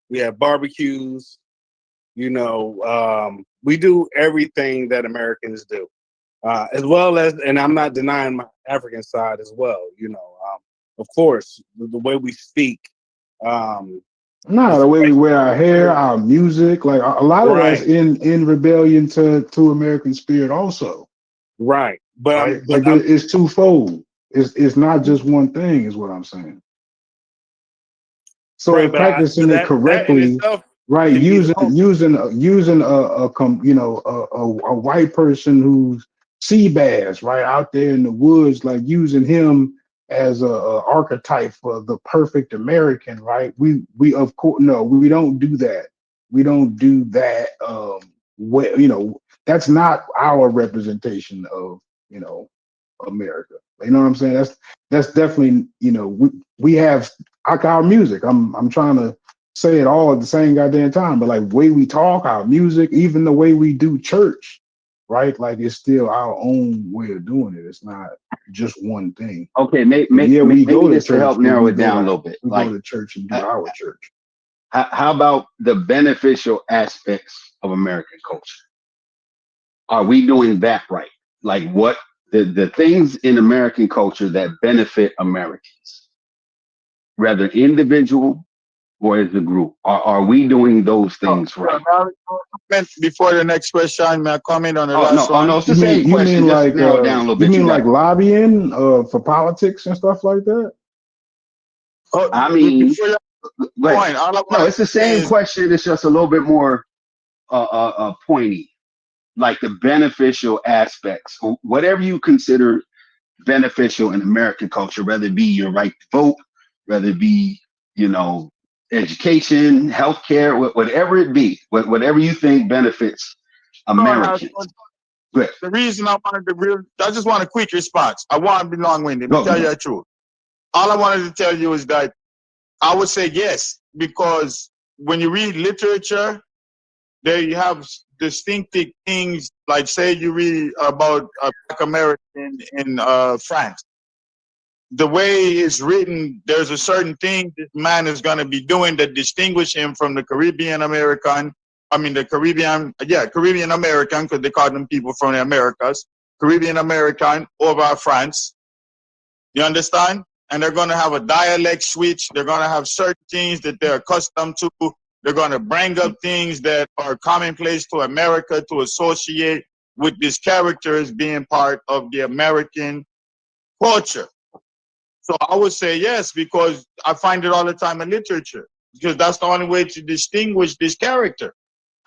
we have barbecues. We do everything that Americans do, as well as, and I'm not denying my African side as well. Of course, the way we speak. The way we wear our hair, our music, like a lot of that's in rebellion to American spirit also. Right. But it's twofold. It's not just one thing, is what I'm saying. So practicing it correctly, right? Using a white person who's sea bass, right, out there in the woods, like using him as a archetype for the perfect American, right? We of course no, we don't do that. We don't do that. That's not our representation of America. You know what I'm saying? That's definitely we have our music. I'm trying to say it all at the same goddamn time, but like way we talk, our music, even the way we do church, right? Like it's still our own way of doing it. It's not just one thing. Okay, maybe this to help narrow it down a little bit. We go to church and do our church. How about the beneficial aspects of American culture? Are we doing that right? Like what the things in American culture that benefit Americans, whether individual or as a group, are we doing those things right? Before the next question, may I comment on the last one? No, it's the same question. Mean just like, narrow it down a little bit. You mean like lobbying for politics and stuff like that? I mean, no, it's the same question. It's just a little bit more pointy, like the beneficial aspects, whatever you consider beneficial in American culture, whether it be your right to vote, whether it be, education, healthcare, whatever it be, whatever you think benefits Americans. Good. The reason I wanted to I just want a quick response. I want to be long-winded. Go, Tell you the truth. All I wanted to tell you is that I would say yes, because when you read literature, there you have distinctive things, like say you read about a Black American in France. The way it's written, there's a certain thing this man is going to be doing that distinguish him from the Caribbean American. I mean, Caribbean American, because they call them people from the Americas. Caribbean American over France. You understand? And they're going to have a dialect switch. They're going to have certain things that they're accustomed to. They're going to bring up things that are commonplace to America to associate with these characters being part of the American culture. So I would say yes, because I find it all the time in literature, because that's the only way to distinguish this character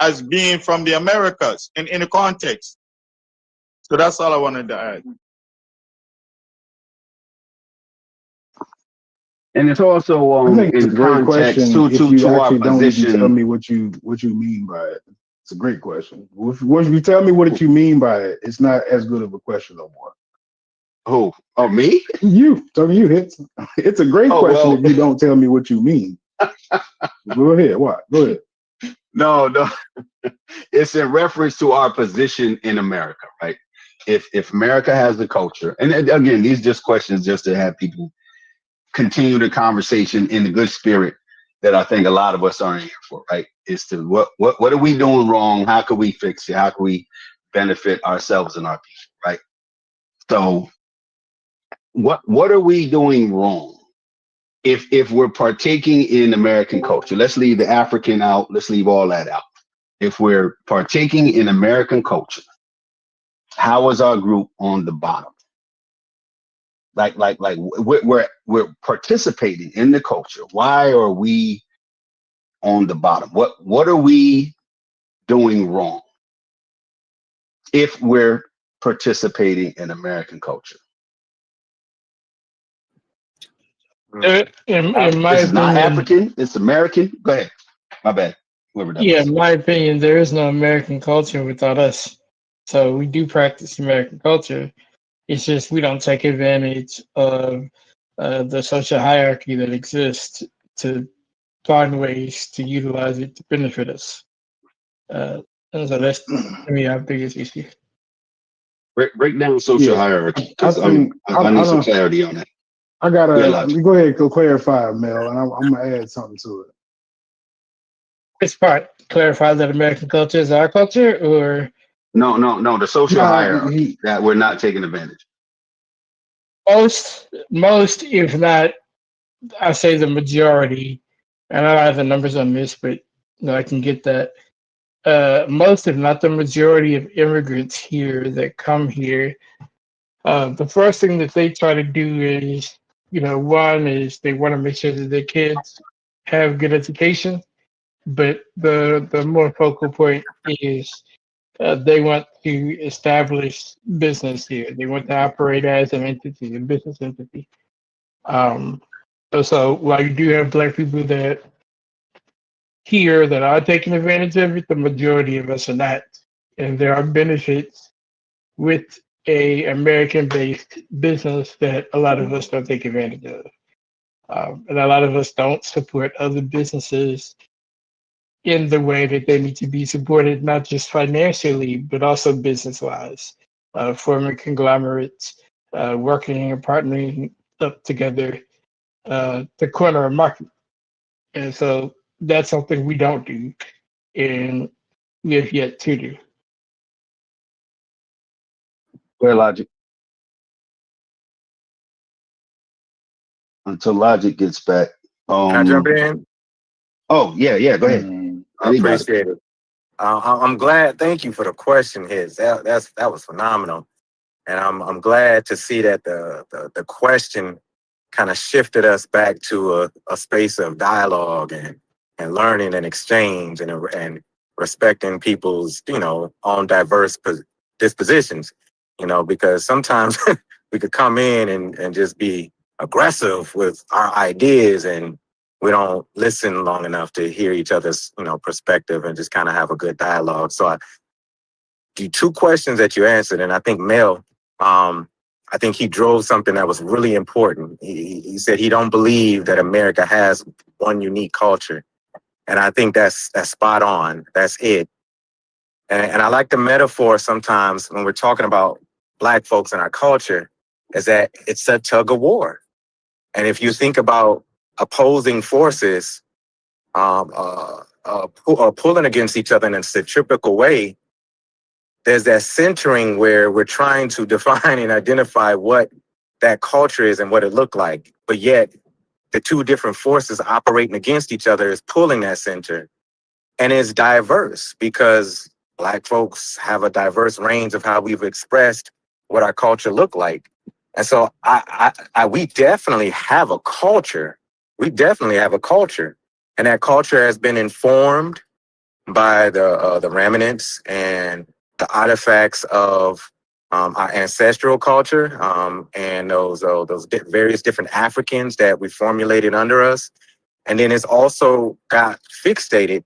as being from the Americas and in a context. So that's all I wanted to add. And it's also I think it's a in great context question if you to our actually don't even tell position. me what you mean by it. It's a great question. Once you tell me what you mean by it, it's not as good of a question no more. Who? Oh, me? You. Talking to you, Hits. It's a great question if you don't tell me what you mean. Go ahead. What? Go ahead. No. It's in reference to our position in America, right? If America has the culture, and again, these just questions just to have people continue the conversation in the good spirit that I think a lot of us are in here for, right? Is to what are we doing wrong? How can we fix it? How can we benefit ourselves and our people, right? So what are we doing wrong? If we're partaking in American culture, let's leave the African out, let's leave all that out. If we're partaking in American culture, how is our group on the bottom? Like we're participating in the culture. Why are we on the bottom? What are we doing wrong if we're participating in American culture? In my This is not opinion, African, it's American. Go ahead. My bad. Whoever that yeah, was. in my opinion, there is no American culture without us. So we do practice American culture. It's just we don't take advantage of the social hierarchy that exists to find ways to utilize it to benefit us. And so that's, to me, our biggest issue. Break down social hierarchy, because I need some clarity on that. I gotta go ahead and go clarify, Mel, and I'm gonna add something to it. Which part? Clarify that American culture is our culture, or No, the social hierarchy that we're not taking advantage. most, if not, I say the majority, and I don't have the numbers on this, but I can get that. Most, if not the majority of immigrants here that come here, the first thing that they try to do is, one is they want to make sure that their kids have good education, but the more focal point is they want to establish business here. They want to operate as an entity, a business entity. So while you do have Black people that here that are taking advantage of it, the majority of us are not. And there are benefits with a American-based business that a lot of us don't take advantage of. And a lot of us don't support other businesses in the way that they need to be supported, not just financially, but also business-wise, forming conglomerates, working and partnering up together to corner a market. And so that's something we don't do, and we have yet to do. Where Logic? Until Logic gets back. Can I jump in? Oh, yeah, go ahead. I appreciate it. I'm glad. Thank you for the question, His. That was phenomenal, and I'm glad to see that the question kind of shifted us back to a space of dialogue and learning and exchange and respecting people's own diverse dispositions. Because sometimes we could come in and just be aggressive with our ideas, and we don't listen long enough to hear each other's perspective and just kind of have a good dialogue. So two questions that you answered, and I think Mel, I think he drove something that was really important. He said he don't believe that America has one unique culture, and I think that's spot on. That's it. And I like the metaphor sometimes when we're talking about Black folks and our culture, is that it's a tug of war. And if you think about opposing forces pulling against each other in a centripetal way, there's that centering where we're trying to define and identify what that culture is and what it looked like. But yet the two different forces operating against each other is pulling that center. And it's diverse because Black folks have a diverse range of how we've expressed what our culture looked like. And so we definitely have a culture. We definitely have a culture. And that culture has been informed by the remnants and the artifacts of our ancestral culture and those various different Africans that we formulated under us. And then it's also got fixated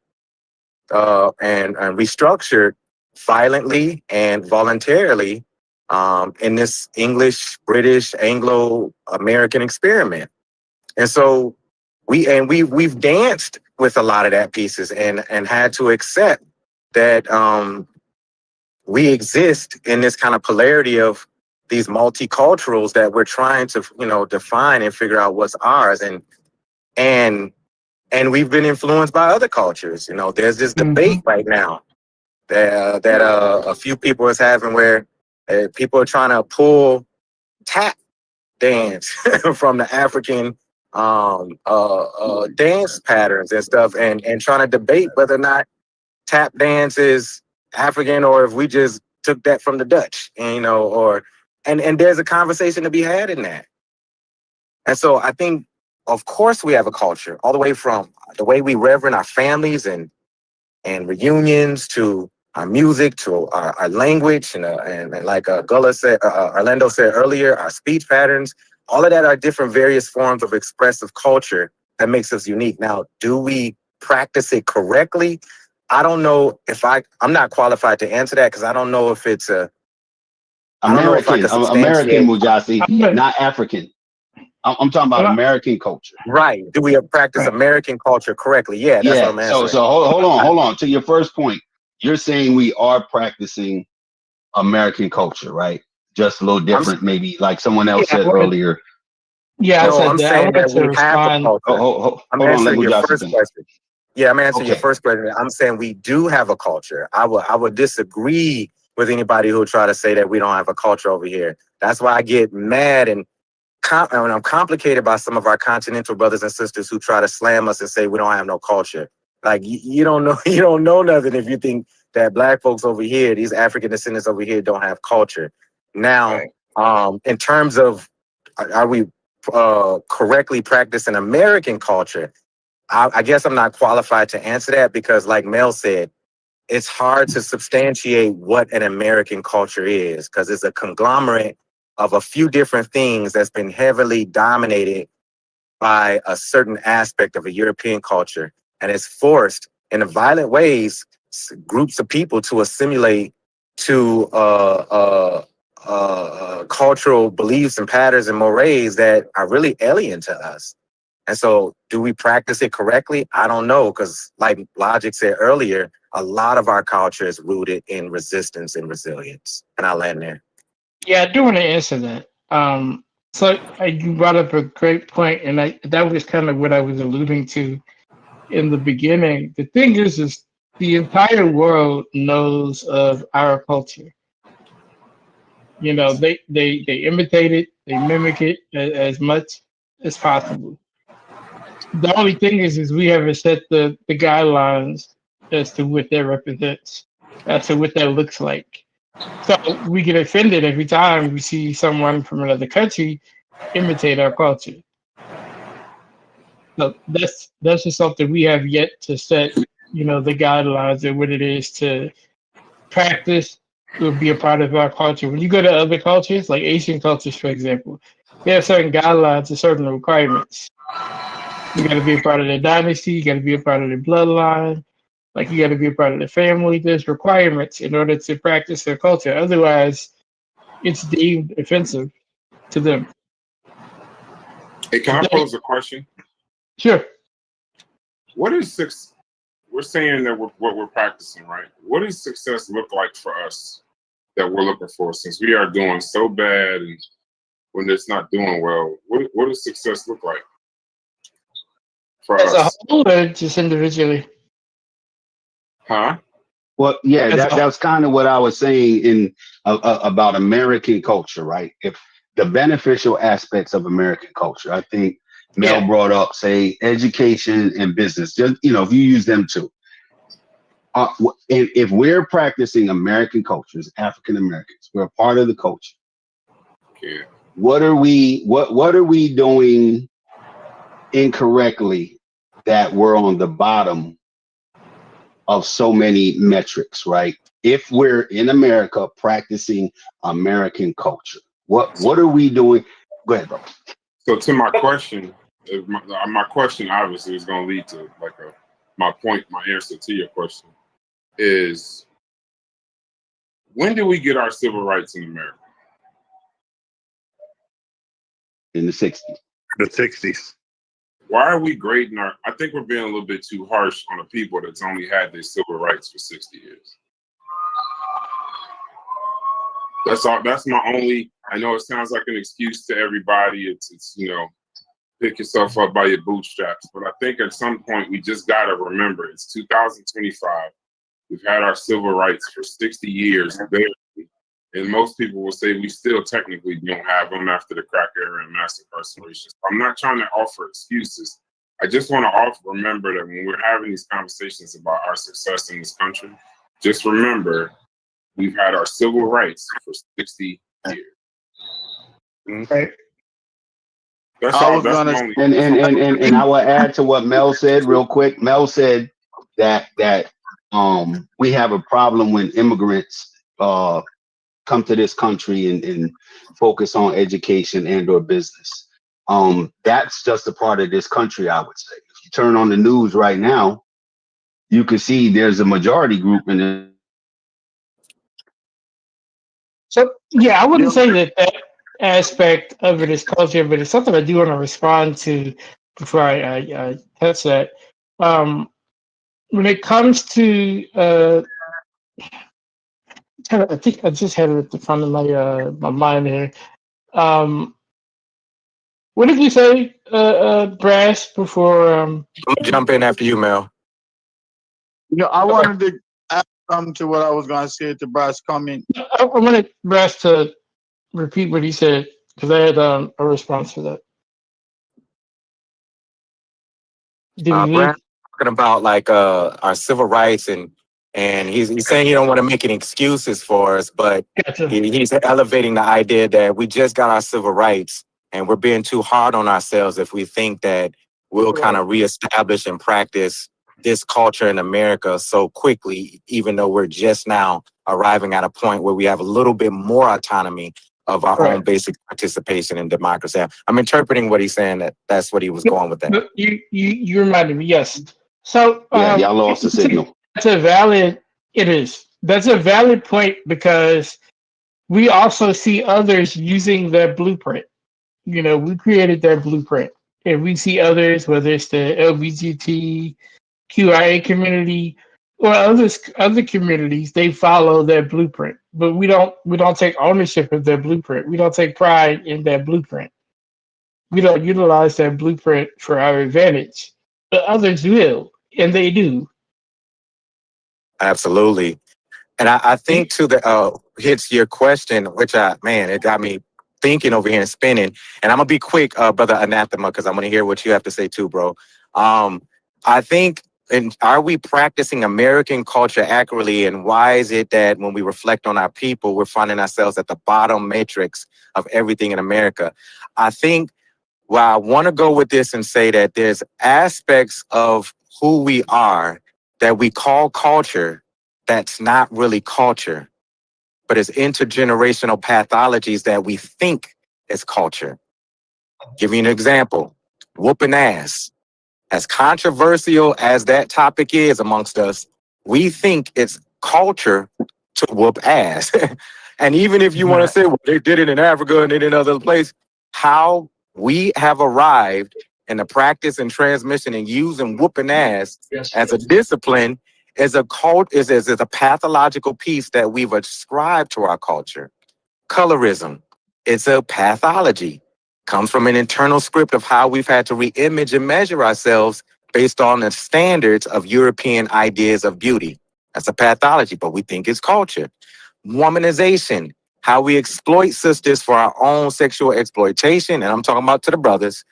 and restructured violently and voluntarily in this English, British, Anglo-American experiment. And so we've danced with a lot of that pieces and had to accept that we exist in this kind of polarity of these multiculturals that we're trying to, define and figure out what's ours. And we've been influenced by other cultures. There's this debate right now that a few people is having where people are trying to pull tap dance from the African dance patterns and stuff, and trying to debate whether or not tap dance is African or if we just took that from the Dutch, and there's a conversation to be had in that. And so I think, of course, we have a culture, all the way from the way we reverence our families and reunions to our music, to our language, and like Orlando said earlier, our speech patterns. All of that are different various forms of expressive culture that makes us unique. Now, do we practice it correctly? I don't know if I'm not qualified to answer that because I don't know if it's American, Mujasi, not African. I'm talking about American culture. Right. Do we practice American culture correctly? Yeah, that's what I'm answering. So hold on. To your first point, you're saying we are practicing American culture, right? Just a little different, maybe like someone else said earlier. Yeah, I'm saying that we have a culture. I'm answering your first question. Yeah, I'm answering your first question. I'm saying we do have a culture. I would disagree with anybody who try to say that we don't have a culture over here. That's why I get mad and I'm complicated by some of our continental brothers and sisters who try to slam us and say we don't have no culture. Like you don't know nothing if you think that Black folks over here, these African descendants over here, don't have culture. Now, in terms of are we correctly practicing American culture? I guess I'm not qualified to answer that because, like Mel said, it's hard to substantiate what an American culture is because it's a conglomerate of a few different things that's been heavily dominated by a certain aspect of a European culture. And it's forced in violent ways groups of people to assimilate to cultural beliefs and patterns and mores that are really alien to us. And so do we practice it correctly? I don't know, because like Logic said earlier, a lot of our culture is rooted in resistance and resilience. And I'll land there. Yeah, I do want to answer that. So you brought up a great point, and that was kind of what I was alluding to in the beginning. The thing is the entire world knows of our culture. They imitate it, they mimic it as much as possible. The only thing is we haven't set the guidelines as to what that represents, as to what that looks like. So we get offended every time we see someone from another country imitate our culture. So that's just something we have yet to set, the guidelines of what it is to practice to be a part of our culture. When you go to other cultures, like Asian cultures, for example, they have certain guidelines and certain requirements. You got to be a part of their dynasty. You got to be a part of their bloodline. Like you got to be a part of the family. There's requirements in order to practice their culture. Otherwise, it's deemed offensive to them. Hey, can I pose a question? Sure. What is success? We're saying that what we're practicing, right? What does success look like for us that we're looking for? Since we are doing so bad and when it's not doing well, what does success look like for As a us? whole, or just individually? Huh? Well, yeah, As a that's kind of what I was saying in about American culture, right? If the beneficial aspects of American culture, I think Mel Yeah. brought up, say, education and business. Just if you use them too. If we're practicing American cultures, African Americans, we're a part of the culture. Yeah. What are we doing incorrectly that we're on the bottom of so many metrics, right? If we're in America practicing American culture, what are we doing? Go ahead, bro. So to my question, my question obviously is going to lead to my answer to your question is, when did we get our civil rights in America? In the 60s. The 60s. Why are we grading I think we're being a little bit too harsh on the people that's only had their civil rights for 60 years. That's all. That's my only. I know it sounds like an excuse to everybody. It's pick yourself up by your bootstraps. But I think at some point we just got to remember it's 2025. We've had our civil rights for 60 years, barely. And most people will say we still technically don't have them after the crack era and mass incarceration. So I'm not trying to offer excuses. I just want to remember that when we're having these conversations about our success in this country, just remember we've had our civil rights for 60 years. Right. That's all. That's my only. And I will add to what Mel said real quick. Mel said that we have a problem when immigrants come to this country and focus on education and or business. That's just a part of this country, I would say. If you turn on the news right now, you can see there's a majority group in it. So yeah, I wouldn't say that aspect of it is culture, but it's something I do want to respond to before I touch that. When it comes to I think I just had it at the front of my mind here. What did you say, Brass, before? I'm gonna jump in after you, Mel. I wanted to add something to what I was going to say to Brad's comment. I wanted Brass to repeat what he said because I had a response for that. Brad talking about like our civil rights and he's saying he don't want to make any excuses for us, but he's elevating the idea that we just got our civil rights and we're being too hard on ourselves if we think that we'll kind of reestablish and practice this culture in America so quickly, even though we're just now arriving at a point where we have a little bit more autonomy of our own basic participation in democracy. I'm interpreting what he's saying, that's what he was going with that. You reminded me, yes. So y'all lost the signal. That's a valid point because we also see others using their blueprint. We created their blueprint, and we see others, whether it's the LGBTQIA community or other communities, they follow their blueprint. But we don't take ownership of their blueprint. We don't take pride in their blueprint. We don't utilize their blueprint for our advantage. But others will, and they do. Absolutely. And I think to the hits your question, which it got me thinking over here and spinning. And I'm gonna be quick, brother Anathema, because I'm gonna hear what you have to say too, bro. I think, and are we practicing American culture accurately? And why is it that when we reflect on our people, we're finding ourselves at the bottom matrix of everything in America? I think, I want to go with this and say that there's aspects of who we are that we call culture that's not really culture, but it's intergenerational pathologies that we think is culture. Give you an example, whooping ass. As controversial as that topic is amongst us, we think it's culture to whoop ass. And even if you want to say, well, they did it in Africa and they did it in other places, how we have arrived in the practice and transmission and using whooping ass as a discipline is a is a pathological piece that we've ascribed to our culture. Colorism, it's a pathology. Comes from an internal script of how we've had to re-image and measure ourselves based on the standards of European ideas of beauty. That's a pathology, but we think it's culture. Womanization, how we exploit sisters for our own sexual exploitation, and I'm talking about to the brothers,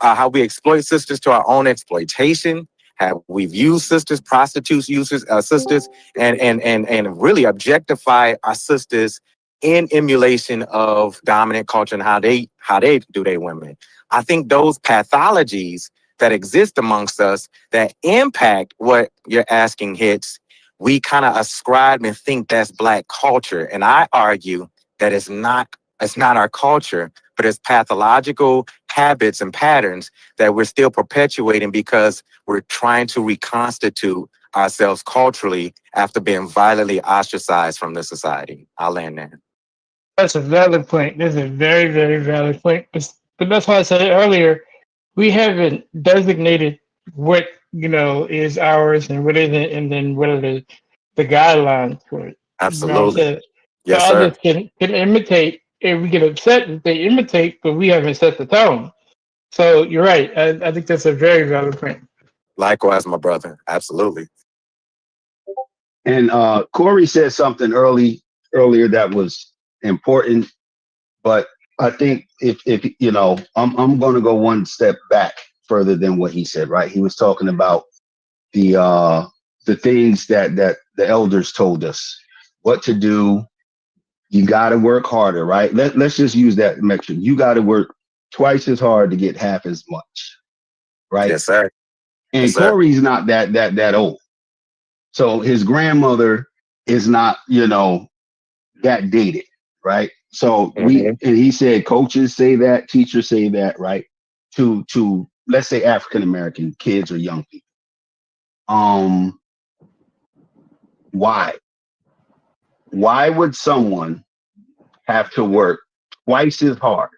how we exploit sisters to our own exploitation, how we've used sisters, prostitutes, sisters, and really objectify our sisters in emulation of dominant culture and how they do their women. I think those pathologies that exist amongst us that impact what you're asking hits, we kind of ascribe and think that's Black culture. And I argue that it's not our culture, but it's pathological habits and patterns that we're still perpetuating because we're trying to reconstitute ourselves culturally after being violently ostracized from the society. I'll land there. That's a valid point. That's a very, very valid point. But that's why I said earlier, we haven't designated what is ours and what isn't, and then what are the guidelines for it. Absolutely. Yes, so others can imitate, and we get upset if they imitate, but we haven't set the tone. So you're right. I think that's a very valid point. Likewise, my brother. Absolutely. And Corey said something earlier that was important, but I think if I'm going to go one step back further than what he said. Right, he was talking about the things that the elders told us what to do. You got to work harder, right? Let's just use that metric. You got to work twice as hard to get half as much, right? Yes, sir. And Yes, sir. Corey's not that old, so his grandmother is not that dated, right? So and he said coaches say that, teachers say that, right? To let's say African American kids or young people. Why would someone have to work twice as hard?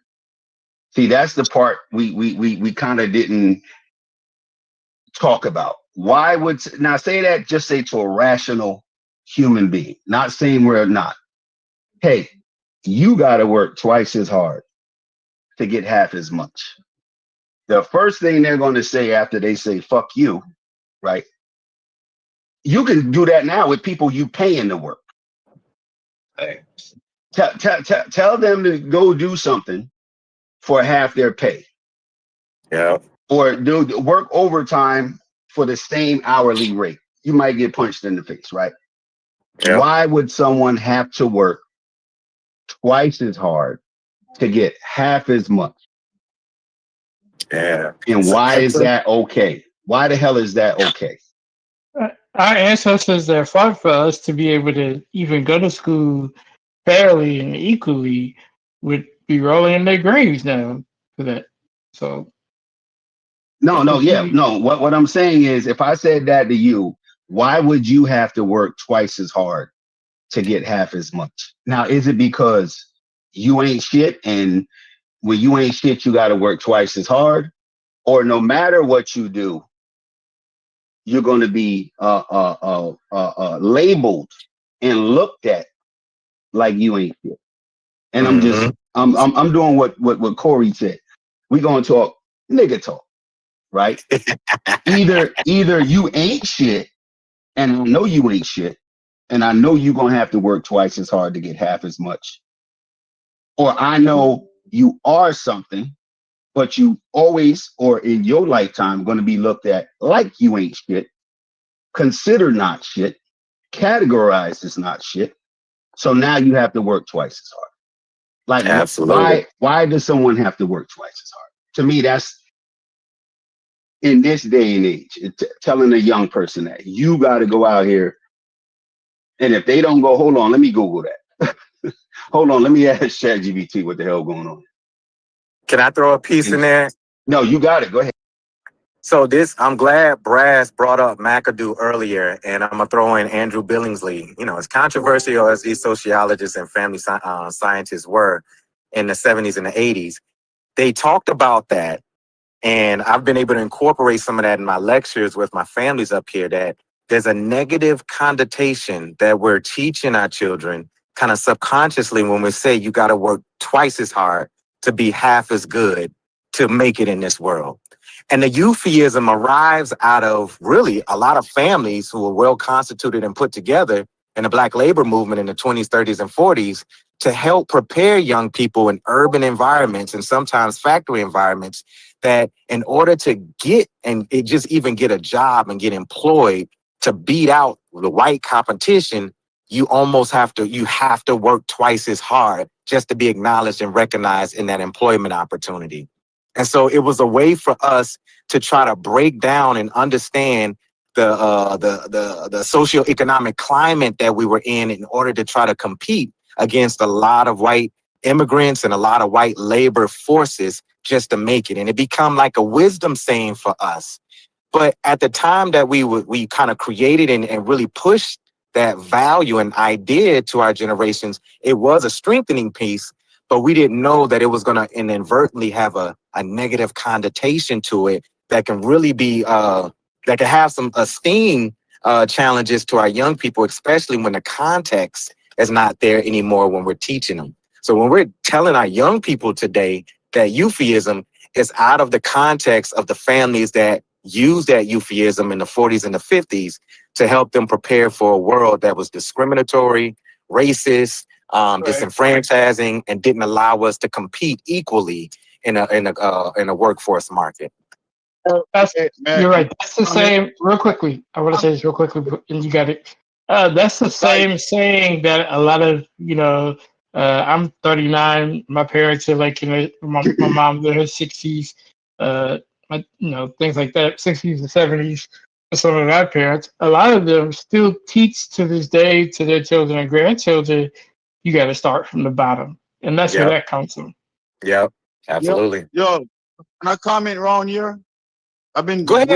See, that's the part we kind of didn't talk about. Why would now say that? Just say to a rational human being, not saying we're not. Hey, you got to work twice as hard to get half as much. The first thing they're going to say after they say "fuck you," right? You can do that now with people you paying to work. Hey. Tell them to go do something for half their pay. Yeah. Or do work overtime for the same hourly rate. You might get punched in the face, right? Yeah. Why would someone have to work twice as hard to get half as much? Yeah. And why is that okay? Why the hell is that okay? Our ancestors that fought for us to be able to even go to school fairly and equally would be rolling in their graves now for that. So what I'm saying is, if I said that to you, why would you have to work twice as hard to get half as much? Now, is it because you ain't shit, and when you ain't shit, you got to work twice as hard? Or no matter what you do, you're going to be labeled and looked at like you ain't shit? And I'm doing what Corey said. We gonna talk nigga talk, right? either you ain't shit, and I know you ain't shit, and I know you're gonna have to work twice as hard to get half as much. Or I know you are something, but you always, or in your lifetime, going to be looked at like you ain't shit, considered not shit, categorized as not shit. So now you have to work twice as hard. Like, absolutely. Why does someone have to work twice as hard? To me, that's, in this day and age, telling a young person that you got to go out here. And if they don't go, hold on, let me Google that. Hold on, let me ask ChatGPT what the hell going on. Can I throw a piece in there? No, you got it. Go ahead. So I'm glad Brass brought up McAdoo earlier, and I'm gonna throw in Andrew Billingsley. You know, as controversial as these sociologists and family scientists were in the 70s and the 80s, they talked about that. And I've been able to incorporate some of that in my lectures with my families up here, that there's a negative connotation that we're teaching our children kind of subconsciously when we say you got to work twice as hard to be half as good to make it in this world. And the euphemism arrives out of really a lot of families who were well constituted and put together in the Black labor movement in the 20s, 30s, and 40s to help prepare young people in urban environments and sometimes factory environments that in order to get and just even get a job and get employed to beat out the white competition, you have to work twice as hard just to be acknowledged and recognized in that employment opportunity. And so it was a way for us to try to break down and understand the socioeconomic climate that we were in order to try to compete against a lot of white immigrants and a lot of white labor forces just to make it. And it become like a wisdom saying for us. But at the time that we kind of created and really pushed that value and idea to our generations, it was a strengthening piece, but we didn't know that it was going to inadvertently have a negative connotation to it that can really be, that can have some esteem challenges to our young people, especially when the context is not there anymore when we're teaching them. So when we're telling our young people today that euphemism is out of the context of the families that used that euphemism in the 40s and the 50s to help them prepare for a world that was discriminatory, racist, disenfranchising, and didn't allow us to compete equally in a workforce market. You're right. That's the same. Real quickly, I want to say this real quickly, and you got it. That's the same saying that a lot of I'm 39. My parents are like my mom's in her 60s. Things like that, 60s and 70s. Some of our parents, a lot of them still teach to this day to their children and grandchildren. You got to start from the bottom, and that's where that comes from. Yep, absolutely. Yo, can I comment around here? I've been go ahead.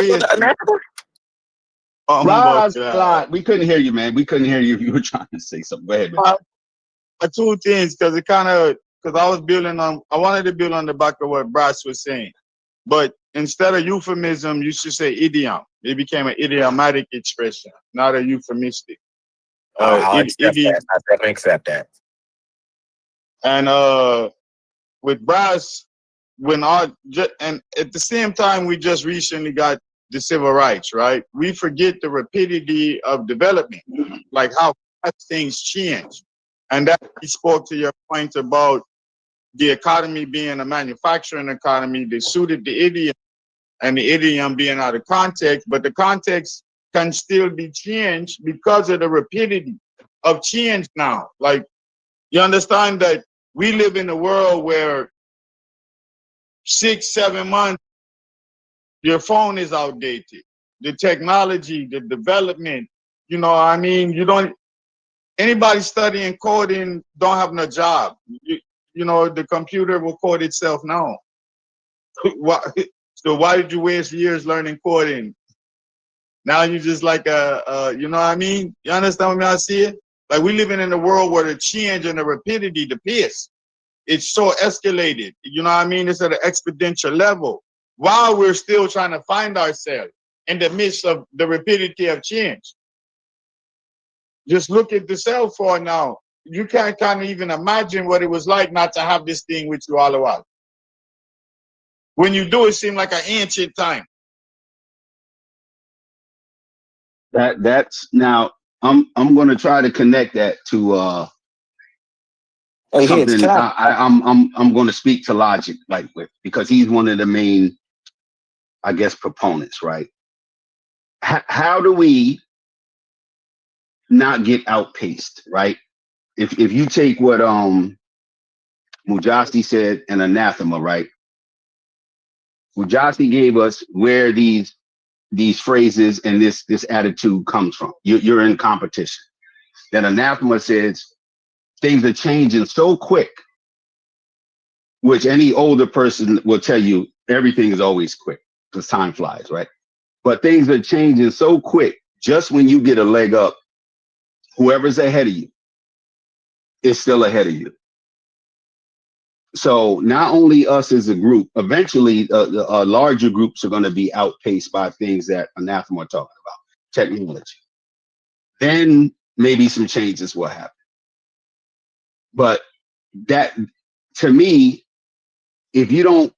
We couldn't hear you, man. We couldn't hear you if you were trying to say something. Go ahead, man. Two things, because I wanted to build on the back of what Brass was saying. But instead of euphemism, you should say idiom. It became an idiomatic expression, not a euphemistic. I'll accept that. I definitely accept that. And with Brass, and at the same time, we just recently got the civil rights, right? We forget the rapidity of development, like how fast things change. And that he spoke to your point about the economy being a manufacturing economy that suited the idiom, and the idiom being out of context, but the context can still be changed because of the rapidity of change now. Like, you understand that we live in a world where 6-7 months, your phone is outdated. The technology, the development, anybody studying coding don't have no job. The computer will code itself now. So why did you waste years learning coding? Now you just like you know what I mean? You understand what I see it? Like, we living in a world where the change and the rapidity, the pace, it's so escalated. You know what I mean? It's at an exponential level. While we're still trying to find ourselves in the midst of the rapidity of change. Just look at the cell phone now. You can't kind of even imagine what it was like not to have this thing with you all the while. When you do, it seems like an ancient time. That's now. I'm going to try to connect that to something. I'm going to speak to Logic because he's one of the main, I guess, proponents, right? How do we not get outpaced, right? If you take what Mujasi said in Anathema, right? Mujasi gave us where these phrases and this attitude comes from. You're in competition. Then Anathema says things are changing so quick, which any older person will tell you everything is always quick. because time flies, right? But things are changing so quick. Just when you get a leg up, whoever's ahead of you is still ahead of you. So not only us as a group, eventually larger groups are going to be outpaced by things that Anathema are talking about, technology. Then maybe some changes will happen. But that, to me, if you don't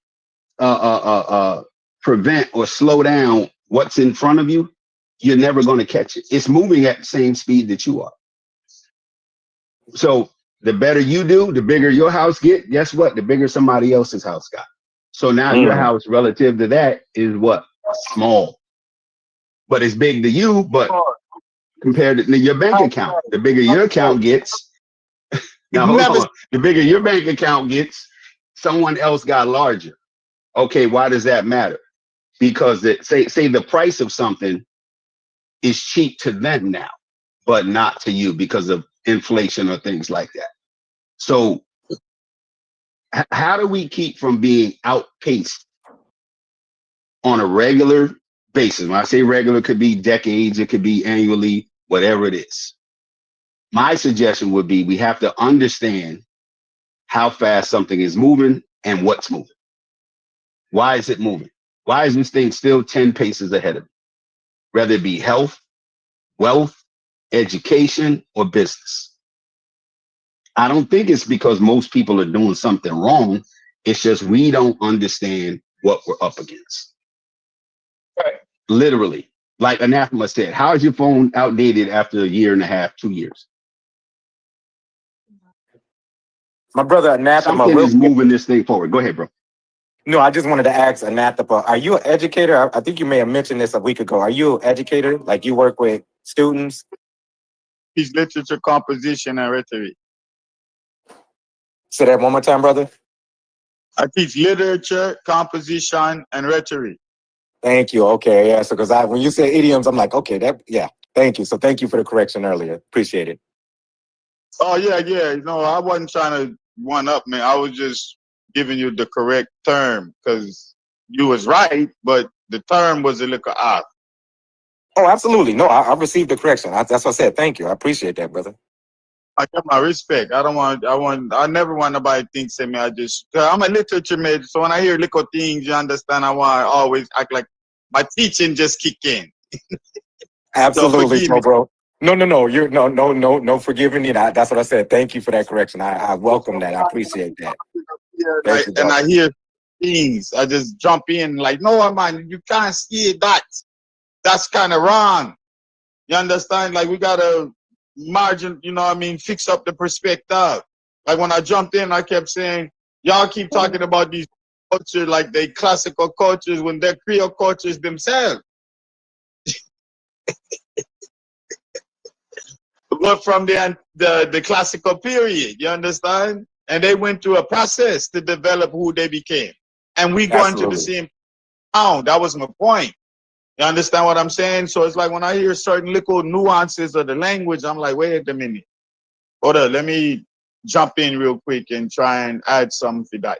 prevent or slow down what's in front of you, you're never going to catch it. It's moving at the same speed that you are. So the better you do, the bigger your house get. Guess what? The bigger somebody else's house got. So now your house relative to that is what? Small. But it's big to you, but compared to your bank account, the bigger your account gets. Now hold on. The bigger your bank account gets, someone else got larger. Okay, why does that matter? Because say the price of something is cheap to them now, but not to you because of inflation or things like that. So how do we keep from being outpaced on a regular basis? When I say regular, it could be decades, it could be annually, whatever it is. My suggestion would be we have to understand how fast something is moving and what's moving. Why is it moving? Why is this thing still 10 paces ahead of me? Whether it be health, wealth, education, or business. I don't think it's because most people are doing something wrong. It's just we don't understand what we're up against. Right. Literally, like Anathema said, how is your phone outdated after a year and a half, 2 years? My brother Anathema. Something is moving this thing forward. Go ahead, bro. No, I just wanted to ask Anathema, are you an educator? I think you may have mentioned this a week ago. Are you an educator? Like you work with students? Teach literature, composition, and rhetoric. Say that one more time, brother. I teach literature, composition, and rhetoric. Thank you. Okay, yeah. So because when you say idioms, I'm like, okay, yeah. Thank you. So thank you for the correction earlier. Appreciate it. Oh yeah. No, I wasn't trying to one up, man. I was just giving you the correct term because you was right, but the term was a little off. Oh, absolutely. No, I received the correction. That's what I said. Thank you. I appreciate that, brother. I got my respect. I never want nobody to think, say me, I'm a literature major, so when I hear little things, you understand, I want to always act like my teaching just kick in. Absolutely, so bro. No. You're no forgiving me. That's what I said. Thank you for that correction. I welcome that. I appreciate that. And I hear things, I just jump in like, no, man, you can't see that. That's kind of wrong. You understand? Like we gotta margin, fix up the perspective. Like when I jumped in, I kept saying, y'all keep talking about these cultures like they classical cultures when they're Creole cultures themselves. But from the classical period, you understand? And they went through a process to develop who they became. And we going to the same town. That was my point. You understand what I'm saying? So it's like when I hear certain little nuances of the language, I'm like, wait a minute. Hold on, let me jump in real quick and try and add something for that.